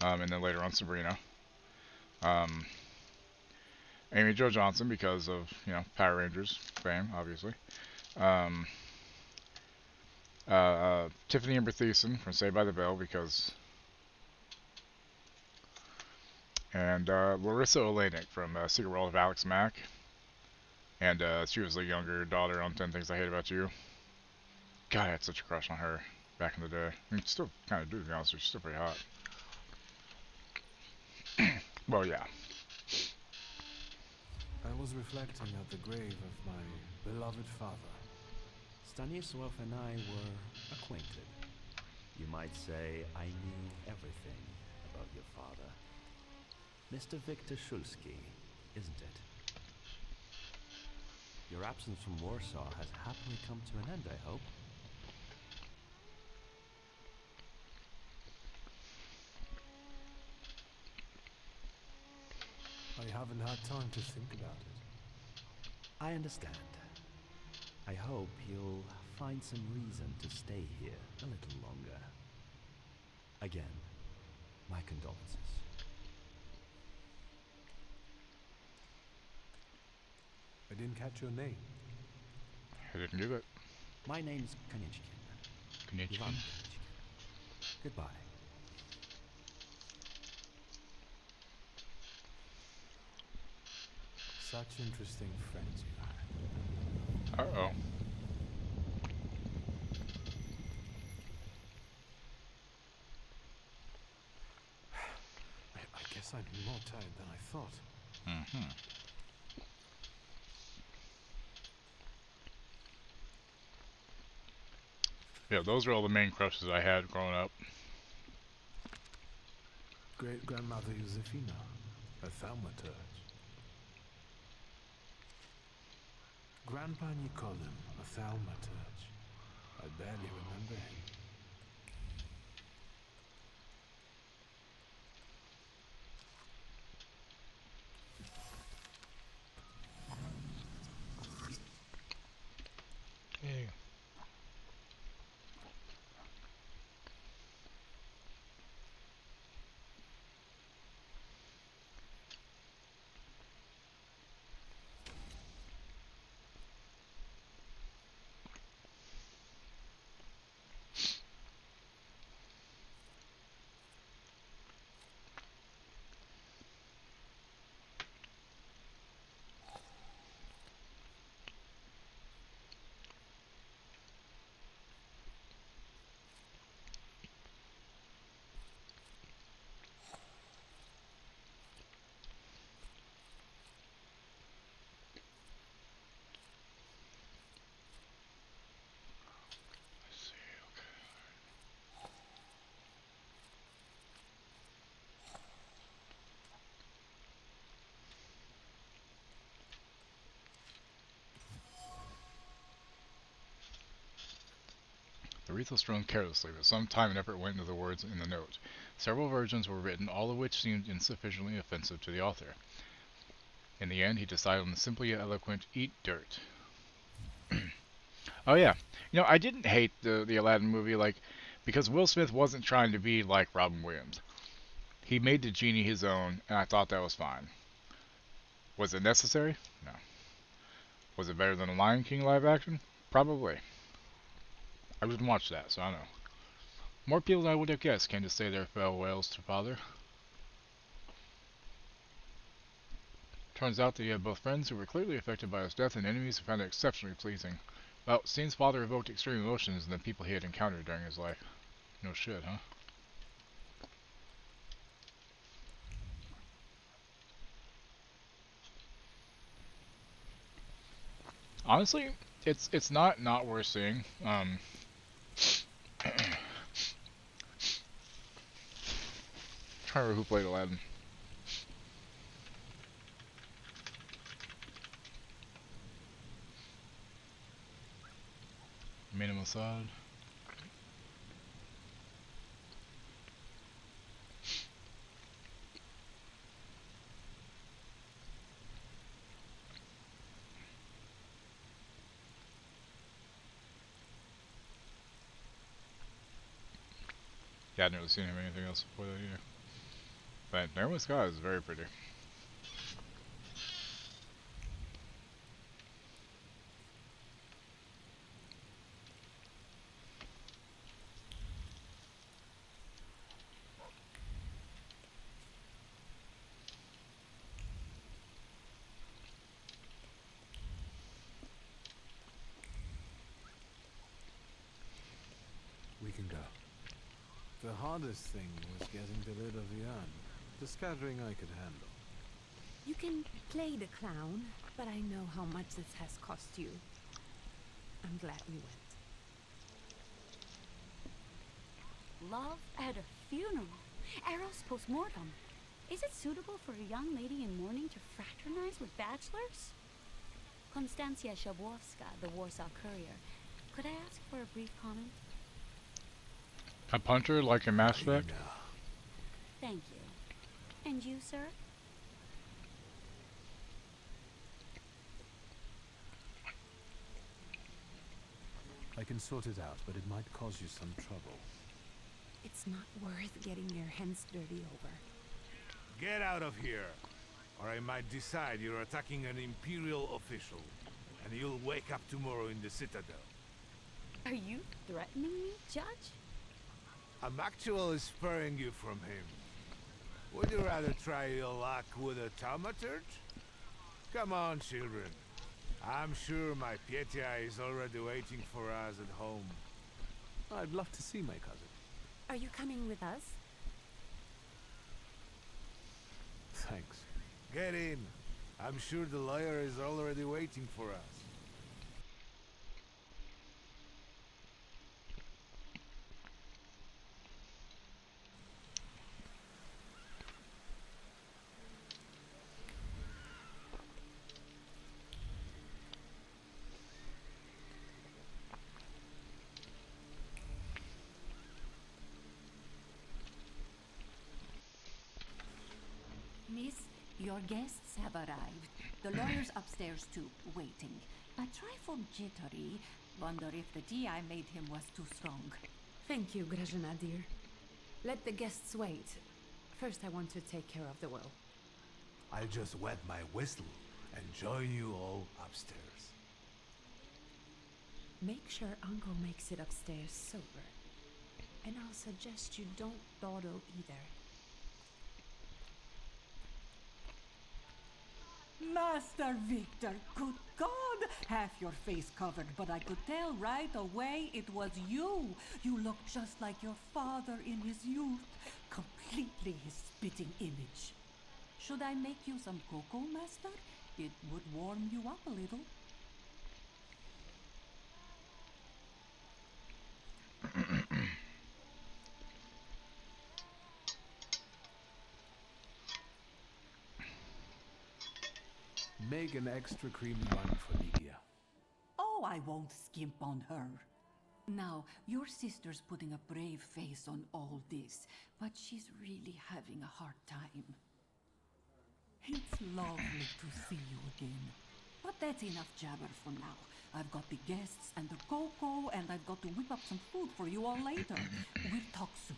and then later on Sabrina. Amy Jo Johnson, because of, you know, Power Rangers fame, obviously. Tiffany Amber Thiessen from Saved by the Bell, because... And Larissa Oleynik from Secret World of Alex Mack. And she was the younger daughter on 10 Things I Hate About You. God, I had such a crush on her back in the day. I mean, still kind of do, to be honest with you. She's still pretty hot. Well, yeah. I was reflecting at the grave of my beloved father. Stanisław and I were acquainted. You might say I knew everything about your father. Mr. Victor Szulski, isn't it? Your absence from Warsaw has happily come to an end, I hope. I haven't had time to think about it. I understand. I hope you'll find some reason to stay here a little longer. Again, my condolences. I didn't catch your name. I didn't get it. My name's Konichkin. Konichkin. Ivan Konichkin. Goodbye. Such interesting friends you had. Uh-oh. I guess I'm more tired than I thought. Mm-hmm. Yeah, those are all the main crushes I had growing up. Great-grandmother Josefina, a thaumaturge. Grandpa Nikodem, a thaumaturge. I barely remember him. Hey. The wreath was strewn carelessly, but some time and effort went into the words in the note. Several versions were written, all of which seemed insufficiently offensive to the author. In the end, he decided on the simply yet eloquent, "Eat dirt." Oh yeah, I didn't hate the Aladdin movie, because Will Smith wasn't trying to be like Robin Williams. He made the genie his own, and I thought that was fine. Was it necessary? No. Was it better than the Lion King live action? Probably. I didn't watch that, so I don't know. More people than I would have guessed came to say their farewells to father. Turns out that he had both friends who were clearly affected by his death and enemies who found it exceptionally pleasing. Well, Steen's father evoked extreme emotions in the people he had encountered during his life. No shit, huh? Honestly, it's not worth seeing. Trying to remember who played Aladdin. Amina Mossad. Yeah, I'd never seen him anything else before that either. But Naomi Scott is very pretty. We can go. The hardest thing was getting rid of the urn. The scattering I could handle. You can play the clown, but I know how much this has cost you. I'm glad we went. Love at a funeral. Eros postmortem. Is it suitable for a young lady in mourning to fraternize with bachelors? Konstantia Shabowska, the Warsaw Courier. Could I ask for a brief comment? I punch her like in Mass Effect. Thank you. And you, sir? I can sort it out, but it might cause you some trouble. It's not worth getting your hands dirty over. Get out of here, or I might decide you're attacking an Imperial official, and you'll wake up tomorrow in the Citadel. Are you threatening me, Judge? I'm actually spurring you from him. Would you rather try your luck with a thaumaturge? Come on, children. I'm sure my Pietia is already waiting for us at home. I'd love to see my cousin. Are you coming with us? Thanks. Get in. I'm sure the lawyer is already waiting for us. Miss, your guests have arrived. The lawyer's upstairs too, waiting. A trifle jittery. Wonder if the tea I made him was too strong. Thank you, Grażyna dear. Let the guests wait. First, I want to take care of the will. I'll just wet my whistle and join you all upstairs. Make sure Uncle makes it upstairs sober. And I'll suggest you don't dawdle either. Master Victor, good God! Half your face covered, but I could tell right away it was you. You look just like your father in his youth. Completely his spitting image. Should I make you some cocoa, Master? It would warm you up a little. Make an extra creamy one for Lydia. Oh, I won't skimp on her. Now, your sister's putting a brave face on all this, but she's really having a hard time. It's lovely to see you again. But that's enough jabber for now. I've got the guests and the cocoa, and I've got to whip up some food for you all later. We'll talk soon.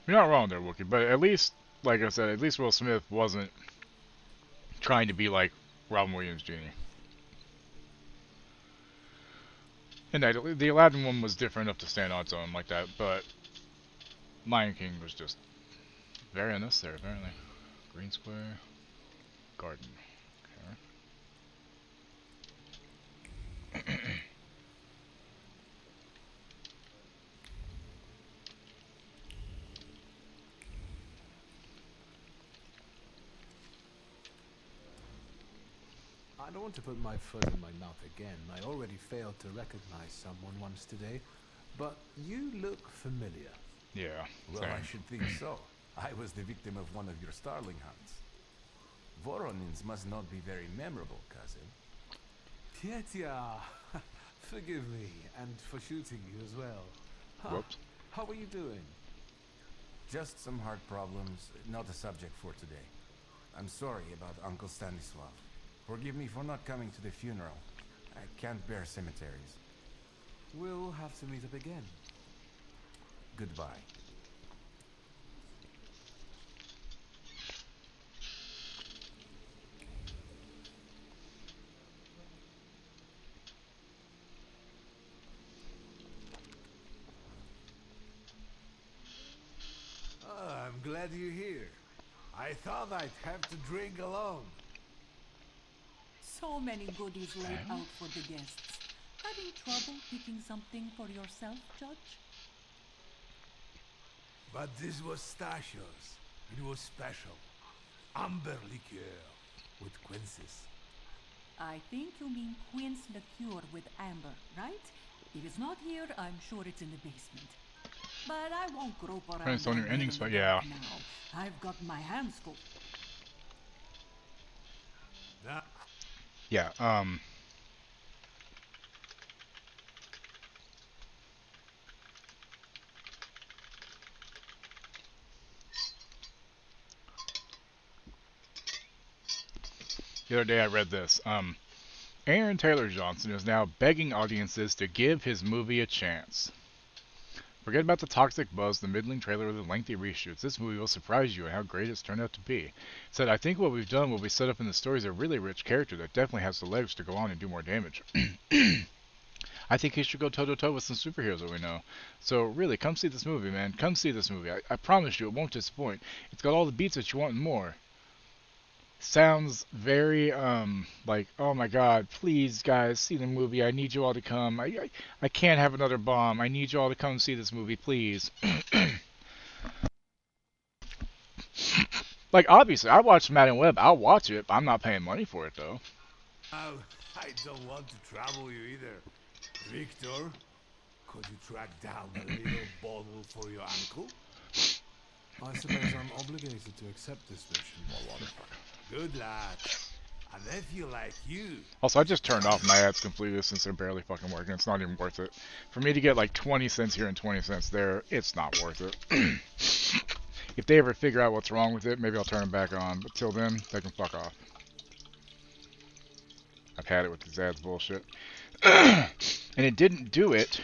You're not wrong there, Wookie, but at least, like I said, at least Will Smith wasn't trying to be like Robin Williams Jr. And the Aladdin one was different enough to stand on its own like that, but Lion King was just very unnecessary, apparently. Green Square, Garden. Okay. I don't want to put my foot in my mouth again. I already failed to recognize someone once today, but you look familiar. Yeah. Well, same. I should think so. I was the victim of one of your starling hunts. Voronins must not be very memorable, cousin. Tietia! Forgive me, and for shooting you as well. Whoops. How are you doing? Just some heart problems, not a subject for today. I'm sorry about Uncle Stanislav. Forgive me for not coming to the funeral. I can't bear cemeteries. We'll have to meet up again. Goodbye. Oh, I'm glad you're here. I thought I'd have to drink alone. So many goodies laid out for the guests. Having trouble picking something for yourself, Judge? But this was Stasios. It was special. Amber liqueur with quinces. I think you mean quince liqueur with amber, right? If it's not here, I'm sure it's in the basement. But I won't grope around. Depends on your down endings, there but yeah. now. I've got my hands full. Yeah, The other day I read this. Aaron Taylor Johnson is now begging audiences to give his movie a chance. Forget about the toxic buzz, the middling trailer, or the lengthy reshoots. This movie will surprise you at how great it's turned out to be. Said, I think what we've done will be set up in the story is a really rich character that definitely has the legs to go on and do more damage. I think he should go toe-to-toe with some superheroes that we know. So really, come see this movie, man. Come see this movie. I promise you, it won't disappoint. It's got all the beats that you want and more. Sounds very, like, oh my god, please, guys, see the movie. I need you all to come. I can't have another bomb. I need you all to come see this movie, please. Like, obviously, I watched Madden Web. I'll watch it. I'm not paying money for it, though. Oh, I don't want to trouble you either. Victor, could you track down a little bottle for your uncle? I suppose I'm obligated to accept this mission. Good luck. A nephew like you. Also, I just turned off my ads completely since they're barely fucking working. It's not even worth it. For me to get like 20 cents here and 20 cents there, it's not worth it. If they ever figure out what's wrong with it, maybe I'll turn them back on. But till then, they can fuck off. I've had it with these ads bullshit. And it didn't do it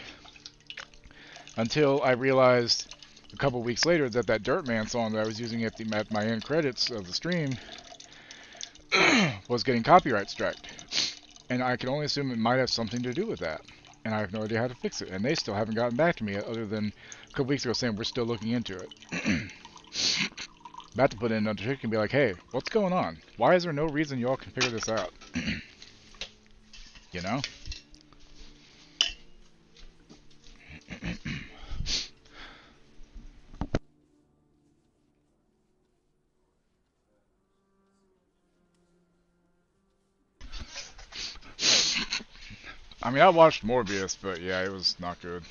until I realized a couple weeks later that that Dirtman song that I was using at my end credits of the stream was getting copyright striked. And I can only assume it might have something to do with that. And I have no idea how to fix it. And they still haven't gotten back to me yet, other than a couple weeks ago saying we're still looking into it. About to put in another trick and be like, hey, what's going on? Why is there no reason y'all can figure this out? You know? I mean, I watched Morbius, but yeah, it was not good.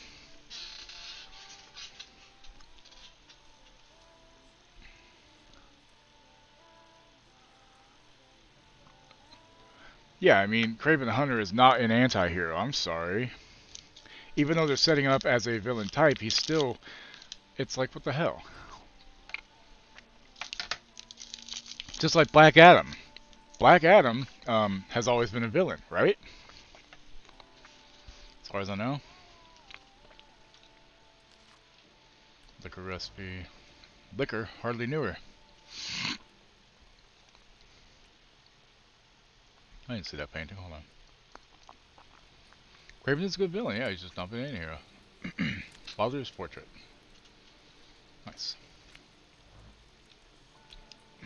Yeah, I mean, Kraven the Hunter is not an anti-hero, I'm sorry. Even though they're setting him up as a villain type, he's still... It's like, what the hell? Just like Black Adam. Black Adam has always been a villain, right? As far as I know. Liquor recipe. Liquor, hardly knew her. I didn't see that painting, hold on. Kraven is a good villain, yeah, he's just not been an hero. Father's portrait. Nice.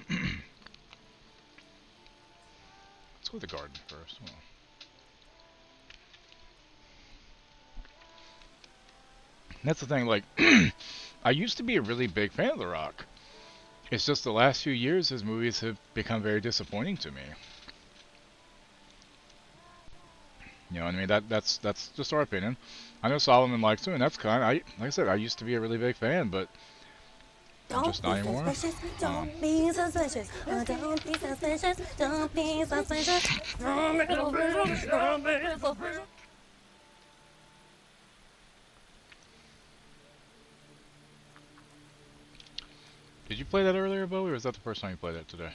Let's go to the garden first. Hold on. That's the thing, like, I used to be a really big fan of The Rock. It's just the last few years his movies have become very disappointing to me. You know what I mean? That's just our opinion. I know Solomon likes him, and that's kind. Like I said, I used to be a really big fan, but I'm just not anymore. Don't be suspicious. Don't be suspicious. Don't be suspicious. Don't be suspicious. Don't be suspicious. Did you play that earlier, Bowie, or was that the first time you played it today?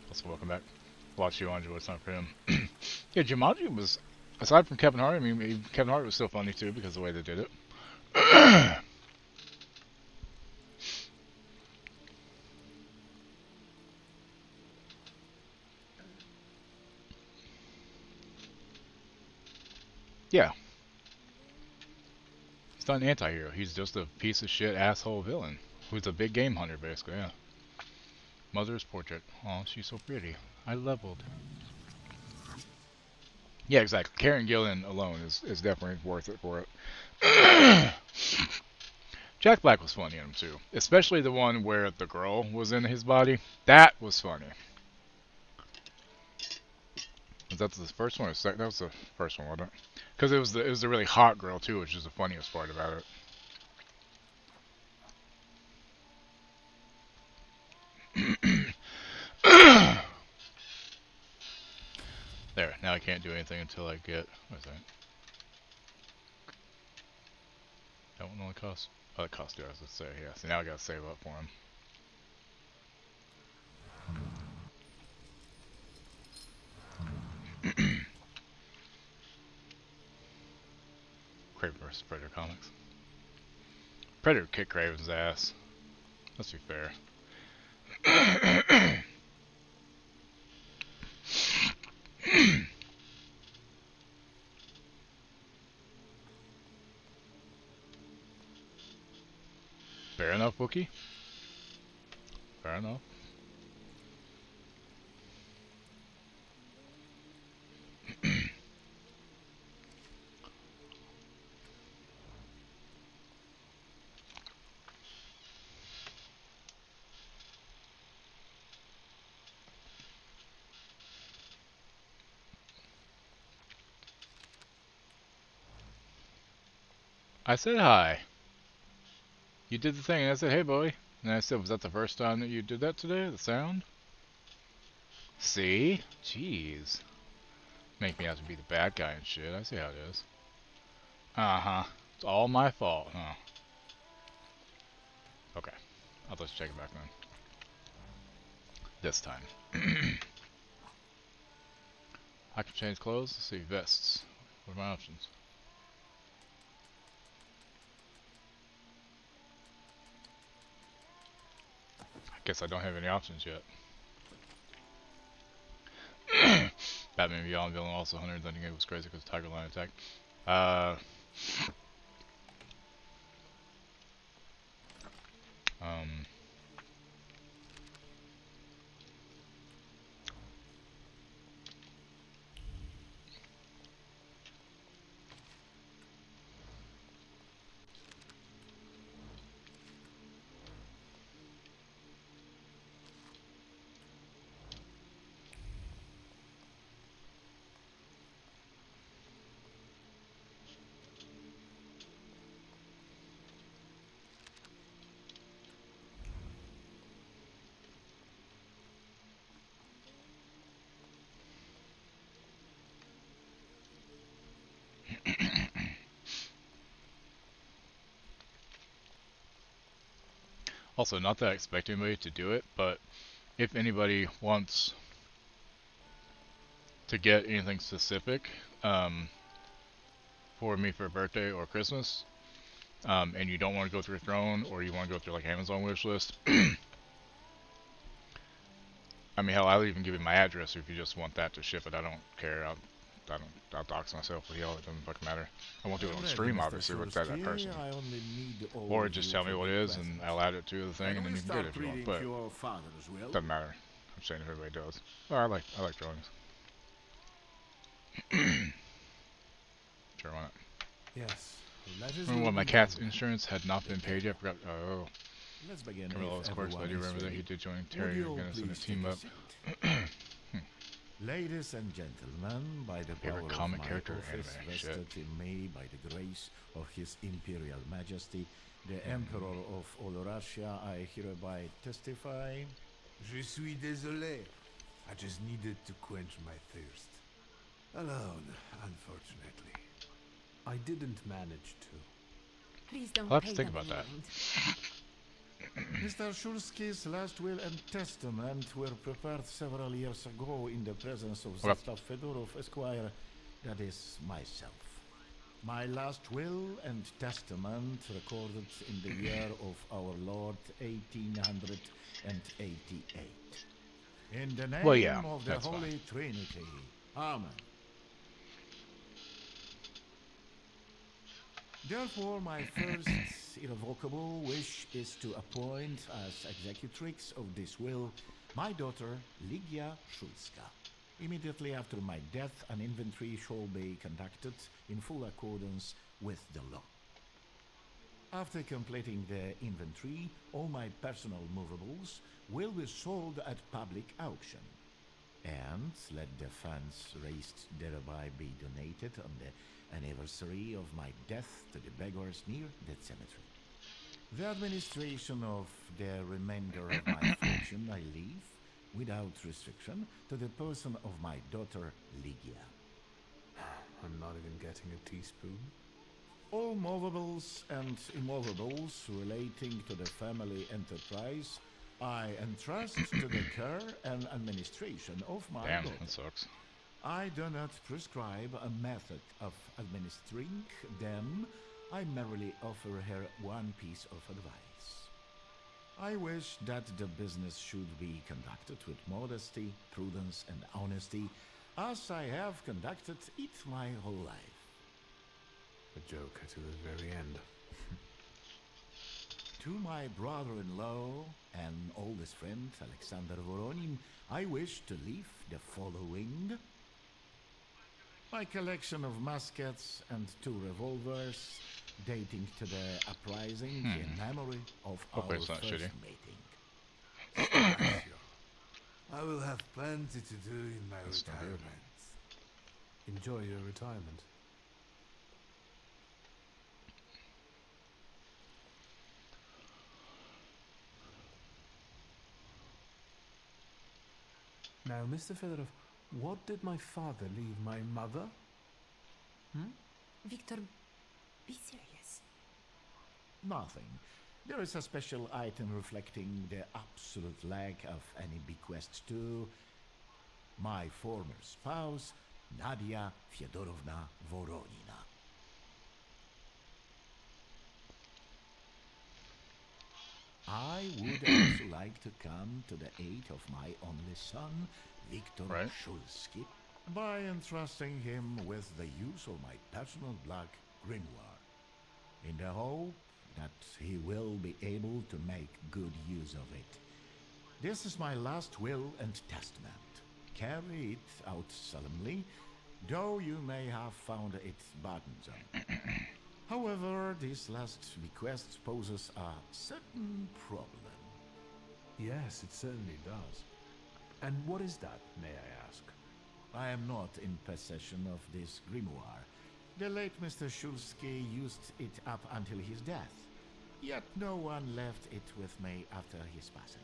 Also, welcome back. Watch Jumanji, it's not for him. Yeah, Jumanji was, aside from Kevin Hart, I mean, Kevin Hart was still funny too because of the way they did it. Yeah. He's not an anti-hero. He's just a piece of shit asshole villain who's a big game hunter, basically, yeah. Mother's portrait. Oh, she's so pretty. I leveled. Yeah, exactly. Karen Gillan alone is definitely worth it for it. Jack Black was funny in him too. Especially the one where the girl was in his body. That was funny. Was that the first one or second? That was the first one, wasn't it? Because it was the really hot girl too, which is the funniest part about it. There, now I can't do anything until I get, what is that? That one only costs, Oh, the cost, I was gonna say, yeah. So now I gotta save up for him. Kraven vs. Predator comics. Predator kicked Kraven's ass. Let's be fair. Fair enough, Wookie. Fair enough. I said hi. You did the thing, and I said, hey, boy. And I said, was that the first time that you did that today? The sound? See? Jeez. Make me have to be the bad guy and shit. I see how it is. Uh-huh. It's all my fault, huh? Okay. I'll just check it back then. This time. I can change clothes. Let's see. Vests. What are my options? I guess I don't have any options yet. Batman Beyond villain also 100. Then it was crazy because Tiger Lion attack. Also, not that I expect anybody to do it, but if anybody wants to get anything specific for me for birthday or Christmas, and you don't want to go through Throne, or you want to go through like Amazon wishlist, I mean, hell, I'll even give you my address if you just want that to ship it. I don't care. I'll dox myself with y'all. It doesn't fucking matter. I won't do it on stream, obviously, with that person. Or just tell me what it is, and I'll add it to the thing, and then you can get it if you want. But it doesn't matter. I'm saying if everybody does. Oh, I like drawings. Sure, why not? Yes. Remember when my cat's insurance had not been paid yet? Forgot. Oh. Let's begin. Camilla's course, but I do remember that he did join Terry against in a team up. Ladies and gentlemen, by the power of comic my character office anime vested in me by the grace of His Imperial Majesty, the Emperor of all Russia, I hereby testify. Je suis désolé. I just needed to quench my thirst. Alone, unfortunately. I didn't manage to. Please don't I'll have pay to think them about that. Mr. Shulsky's last will and testament were prepared several years ago in the presence of Zaslav Fedorov, Esquire, that is, myself. My last will and testament recorded in the year of our Lord 1888. In the name of the Holy Trinity. Amen. Therefore, my first irrevocable wish is to appoint as executrix of this will my daughter, Ligia Shulska. Immediately after my death, an inventory shall be conducted in full accordance with the law. After completing the inventory, all my personal movables will be sold at public auction. And let the funds raised thereby be donated on the anniversary of my death to the beggars near that cemetery. The administration of the remainder of my fortune I leave, without restriction, to the person of my daughter, Ligia. I'm not even getting a teaspoon. All movables and immovables relating to the family enterprise I entrust to the care and administration of my Damn, daughter. that sucks. I do not prescribe a method of administering them. I merely offer her one piece of advice. I wish that the business should be conducted with modesty, prudence, and honesty, as I have conducted it my whole life. A joker to the very end. To my brother-in-law and oldest friend, Alexander Voronin, I wish to leave the following. My collection of muskets and 2 revolvers dating to the uprising in memory of our it's not first shitty. meeting. I will have plenty to do in my retirement. Enjoy your retirement. Now, Mr. Fedorov, what did my father leave my mother? Victor, be serious. Nothing. There is a special item reflecting the absolute lack of any bequest to my former spouse, Nadia Fyodorovna Voronina. I would also like to come to the aid of my only son, Viktor Shulsky, by entrusting him with the use of my personal black grimoire, in the hope that he will be able to make good use of it. This is my last will and testament. Carry it out solemnly, though you may have found it burdensome. However, this last bequest poses a certain problem. Yes, it certainly does. And what is that, may I ask? I am not in possession of this grimoire. The late Mr. Shulsky used it up until his death, yet no one left it with me after his passing.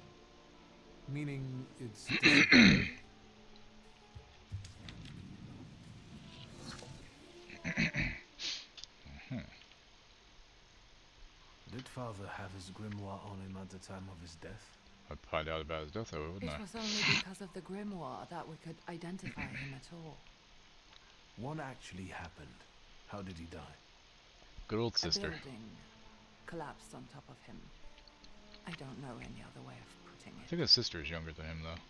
Meaning it's disappeared? Did father have his grimoire on him at the time of his death? I'd find out about his death, though, wouldn't I? It was only because of the grimoire that we could identify him at all. What actually happened? How did he die? Good old A sister. building collapsed on top of him. I don't know any other way of putting I it. think his sister is younger than him, though.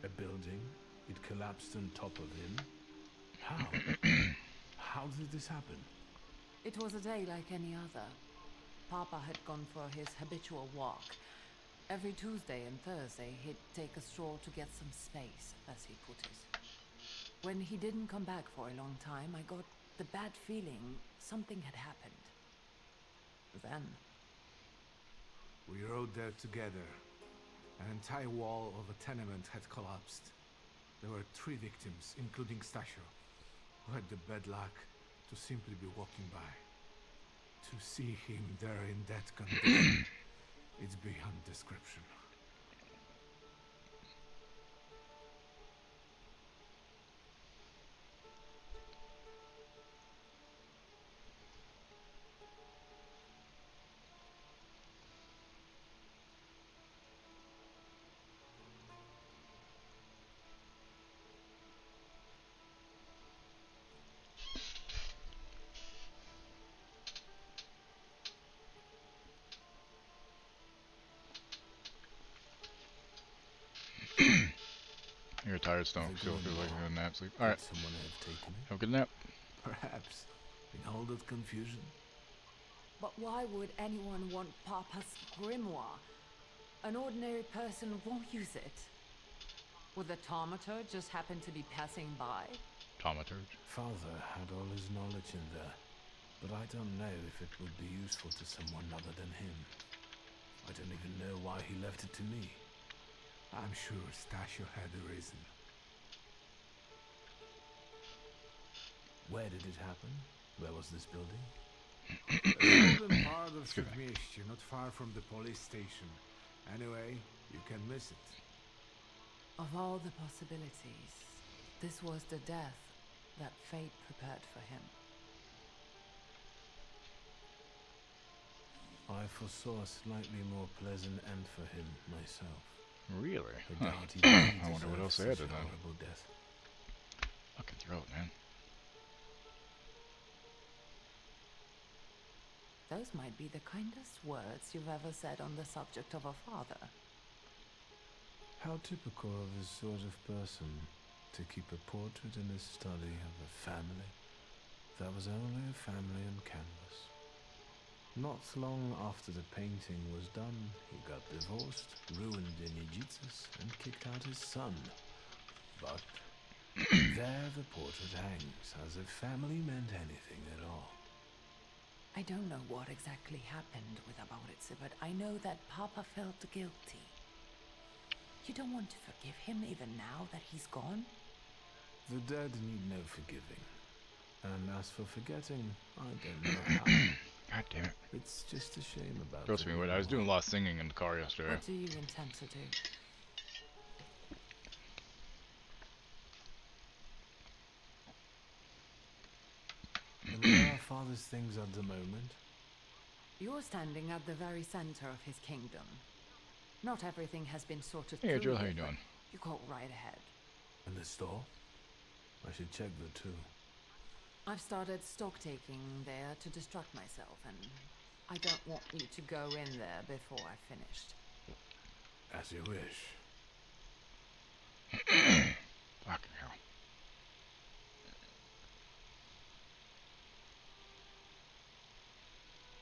A building? It collapsed on top of him? How? How did this happen? It was a day like any other. Papa had gone for his habitual walk. Every Tuesday and Thursday, he'd take a stroll to get some space, as he put it. When he didn't come back for a long time, I got the bad feeling something had happened. Then, We rode there together. An entire wall of a tenement had collapsed. There were 3 victims, including Stasio, who had the bad luck to simply be walking by. To see him there in that condition, it's beyond description. You're tired, Stone. Feel like you're gonna nap, sleep. Alright. Someone have taken it? Have a good nap. Perhaps, in all that confusion. but why would anyone want Papa's grimoire? An ordinary person won't use it. Would the taumaturge just happen to be passing by? Taumaturge. Father had all his knowledge in there, but I don't know if it would be useful to someone other than him. I don't even know why he left it to me. I'm sure Stasio had a reason. Where did it happen? Where was this building? The northern part of Sudmieście, not far from the police station. Anyway, you can miss it. Of all the possibilities, this was the death that fate prepared for him. I foresaw a slightly more pleasant end for him myself. Really? I Huh. doubt he really I wonder what else deserved they such added a then. horrible death. Fucking throat, man. Those might be the kindest words you've ever said on the subject of a father. How typical of his sort of person to keep a portrait in his study of a family that was only a family on canvas. Not long after the painting was done, he got divorced, ruined in Egyptus, and kicked out his son. But there the portrait hangs, as if family meant anything at all. I don't know what exactly happened with Aboritse, but I know that Papa felt guilty. You don't want to forgive him even now that he's gone? The dead need no forgiving. And as for forgetting, I don't know how. God damn it. It's just a shame about Trust me, the wait, I was doing a lot of singing in the car yesterday. What do you intend to do? And where are Father's things at the moment? You're standing at the very center of his kingdom. Not everything has been sorted Hey, through Jill, how yet, you doing? but you go right ahead. In the store? I should check the two. I've started stock taking there to distract myself, and I don't want you to go in there before I've finished. As you wish. Fucking hell.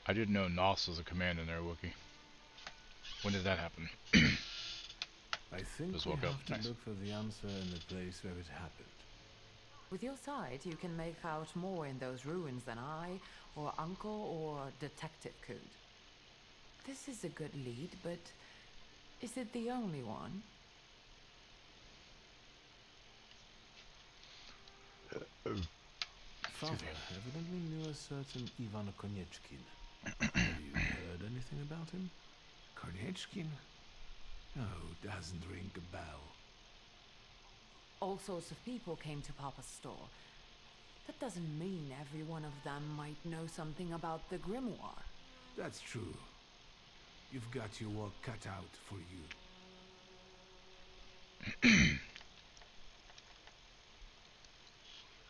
I didn't know Nos was a command in there, Wookie. When did that happen? I think Just we woke have up. to Nice. look for the answer in the place where it happened. With your sight, you can make out more in those ruins than I, or Uncle, or Detective could. This is a good lead, but is it the only one? Father evidently knew a certain Ivan Konieczkin. Have you heard anything about him? Konieczkin? No, doesn't ring a bell. All sorts of people came to Papa's store. That doesn't mean every one of them might know something about the grimoire. That's true. You've got your work cut out for you.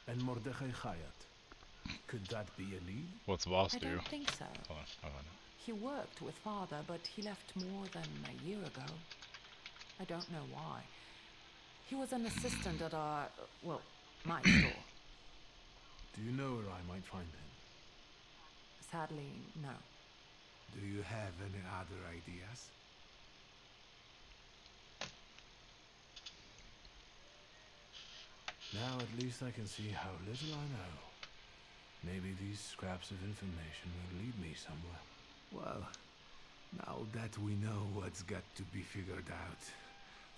And Mordechai Chayat. Could that be a lead? What's Voss I do? don't think so. Hold on. He worked with Father, but he left more than a year ago. I don't know why. He was an assistant at our, well, my store. Do you know where I might find him? Sadly, no. Do you have any other ideas? Now at least I can see how little I know. Maybe these scraps of information will lead me somewhere. Well, now that we know what's got to be figured out,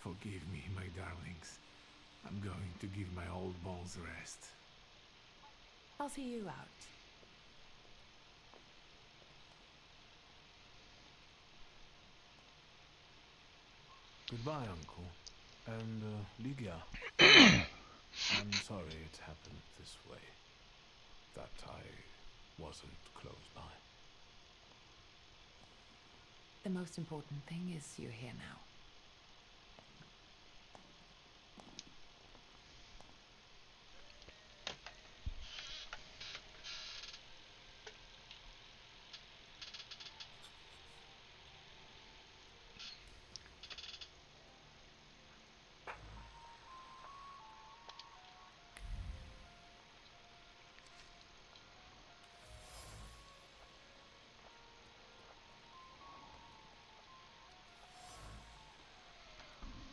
forgive me, my darlings. I'm going to give my old bones a rest. I'll see you out. Goodbye, Uncle. And, Lygia. I'm sorry it happened this way. That I wasn't close by. The most important thing is you're here now.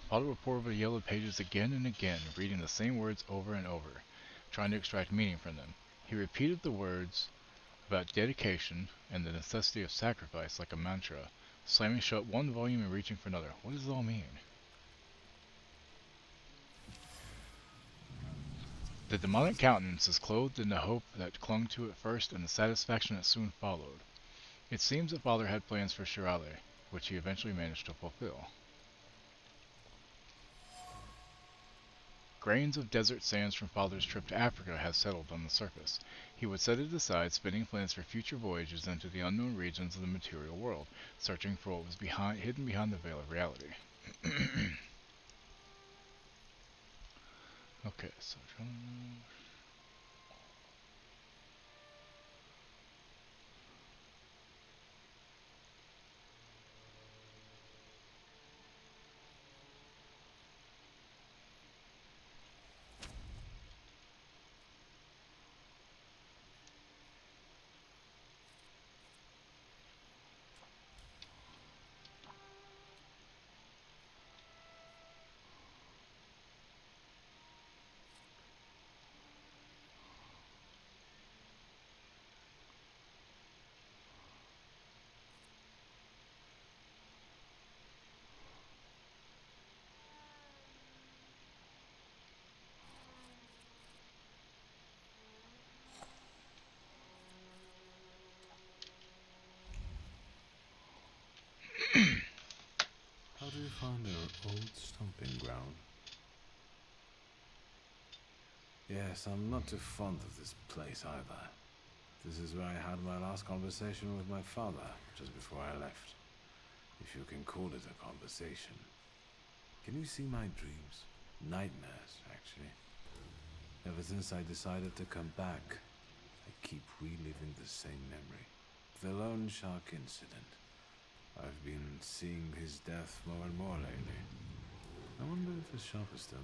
Father would pore over the yellow pages again and again, reading the same words over and over, trying to extract meaning from them. He repeated the words about dedication and the necessity of sacrifice like a mantra, slamming shut one volume and reaching for another. What does it all mean? The demonic countenance is clothed in the hope that clung to it first and the satisfaction that soon followed. It seems that Father had plans for Shirale, which he eventually managed to fulfill. Grains of desert sands from Father's trip to Africa have settled on the surface. He would set it aside, spinning plans for future voyages into the unknown regions of the material world, searching for what was hidden behind the veil of reality. Okay, so... How do you find our old stomping ground? Yes, I'm not too fond of this place either. This is where I had my last conversation with my father, just before I left. If you can call it a conversation. Can you see my dreams? Nightmares, actually. Ever since I decided to come back, I keep reliving the same memory. The loan shark incident. I've been seeing his death more and more lately. I wonder if his shop is still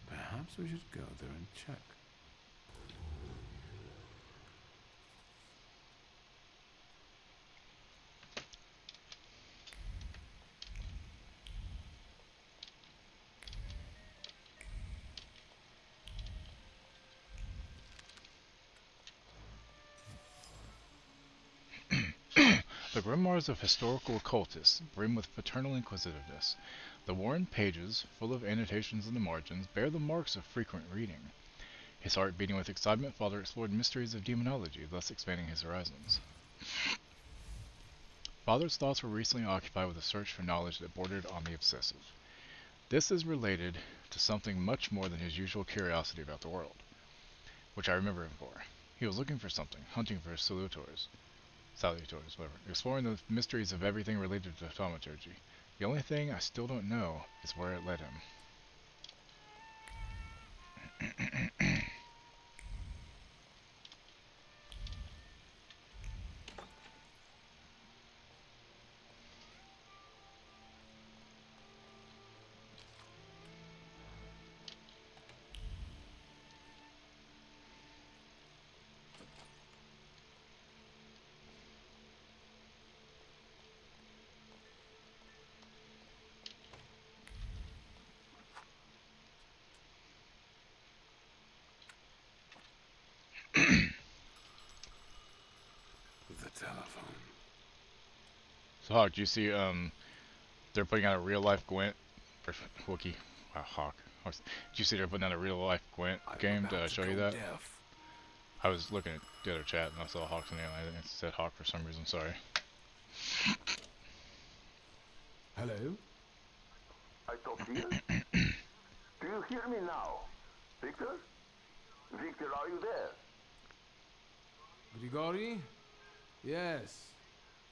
there. Perhaps we should go there and check. The grimoires of historical occultists brim with paternal inquisitiveness. The worn pages, full of annotations in the margins, bear the marks of frequent reading. His heart beating with excitement, Father explored mysteries of demonology, thus expanding his horizons. Father's thoughts were recently occupied with a search for knowledge that bordered on the obsessive. This is related to something much more than his usual curiosity about the world, which I remember him for. He was looking for something, hunting for salutors, whatever, exploring the mysteries of everything related to thaumaturgy. The only thing I still don't know is where it led him. Telephone. So Hawk, do you see they're putting out a real life Gwent or Wookie? Wow, Hawk. Do you see they're putting out a real life Gwent game? Did I show you that? I was looking at the other chat and I saw Hawk's name. I think it said Hawk for some reason. Sorry. Hello? I talk here? Do you hear me now? Victor? Victor, are you there? Grigori? Yes.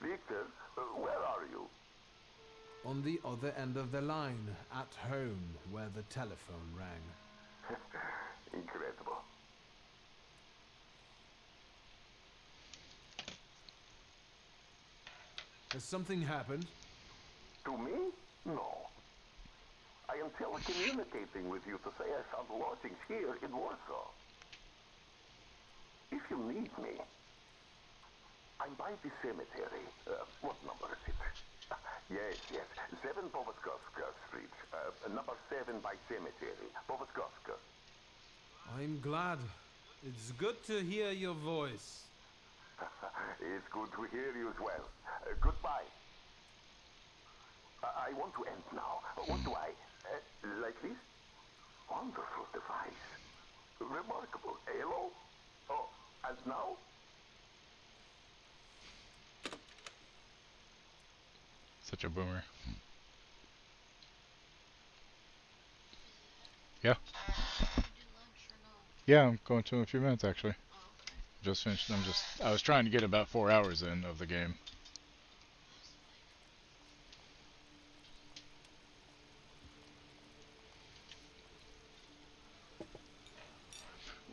Victor, where are you? On the other end of the line, at home, where the telephone rang. Incredible. Has something happened? To me? No. I am telecommunicating with you to say I found lodgings here in Warsaw. If you need me, I'm by the cemetery. What number is it? Yes. 7 Powązkowska Street. Number 7 by cemetery. Powązkowska. I'm glad. It's good to hear your voice. It's good to hear you as well. Goodbye. I want to end now. What do I? Like this? Wonderful device. Remarkable. Hello? Oh, and now? Such a boomer. Yeah. Yeah, I'm going to in a few minutes actually. Just finished. I was trying to get about 4 hours in of the game.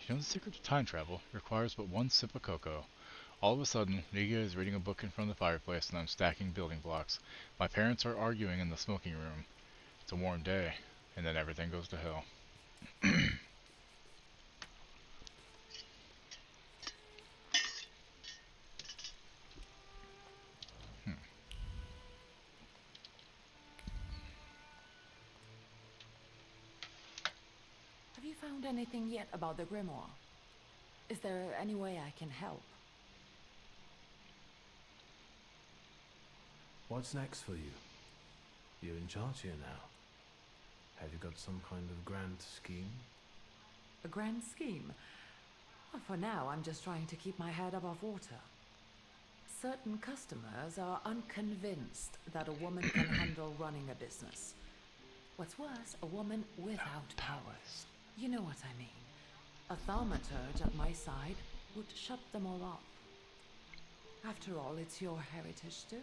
You know the secret to time travel requires but one sip of cocoa. All of a sudden, Ligia is reading a book in front of the fireplace and I'm stacking building blocks. My parents are arguing in the smoking room. It's a warm day, and then everything goes to hell. Have you found anything yet about the grimoire? Is there any way I can help? What's next for you? You're in charge here now. Have you got some kind of grand scheme? A grand scheme? Well, for now, I'm just trying to keep my head above water. Certain customers are unconvinced that a woman can handle running a business. What's worse, a woman without powers. You know what I mean. A thaumaturge at my side would shut them all up. After all, it's your heritage too.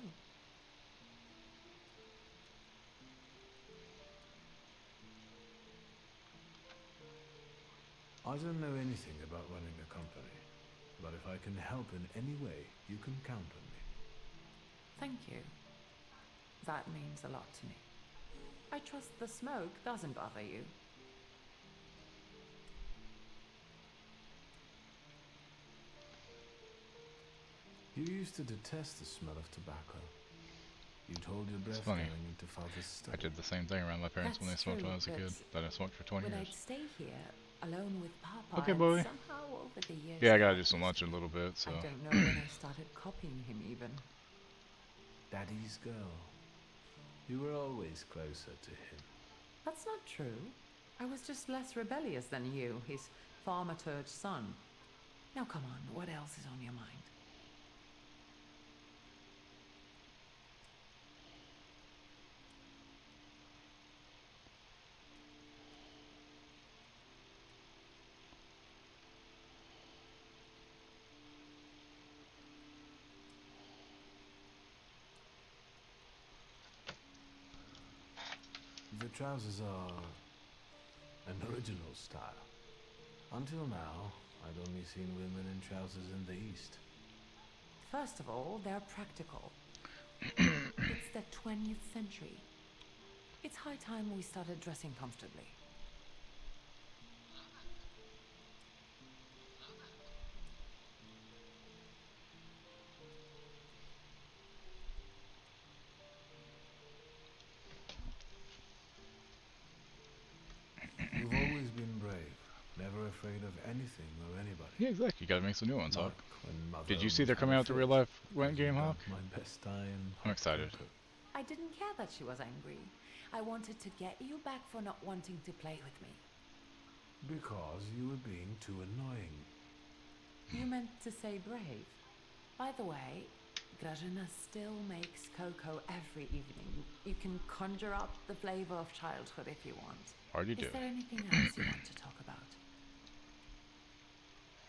I don't know anything about running a company, but if I can help in any way, you can count on me. Thank you. That means a lot to me. I trust the smoke doesn't bother you. You used to detest the smell of tobacco. You'd hold your breath funny. going into father's study. I did the same thing around my parents when they smoked when I was a kid. Then I smoked for 20 when years. I'd stay here alone with Papa, Okay, and boy. somehow over the years, Yeah, I gotta do some lunch in a little bit, so. I don't know when I started copying him even. Daddy's girl. You were always closer to him. That's not true. I was just less rebellious than you, his thaumaturge son. Now come on, what else is on your mind? The trousers are an original style. Until now, I'd only seen women in trousers in the East. First of all, they're practical. It's the 20th century. It's high time we started dressing comfortably. You've always been brave, never afraid of anything or anybody. Yeah, exactly. You gotta make some new ones, Hawk. When Mother Did you see was they're coming out to real life because game, you Hawk? got my best eye and I'm excited. I didn't care that she was angry. I wanted to get you back for not wanting to play with me. Because you were being too annoying. You meant to say brave. By the way, Grażyna still makes cocoa every evening. You can conjure up the flavor of childhood if you want. Already do. Is there anything else you want to talk about?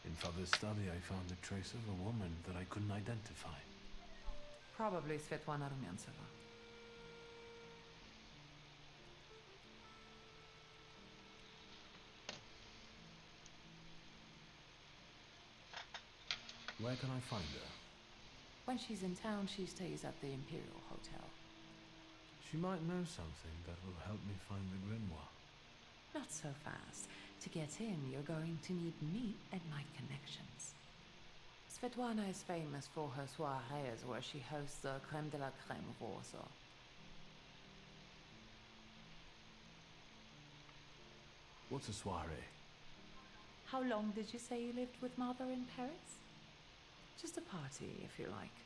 In Father's study, I found a trace of a woman that I couldn't identify. Probably Svetlana Rumyantseva. Where can I find her? When she's in town, she stays at the Imperial Hotel. She might know something that will help me find the grimoire. Not so fast. To get in, you're going to need me and my connections. Svetlana is famous for her soirees where she hosts the creme de la creme of Warsaw. What's a soiree? How long did you say you lived with Mother in Paris? Just a party, if you like.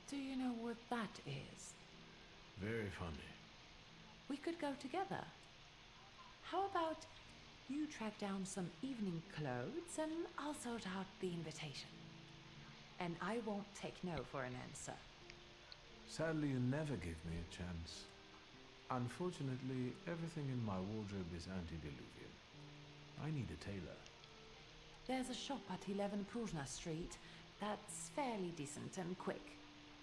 Do you know what that is? Very funny. We could go together. How about you track down some evening clothes and I'll sort out the invitation. And I won't take no for an answer. Sadly, you never give me a chance. Unfortunately, everything in my wardrobe is antediluvian. I need a tailor. There's a shop at 11 Prusna Street that's fairly decent and quick.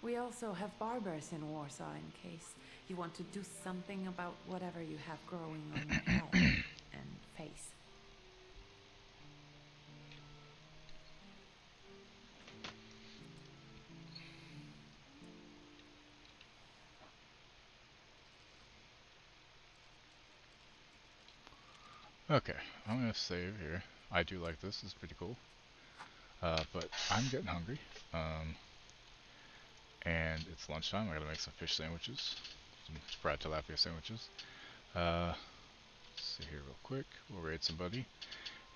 We also have barbers in Warsaw in case you want to do something about whatever you have growing on your head and face. Okay, I'm gonna save here. I do like this, it's pretty cool. But I'm getting hungry. And it's lunchtime, I gotta make some fish sandwiches. Some fried tilapia sandwiches. Let's see here real quick. We'll raid somebody.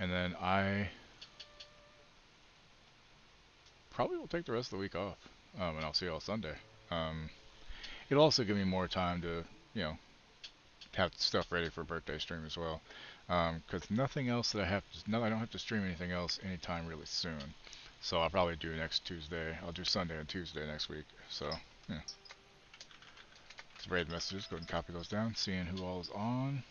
And then I probably will take the rest of the week off. And I'll see you all Sunday. It'll also give me more time to, you know, have stuff ready for birthday stream as well. Because nothing else that I don't have to stream anything else anytime really soon. So I'll probably do next Tuesday. I'll do Sunday and Tuesday next week. So, yeah. Let's raid messages. Go ahead and copy those down. Seeing who all is on.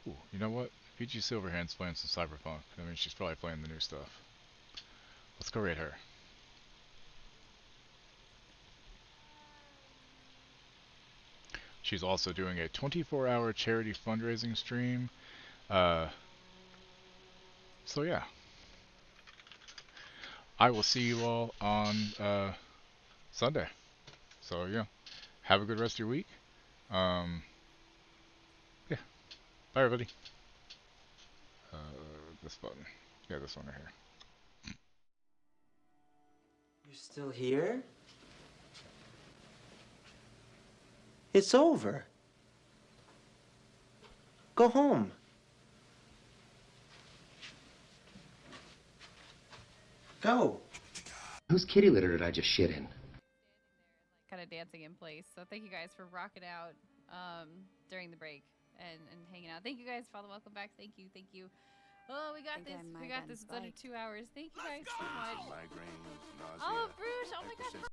Ooh, you know what? PG Silverhand's playing some Cyberpunk. I mean, she's probably playing the new stuff. Let's go raid her. She's also doing a 24-hour charity fundraising stream. So yeah. I will see you all on Sunday. So yeah. Have a good rest of your week. Yeah. Bye everybody. This button. Yeah, this one right here. You're still here? It's over. Go home. Go. Whose kitty litter did I just shit in? Kind of dancing in place. So thank you guys for rocking out during the break and hanging out. Thank you guys for all the welcome back. Thank you. Oh, we got this. We got this. It's under 2 hours. Thank you guys so much. Migraines, nausea, Oh, Bruce. Oh my gosh.